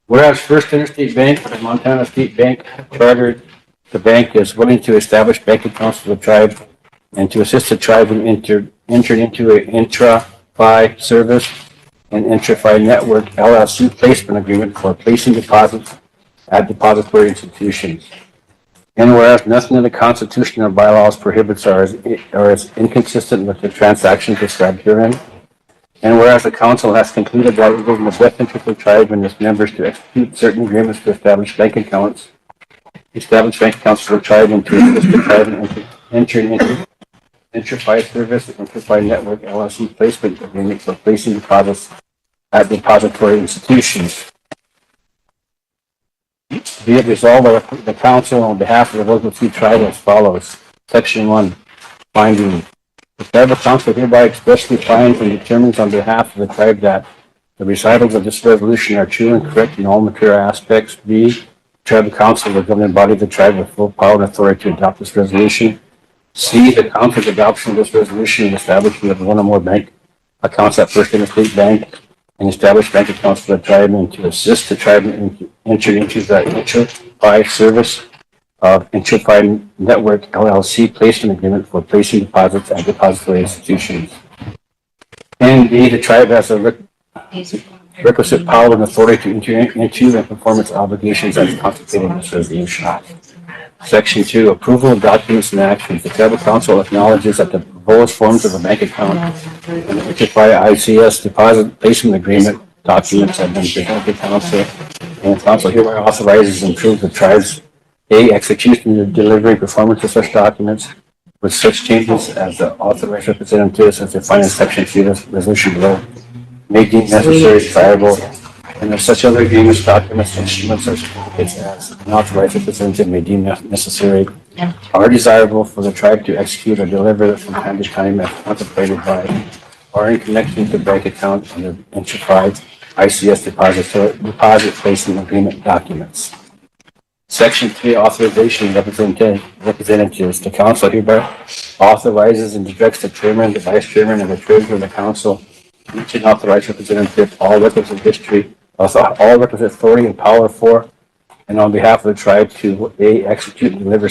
Whereas First Interstate Bank and Montana State Bank chartered the bank is willing to establish bank accounts for the tribe and to assist the tribe in entering into an intra-fi service and intra-fi network LLC placement agreement for placing deposits at depository institutions. And whereas nothing in the Constitution or bylaws prohibits or is inconsistent with the transactions described herein, and whereas the council has concluded that it is in the best interest of the tribe and its members to execute certain agreements to establish bank accounts for the tribe and to assist the tribe in entering into Interfi Service and Interfi Network LLC placement agreement for placing deposits at depository institutions. Be it resolved by the council on behalf of the local Sioux tribe as follows. Section 1, finding. The tribal council hereby expressly finds and determines on behalf of the tribe that the recitals of this resolution are true and correct in all material aspects. B, the tribal council, the governing body of the tribe with full power and authority to adopt this resolution. C, the council's adoption of this resolution and establishment of one or more bank accounts at First Interstate Bank and establish bank accounts for the tribe and to assist the tribe in entering into the Interfi service of Interfi Network LLC placement agreement for placing deposits at depository institutions. And B, the tribe has a requisite power and authority to enter into and perform its obligations as contemplated in this resolution. Section 2, approval of documents and actions. The tribal council acknowledges that the proposed forms of a bank account and the Interfi ICS deposit placement agreement documents have been presented to council, and the council hereby authorizes and approves the tribe's A, execution and delivery performance of such documents with such changes as the authorized representatives as defined in section 3 of the resolution below may deem necessary, desirable, and if such other agreements, documents, instruments, or certificates as an authorized representative may deem necessary are desirable for the tribe to execute or deliver from time to time as contemplated by or in connection to bank account under Interfi ICS deposit placement agreement documents. Section 3, authorization representatives. The council hereby authorizes and directs the chairman, the vice chairman, and the treasurer of the council, each an authorized representative, all requisite history, all requisite authority and power for, and on behalf of the tribe to A, execute and deliver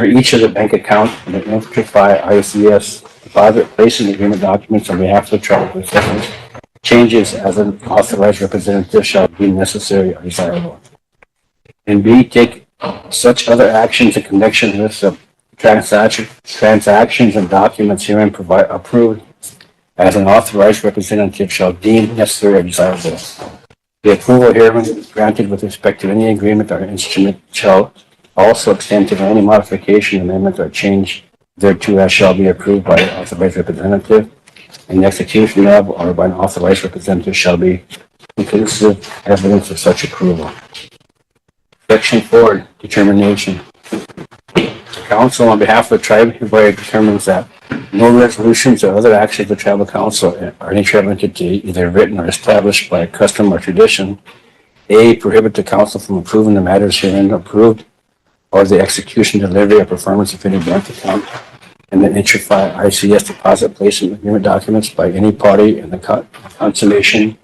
each of the bank account and the Interfi ICS deposit placement agreement documents on behalf of the tribe with such changes as an authorized representative shall be necessary or desirable. And B, take such other actions in connection with the transactions and documents herein approved as an authorized representative shall deem necessary or desirable. The approval herein granted with respect to any agreement or instrument shall also extend to any modification, amendment, or change thereto as shall be approved by an authorized representative, and the execution of or by an authorized representative shall be conclusive evidence of such approval. Section 4, determination. The council on behalf of the tribe hereby determines that no resolutions or other actions of the tribal council or any tribal entity, either written or established by custom or tradition, A, prohibit the council from approving the matters herein approved or the execution, delivery, or performance of any bank account and the Interfi ICS deposit placement agreement documents by any party in the consummation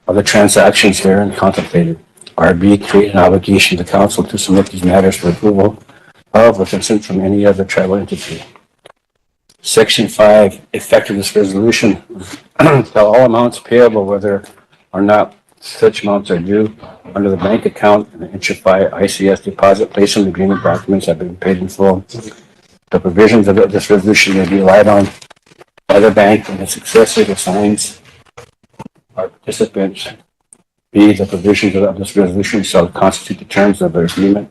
of the transactions herein contemplated. Or B, create an obligation to the council to submit these matters for approval of or consent from any other tribal entity. Section 5, effect of this resolution. Tell all amounts payable whether or not such amounts are due under the bank account and the Interfi ICS deposit placement agreement documents have been paid in full. The provisions of this resolution may be relied on by the bank and its successors, assigns, or participants. B, the provisions of this resolution shall constitute the terms of the agreement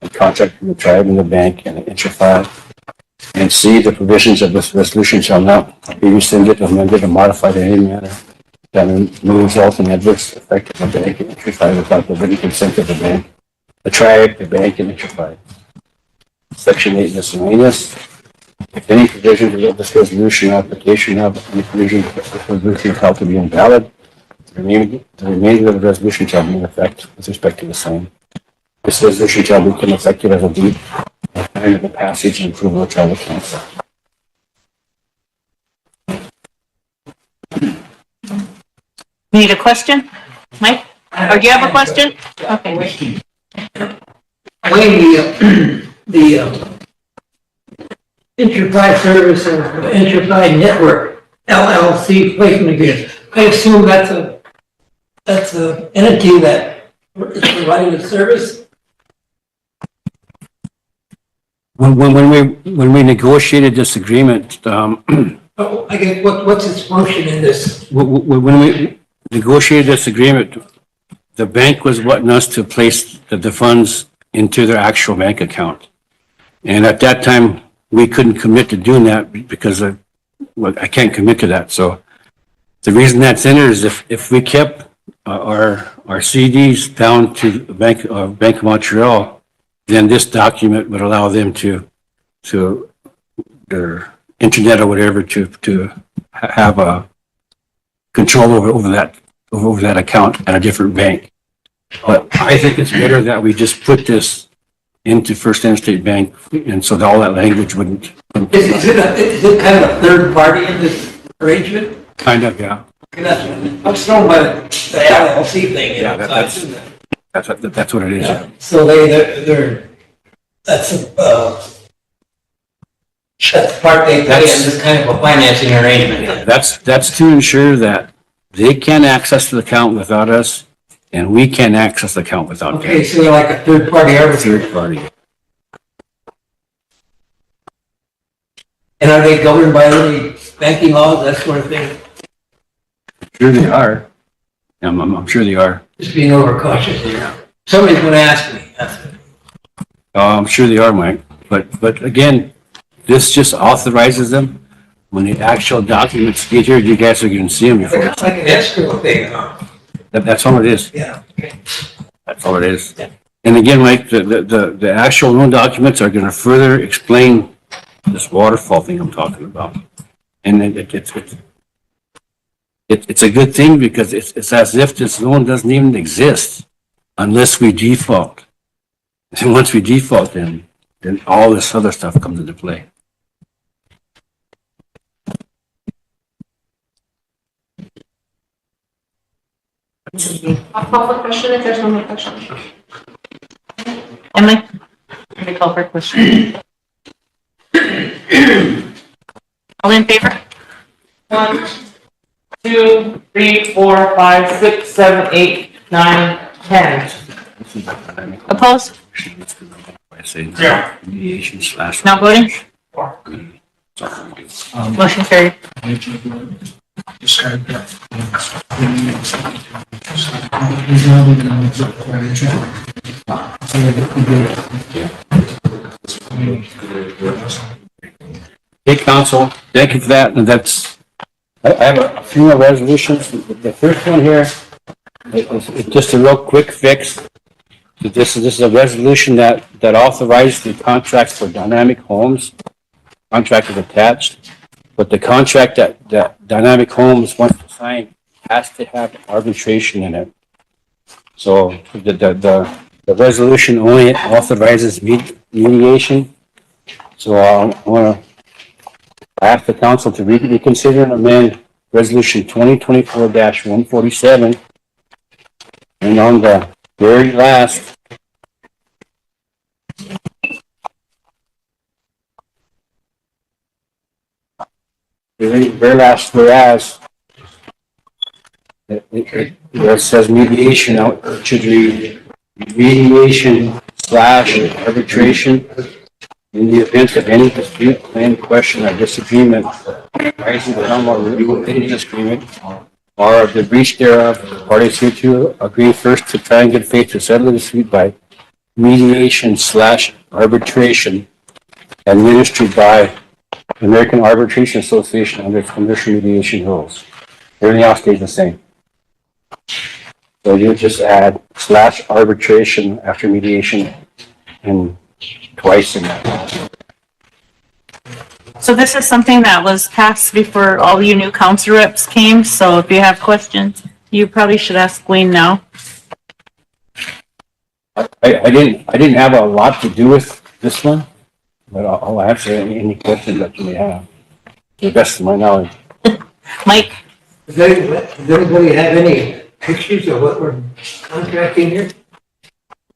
and contract with the tribe and the bank and the interfile. And C, the provisions of this resolution shall not be rescinded, amended, or modified in any manner that may result in adverse effect of the bank and interfile without the written consent of the bank, the tribe, the bank, and interfile. Section 8, miscellaneous. If any provision of this resolution or application of any provision of this resolution is held to be invalid, the remainder of the resolution shall be in effect with respect to the same. This resolution shall become effective as a deed at the time of the passage and approval of tribal council. Need a question? Mike? Or do you have a question? Okay. Wayne, the Enterprise Service or Enterprise Network LLC placement agreement, I assume that's a entity that is providing the service? When we negotiated this agreement, Oh, I guess, what's its function in this? when we negotiated this agreement, the bank was wanting us to place the funds into their actual bank account. And at that time, we couldn't commit to doing that because I can't commit to that. So the reason that's in there is if we kept our CDs down to the Bank of Montreal, then this document would allow them to their internet or whatever to have a control over that account at a different bank. But I think it's better that we just put this into First Interstate Bank, and so that all that language wouldn't. Is it kind of a third party in this arrangement? Kind of, yeah. I'm still by the LLC thing, you know, Yeah, so I assume that. that's what it is. Yeah. So they're, that's the part they pay in this kind of a financing arrangement. That's to ensure that they can't access the account without us, and we can't access the account without them. Okay, so you're like a third party arbitrator. Third party. And are they governed by any banking laws, that sort of thing? Sure they are. I'm sure they are. Just being overcautious here. Somebody's gonna ask me. That's it. I'm sure they are, Mike. But again, this just authorizes them. When the actual documents get here, you guys are going to see them before. It's like an escrow thing, huh? That's all it is. Yeah. That's all it is. And again, Mike, the actual loan documents are going to further explain this waterfall thing I'm talking about. And it's a good thing because it's as if this loan doesn't even exist unless we default. And once we default, then all this other stuff comes into play. I'll call for question if there's no more questions. Emily? Let me call for a question. All in favor? 1, 2, 3, 4, 5, 6, 7, 8, 9, 10. Opposed? Yeah. Mediation / Not voting? Motion carried. Hey, council, thank you for that. And I have a few more resolutions. The first one here, it's just a real quick fix. This is a resolution that authorized the contract for Dynamic Homes. Contract is attached, but the contract that Dynamic Homes wants to sign has to have arbitration in it. So the resolution only authorizes mediation. So I want to ask the council to reconsider and amend resolution 2024-147. And on the very last, whereas, where it says mediation, it should read mediation / arbitration in the event of any dispute, claim, question, or disagreement arising from or related disagreement or the breach thereof, the parties hereto agree first to try and get faith to settle the dispute by mediation / arbitration administered by American Arbitration Association under commercial mediation rules. Everything else stays the same. So you just add / arbitration after mediation and twice in that. So this is something that was passed before all you new council reps came, so if you have questions, you probably should ask Wayne now. I didn't have a lot to do with this one, but I'll answer any questions that you may have, to the best of my knowledge. Mike? Does anybody have any pictures of what we're contracting here?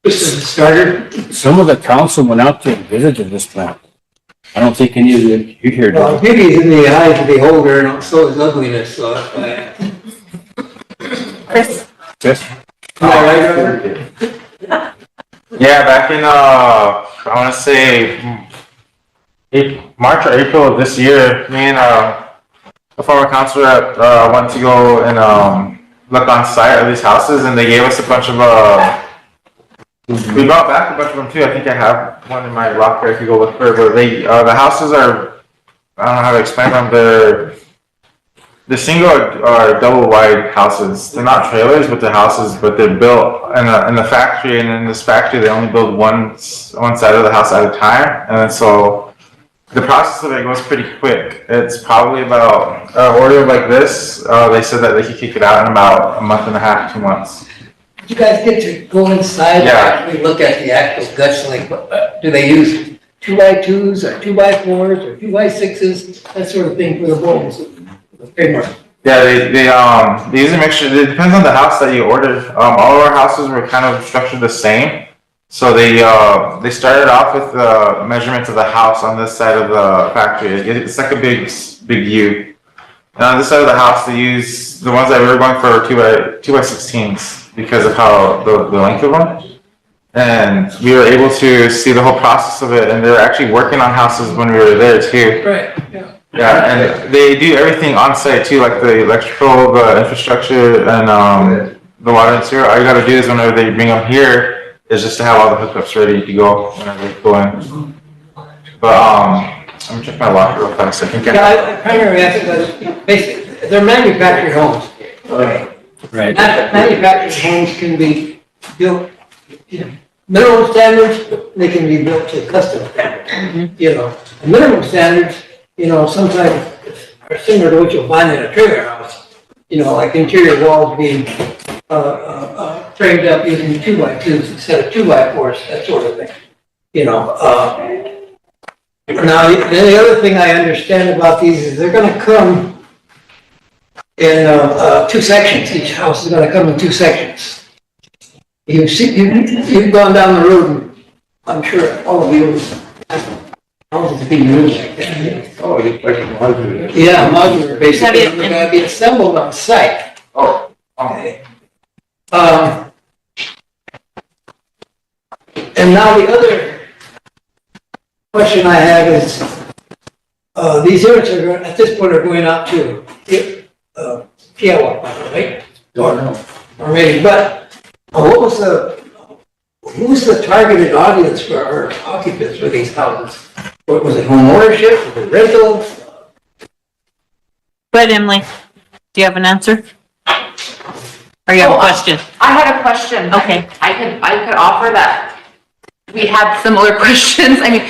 Just as a starter? Some of the council went out to visit this plant. I don't think any of you here did. Well, beauty is in the eye of the beholder, and so is ugliness, so that's why. Chris? Chris? Am I right, Robert? Yeah, back in, I want to say March or April of this year, me and a former council rep went to go and look on site at these houses, and they gave us a bunch of, we brought back a bunch of them too. I think I have one in my locker if you go look for it, but they, the houses are, I don't know how to explain them, they're single or double wide houses. They're not trailers, but they're houses, but they're built in the factory, and in this factory they only build one side of the house at a time, and then so the process of it goes pretty quick. It's probably about an order like this. They said that they could kick it out in about a month and a half, 2 months. Did you guys get to go inside and actually look at the actual guts? Like, do they use 2x2s or 2x4s or 2x6s, that sort of thing for the bolts? Yeah, they use a mixture. It depends on the house that you ordered. All of our houses were kind of structured the same. So they started off with the measurements of the house on this side of the factory. It's like a big U. And on this side of the house, they use the ones that we were going for 2x16s because of how the length of them. And we were able to see the whole process of it. And they were actually working on houses when we were there too. Right. Yeah. Yeah, and they do everything on site too, like the electrical, the infrastructure, and the water and sewer. All you gotta do is whenever they bring them here, is just to have all the hookups ready to go whenever they go in. But let me check my locker real fast. I think I primarily asked because basically they're manufactured homes. Right. Manufactured homes can be built, minimum standards, they can be built to custom standards. Minimum standards, sometimes are similar to what you'll find in a trailer house. Like interior walls being framed up using 2x2s instead of 2x4s, that sort of thing. Now, the other thing I understand about these is they're going to come in 2 sections. Each house is going to come in 2 sections. You've gone down the road, and I'm sure all of you houses being used like that. Oh, it's like a modular. Yeah, modular, basically. They're going to be assembled on site. Okay. And now the other question I have is, these units are at this point are going out to Kiowa, right? Or maybe, but who's the targeted audience for our occupants for these houses? Was it home ownership? Was it rental? Go ahead, Emily. Do you have an answer? Or you have a question? I had a question. Okay. I could offer that. We had similar questions. I mean,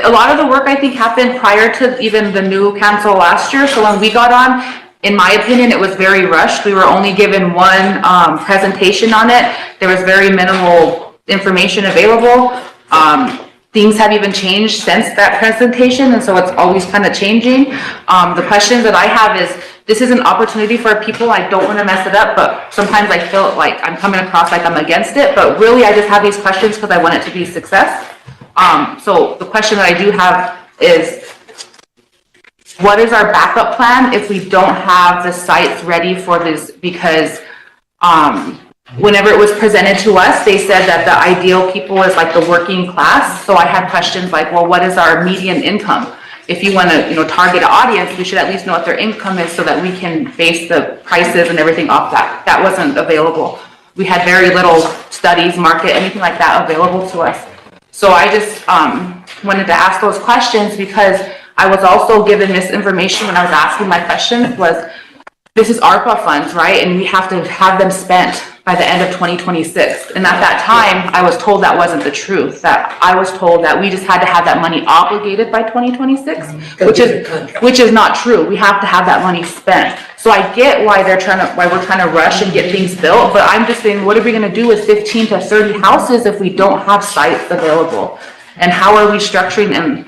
a lot of the work I think happened prior to even the new council last year. So when we got on, in my opinion, it was very rushed. We were only given one presentation on it. There was very minimal information available. Things have even changed since that presentation, and so it's always kind of changing. The questions that I have is, this is an opportunity for people. I don't want to mess it up, but sometimes I feel like I'm coming across like I'm against it, but really I just have these questions because I want it to be a success. So the question that I do have is, what is our backup plan if we don't have the sites ready for this? Because whenever it was presented to us, they said that the ideal people is like the working class. So I had questions like, well, what is our median income? If you want to, target an audience, we should at least know what their income is so that we can base the prices and everything off that. That wasn't available. We had very little studies, market, anything like that available to us. So I just wanted to ask those questions because I was also given misinformation when I was asking my questions was, this is ARPA funds, right? And we have to have them spent by the end of 2026. And at that time, I was told that wasn't the truth, that I was told that we just had to have that money obligated by 2026, which is not true. We have to have that money spent. So I get why we're trying to rush and get things built, but I'm just saying, what are we gonna do with 15 to 30 houses if we don't have sites available? And how are we structuring them?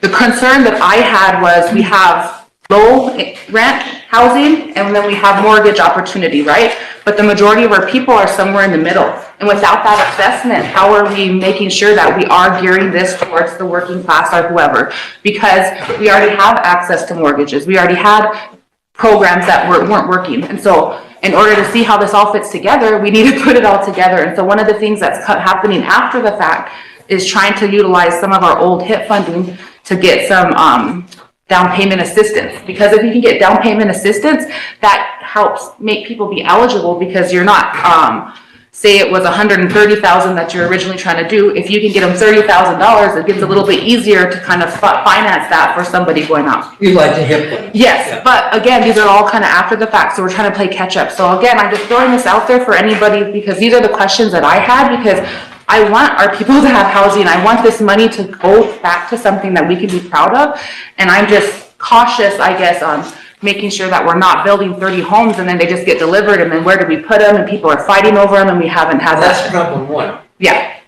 The concern that I had was we have low rent housing and then we have mortgage opportunity, right? But the majority of our people are somewhere in the middle. And without that assessment, how are we making sure that we are gearing this towards the working class or whoever? Because we already have access to mortgages. We already had programs that weren't working. And so in order to see how this all fits together, we need to put it all together. And so one of the things that's happening after the fact is trying to utilize some of our old HIP funding to get some down payment assistance. Because if you can get down payment assistance, that helps make people be eligible because you're not, say it was $130,000 that you're originally trying to do. If you can get them $30,000, it gets a little bit easier to kind of finance that for somebody going out. You like to hip. Yes, but again, these are all kind of after the fact, so we're trying to play catch up. So again, I'm just throwing this out there for anybody because these are the questions that I had because I want our people to have housing. I want this money to go back to something that we can be proud of. And I'm just cautious, I guess, on making sure that we're not building 30 homes and then they just get delivered and then where do we put them and people are fighting over them and we haven't had that. That's problem one. Yeah.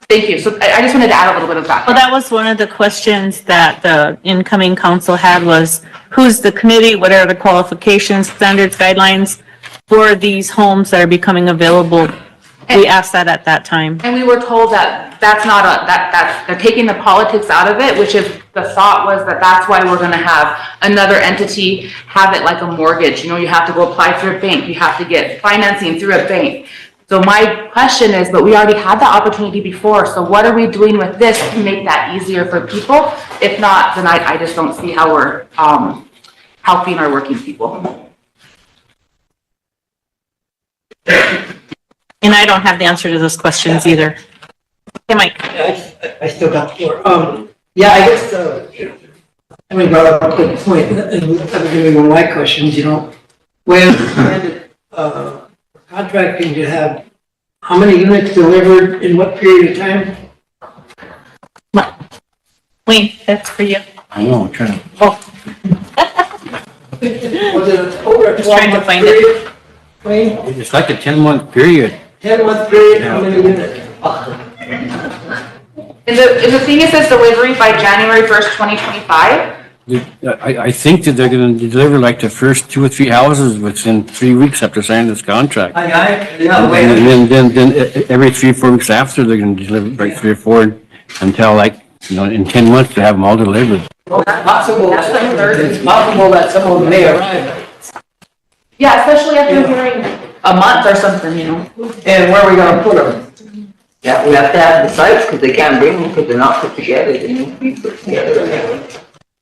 Thank you. So I just wanted to add a little bit of that. Well, that was one of the questions that the incoming council had was, who's the committee? What are the qualifications, standards, guidelines for these homes that are becoming available? We asked that at that time. And we were told that that's not that's they're taking the politics out of it, which is the thought was that that's why we're going to have another entity have it like a mortgage. You know, you have to go apply through a bank. You have to get financing through a bank. So my question is, but we already had the opportunity before. So what are we doing with this to make that easier for people? If not, then I just don't see how we're helping our working people. And I don't have the answer to those questions either. Hey, Mike. I still got the floor. Yeah, I guess, I mean, brought up a good point, and that was gonna be one of my questions, you know. When, contracting to have how many units delivered in what period of time? Wayne, that's for you. I know, I'm trying to. Was it over a Just trying to 12-month find period? Wayne, It's like a 10-month period. 10-month period, how many units? And the thing is, says delivery by January 1st, 2025. I think that they're gonna deliver like the first 2 or 3 houses within 3 weeks after signing this contract. And then every 3 or 4 weeks after, they're gonna deliver like 3 or 4 until like, you know, in 10 months to have them all delivered. Well, it's possible that some of them may arrive. Yeah, especially after hearing a month or something, you know. And where are we gonna put them? Yeah, we have to have the sites because they can't bring them because they're not put together. They need to be put together.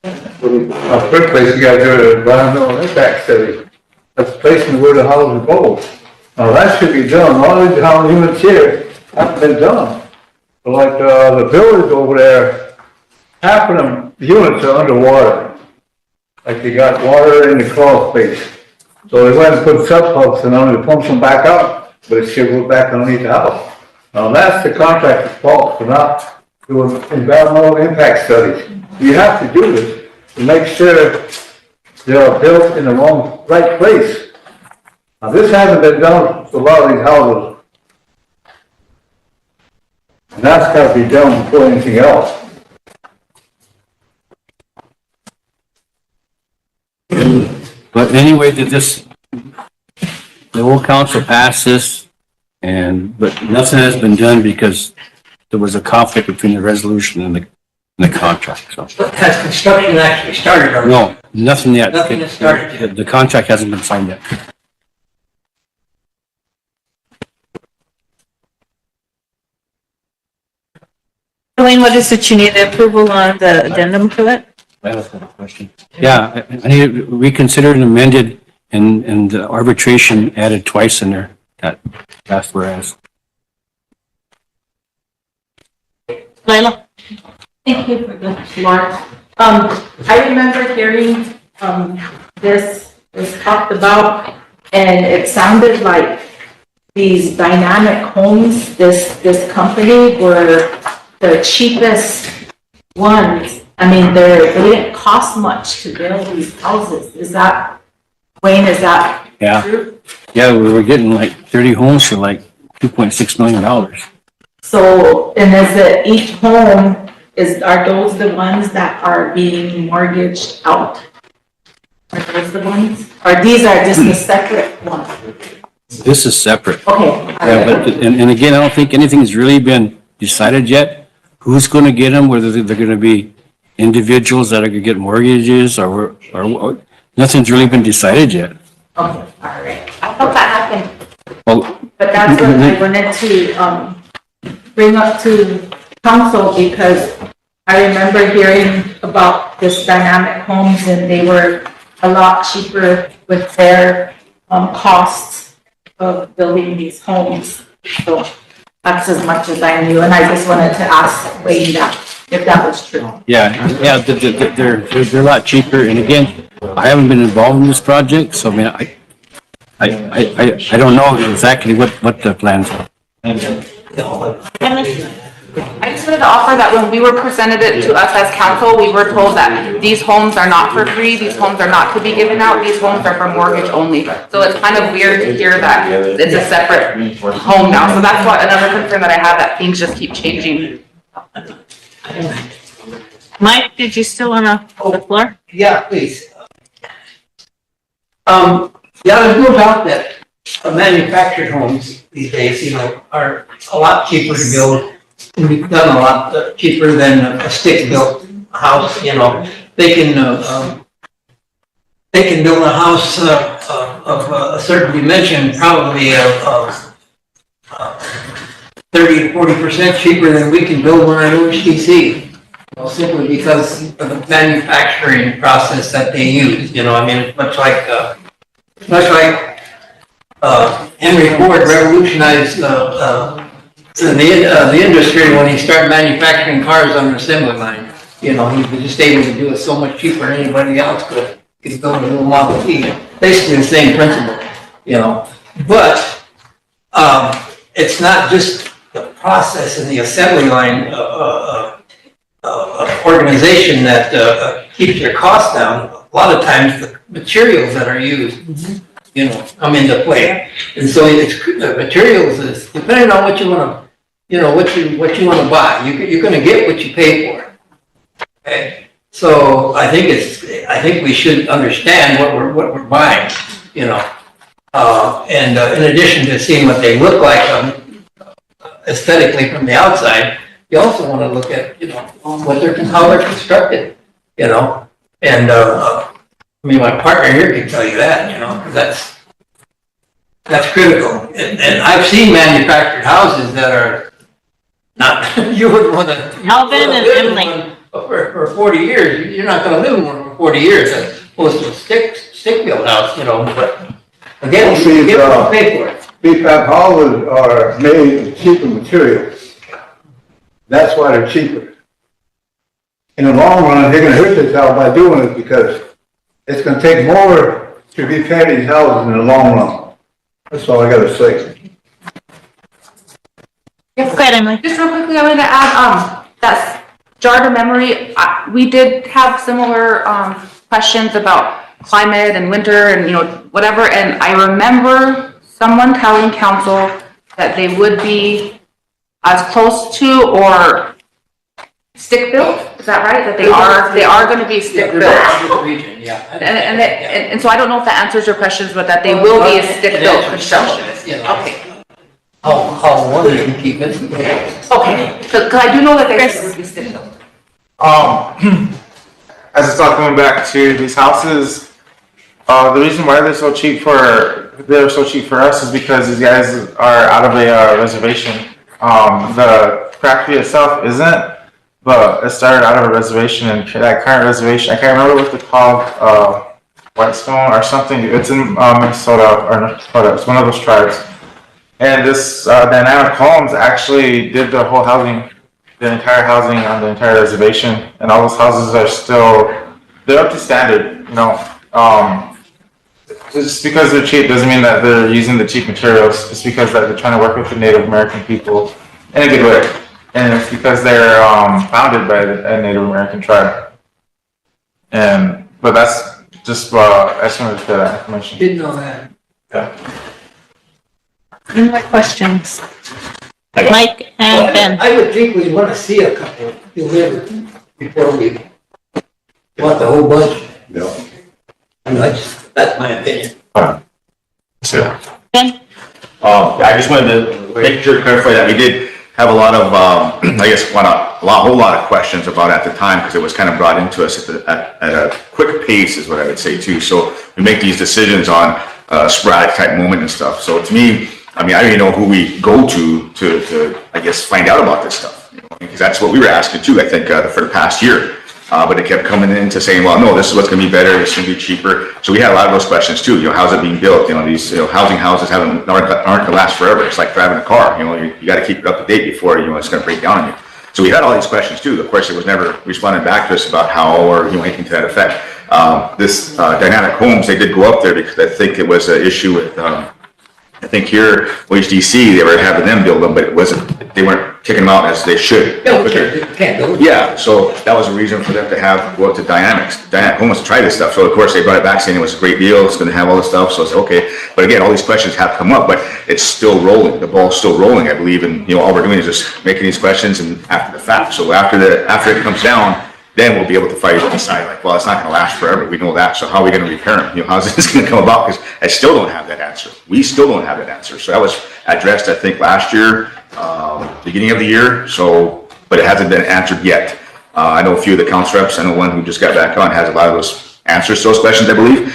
First place, you gotta do an environmental impact study. That's placing where the houses go. Now, that should be done. All these house units here haven't been done. But like, the buildings over there, half of them units are underwater. Like they got water in the crawl space. So they went and put sub pumps and only pumps them back up, but it should go back underneath the house. Now, that's the contractor's fault for not doing environmental impact studies. You have to do this to make sure they are built in the right place. Now, this hasn't been done for a lot of these houses. And that's got to be done before anything else. But anyway, the whole council passed this but nothing has been done because there was a conflict between the resolution and the contract, so. Has construction actually started already? No, nothing yet. Nothing has started yet. The contract hasn't been signed yet. Elaine, what is it you need approval on the addendum to it? I have a question. Yeah, I need to reconsider and amended and the arbitration added twice in there, that last whereas. Layla? Thank you for the floor. I remember hearing, this talked about, and it sounded like these dynamic homes, this company were the cheapest ones. I mean, they didn't cost much to build these houses. Is that, Wayne, is that Yeah. true? Yeah, we were getting like 30 homes for like $2.6 million. So, and is it each home, are those the ones that are being mortgaged out? Are those the ones? Or these are just the separate ones? This is separate. Okay. Yeah, but, and again, I don't think anything's really been decided yet. Who's gonna get them, whether they're gonna be individuals that are gonna get mortgages or nothing's really been decided yet. Okay, all right. I thought that happened, Well, but that's what I wanted to, bring up to council because I remember hearing about this dynamic homes and they were a lot cheaper with their, costs of building these homes. So that's as much as I knew, and I just wanted to ask Wayne that, if that was true. yeah, they're a lot cheaper. And again, I haven't been involved in this project, so I mean, I don't know exactly what the plans are. I just wanted to offer that when we were presented it to us as council, we were told that these homes are not for free, these homes are not to be given out, these homes are for mortgage only. So it's kind of weird to hear that it's a separate home now. So that's what, another concern that I have, that things just keep changing. Mike, did you still wanna hold the floor? Yeah, please. Yeah, there's no doubt that manufactured homes these days, you know, are a lot cheaper to build. And we've done a lot cheaper than a stick-built house, you know. They can build a house of a certain dimension, probably of 30 to 40% cheaper than we can build one at OHTC. Well, simply because of the manufacturing process that they use, you know. I mean, it's much like Henry Ford revolutionized the industry when he started manufacturing cars on an assembly line. You know, he was just able to do it so much cheaper than anybody else could build a little Model T. Basically the same principle, you know. But it's not just the process and the assembly line organization that keeps your costs down. A lot of times the materials that are used, you know, come into play. And so it's the materials is depending on what you want to, you know, what you want to buy. You're going to get what you pay for. Okay. So I think we should understand what we're buying, you know. And in addition to seeing what they look like aesthetically from the outside, you also want to look at, you know, how they're constructed, you know. And I mean, my partner here can tell you that, you know, 'cause that's critical. And I've seen manufactured houses that are not, you wouldn't want to. Alvin and Emily. For 40 years, you're not going to live in one for 40 years as opposed to a stick-built house, you know. But again, you get what you pay for it. Prefab houses are made of cheaper materials. That's why they're cheaper. In the long run, they're going to hurt themselves by doing it because it's going to take more to repair these houses in the long run. That's all I got to say. Yes, go ahead, Emily. Just real quickly, I wanted to add, that's jarred a memory. We did have similar questions about climate and winter and, you know, whatever. And I remember someone telling council that they would be as close to or stick built. Is that right? That they are going to be stick built. Region, yeah. And so I don't know if that answers your questions, but that they will be a stick built construction. Okay. How long you can keep it. Okay, because I do know that they would be stick built. As I start coming back to these houses, the reason why they're so cheap for us is because these guys are out of a reservation. The factory itself isn't, but it started out of a reservation, and that current reservation, I can't remember what they're called. Whitestone or something. It's in Minnesota or North Dakota. It's one of those tribes. And this dynamic homes actually did the whole housing, the entire housing on the entire reservation, and all those houses are still, they're up to standard. You know, just because they're cheap doesn't mean that they're using the cheap materials. It's because that they're trying to work with the Native American people in a good way, and it's because they're founded by a Native American tribe. But that's just I just wanted to share that information. Didn't know that. Yeah. Any more questions? Mike and Ben. I would think we'd want to see a couple delivered before we want the whole bunch. No. I mean, that's my opinion. So. Ben? I just wanted to make sure to clarify that we did have a lot of, I guess, whole lot of questions about it at the time, because it was kind of brought into us at a quick pace is what I would say too. So we make these decisions on a sporadic type moment and stuff. So to me, I mean, I don't even know who we go to I guess, find out about this stuff. You know, because that's what we were asking too, I think, for the past year. But it kept coming into saying, well, no, this is what's going to be better. It's going to be cheaper. So we had a lot of those questions too. You know, how's it being built? You know, these housing houses aren't going to last forever. It's like driving a car. You know, you got to keep it up to date before it's going to break down on you. So we had all these questions too. Of course, it was never responded back to us about how or anything to that effect. This dynamic homes, they did go up there because I think it was an issue with. I think here, HDC, they were having them build them, but they weren't kicking them out as they should. Yeah, so that was a reason for them to go up to Dynamic Homes to try this stuff. So of course, they brought it back saying it was a great deal, it's gonna have all this stuff, so it's okay. But again, all these questions have come up, but it's still rolling, the ball's still rolling, I believe, and all we're doing is just making these questions and after the fact. So after it comes down, then we'll be able to fight and decide, like, well, it's not gonna last forever, we know that, so how are we gonna repair them? How's this gonna come about? Because I still don't have that answer. We still don't have that answer. So that was addressed, I think, last year, beginning of the year, but it hasn't been answered yet. I know a few of the council reps, I know one who just got back on has a lot of those answers to those questions, I believe.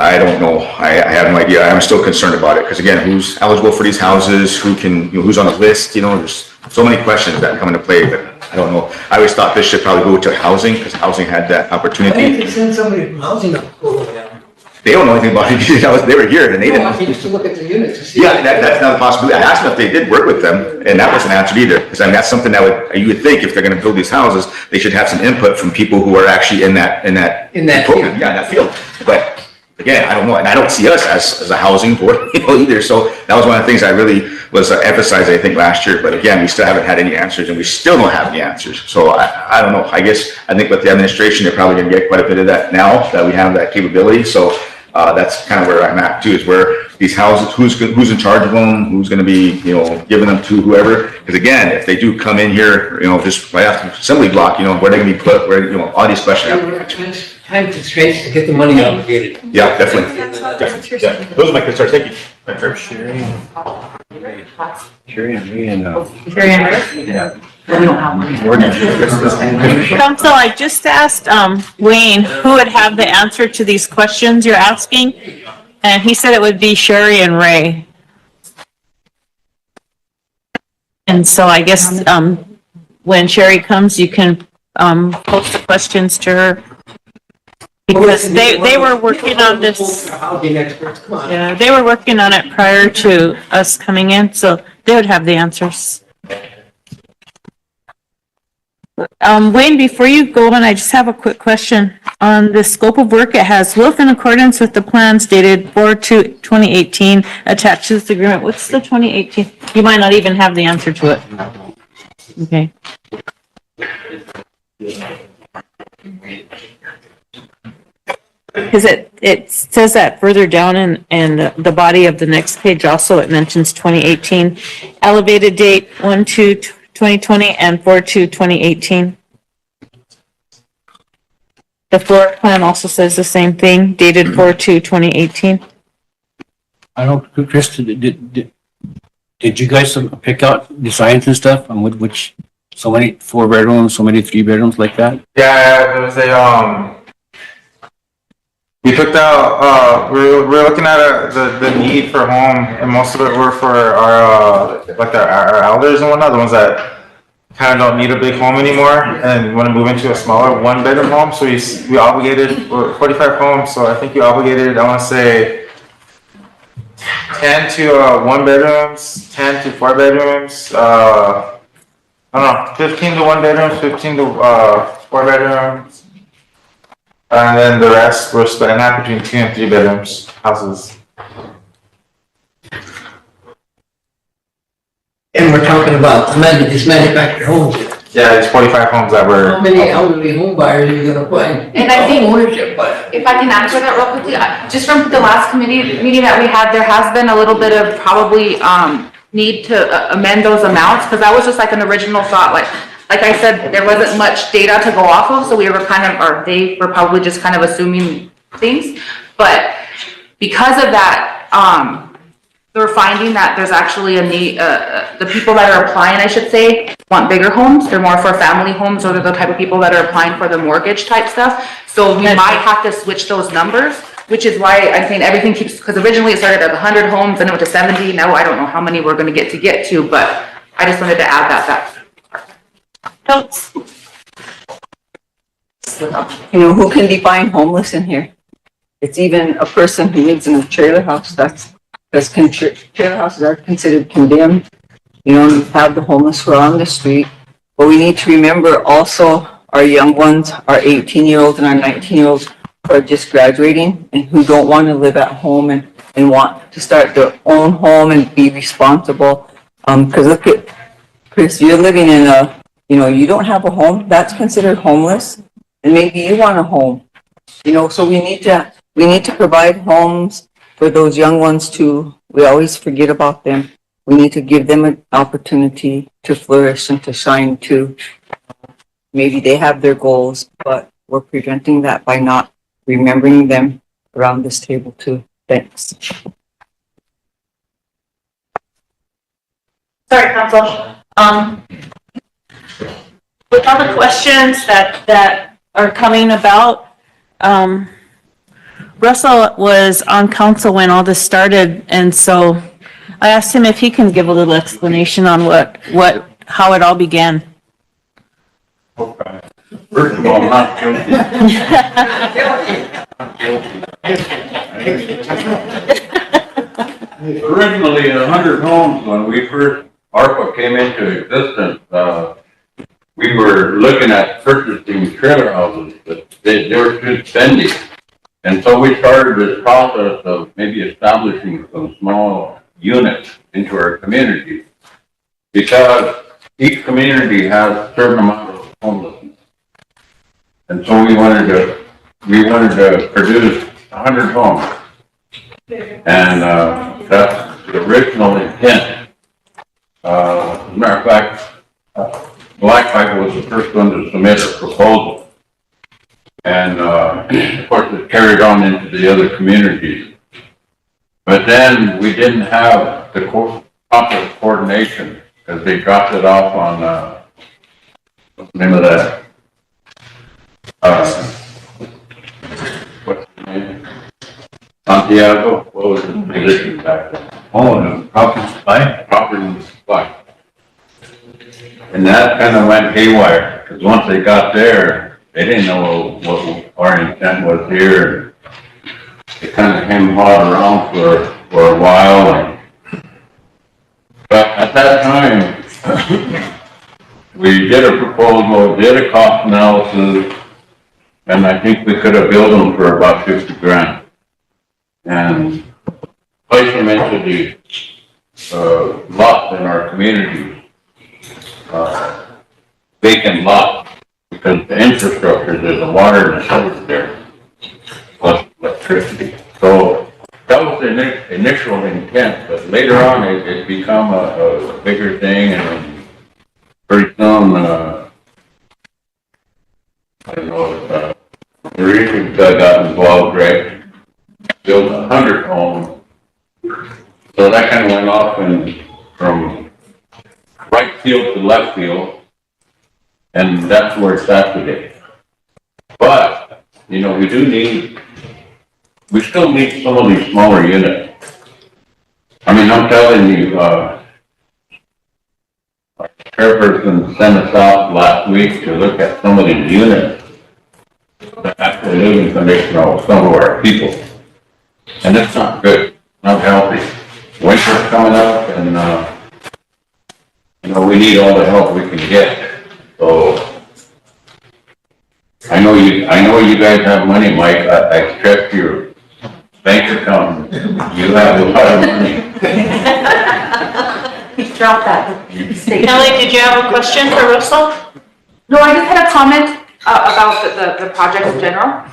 I don't know, I have no idea. I'm still concerned about it, because again, who's eligible for these houses, who's on the list, there's so many questions that come into play, but I don't know. I always thought this should probably go to housing, because housing had that opportunity. Why didn't you send somebody from housing up to go over there? They don't know anything about it. They were here and they didn't. I used to look at the units to see. Yeah, that's not a possibility. I asked them if they did work with them, and that wasn't answered either. Because I mean, that's something that you would think if they're going to build these houses, they should have some input from people who are actually in that field. Yeah, in that field. But again, I don't know, and I don't see us as a housing board either. So that was one of the things I really was emphasizing, I think, last year. But again, we still haven't had any answers, and we still don't have any answers. So I don't know. I think with the administration, they're probably going to get quite a bit of that now that we have that capability. So that's kind of where I'm at too, is where these houses, who's in charge of them, who's going to be, giving them to whoever. Because again, if they do come in here, just right after the assembly block, where they can be put, where, all these questions. Time constraints to get the money obligated. Yeah, definitely. Yeah. Those are my concerns. Thank you. Sherry and me and, Yeah. We don't have money. Council, I just asked Wayne who would have the answer to these questions you're asking, and he said it would be Sherry and Ray. And so I guess when Sherry comes, you can post the questions to her. Because they were working on this. Yeah, they were working on it prior to us coming in, so they would have the answers. Wayne, before you go on, I just have a quick question. On the scope of work, it has work in accordance with the plans dated 4/2/2018 attached to this agreement. What's the 2018? You might not even have the answer to it. Okay. Because it says that further down in the body of the next page also, it mentions 2018. Elevated date 1/2/2020 and 4/2/2018. The floor plan also says the same thing, dated 4/2/2018. I don't, Chris, did you guys pick out designs and stuff on which, so many 4 bedrooms, so many 3 bedrooms like that? Yeah, there was we picked out, we're looking at the need for home, and most of it were for our, like our elders and whatnot, the ones that kind of don't need a big home anymore and want to move into a smaller one-bedroom home. So we obligated, we're 45 homes, so I think we obligated, I want to say 10 to one bedrooms, 10 to four bedrooms, I don't know, 15 to one bedrooms, 15 to four bedrooms. And then the rest were split in half between 2 and 3 bedrooms houses. And we're talking about these manufactured homes here. Yeah, it's 45 homes that were. How many elderly home buyers are you gonna find? And I think, Ownership, but. if I can answer that real quickly, just from the last committee meeting that we had, there has been a little bit of probably, need to amend those amounts, because that was just like an original thought, like I said, there wasn't much data to go off of, so we were kind of, or they were probably just kind of assuming things, but because of that, they're finding that there's actually a need, the people that are applying, I should say, want bigger homes. They're more for family homes, or they're the type of people that are applying for the mortgage type stuff. So we might have to switch those numbers, which is why I'm saying everything keeps, because originally it started at 100 homes, then it went to 70. Now I don't know how many we're gonna get to, but I just wanted to add that. Totes. You know, who can define homeless in here? It's even a person who lives in a trailer house, trailer houses are considered condemned. You know, you have the homeless who are on the street, but we need to remember also our young ones, our 18-year-olds and our 19-year-olds who are just graduating and who don't want to live at home and want to start their own home and be responsible. Because look at, Chris, you're living in a, you know, you don't have a home, that's considered homeless, and maybe you want a home. You know, so we need to provide homes for those young ones too. We always forget about them. We need to give them an opportunity to flourish and to shine too. Maybe they have their goals, but we're preventing that by not remembering them around this table too. Thanks. Sorry, Council. With all the questions that are coming about, Russell was on council when all this started, and so I asked him if he can give a little explanation on how it all began. Okay. First of all, I'm not guilty. Originally, 100 homes, when we first, ARPA came into existence, we were looking at purchasing trailer houses, but they were too spendy. And so we started this process of maybe establishing some small units into our community, because each community has a certain amount of homelessness. And so we wanted to produce 100 homes. And that's the original intent. As a matter of fact, Black Pipe was the first one to submit a proposal. And of course it carried on into the other communities. But then we didn't have the proper coordination, because they dropped it off on, what's the name of that? What's the name? Santiago, what was his position back then? Oh, no, property supply? Property supply. And that kind of went haywire, because once they got there, they didn't know what our intent was here. It kind of hem-hawed around for a while. But at that time, we did a proposal, did a cost analysis, and I think we could have built them for about 50 grand. And placed them into the lots in our community, vacant lots, because the infrastructure, there's a water and a sewer there, plus electricity. So that was the initial intent, but later on it became a bigger thing, and pretty soon, I don't know, the region got involved, right? Built 100 homes. So that kind of went off from right field to left field, and that's where it's at today. But, you know, we still need some of these smaller units. I mean, I'm telling you, chairperson sent us out last week to look at some of these units. The actual living condition of some of our people. And that's not good, not healthy. Winter's coming up and, we need all the help we can get. So, I know you guys have money, Mike. I checked your bank account. You have a lot of money. Drop that. Kelly, did you have a question for Russell? No, I just had a comment about the project in general.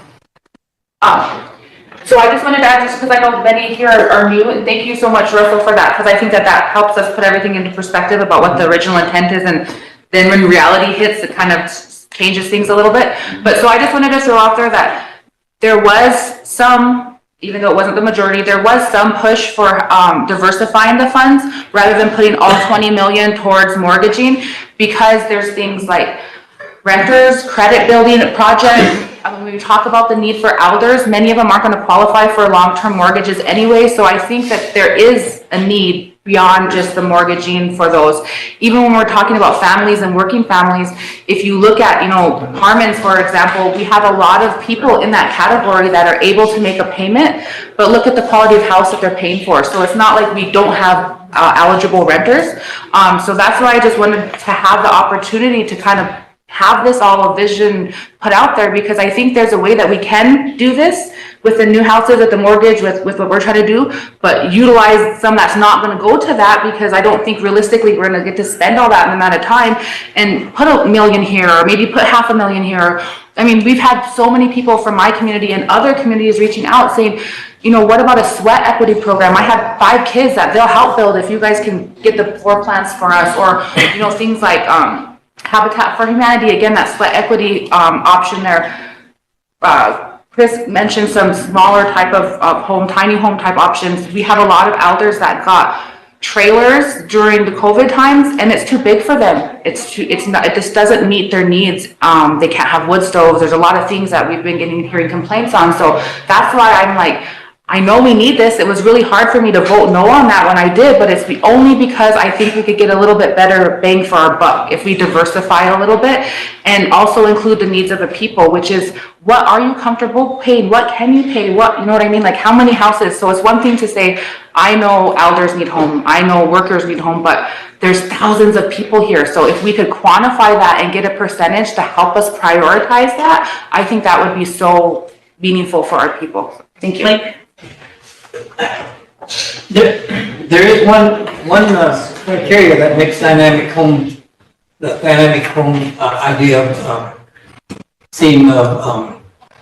So I just wanted to add, just because I know many here are new, and thank you so much, Russell, for that, because I think that helps us put everything into perspective about what the original intent is, and then when reality hits, it kind of changes things a little bit. But so I just wanted to throw out there that there was some, even though it wasn't the majority, there was some push for diversifying the funds rather than putting all 20 million towards mortgaging, because there's things like renters, credit building projects. When we talk about the need for elders, many of them aren't going to qualify for long-term mortgages anyway. So I think that there is a need beyond just the mortgaging for those. Even when we're talking about families and working families, if you look at, Harmon's, for example, we have a lot of people in that category that are able to make a payment, but look at the quality of house that they're paying for. So it's not like we don't have eligible renters. So that's why I just wanted to have the opportunity to kind of have this all a vision put out there, because I think there's a way that we can do this with the new houses at the mortgage with what we're trying to do, but utilize some that's not going to go to that, because I don't think realistically we're going to get to spend all that in the amount of time, and put $1 million here, or maybe put $500,000 here. I mean, we've had so many people from my community and other communities reaching out saying, what about a sweat equity program? I have 5 kids that they'll help build if you guys can get the floor plans for us, or things like Habitat for Humanity, again, that sweat equity option there. Chris mentioned some smaller type of home, tiny home type options. We have a lot of elders that got trailers during the COVID times, and it's too big for them. It just doesn't meet their needs. They can't have wood stoves. There's a lot of things that we've been hearing complaints on. So that's why I'm like, I know we need this. It was really hard for me to vote no on that when I did, but it's only because I think we could get a little bit better bang for our buck if we diversify a little bit and also include the needs of the people, which is, what are you comfortable paying? What can you pay? What, you know what I mean? Like, how many houses? So it's one thing to say, I know elders need home, I know workers need home, but there's thousands of people here. So if we could quantify that and get a percentage to help us prioritize that, I think that would be so meaningful for our people. Thank you. There is one criteria that makes the dynamic home idea seem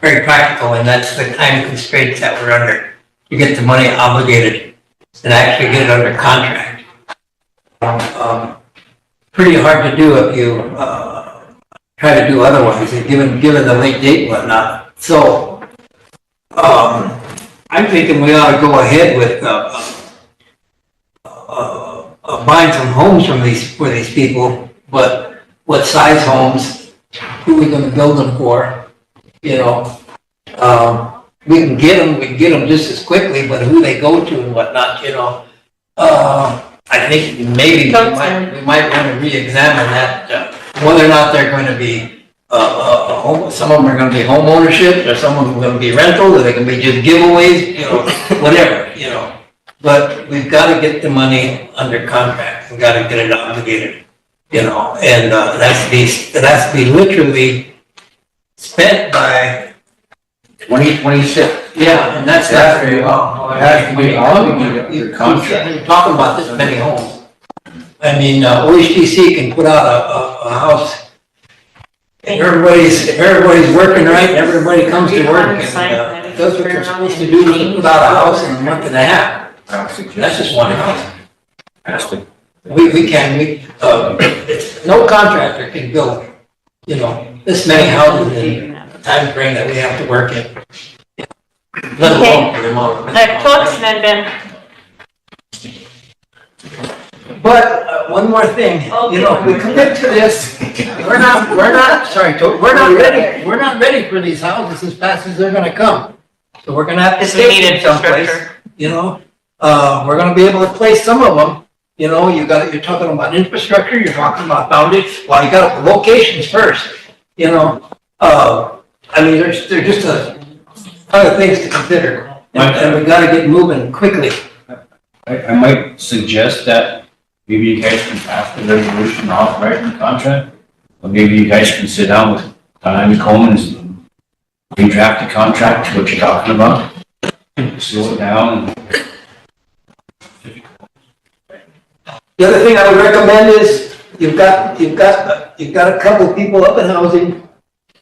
very practical, and that's the time constraints that we're under to get the money obligated and actually get it under contract. Pretty hard to do if you try to do otherwise, given the late date and whatnot. So I'm thinking we ought to go ahead with buying some homes for these people, but what size homes, who are we going to build them for? We can get them just as quickly, but who they go to and whatnot, I think maybe we might want to re-examine that, whether or not they're going to be some of them are going to be home ownership, or some of them are going to be rental, or they can be just giveaways, whatever, But we've got to get the money under contract. We've got to get it obligated, and it has to be literally spent by 2026. Yeah, and that's very well. It has to be obligated under contract. You're talking about this many homes. I mean, OHTC can put out a house. Everybody's working right, everybody comes to work and does what they're supposed to do, and put out a house in a month and a half. That's just one house. No contractor can build, this many houses in the time frame that we have to work in. Let alone for the amount. But one more thing, if we commit to this, we're not ready for these houses as fast as they're gonna come. So we're gonna have to stay in someplace, we're gonna be able to place some of them, You know, you're talking about infrastructure, you're talking about foundations, well, you got locations first, you know? I mean, there's just a ton of things to consider, and we gotta get moving quickly. I might suggest that maybe you guys can pass the resolution off right in the contract. Or maybe you guys can sit down with Diane Coleman's and redraft the contract, what you're talking about. Slow it down. The other thing I would recommend is, you've got a couple people up in housing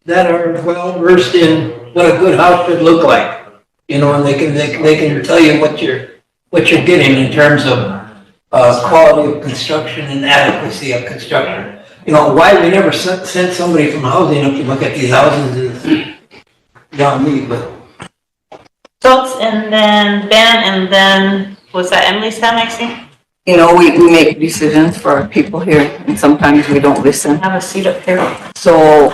that are well versed in what a good house should look like. You know, and they can tell you what you're getting in terms of quality of construction and adequacy of construction. You know, why we never sent somebody from housing up to look at these houses is beyond me, but. Schultz, and then Ben, and then, was that Emily's time, Maxine? You know, we make decisions for our people here, and sometimes we don't listen. Have a seat up here. So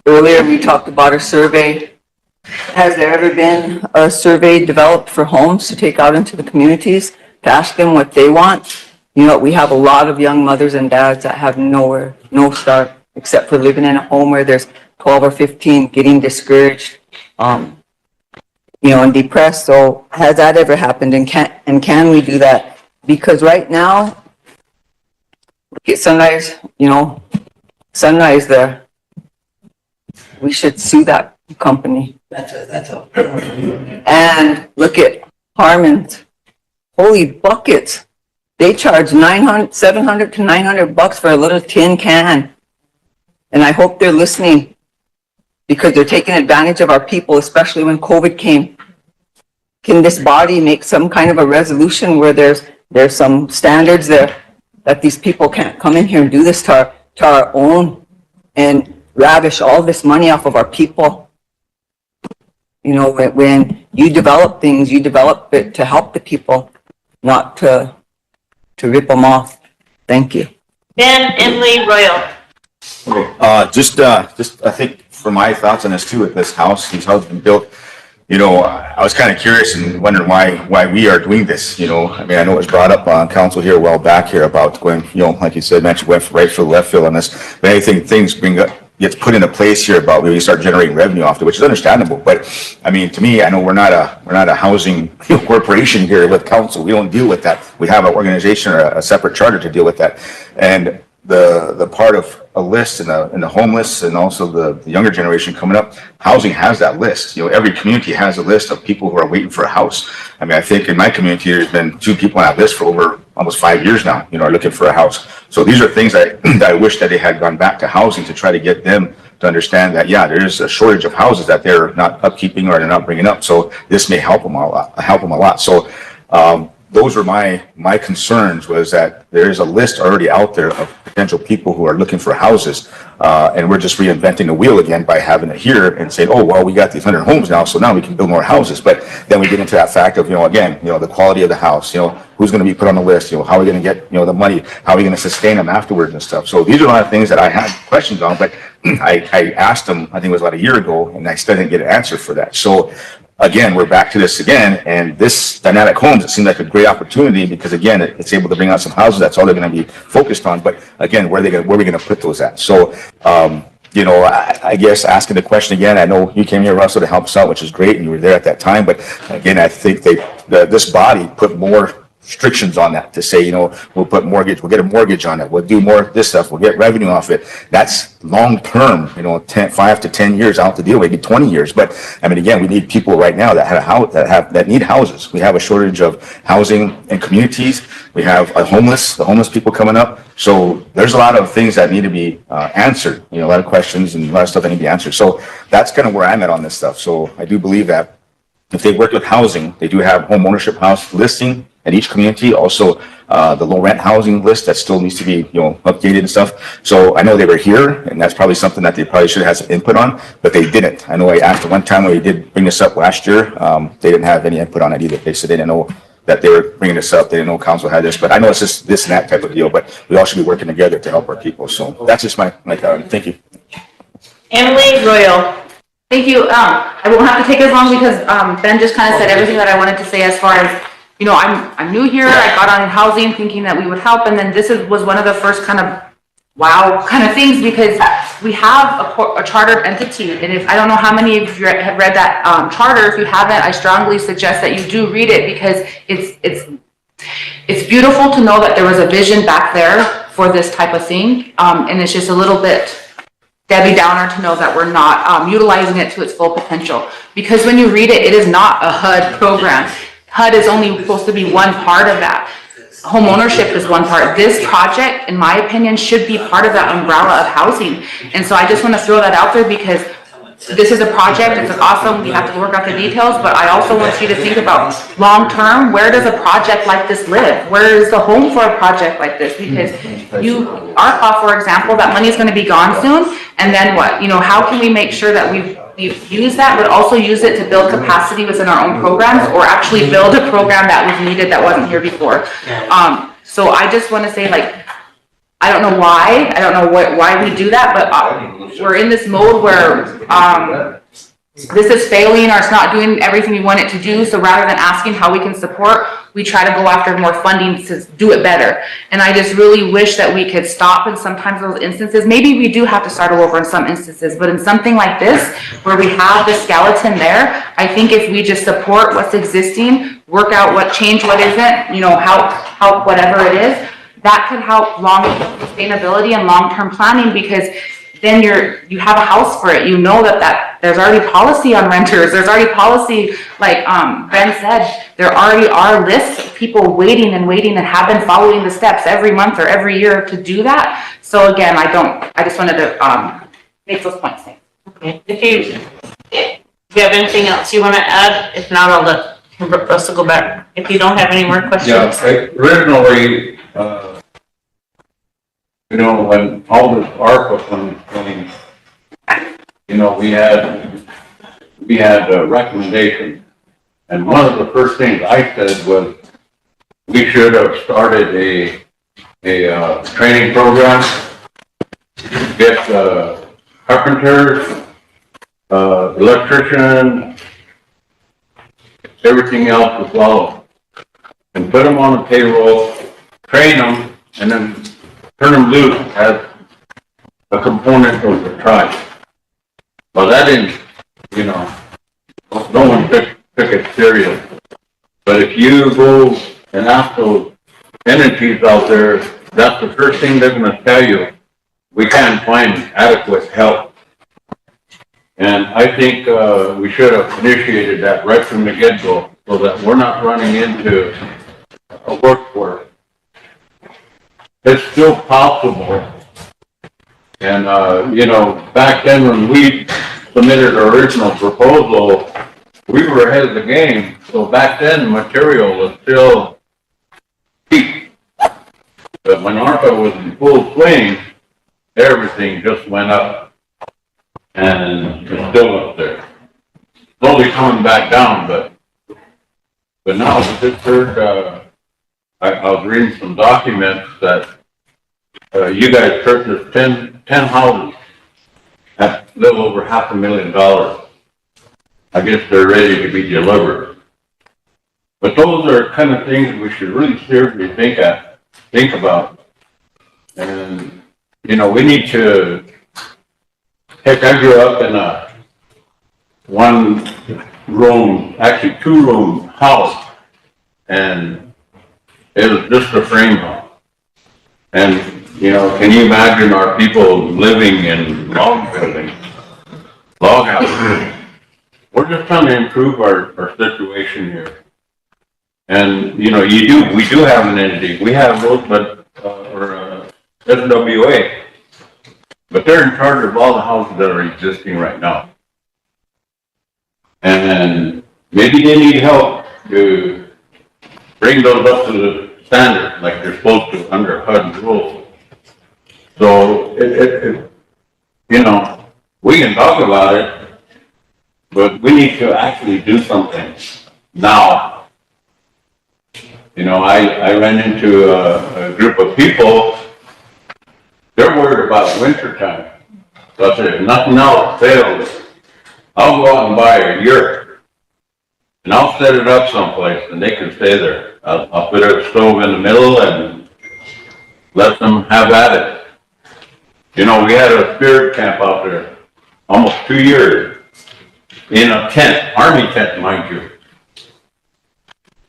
earlier we talked about a survey. Has there ever been a survey developed for homes to take out into the communities to ask them what they want? You know, we have a lot of young mothers and dads that have nowhere, no start, except for living in a home where there's 12 or 15, getting discouraged, you know, and depressed. So has that ever happened, and can we do that? Because right now, look at Sunrise, you know, Sunrise there. We should sue that company. That's a. And look at Harmon's. Holy buckets. They charge $700 to $900 for a little tin can. And I hope they're listening, because they're taking advantage of our people, especially when COVID came. Can this body make some kind of a resolution where there's some standards there that these people can't come in here and do this to our own and ravish all this money off of our people? You know, when you develop things, you develop it to help the people, not to rip them off. Thank you. Ben, Emily, Royal. Just I think for my thoughts on this too, with this house, these houses been built, you know, I was kind of curious and wondering why we are doing this, you know. I mean, I know it was brought up on council here a while back here about going, you know, like you said, mentioned went right field, left field on this, but anything, things gets put into place here about we start generating revenue off it, which is understandable. But I mean, to me, I know we're not a housing corporation here with council. We don't deal with that. We have an organization or a separate charter to deal with that. And the part of a list in the homeless and also the younger generation coming up, housing has that list. You know, every community has a list of people who are waiting for a house. I mean, I think in my community, there's been 2 people on that list for over almost 5 years now, you know, are looking for a house. So these are things that I wish that they had gone back to housing to try to get them to understand that, yeah, there is a shortage of houses that they're not upkeeping or they're not bringing up. So this may help them a lot. So, those were my concerns, was that there is a list already out there of potential people who are looking for houses. And we're just reinventing the wheel again by having it here and saying, oh, well, we got these 100 homes now, so now we can build more houses. But then we get into that fact of, you know, again, you know, the quality of the house, you know, who's going to be put on the list, you know, how are we going to get, you know, the money, how are we going to sustain them afterwards and stuff. So these are a lot of things that I had questions on, but I asked them, I think it was about a year ago, and I still didn't get an answer for that. So again, we're back to this again, and this dynamic homes, it seemed like a great opportunity because again, it's able to bring out some houses. That's all they're going to be focused on. But again, where are we going to put those at? So, you know, I guess asking the question again, I know you came here, Russell, to help us out, which is great, and you were there at that time. But again, I think this body put more restrictions on that to say, you know, we'll get a mortgage on it. We'll do more of this stuff. We'll get revenue off it. That's long term, you know, 5 to 10 years out the deal, maybe 20 years. But I mean, again, we need people right now that have a house, that need houses. We have a shortage of housing in communities. We have the homeless people coming up. So there's a lot of things that need to be answered, you know, a lot of questions and a lot of stuff that need to be answered. So that's kind of where I'm at on this stuff. So I do believe that if they work with housing, they do have home ownership house listing in each community. Also, the low rent housing list that still needs to be, you know, updated and stuff. So I know they were here, and that's probably something that they probably should have had some input on, but they didn't. I know I asked one time when we did bring this up last year, they didn't have any input on it either. They said they didn't know that they were bringing this up. They didn't know council had this, but I know it's just this and that type of deal, but we all should be working together to help our people. So that's just my thought. Thank you. Emily, Royal. Thank you. I won't have to take as long because Ben just kind of said everything that I wanted to say as far as you know, I'm new here, I got on housing thinking that we would help, and then was one of the first kind of wow kind of things, because we have a chartered entity, and if, I don't know how many of you have read that charter. If you haven't, I strongly suggest that you do read it, because it's beautiful to know that there was a vision back there for this type of thing, and it's just a little bit Debbie Downer to know that we're not utilizing it to its full potential. Because when you read it, it is not a HUD program. HUD is only supposed to be one part of that. Home ownership is one part. This project, in my opinion, should be part of that umbrella of housing. And so I just want to throw that out there, because this is a project, it's awesome, we have to work out the details, but I also want you to think about long-term, where does a project like this live? Where is the home for a project like this? Because ARPA, for example, that money is going to be gone soon, and then what? You know, how can we make sure that we've used that, but also use it to build capacity within our own programs, or actually build a program that was needed that wasn't here before? So I just want to say, like, I don't know why, why we do that, but we're in this mode where this is failing, or it's not doing everything we want it to do. So rather than asking how we can support, we try to go after more funding to do it better. And I just really wish that we could stop in sometimes those instances. Maybe we do have to start over in some instances, but in something like this, where we have the skeleton there, I think if we just support what's existing, work out what change, what isn't, you know, help whatever it is, that could help long-term sustainability and long-term planning, because then you have a house for it. You know that there's already policy on renters. There's already policy, like Ben said, there already are lists of people waiting and have been following the steps every month or every year to do that. So again, I just wanted to make those points. Okay. If you have anything else you want to add, if not, I'll let Russell go back. If you don't have any more questions. Yeah, originally, you know, when all this ARPA came, you know, we had a recommendation, and one of the first things I said was we should have started a training program, get carpenters, electrician, everything else as well, and put them on the payroll, train them, and then turn them loose as a component of the tribe. Well, that didn't, you know, no one took it serious. But if you go and ask those entities out there, that's the first thing they're going to tell you. We can't find adequate help. And I think we should have initiated that right from the get-go, so that we're not running into a workforce. It's still possible. And, you know, back then when we submitted our original proposal, we were ahead of the game. So back then, material was still cheap. But when ARPA was in full swing, everything just went up. And it's still up there. Slowly coming back down, but now I just heard, I was reading some documents that you guys purchased 10 houses at a little over $500,000. I guess they're ready to be delivered. But those are kind of things we should really seriously think about. And, you know, we need to, heck, I grew up in a one-room, actually two-room house, and it was just a frame house. And, you know, can you imagine our people living in log buildings, log houses? We're just trying to improve our situation here. And, you know, we do have an entity. We have Rosebud, or SWA, but they're in charge of all the houses that are existing right now. And maybe they need help to bring those up to the standard like they're supposed to under HUD rules. So you know, we can talk about it, but we need to actually do something now. You know, I ran into a group of people. They're worried about winter time. So I said, if nothing else fails, I'll go out and buy a yurt And I'll set it up someplace and they can stay there. I'll put a stove in the middle and let them have at it. You know, we had a spirit camp out there almost 2 years in a tent, army tent, mind you.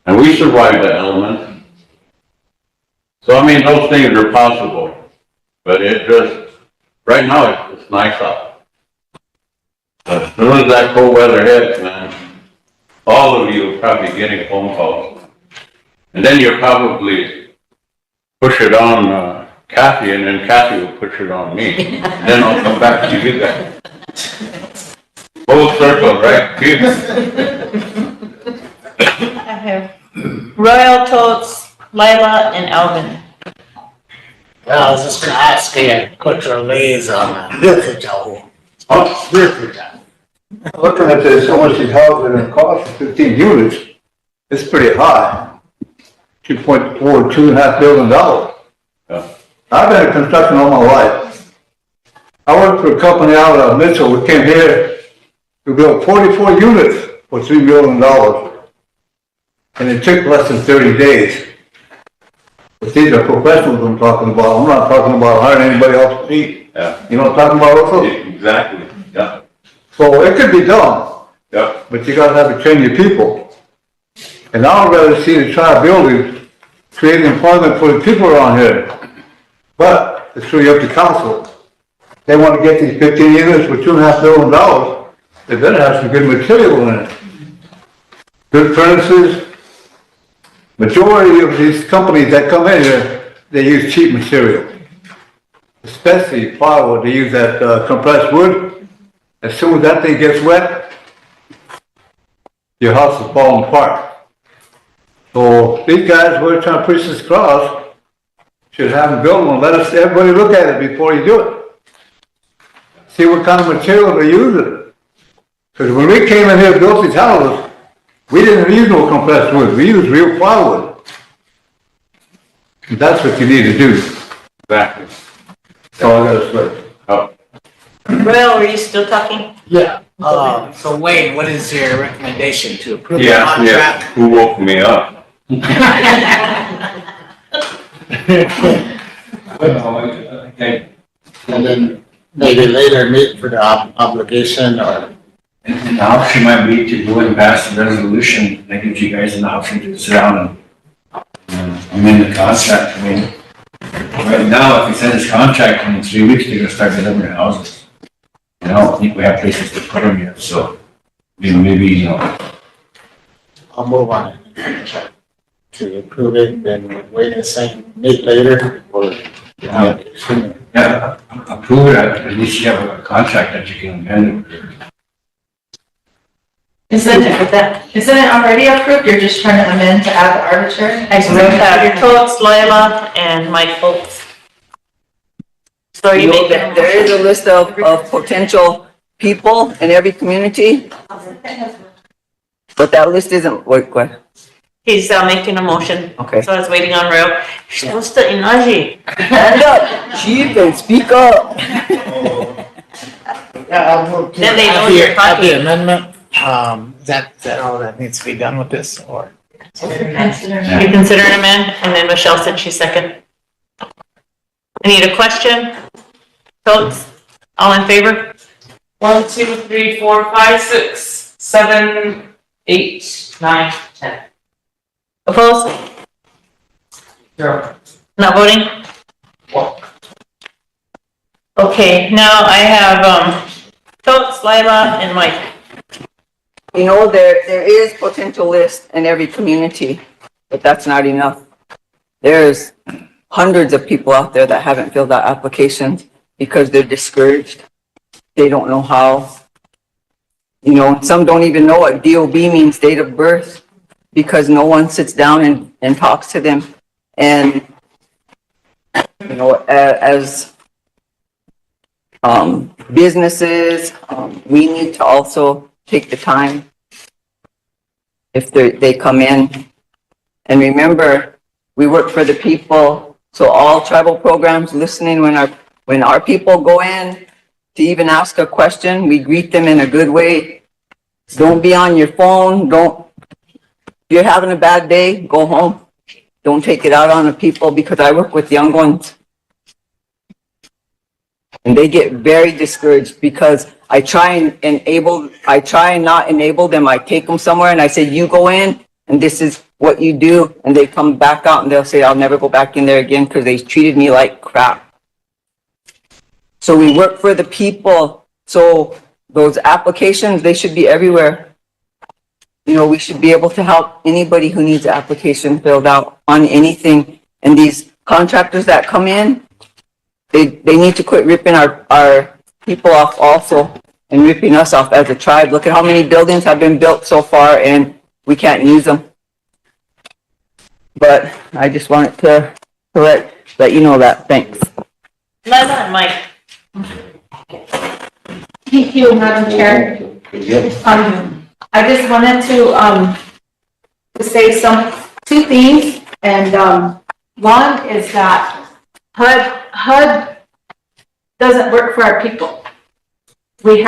And we survived the element. So I mean, those things are possible, but it just, right now it's nice out. But as soon as that cold weather hits, man, all of you are probably getting phone calls. And then you'll probably push it on Kathy, and then Kathy will push it on me. And then I'll come back to you guys. Full circle, right? I have Royal, Totes, Lila, and Alvin. Well, I was just gonna ask you a quick release on Joe. Oh, Looking at this, how much it houses and it costs 15 units, it's pretty high. 2.4, $2.5 billion. I've been in construction all my life. I worked for a company out of Mitchell. We came here to build 44 units for $3 million. And it took less than 30 days. But these are professionals I'm talking about. I'm not talking about hiring anybody else to eat. Yeah. You know what I'm talking about also? Exactly, yeah. So it could be done. Yeah. But you gotta have to train your people. And I would rather see the tri buildings create employment for the people around here. But it's really up to council. They want to get these 15 units for $2.5 billion. They better have some good material in it. Good furnaces. Majority of these companies that come in here, they use cheap material. Especially plywood, they use that compressed wood. As soon as that thing gets wet, your house is falling apart. So these guys, we're trying to push this across, should have them build one. Let us, everybody look at it before you do it. See what kind of material they're using. Because when we came in here and built these houses, we didn't use no compressed wood. We used real plywood. And that's what you need to do. Exactly. That's all I gotta say. Oh. Royal, are you still talking? Yeah. So Wayne, what is your recommendation to approve the Yeah, contract? who woke me up? Okay. And then maybe later meet for the obligation or. And the option might be to go and pass the resolution that gives you guys an option to sit down and amend the contract. I mean, right now, if we send this contract in 3 weeks, they're gonna start delivering houses. And I don't think we have places to put them yet, so maybe, you know. I'll move on it. To approve it, then wait a second, meet later or. Yeah, approve it, at least you have a contract that you can amend. Isn't it already approved? You're just trying to amend to add the arbitrary? I still have Totes, Lila, and Mike Foltz. So are you No, making? there is a list of potential people in every community, but that list isn't, what? He's making a motion. Okay. So I was waiting on Royal. What's the Inaji? Stand up, chief, and speak up. Yeah, I'll move to. Then they know you're Add the talking. amendment, is that all that needs to be done with this or? You consider an amend, and then Michelle said she's second. I need a question. Totes, all in favor? 1, 2, 3, 4, 5, 6, 7, 8, 9, 10. Opposed? 0. Not voting? Okay, now I have, Totes, Lila, and Mike. You know, there is potential list in every community, but that's not enough. There's hundreds of people out there that haven't filled out applications because they're discouraged. They don't know how. You know, some don't even know what DOB means, date of birth, because no one sits down and talks to them. And, you know, as businesses, we need to also take the time if they come in. And remember, we work for the people. So all tribal programs listening, when our people go in to even ask a question, we greet them in a good way. Don't be on your phone. Don't If you're having a bad day, go home. Don't take it out on the people, because I work with young ones. And they get very discouraged because I try and not enable them. I take them somewhere and I say, you go in and this is what you do. And they come back out and they'll say, I'll never go back in there again because they treated me like crap. So we work for the people. So those applications, they should be everywhere. You know, we should be able to help anybody who needs an application filled out on anything. And these contractors that come in, they need to quit ripping our people off also and ripping us off as a tribe. Look at how many buildings have been built so far and we can't use them. But I just wanted to let you know that. Thanks. Lila and Mike. Thank you, Madam Chair. I just wanted to say two things, and one is that HUD doesn't work for our people. They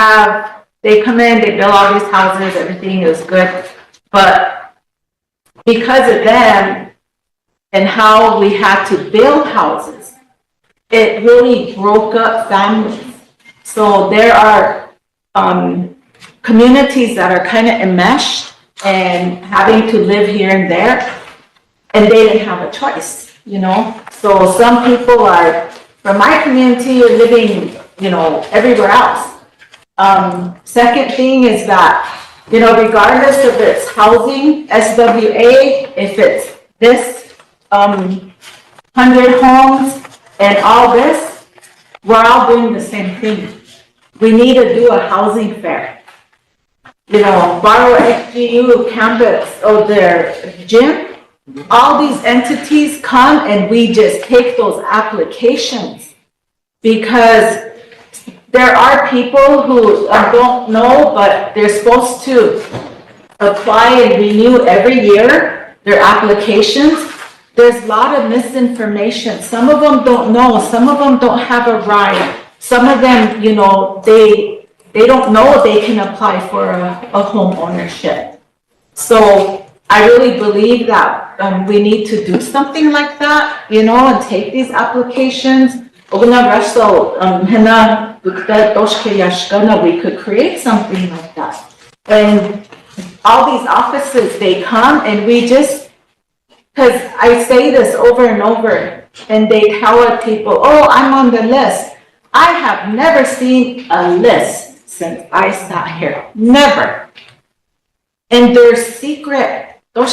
come in, they build all these houses, everything is good, but because of them and how we had to build houses, it really broke up families. So there are communities that are kind of enmeshed and having to live here and there, and they didn't have a choice, you know? So some people are, from my community, are living, you know, everywhere else. Second thing is that, you know, regardless of its housing, SWA, if it's this 100 homes and all this, we're all doing the same thing. We need to do a housing fair. You know, borrow XGU campus or their gym, all these entities come and we just take those applications, because there are people who don't know, but they're supposed to apply and renew every year their applications. There's a lot of misinformation. Some of them don't know. Some of them don't have a right. Some of them, you know, they don't know they can apply for a home ownership. So I really believe that we need to do something like that, you know, and take these applications. We could create something like that. And all these offices, they come and we just, because I say this over and over, and they tell people, oh, I'm on the list. I have never seen a list since I sat here. Never. And they're secret. They're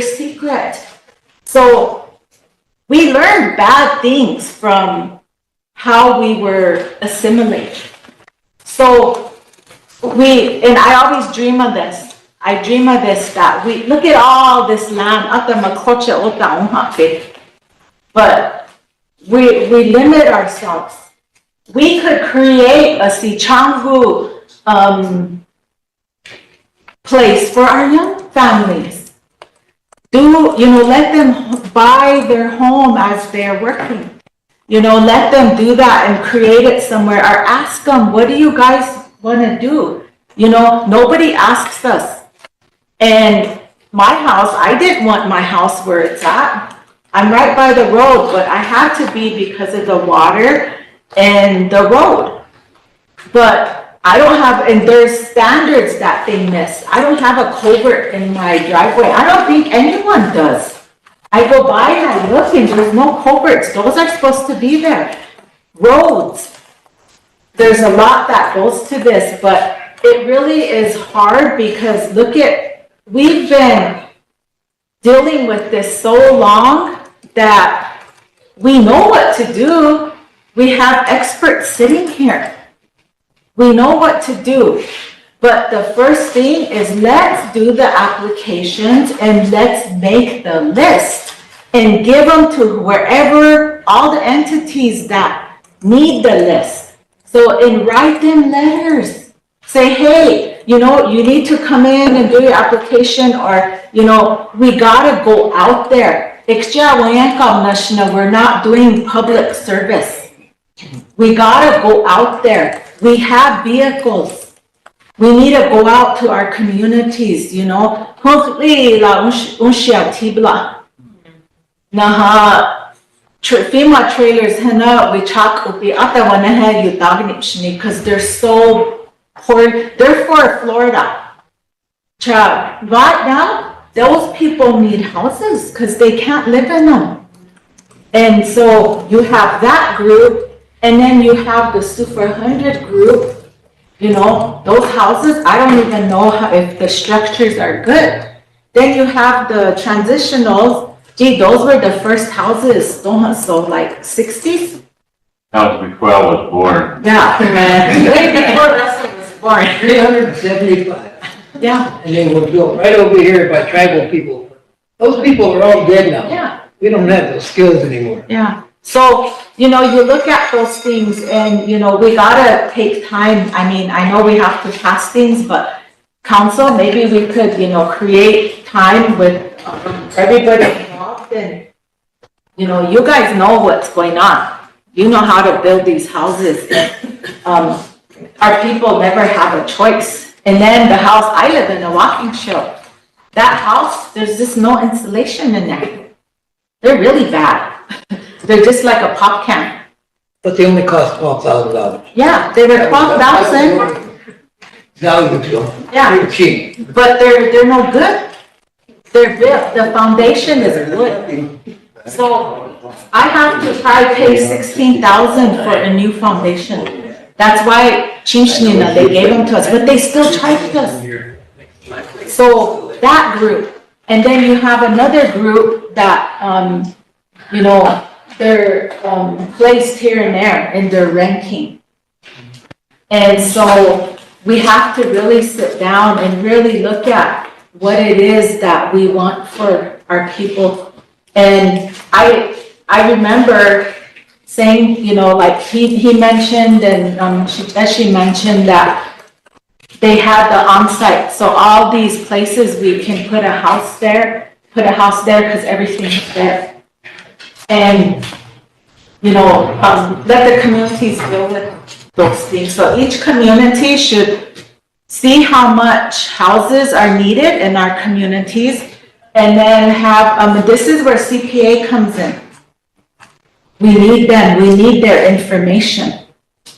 secret. So we learned bad things from how we were assimilated. So and I always dream of this. I dream of this, that we look at all this land, but we limit ourselves. We could create a Sichanghu place for our young families. Let them buy their home as they're working. Let them do that and create it somewhere, or ask them, what do you guys want to do? Nobody asks us. And my house, I didn't want my house where it's at. I'm right by the road, but I had to be because of the water and the road. But I don't have, and there's standards that they miss. I don't have a culvert in my driveway. I don't think anyone does. I go by and I look and there's no culverts. Those are supposed to be there. Roads. There's a lot that goes to this, but it really is hard because we've been dealing with this so long that we know what to do. We have experts sitting here. We know what to do. But the first thing is, let's do the applications and let's make the list and give them to wherever, all the entities that need the list. So, and write them letters. Say, hey, you need to come in and do your application, or, we gotta go out there. We're not doing public service. We gotta go out there. We have vehicles. We need to go out to our communities, you know. Hopefully, FEMA trailers, we chalk because they're so poor. They're for Florida. Right now, those people need houses because they can't live in them. And so you have that group, and then you have the Super 100 group. You know, those houses, I don't even know if the structures are good. Then you have the transitionals. Gee, those were the first houses, so like 60s? House McQuell was born. Yeah, way before Russell was born. 375. Yeah. And they were built right over here by tribal people. Those people are all dead now. Yeah. We don't have those skills anymore. Yeah. So, you know, you look at those things and, you know, we gotta take time. I mean, I know we have to pass things, but council, maybe we could, you know, create time with everybody involved and, you know, you guys know what's going on. You know how to build these houses. Our people never have a choice. And then the house, I live in a walking show. That house, there's just no insulation in there. They're really bad. They're just like a pop can. But they only cost $12,000. Yeah, they were 12,000. Now you feel. Yeah. They're cheap. But they're no good. They're built, the foundation is wood. So I have to probably pay 16,000 for a new foundation. That's why Chimshnina, they gave them to us, but they still charged us. So that group, and then you have another group that, you know, they're placed here and there and they're renting. And so we have to really sit down and really look at what it is that we want for our people. And I remember saying, you know, like he mentioned and she mentioned that they had the on-site. So all these places we can put a house there because everything's there. And, you know, let the communities deal with those things. So each community should see how much houses are needed in our communities and then have, this is where CPA comes in. We need them, we need their information.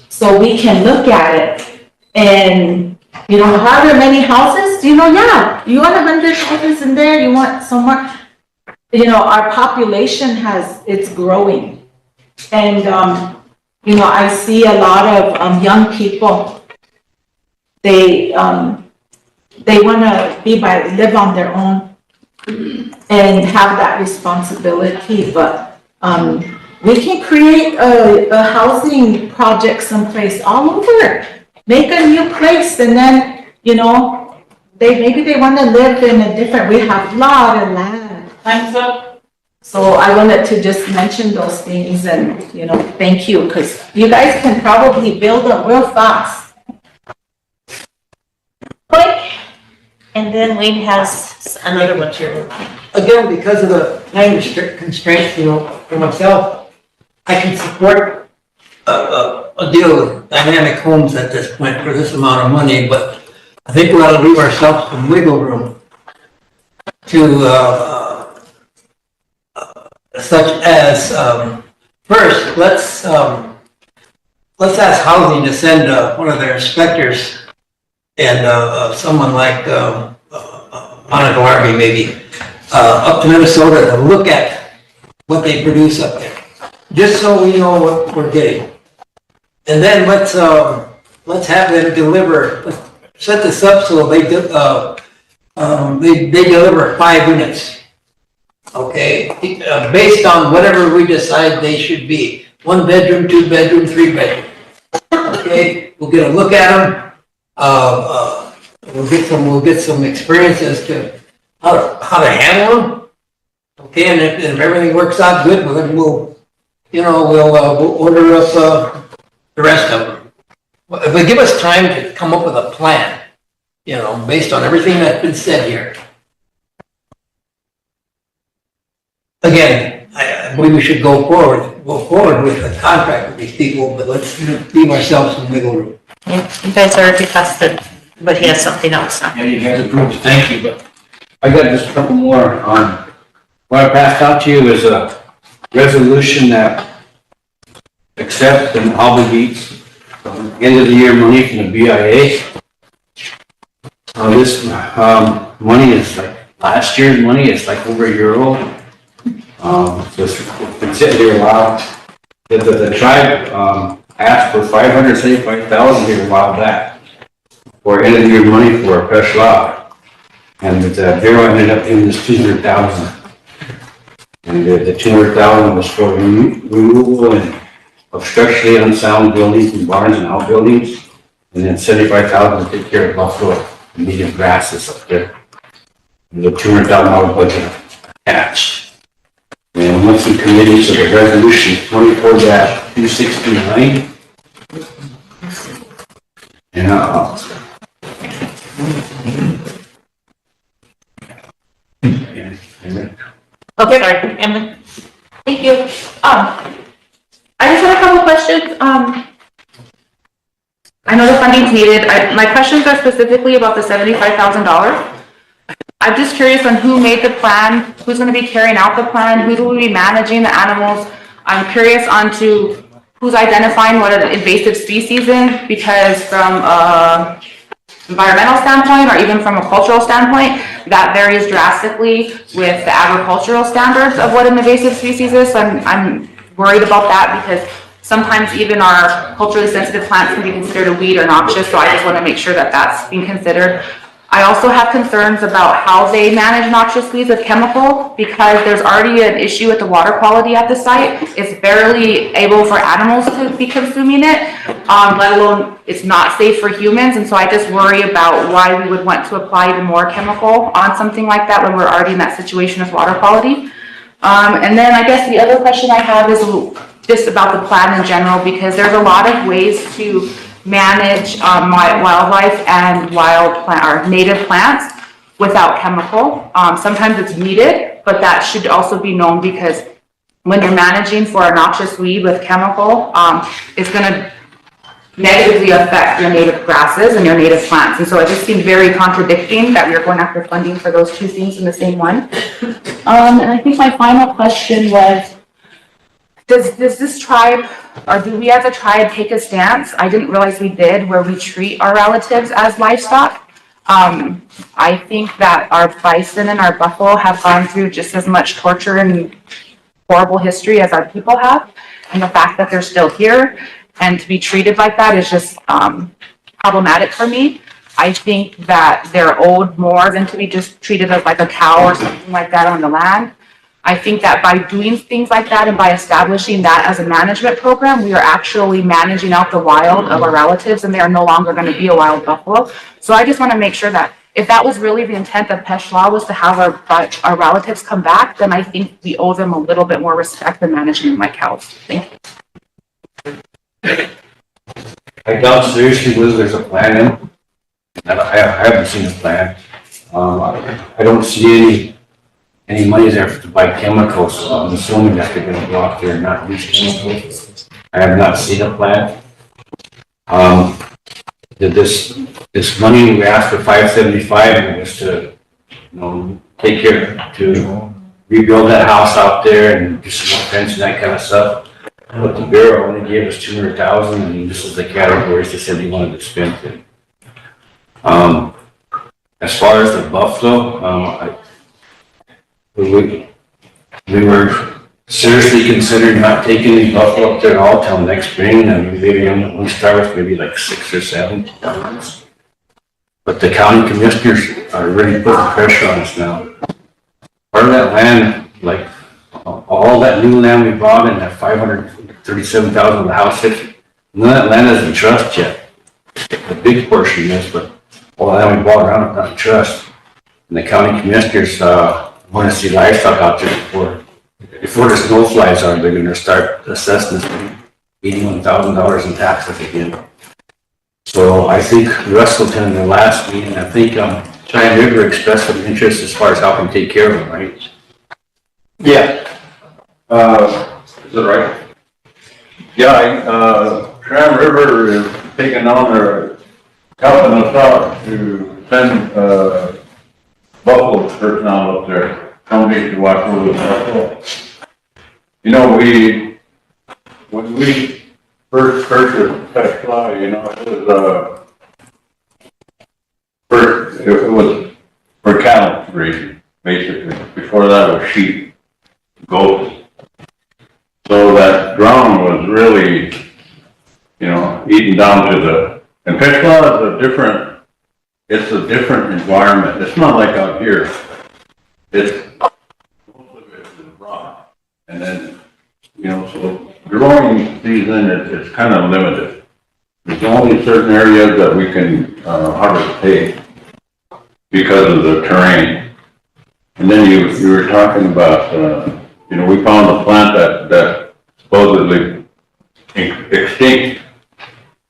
So we can look at it and, you know, are there many houses? You know, yeah, you want 100 houses in there, you want some more. You know, our population it's growing. And, you know, I see a lot of young people, they want to live on their own and have that responsibility. But we can create a housing project someplace all over. Make a new place and then, you know, maybe they want to live in a different, we have a lot of land. Time's up. So I wanted to just mention those things and, you know, thank you, because you guys can probably build them real fast. Quick. And then Wayne has another one here. Again, because of the time constraints, you know, for myself, I can support a deal with dynamic homes at this point for this amount of money, but I think we ought to leave ourselves some wiggle room to, such as, first, let's ask housing to send one of their inspectors and someone like Monica Larby maybe up to Minnesota to look at what they produce up there, just so we know what we're getting. And then let's have them deliver. Let's set this up so they deliver 5 units. Okay, based on whatever we decide they should be. 1 bedroom, 2 bedroom, 3 bedroom. Okay, we'll get a look at them. We'll get some experience as to how to handle them. Okay, and if everything works out good, well, then we'll order up the rest of them. If they give us time to come up with a plan, you know, based on everything that's been said here. Again, I believe we should go forward with a contract with these people, but let's leave ourselves some wiggle room. Yeah, you guys already tested. but he has something else now. Yeah, you guys approved, thank you, but I got just a couple more on, what I passed out to you is a resolution that accepts and obligates end of the year money from the BIA. This, money is like, last year's money is like over a year old. So it's been sitting there a while. The tribe, asked for $575,000 here a while back for end of the year money for a fresh lot. And the Bureau ended up giving us $200,000. And the $200,000 was for removal of structurally unsound buildings and barns and outbuildings. And then $75,000 to take care of buffalo and native grasses up there. And the $200,000 budget attached. And monthly committees of the resolution 24-269. And Okay, sorry, Emily. Thank you. I just had a couple questions. I know the funding's needed. My questions are specifically about the $75,000. I'm just curious on who made the plan, who's gonna be carrying out the plan, who will be managing the animals. I'm curious onto who's identifying what an invasive species is, because from environmental standpoint or even from a cultural standpoint, that varies drastically with the agricultural standards of what an invasive species is. So I'm worried about that because sometimes even our culturally sensitive plants can be considered a weed or noxious. So I just want to make sure that that's being considered. I also have concerns about how they manage noxious weeds with chemical, because there's already an issue with the water quality at the site. It's barely able for animals to be consuming it, let alone it's not safe for humans. And so I just worry about why we would want to apply even more chemical on something like that when we're already in that situation with water quality. And then I guess the other question I have is just about the plan in general, because there's a lot of ways to manage wildlife and native plants without chemical. Sometimes it's needed, but that should also be known, because when you're managing for a noxious weed with chemical, it's going to negatively affect your native grasses and your native plants. And so it just seemed very contradicting that we were going after funding for those two things in the same one. And I think my final question was, does this tribe, or do we as a tribe take a stance? I didn't realize we did, where we treat our relatives as livestock. I think that our bison and our buffalo have gone through just as much torture and horrible history as our people have. And the fact that they're still here and to be treated like that is just problematic for me. I think that they're owed more than to be just treated as like a cow or something like that on the land. I think that by doing things like that and by establishing that as a management program, we are actually managing out the wild of our relatives, and they are no longer going to be a wild buffalo. So I just want to make sure that if that was really the intent of Pesh Law, was to have our relatives come back, then I think we owe them a little bit more respect than managing them like cows. Thank you. I doubt seriously whether there's a plan in. I haven't seen a plan. I don't see any money there to buy chemicals, so I'm assuming that they're gonna go out there and not use chemicals. I have not seen a plan. This money we asked for $575 was to, take care to rebuild that house out there and do some more fence and that kind of stuff. But the Bureau only gave us $200,000, and this is the categories they said they wanted to spend in. As far as the buffalo, we were seriously considering not taking these buffalo up there at all till next spring. I mean, maybe we start with maybe like 6 or 7. But the county commissioners are really putting pressure on us now. Part of that land, like all that new land we bought in that $537,000 of the house, none of that land is in trust yet. The big portion is, but all the land we bought around is not in trust. And the county commissioners want to see livestock out there before the snow flies on. They're going to start assessing this $81,000 in taxes again. So I think Russellton in the last meeting, I think Cheyenne River expressed some interest as far as how can take care of them, right? Yeah. Is that right? Yeah, Cheyenne River is taking on helping us out to send, Buffalo personnel up there, somebody to watch over the Buffalo. You know, when we first purchased Tesla, you know, it was, first, it was for cattle raising, basically. Before that was sheep, goats. So that ground was really, you know, eaten down to the, and Tesla is it's a different environment. It's not like out here. It's, most of it is rock. And then, you know, so growing season, it's kind of limited. There's only certain areas that we can harvest hay because of the terrain. And then you were talking about, you know, we found a plant that supposedly extinct.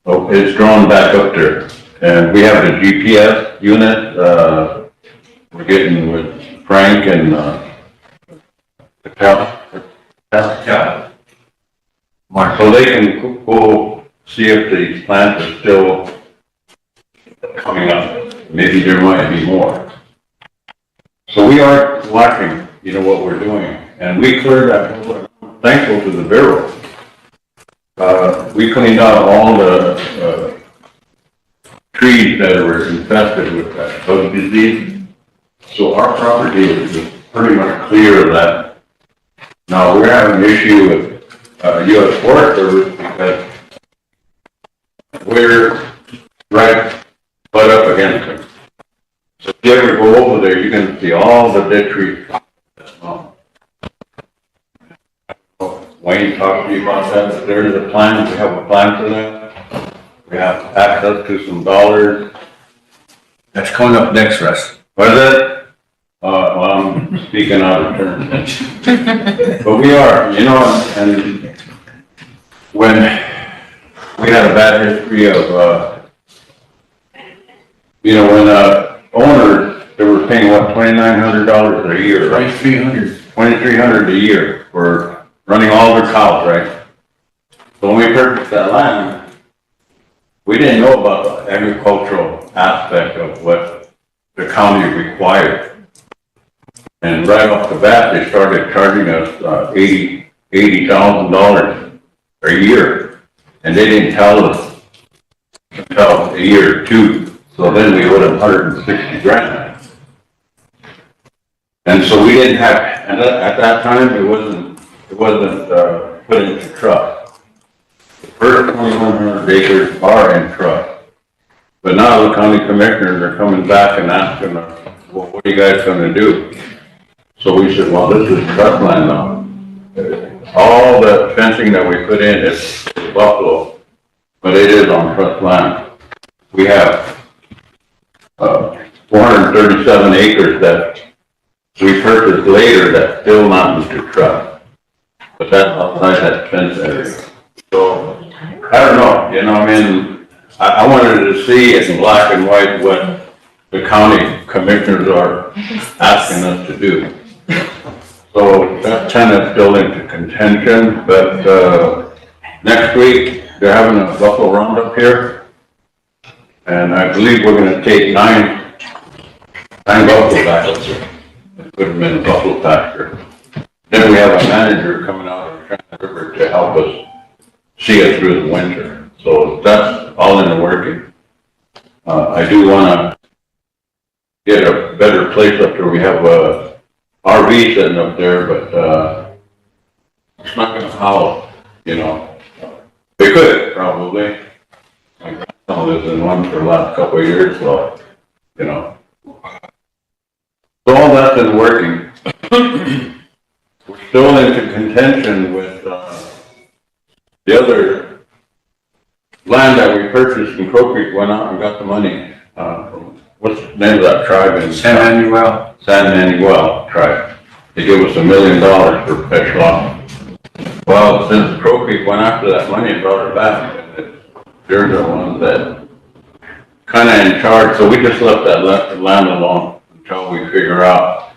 Oh, it's drawn back up there. And we have the GPS unit, we're getting with Frank and, Mark. So they can go see if the plants are still coming up. Maybe there might be more. So we are watching, you know, what we're doing. And we cleared that, thankful to the Bureau. We cleaned out all the, trees that were infested with that bug disease. So our property is pretty much clear of that. Now, we're having an issue with U.S. Forest Service because we're right butt up against them. So if you ever go over there, you're going to see all the dead trees. Wayne talked to you about that. There's a plan. We have a plan for that. We have access to some dollars. That's coming up next, Russ. What is it? Well, I'm speaking out of turn. But we are, you know, and when we had a bad history of, you know, when owners, they were paying what, $2,900 a year, right? $2,300 a year for running all their cows, right? So when we purchased that land, we didn't know about the agricultural aspect of what the county required. And right off the bat, they started charging us $80,000 a year. And they didn't tell us until a year or two. So then we owed them $160 grand. And so we didn't have, at that time, it wasn't put into trust. The first 2,100 acres are in trust. But now the county commissioners are coming back and asking us, well, what are you guys gonna do? So we said, well, this is trust land now. All the fencing that we put in is buffalo, but it is on trust land. We have 437 acres that we purchased later that's still not into trust. But that's outside that fence area. So, I don't know, you know, I mean, I wanted to see in black and white what the county commissioners are asking us to do. So that's kind of still into contention, but, next week, they're having a buffalo roundup here. And I believe we're gonna take nine buffalo back up there and put them in a buffalo pasture. Then we have a manager coming out of the River to help us see it through the winter. So that's all in the working. I do wanna get a better place up there. We have a RV sitting up there, but, it's not gonna howl, you know. They could, probably. My grandson lives in one for the last couple of years, so, you know. So all that's been working. We're still into contention with, the other land that we purchased in Crow Creek. Went out and got the money, from, what's the name of that tribe in? San Manuel. San Manuel tribe. They gave us $1 million for fish law. Well, since Crow Creek went after that money and brought it back, they're the ones that kinda in charge, so we just left that land alone until we figure out.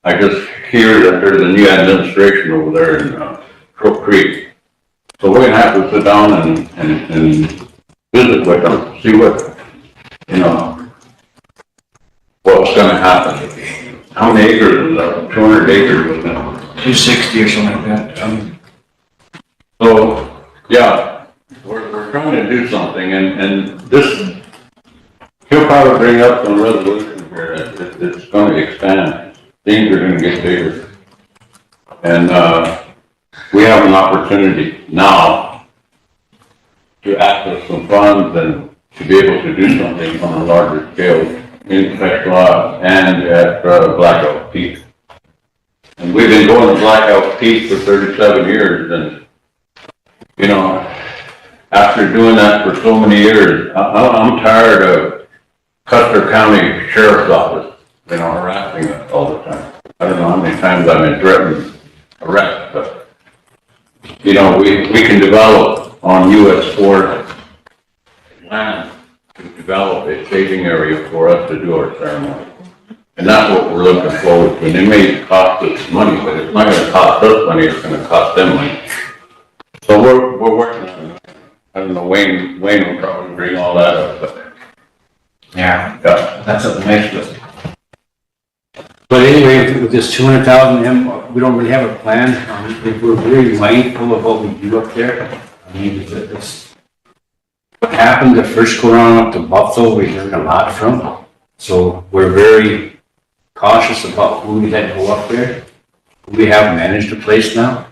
I just hear that there's a new administration over there in, Crow Creek. So we're gonna have to sit down and visit with them, see what happened. How many acres was that? 200 acres, wasn't it? 260 or something like that. So, yeah, we're trying to do something, and this, he'll probably bring up some resolution here, it's gonna expand, things are gonna get bigger. And, we have an opportunity now to access some funds and to be able to do something on a larger scale in Petla and at Blackout Peak. And we've been going to Blackout Peak for 37 years, and you know, after doing that for so many years, I'm tired of Custer County Sheriff's Office, you know, harassing us all the time. I don't know how many times I've been threatened arrest, but, you know, we can develop on US 4 land to develop a staging area for us to do our ceremony. And that's what we're looking forward to. And it may cost us money, but it's not gonna cost us money, it's gonna cost them money. So we're working on it. I don't know, Wayne will probably bring all that up, but. Yeah, that's up the next list. But anyway, with this 200,000, we don't really have a plan. We're very mindful of what we do up there. I mean, it's what happened the first go around up to Buffalo, we learned a lot from. So we're very cautious about who we let go up there. We have managed the place now,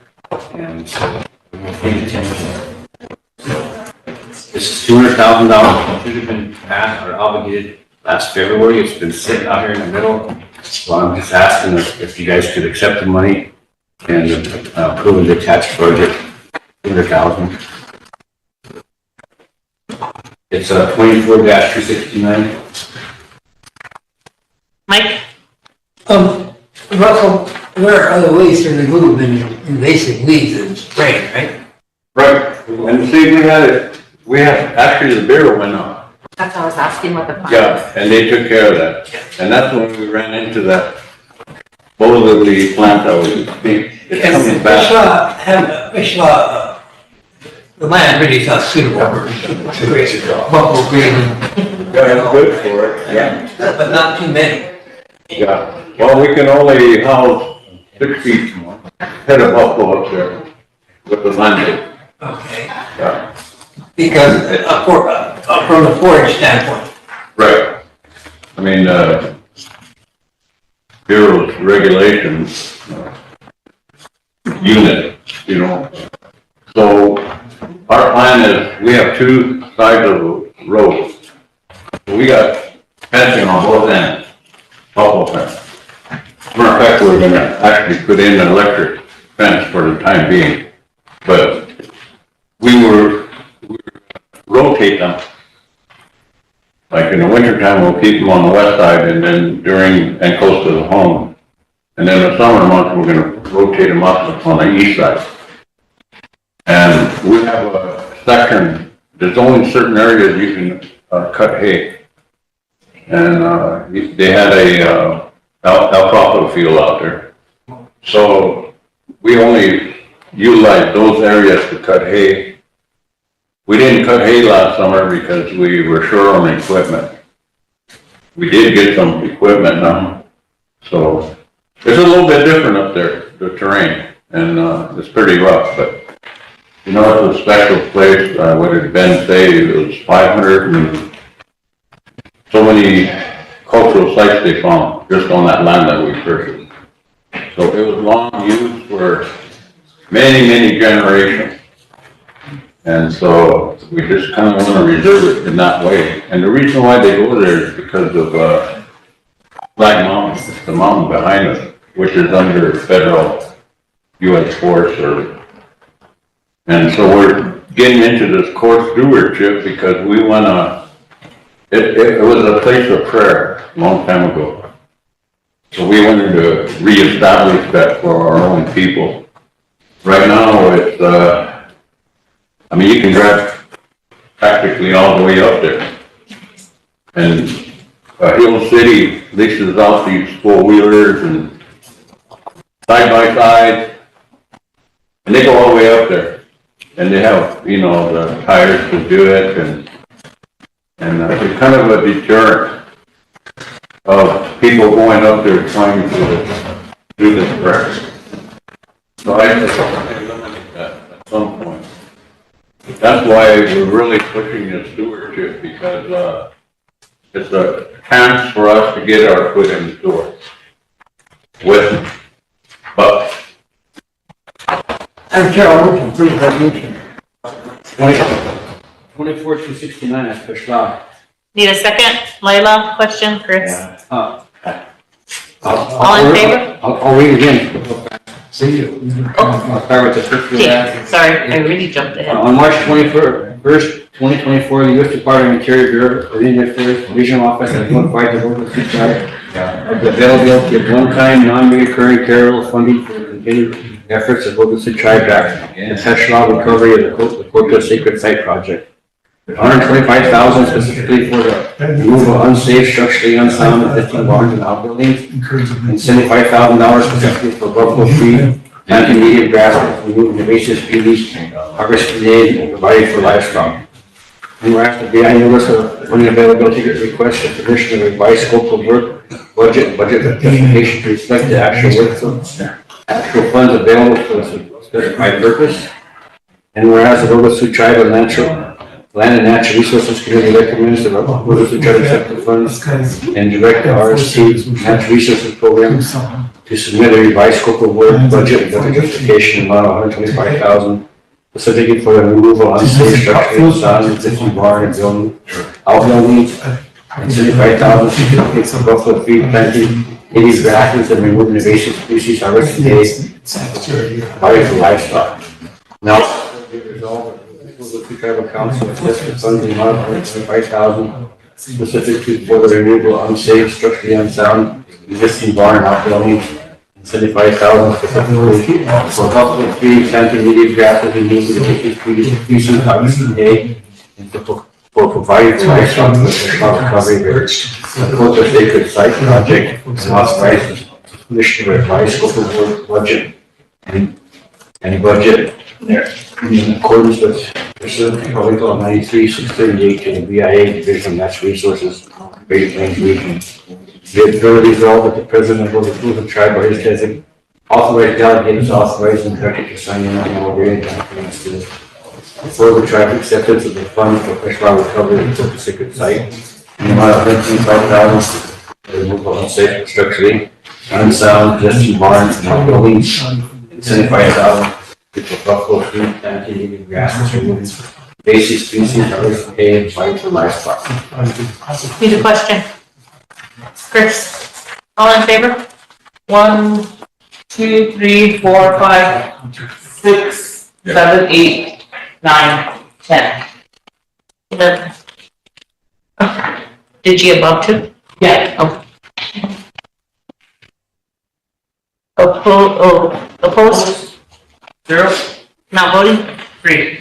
and so we're paying attention. This is $200,000. Should have been passed or obligated last February. It's been sitting out here in the middle. So I'm just asking if you guys could accept the money and approve the attached project, $200,000. It's 24-269. Mike? Russell, there are other ways to remove invasive weeds than spraying, right? Right, and see, we had, actually the Bureau went up. That's what I was asking what the plan Yeah, and they took care of that. And that's when we ran into that supposedly plant that was, it's coming back. The land really is not suitable for great buffalo green. Yeah, it's good for it, yeah. But not too many. Yeah, well, we can only house 6 feet head of buffalo up there with the landing. Okay. Yeah. Because from the forage standpoint. Right. I mean, Bureau's regulations, unit, you know. So our plan is, we have 2 sides of the road. We got fencing on both ends, buffalo fence. Matter of fact, we're gonna actually put in an electric fence for the time being. But we rotate them. Like in the wintertime, we'll keep them on the west side and then and close to the home. And then the summer months, we're gonna rotate them up on the east side. And we have a section, there's only certain areas you can cut hay. And they had a alfalfa field out there. So we only utilize those areas to cut hay. We didn't cut hay last summer because we were short on equipment. We did get some equipment now. So it's a little bit different up there, the terrain, and it's pretty rough, but you know, it's a special place. What did Ben say? It was 500 and so many cultural sites they found just on that land that we purchased. So it was long used for many, many generations. And so we just kind of want to reserve it in that way. And the reason why they go there is because of Black Mountain, the mountain behind us, which is under federal U.S. Forest Service. And so we're getting into this court stewardship because we want to, it was a place of prayer a long time ago. So we wanted to reestablish that for our own people. Right now it's, I mean, you can drive practically all the way up there. And Hill City leases out these four-wheelers and side-by-sides, and they go all the way up there. And they have, you know, the tires to do it, and it's kind of a deterrent. of people going up there trying to do this correct. So I think we eliminate that at some point. That's why we're really pushing the stewardship, because, it's a chance for us to get our foot in the door with, but Madam Chair, I'll move to approve the resolution. 24-269, that's Kashla. Need a second? Layla, question, Chris? All in favor? I'll read again. See you. I'll start with the first one. Okay, sorry, I really jumped ahead. On March 21st, 2024, the U.S. Department of Interior Bureau of Indian Affairs Regional Office has notified the local Sioux tribe of the availability of one-time, non-recurring federal funding for continued efforts of local Sioux tribe back and Peshawar recovery of the Corpus Sacred Site project. $125,000 specifically for the removal of unsafe, structurally unsound existing barns and outbuildings, and $75,000 specifically for buffalo tree, anti-native grass, removing invasive species, harvested and provided for livestock. And we're asked to be on notice of funding availability request for permission to revise scope of work, budget justification to reflect the actual work, actual funds available for a specified purpose. And whereas the Local Sioux Tribe of Land and Natural Resources Committee recommends the Local Sioux Tribe accept the funds and direct the RST Natural Resources Program to submit a revised scope of work, budget justification amount of $125,000, specifically for the removal of unsafe structures, sound, existing barn and building, outbuildings, and $75,000 specifically for buffalo feed, planting, native grasses, and removing invasive species harvested provided for livestock. Now, resolved. The Tribal Council accepts the funds in the amount of $25,000 specifically for the removal of unsafe, structurally unsound, existing barn and outbuildings, and $75,000 specifically for buffalo trees, planting native grasses, and native species harvested today, and for providing for livestock for recovery of the Corpus Sacred Site project, and authorize the commission to revise scope of work, budget, and budget in accordance with Protocol 93-638 to the BIA Division of Natural Resources, Great Plains Region. Be it further resolved that the President of the Sioux Tribe or his designee authorized delegates authorized and directed to sign in on all related documents to for the tribe acceptance of the fund for freshwater recovery of the sacred site in the amount of $25,000 for the removal of unsafe structurally unsound existing barns and outbuildings, $75,000 for buffalo food, planting, native grasses, removing basic species, harvested hay, and fight for livestock. Need a question? Chris? All in favor? 1, 2, 3, 4, 5, 6, 7, 8, 9, 10. 11. Did you above two? Yeah. Oh. Opposed? 0. Not voting? 3.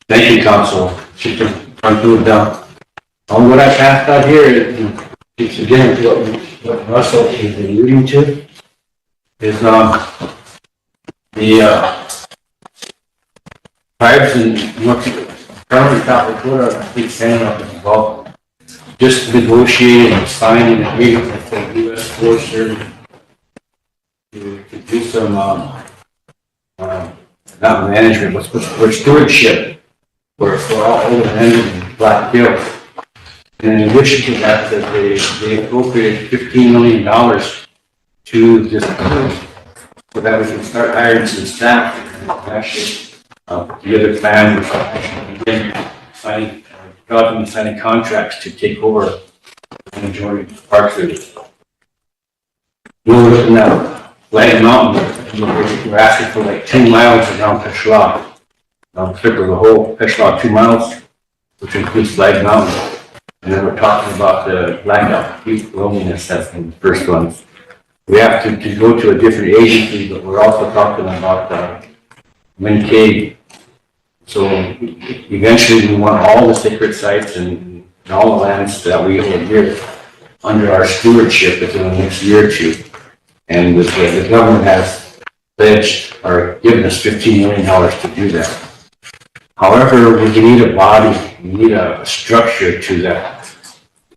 Thank you, Council. Keep the front foot down. On what I passed out here, it's again what Russell is alluding to is the tribes in North currently South Dakota, I think Canada is involved, just negotiated and signed an agreement with the U.S. Forest Service to do some not management, but for stewardship for all over land and Black Hills. And in addition to that, they appropriated $15 million to this so that we can start hiring some staff and actually the other plan was actually begin developing and signing contracts to take over the majority of Park Service. We're looking at Land Mountain, we're asking for like 2 miles around Peshawar. Circle the whole Peshawar 2 miles, which includes Flag Mountain. And then we're talking about the Blackout Creek Wilderness, that's in the first one. We have to go to a different agency, but we're also talking about Wind Cave. So eventually we want all the sacred sites and all the lands that we hold here under our stewardship within the next year or two. And the government has pledged or given us $15 million to do that. However, we need a body, we need a structure to that.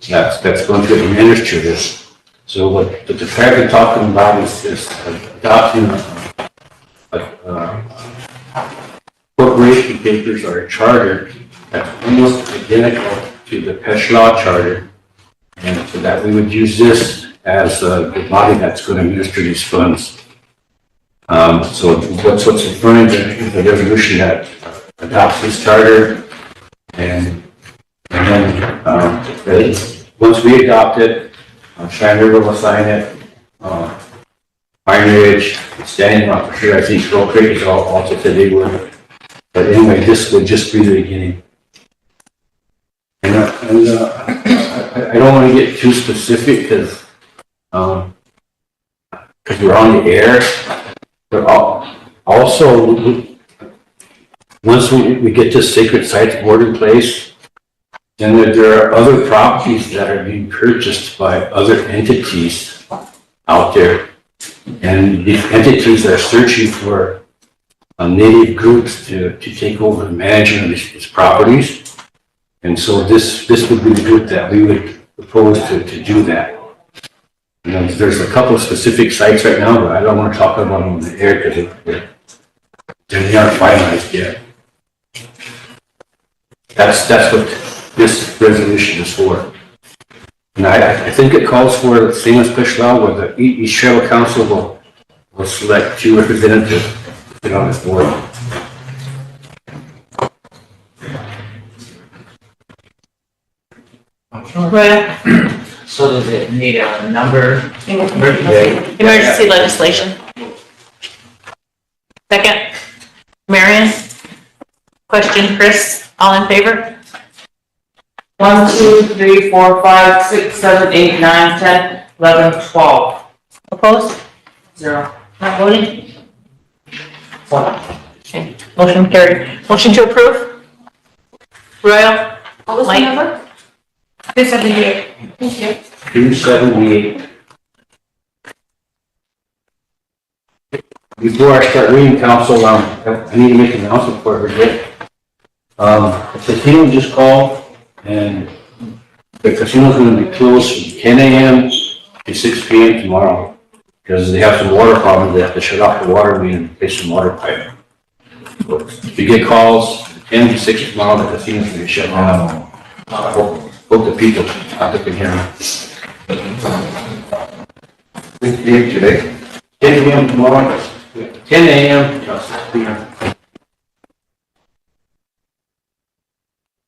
that's going to administer this. So what the tribe is talking about is adopting corporation papers or a charter that's almost identical to the Peshla charter. And so that we would use this as the body that's going to administer these funds. So what's referring to the resolution that adopts this charter, and then once we adopt it, Cheyenne River will sign it, Pine Ridge, Standing Rock for sure, I think Crow Creek is also said they would. But anyway, this would just be the beginning. And I don't want to get too specific because we're on the air. But also, once we get this sacred sites board in place, then there are other properties that are being purchased by other entities out there. And these entities are searching for native groups to take over the management of these properties. And so this would be the group that we would propose to do that. You know, there's a couple of specific sites right now, but I don't want to talk about them in the air because they aren't finalized yet. That's what this resolution is for. And I think it calls for the same as push law where the East Tribal Council will select 2 representatives to sit on this board. Right. So does it need a number? Emergency legislation. Second, Marion. Question, Chris, all in favor? 1, 2, 3, 4, 5, 6, 7, 8, 9, 10, 11, 12. Opposed? 0. Not voting? Okay, motion carried. Motion to approve? Royal? What was the Mike? number? 278. Thank you. 278. Before I start reading, council, I need to make an announcement for everybody. The casino just called, and the casino's gonna be closed from 10 a.m. to 6 p.m. tomorrow, because they have some water problems. They have to shut off the water main and replace some water pipe. So if you get calls, 10 to 6 tomorrow, the casino's gonna be shut down. Hope the people out there can hear me. Today? 10 a.m. tomorrow, 10 a.m. to 6 p.m.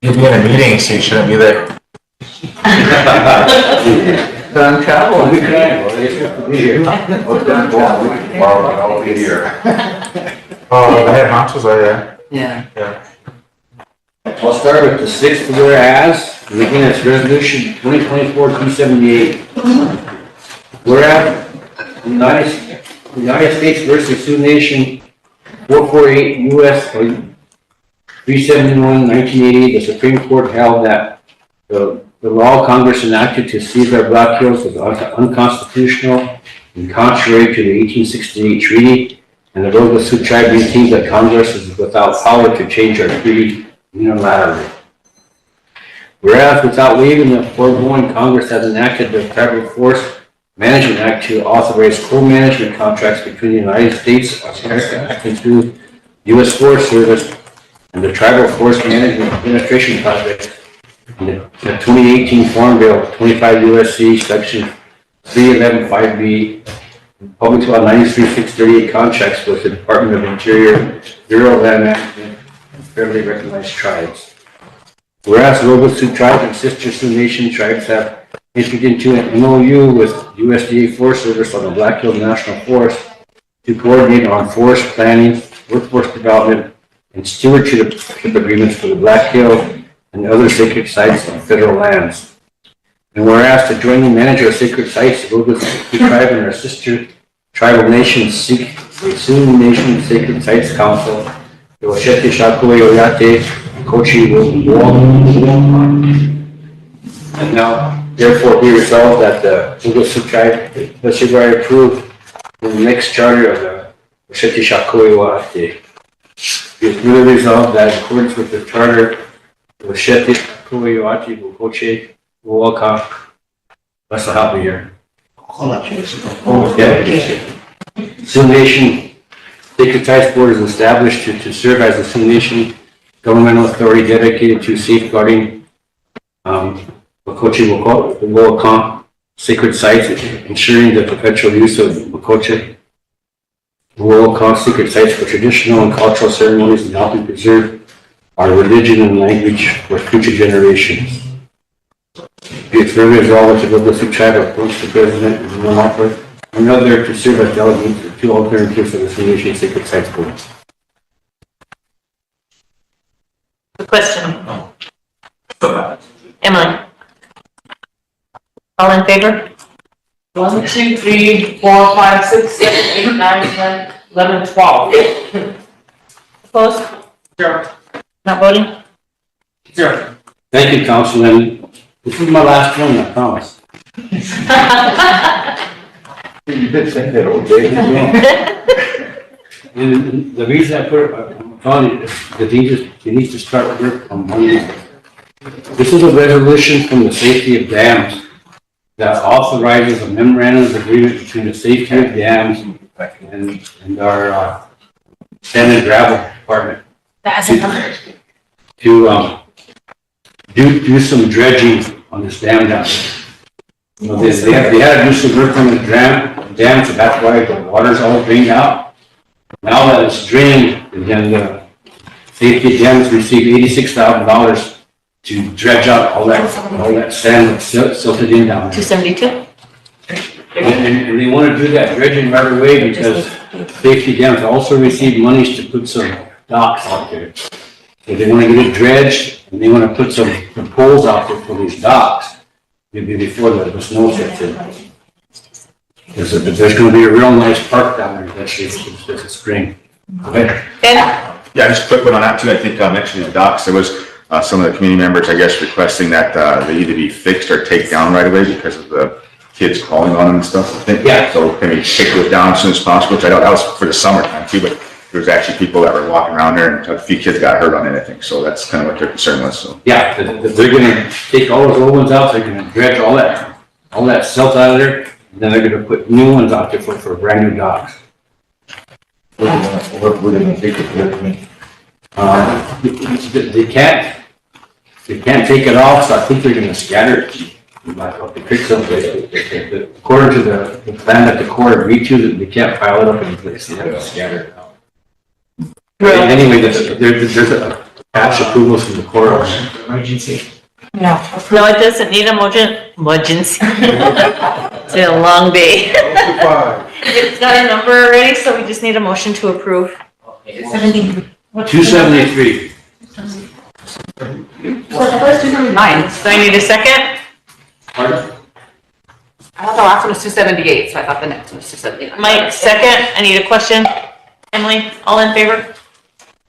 You'll be in a meeting, so you shouldn't be there. Done travel. We can, well, you have to be here. I'll be here. Oh, the head honchos are there. Yeah. Yeah. I'll start with the 6th whereas, and again, it's resolution 2024-278. Whereas, United States versus Sioux Nation 448 U.S. 371, 1980, the Supreme Court held that the law Congress enacted to seize our Black Hills was unconstitutional and contrary to the 1868 treaty, and the Rosebud Sioux Tribe maintains that Congress is without power to change our treaty unilaterally. Whereas, without waiving the foregoing, Congress has enacted the Tribal Forest Management Act to authorize co-management contracts between the United States of America acting through U.S. Forest Service and the Tribal Forest Management Administration Project in the 2018 Farm Bill 25 U.S.C. Section 3115B, Public Law 93-638 contracts with the Department of Interior, Bureau of Land Management, and federally recognized tribes. Whereas Rosebud Sioux Tribe and sister Sioux Nation tribes have entered into an MOU with USDA Forest Service on the Black Hills National Forest to coordinate on forest planning, workforce development, and stewardship agreements for the Black Hill and other sacred sites on federal lands. And whereas to join the manager of sacred sites, the Rosebud Sioux Tribe and our sister tribal nations seek the Sioux Nation Sacred Sites Council, the Washete Shakoi Oyate, and Kochi and now, therefore, be resolved that the Rosebud Sioux Tribe, the Shibai approve the next charter of the Washete Shakoi Oyate. It is really resolved that in accordance with the charter, the Washete Shakoi Oyate Bukoche Walcott, that's the help me here. Sioux Nation Sacred Sites Board is established to serve as a Sioux Nation governmental authority dedicated to safeguarding Wakoche sacred sites, ensuring the perpetual use of Wakoche sacred sites for traditional and cultural ceremonies and helping preserve our religion and language for future generations. Be it further resolved to the Sioux tribe approach the president and one offer another to serve as delegate to alternatives for the Sioux Nation Sacred Sites Board. The question. Emily. All in favor? 1, 2, 3, 4, 5, 6, 7, 8, 9, 10, 11, 12. Opposed? 0. Not voting? 0. Thank you, Councilman. This is my last one, I promise. You did say that, okay? And the reason I put, I'm telling you, that he needs to start work on Monday. This is a resolution from the safety of dams that authorizes a memorandum of agreement between the safety of dams and our sand and gravel department. That's a number. To do some dredging on this dam down there. You know, they had to do some work on the dam, so that's why the water's all drained out. Now that it's drained, and then the safety dams received $86,000 to dredge out all that sand that's silted in down there. 272? And they want to do that dredging right away because safety dams also received monies to put some docks out there. So they want to get it dredged, and they want to put some poles out there for these docks, maybe before the snow sets in. There's going to be a real nice park down there this spring. Okay. Yeah, just a quick one on that too. I think mentioning the docks, there was some of the community members, I guess, requesting that they either be fixed or take down right away because of the kids crawling on them and stuff. I think. Yeah. So can we take those down as soon as possible? Which I know that was for the summertime too, but there was actually people that were walking around there and a few kids got hurt on it, I think. So that's kind of what their concern was. So. Yeah, they're going to take all those old ones out. They're going to dredge all that silt out of there, and then they're going to put new ones out there for brand new docks. What were they gonna take it with me? They can't take it off, so I think they're going to scatter it. Like up the creek someplace. According to the plan that the Corps agreed to, they can't pile it up in place. They have to scatter it out. Anyway, there's a patch approvals from the Corps on it. Emergency. No, it doesn't need a emergency. It's been a long day. It's got a number already, so we just need a motion to approve. 273. So the first 279. Do I need a second? Pardon? I thought the last one was 278, so I thought the next one was 279. Mike, second. I need a question. Emily, all in favor?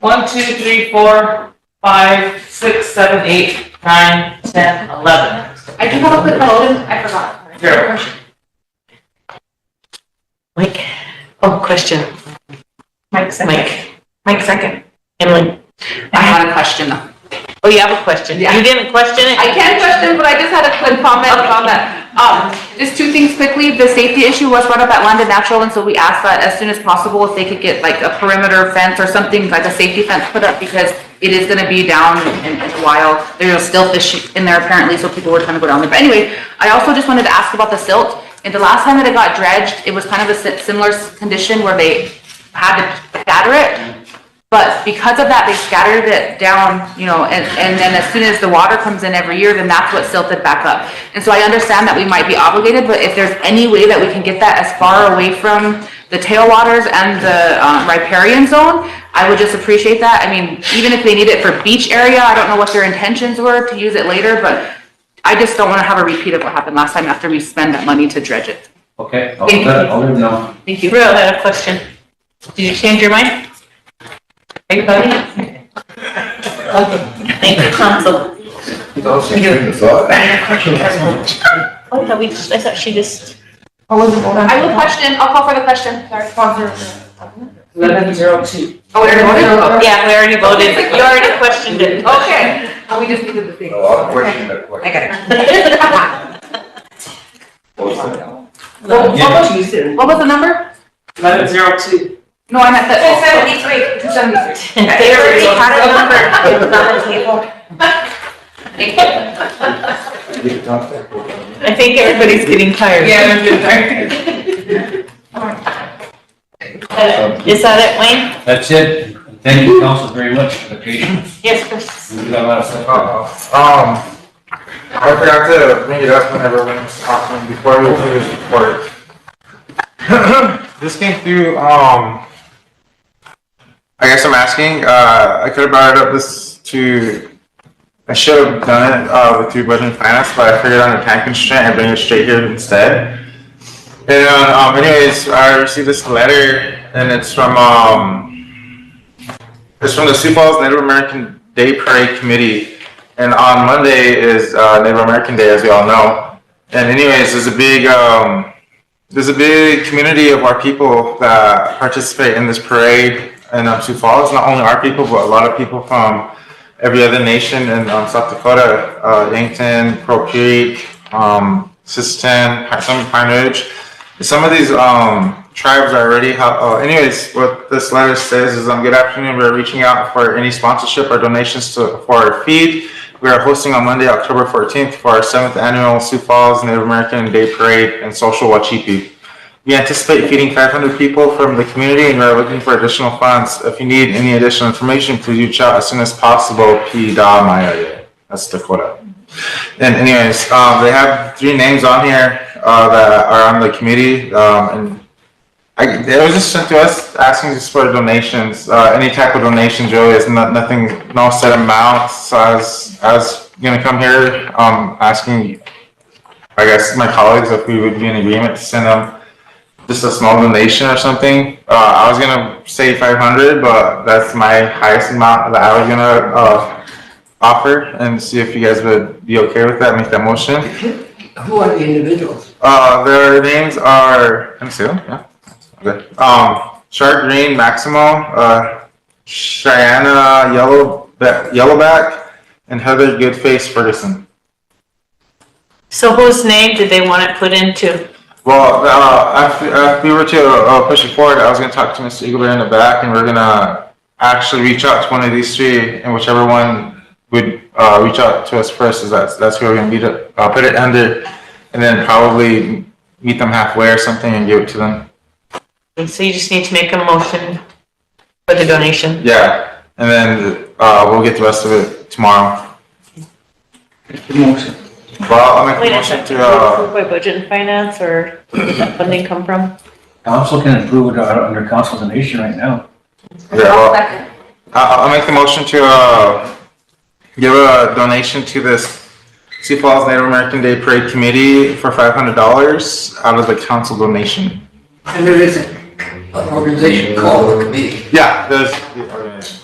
1, 2, 3, 4, 5, 6, 7, 8, 9, 10, 11. I do have a quick question. I forgot. 0. Mike? Oh, question. Mike second. Mike second. Emily? I had a question though. Oh, you have a question? Yeah. You didn't question it? I can question, but I just had a quick comment on that. Just two things quickly. The safety issue was brought up at Land and Natural, and so we asked that as soon as possible if they could get like a perimeter fence or something like a safety fence put up because it is going to be down in a while. There's still fish in there apparently, so people were trying to go down there. But anyway, I also just wanted to ask about the silt. And the last time that it got dredged, it was kind of a similar condition where they had to scatter it. But because of that, they scattered it down, you know, and then as soon as the water comes in every year, then that's what silted back up. And so I understand that we might be obligated, but if there's any way that we can get that as far away from the tailwaters and the riparian zone, I would just appreciate that. I mean, even if they need it for beach area, I don't know what their intentions were to use it later, but I just don't want to have a repeat of what happened last time after we spend that money to dredge it. Okay, I'll let them know. Thank you. Real had a question. Did you change your mind? Everybody? Okay. Thank you, Council. I thought she just. I have a question. I'll call for the question. Sorry. 1102. Oh, we already voted? Yeah, we already voted. You already questioned it. Okay. We just needed the thing. I'll question that question. I got it. What was the number? 1102. No, I meant the. 273. 273. They already had a number, it was on the table. I think everybody's getting tired. Yeah, I'm getting tired. Is that it, Wayne? That's it. Thank you, council, very much for the patience. Yes, Chris. We got a lot of stuff. I forgot to bring it up when everyone was talking before we do this report. This came through, I guess I'm asking, I could have brought it up I should have done it, with through budget and finance, but I figured on a time constraint and bring it straight here instead. And, anyways, I received this letter and it's from the Sioux Falls Native American Day Parade Committee. And on Monday is Native American Day, as we all know. And anyways, there's a big community of our people that participate in this parade in Sioux Falls. Not only our people, but a lot of people from every other nation in South Dakota, Yankton, Crow Creek, Sisseton, some Pine Ridge. Some of these tribes are already anyways, what this letter says is, good afternoon, we're reaching out for any sponsorship or donations for our feed. We are hosting on Monday, October 14th for our 7th annual Sioux Falls Native American Day Parade and Social Wachipi. We anticipate feeding 500 people from the community and we are looking for additional funds. If you need any additional information, please reach out as soon as possible. P.Da Maya. That's Dakota. And anyways, they have 3 names on here that are on the committee, and it was just sent to us asking just for donations. Any type of donations really is nothing, no set amount. So I was gonna come here asking, I guess, my colleagues if we would be in agreement to send them just a small donation or something. I was gonna say 500, but that's my highest amount that I was gonna offer, and see if you guys would be okay with that. Make that motion. Who are the individuals? Their names are, let me see them, yeah. Okay. Shark Green Maximo, Cheyenne Yellowback, and Heather Goodface Ferguson. So whose name did they want it put into? Well, if we were to push it forward, I was going to talk to Mr. Eaglebear in the back, and we're going to actually reach out to one of these 3, and whichever one would reach out to us first, that's who we're going to put it under, and then probably meet them halfway or something and give it to them. And so you just need to make a motion for the donation. Yeah, and then we'll get the rest of it tomorrow. Motion. Well, I'll make Wait a a motion second, to, approve by budget and finance, or where does that funding come from? Council can approve it under council donation right now. yeah, well, I'll make the motion to give a donation to this Sioux Falls Native American Day Parade Committee for $500 out of the council donation. And there is an organization called the committee. Yeah, there's.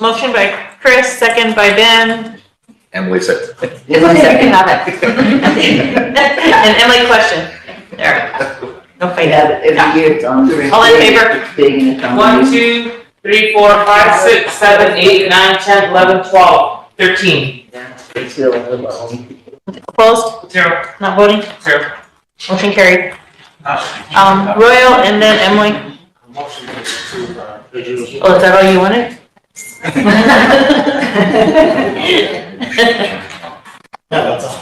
Motion by Chris, second by Ben. Emily said. It's okay, you can have it. And Emily, question. There. No fight. Every year it's on. All in favor? It's big and it's on. 1, 2, 3, 4, 5, 6, 7, 8, 9, 10, 11, 12, 13. Opposed? 0. Not voting? 0. Motion carried. Royal and then Emily. Oh, is that all you wanted? that's all.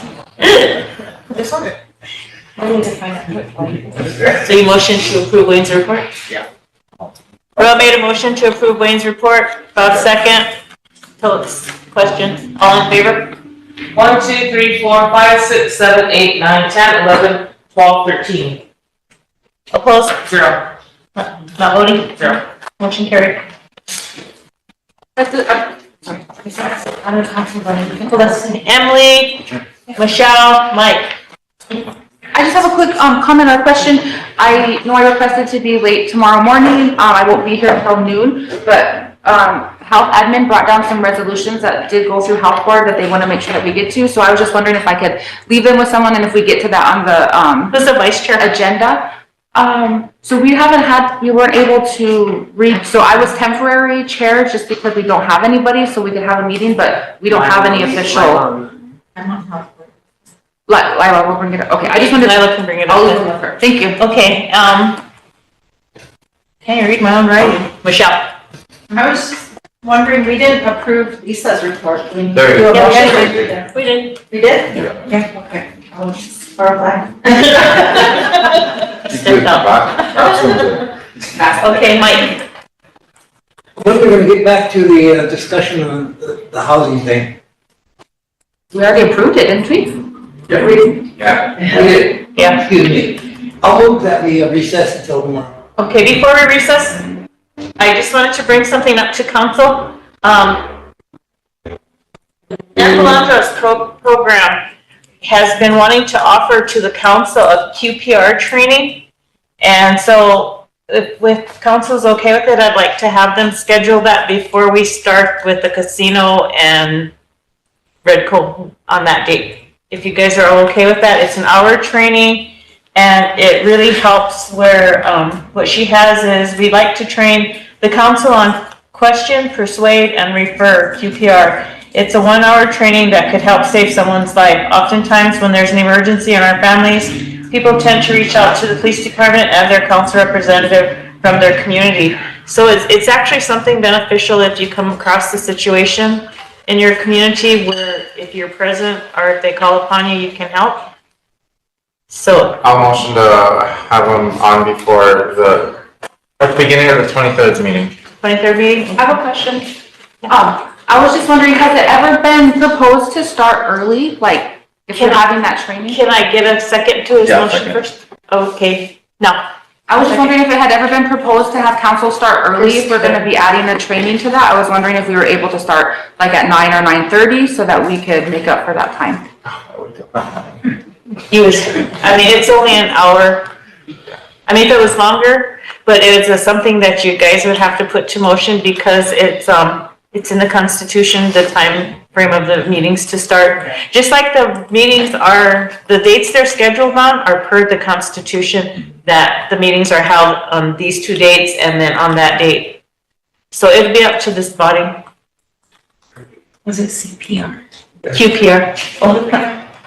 This one? I need to find out. So you motion to approve Wayne's report? Yeah. Royal made a motion to approve Wayne's report. Bob second. Phillips, question. All in favor? 1, 2, 3, 4, 5, 6, 7, 8, 9, 10, 11, 12, 13. Opposed? 0. Not voting? 0. Motion carried. That's it. I'm council voting. Emily, Michelle, Mike. I just have a quick comment or question. I know I requested to be late tomorrow morning. I won't be here until noon, but health admin brought down some resolutions that did go through health board that they want to make sure that we get to. So I was just wondering if I could leave them with someone, and if we get to that on the who's the vice chair agenda, So we weren't able to so I was temporary chair just because we don't have anybody, so we could have a meeting, but we don't have any official. Lila will bring it up. Okay, I just wanted to. Lila can bring it I'll up. leave it with her. Thank you. Okay, can you read my own writing? Michelle? I was just wondering, we didn't approve Lisa's report. We There you go. We did. We did? Yeah, okay. I was just horrified. Okay, Mike? When we're gonna get back to the discussion on the housing thing? We already approved it, didn't we? Yeah. We did. Yeah. Excuse me. I'll move that we recess until tomorrow. Okay, before we recess, I just wanted to bring something up to council. Angelandra's program has been wanting to offer to the council a QPR training. And so if council's okay with it, I'd like to have them schedule that before we start with the casino and Redco on that date. If you guys are okay with that, it's an hour training. And it really helps where, what she has is we like to train the council on question, persuade, and refer, QPR. It's a 1 hour training that could help save someone's life. Oftentimes when there's an emergency in our families, people tend to reach out to the police department and their council representative from their community. So it's actually something beneficial if you come across the situation in your community where if you're present or if they call upon you, you can help. So I'll motion to have them on before at the beginning of the 23rd meeting. 23rd meeting? I have a question. I was just wondering, has it ever been proposed to start early? Like, if you're having that training? Can I get a second to his motion second. first? Okay, no. I was just wondering if it had ever been proposed to have council start early, if we're gonna be adding a training to that. I was wondering if we were able to start like at 9 or 9:30 so that we could make up for that time. It's only an hour. I mean, if it was longer, but it's something that you guys would have to put to motion because it's in the Constitution, the time frame of the meetings to start. Just like the meetings are, the dates they're scheduled on are per the Constitution, that the meetings are held on these 2 dates and then on that date. So it'd be up to this body. Was it CPR? QPR.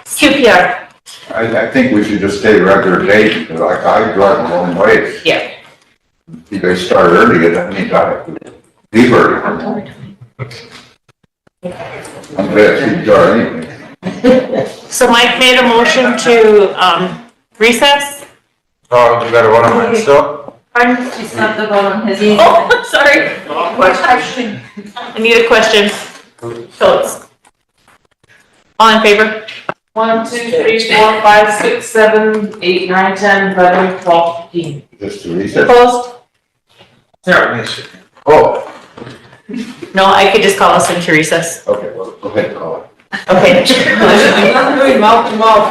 QPR. I think we should just stay regular date, because I drive a long way. Yeah. If they start early, that means I have to leave early. I'm glad you start anyway. So Mike made a motion to recess. Oh, you gotta vote on mine still? Pardon? It's not the vote on his. Oh, sorry. Question. I need a question. Phillips. All in favor? 1, 2, 3, 4, 5, 6, 7, 8, 9, 10, 11, 12, 15. Just to reset. Opposed? Oh, No, I could just call us into recess. okay, well, go ahead and call it. Okay. I'm not doing mouth to mouth.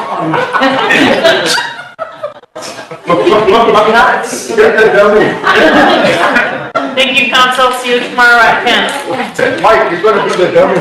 Thank you, council. See you tomorrow at 10. Mike, you're gonna be the dummy.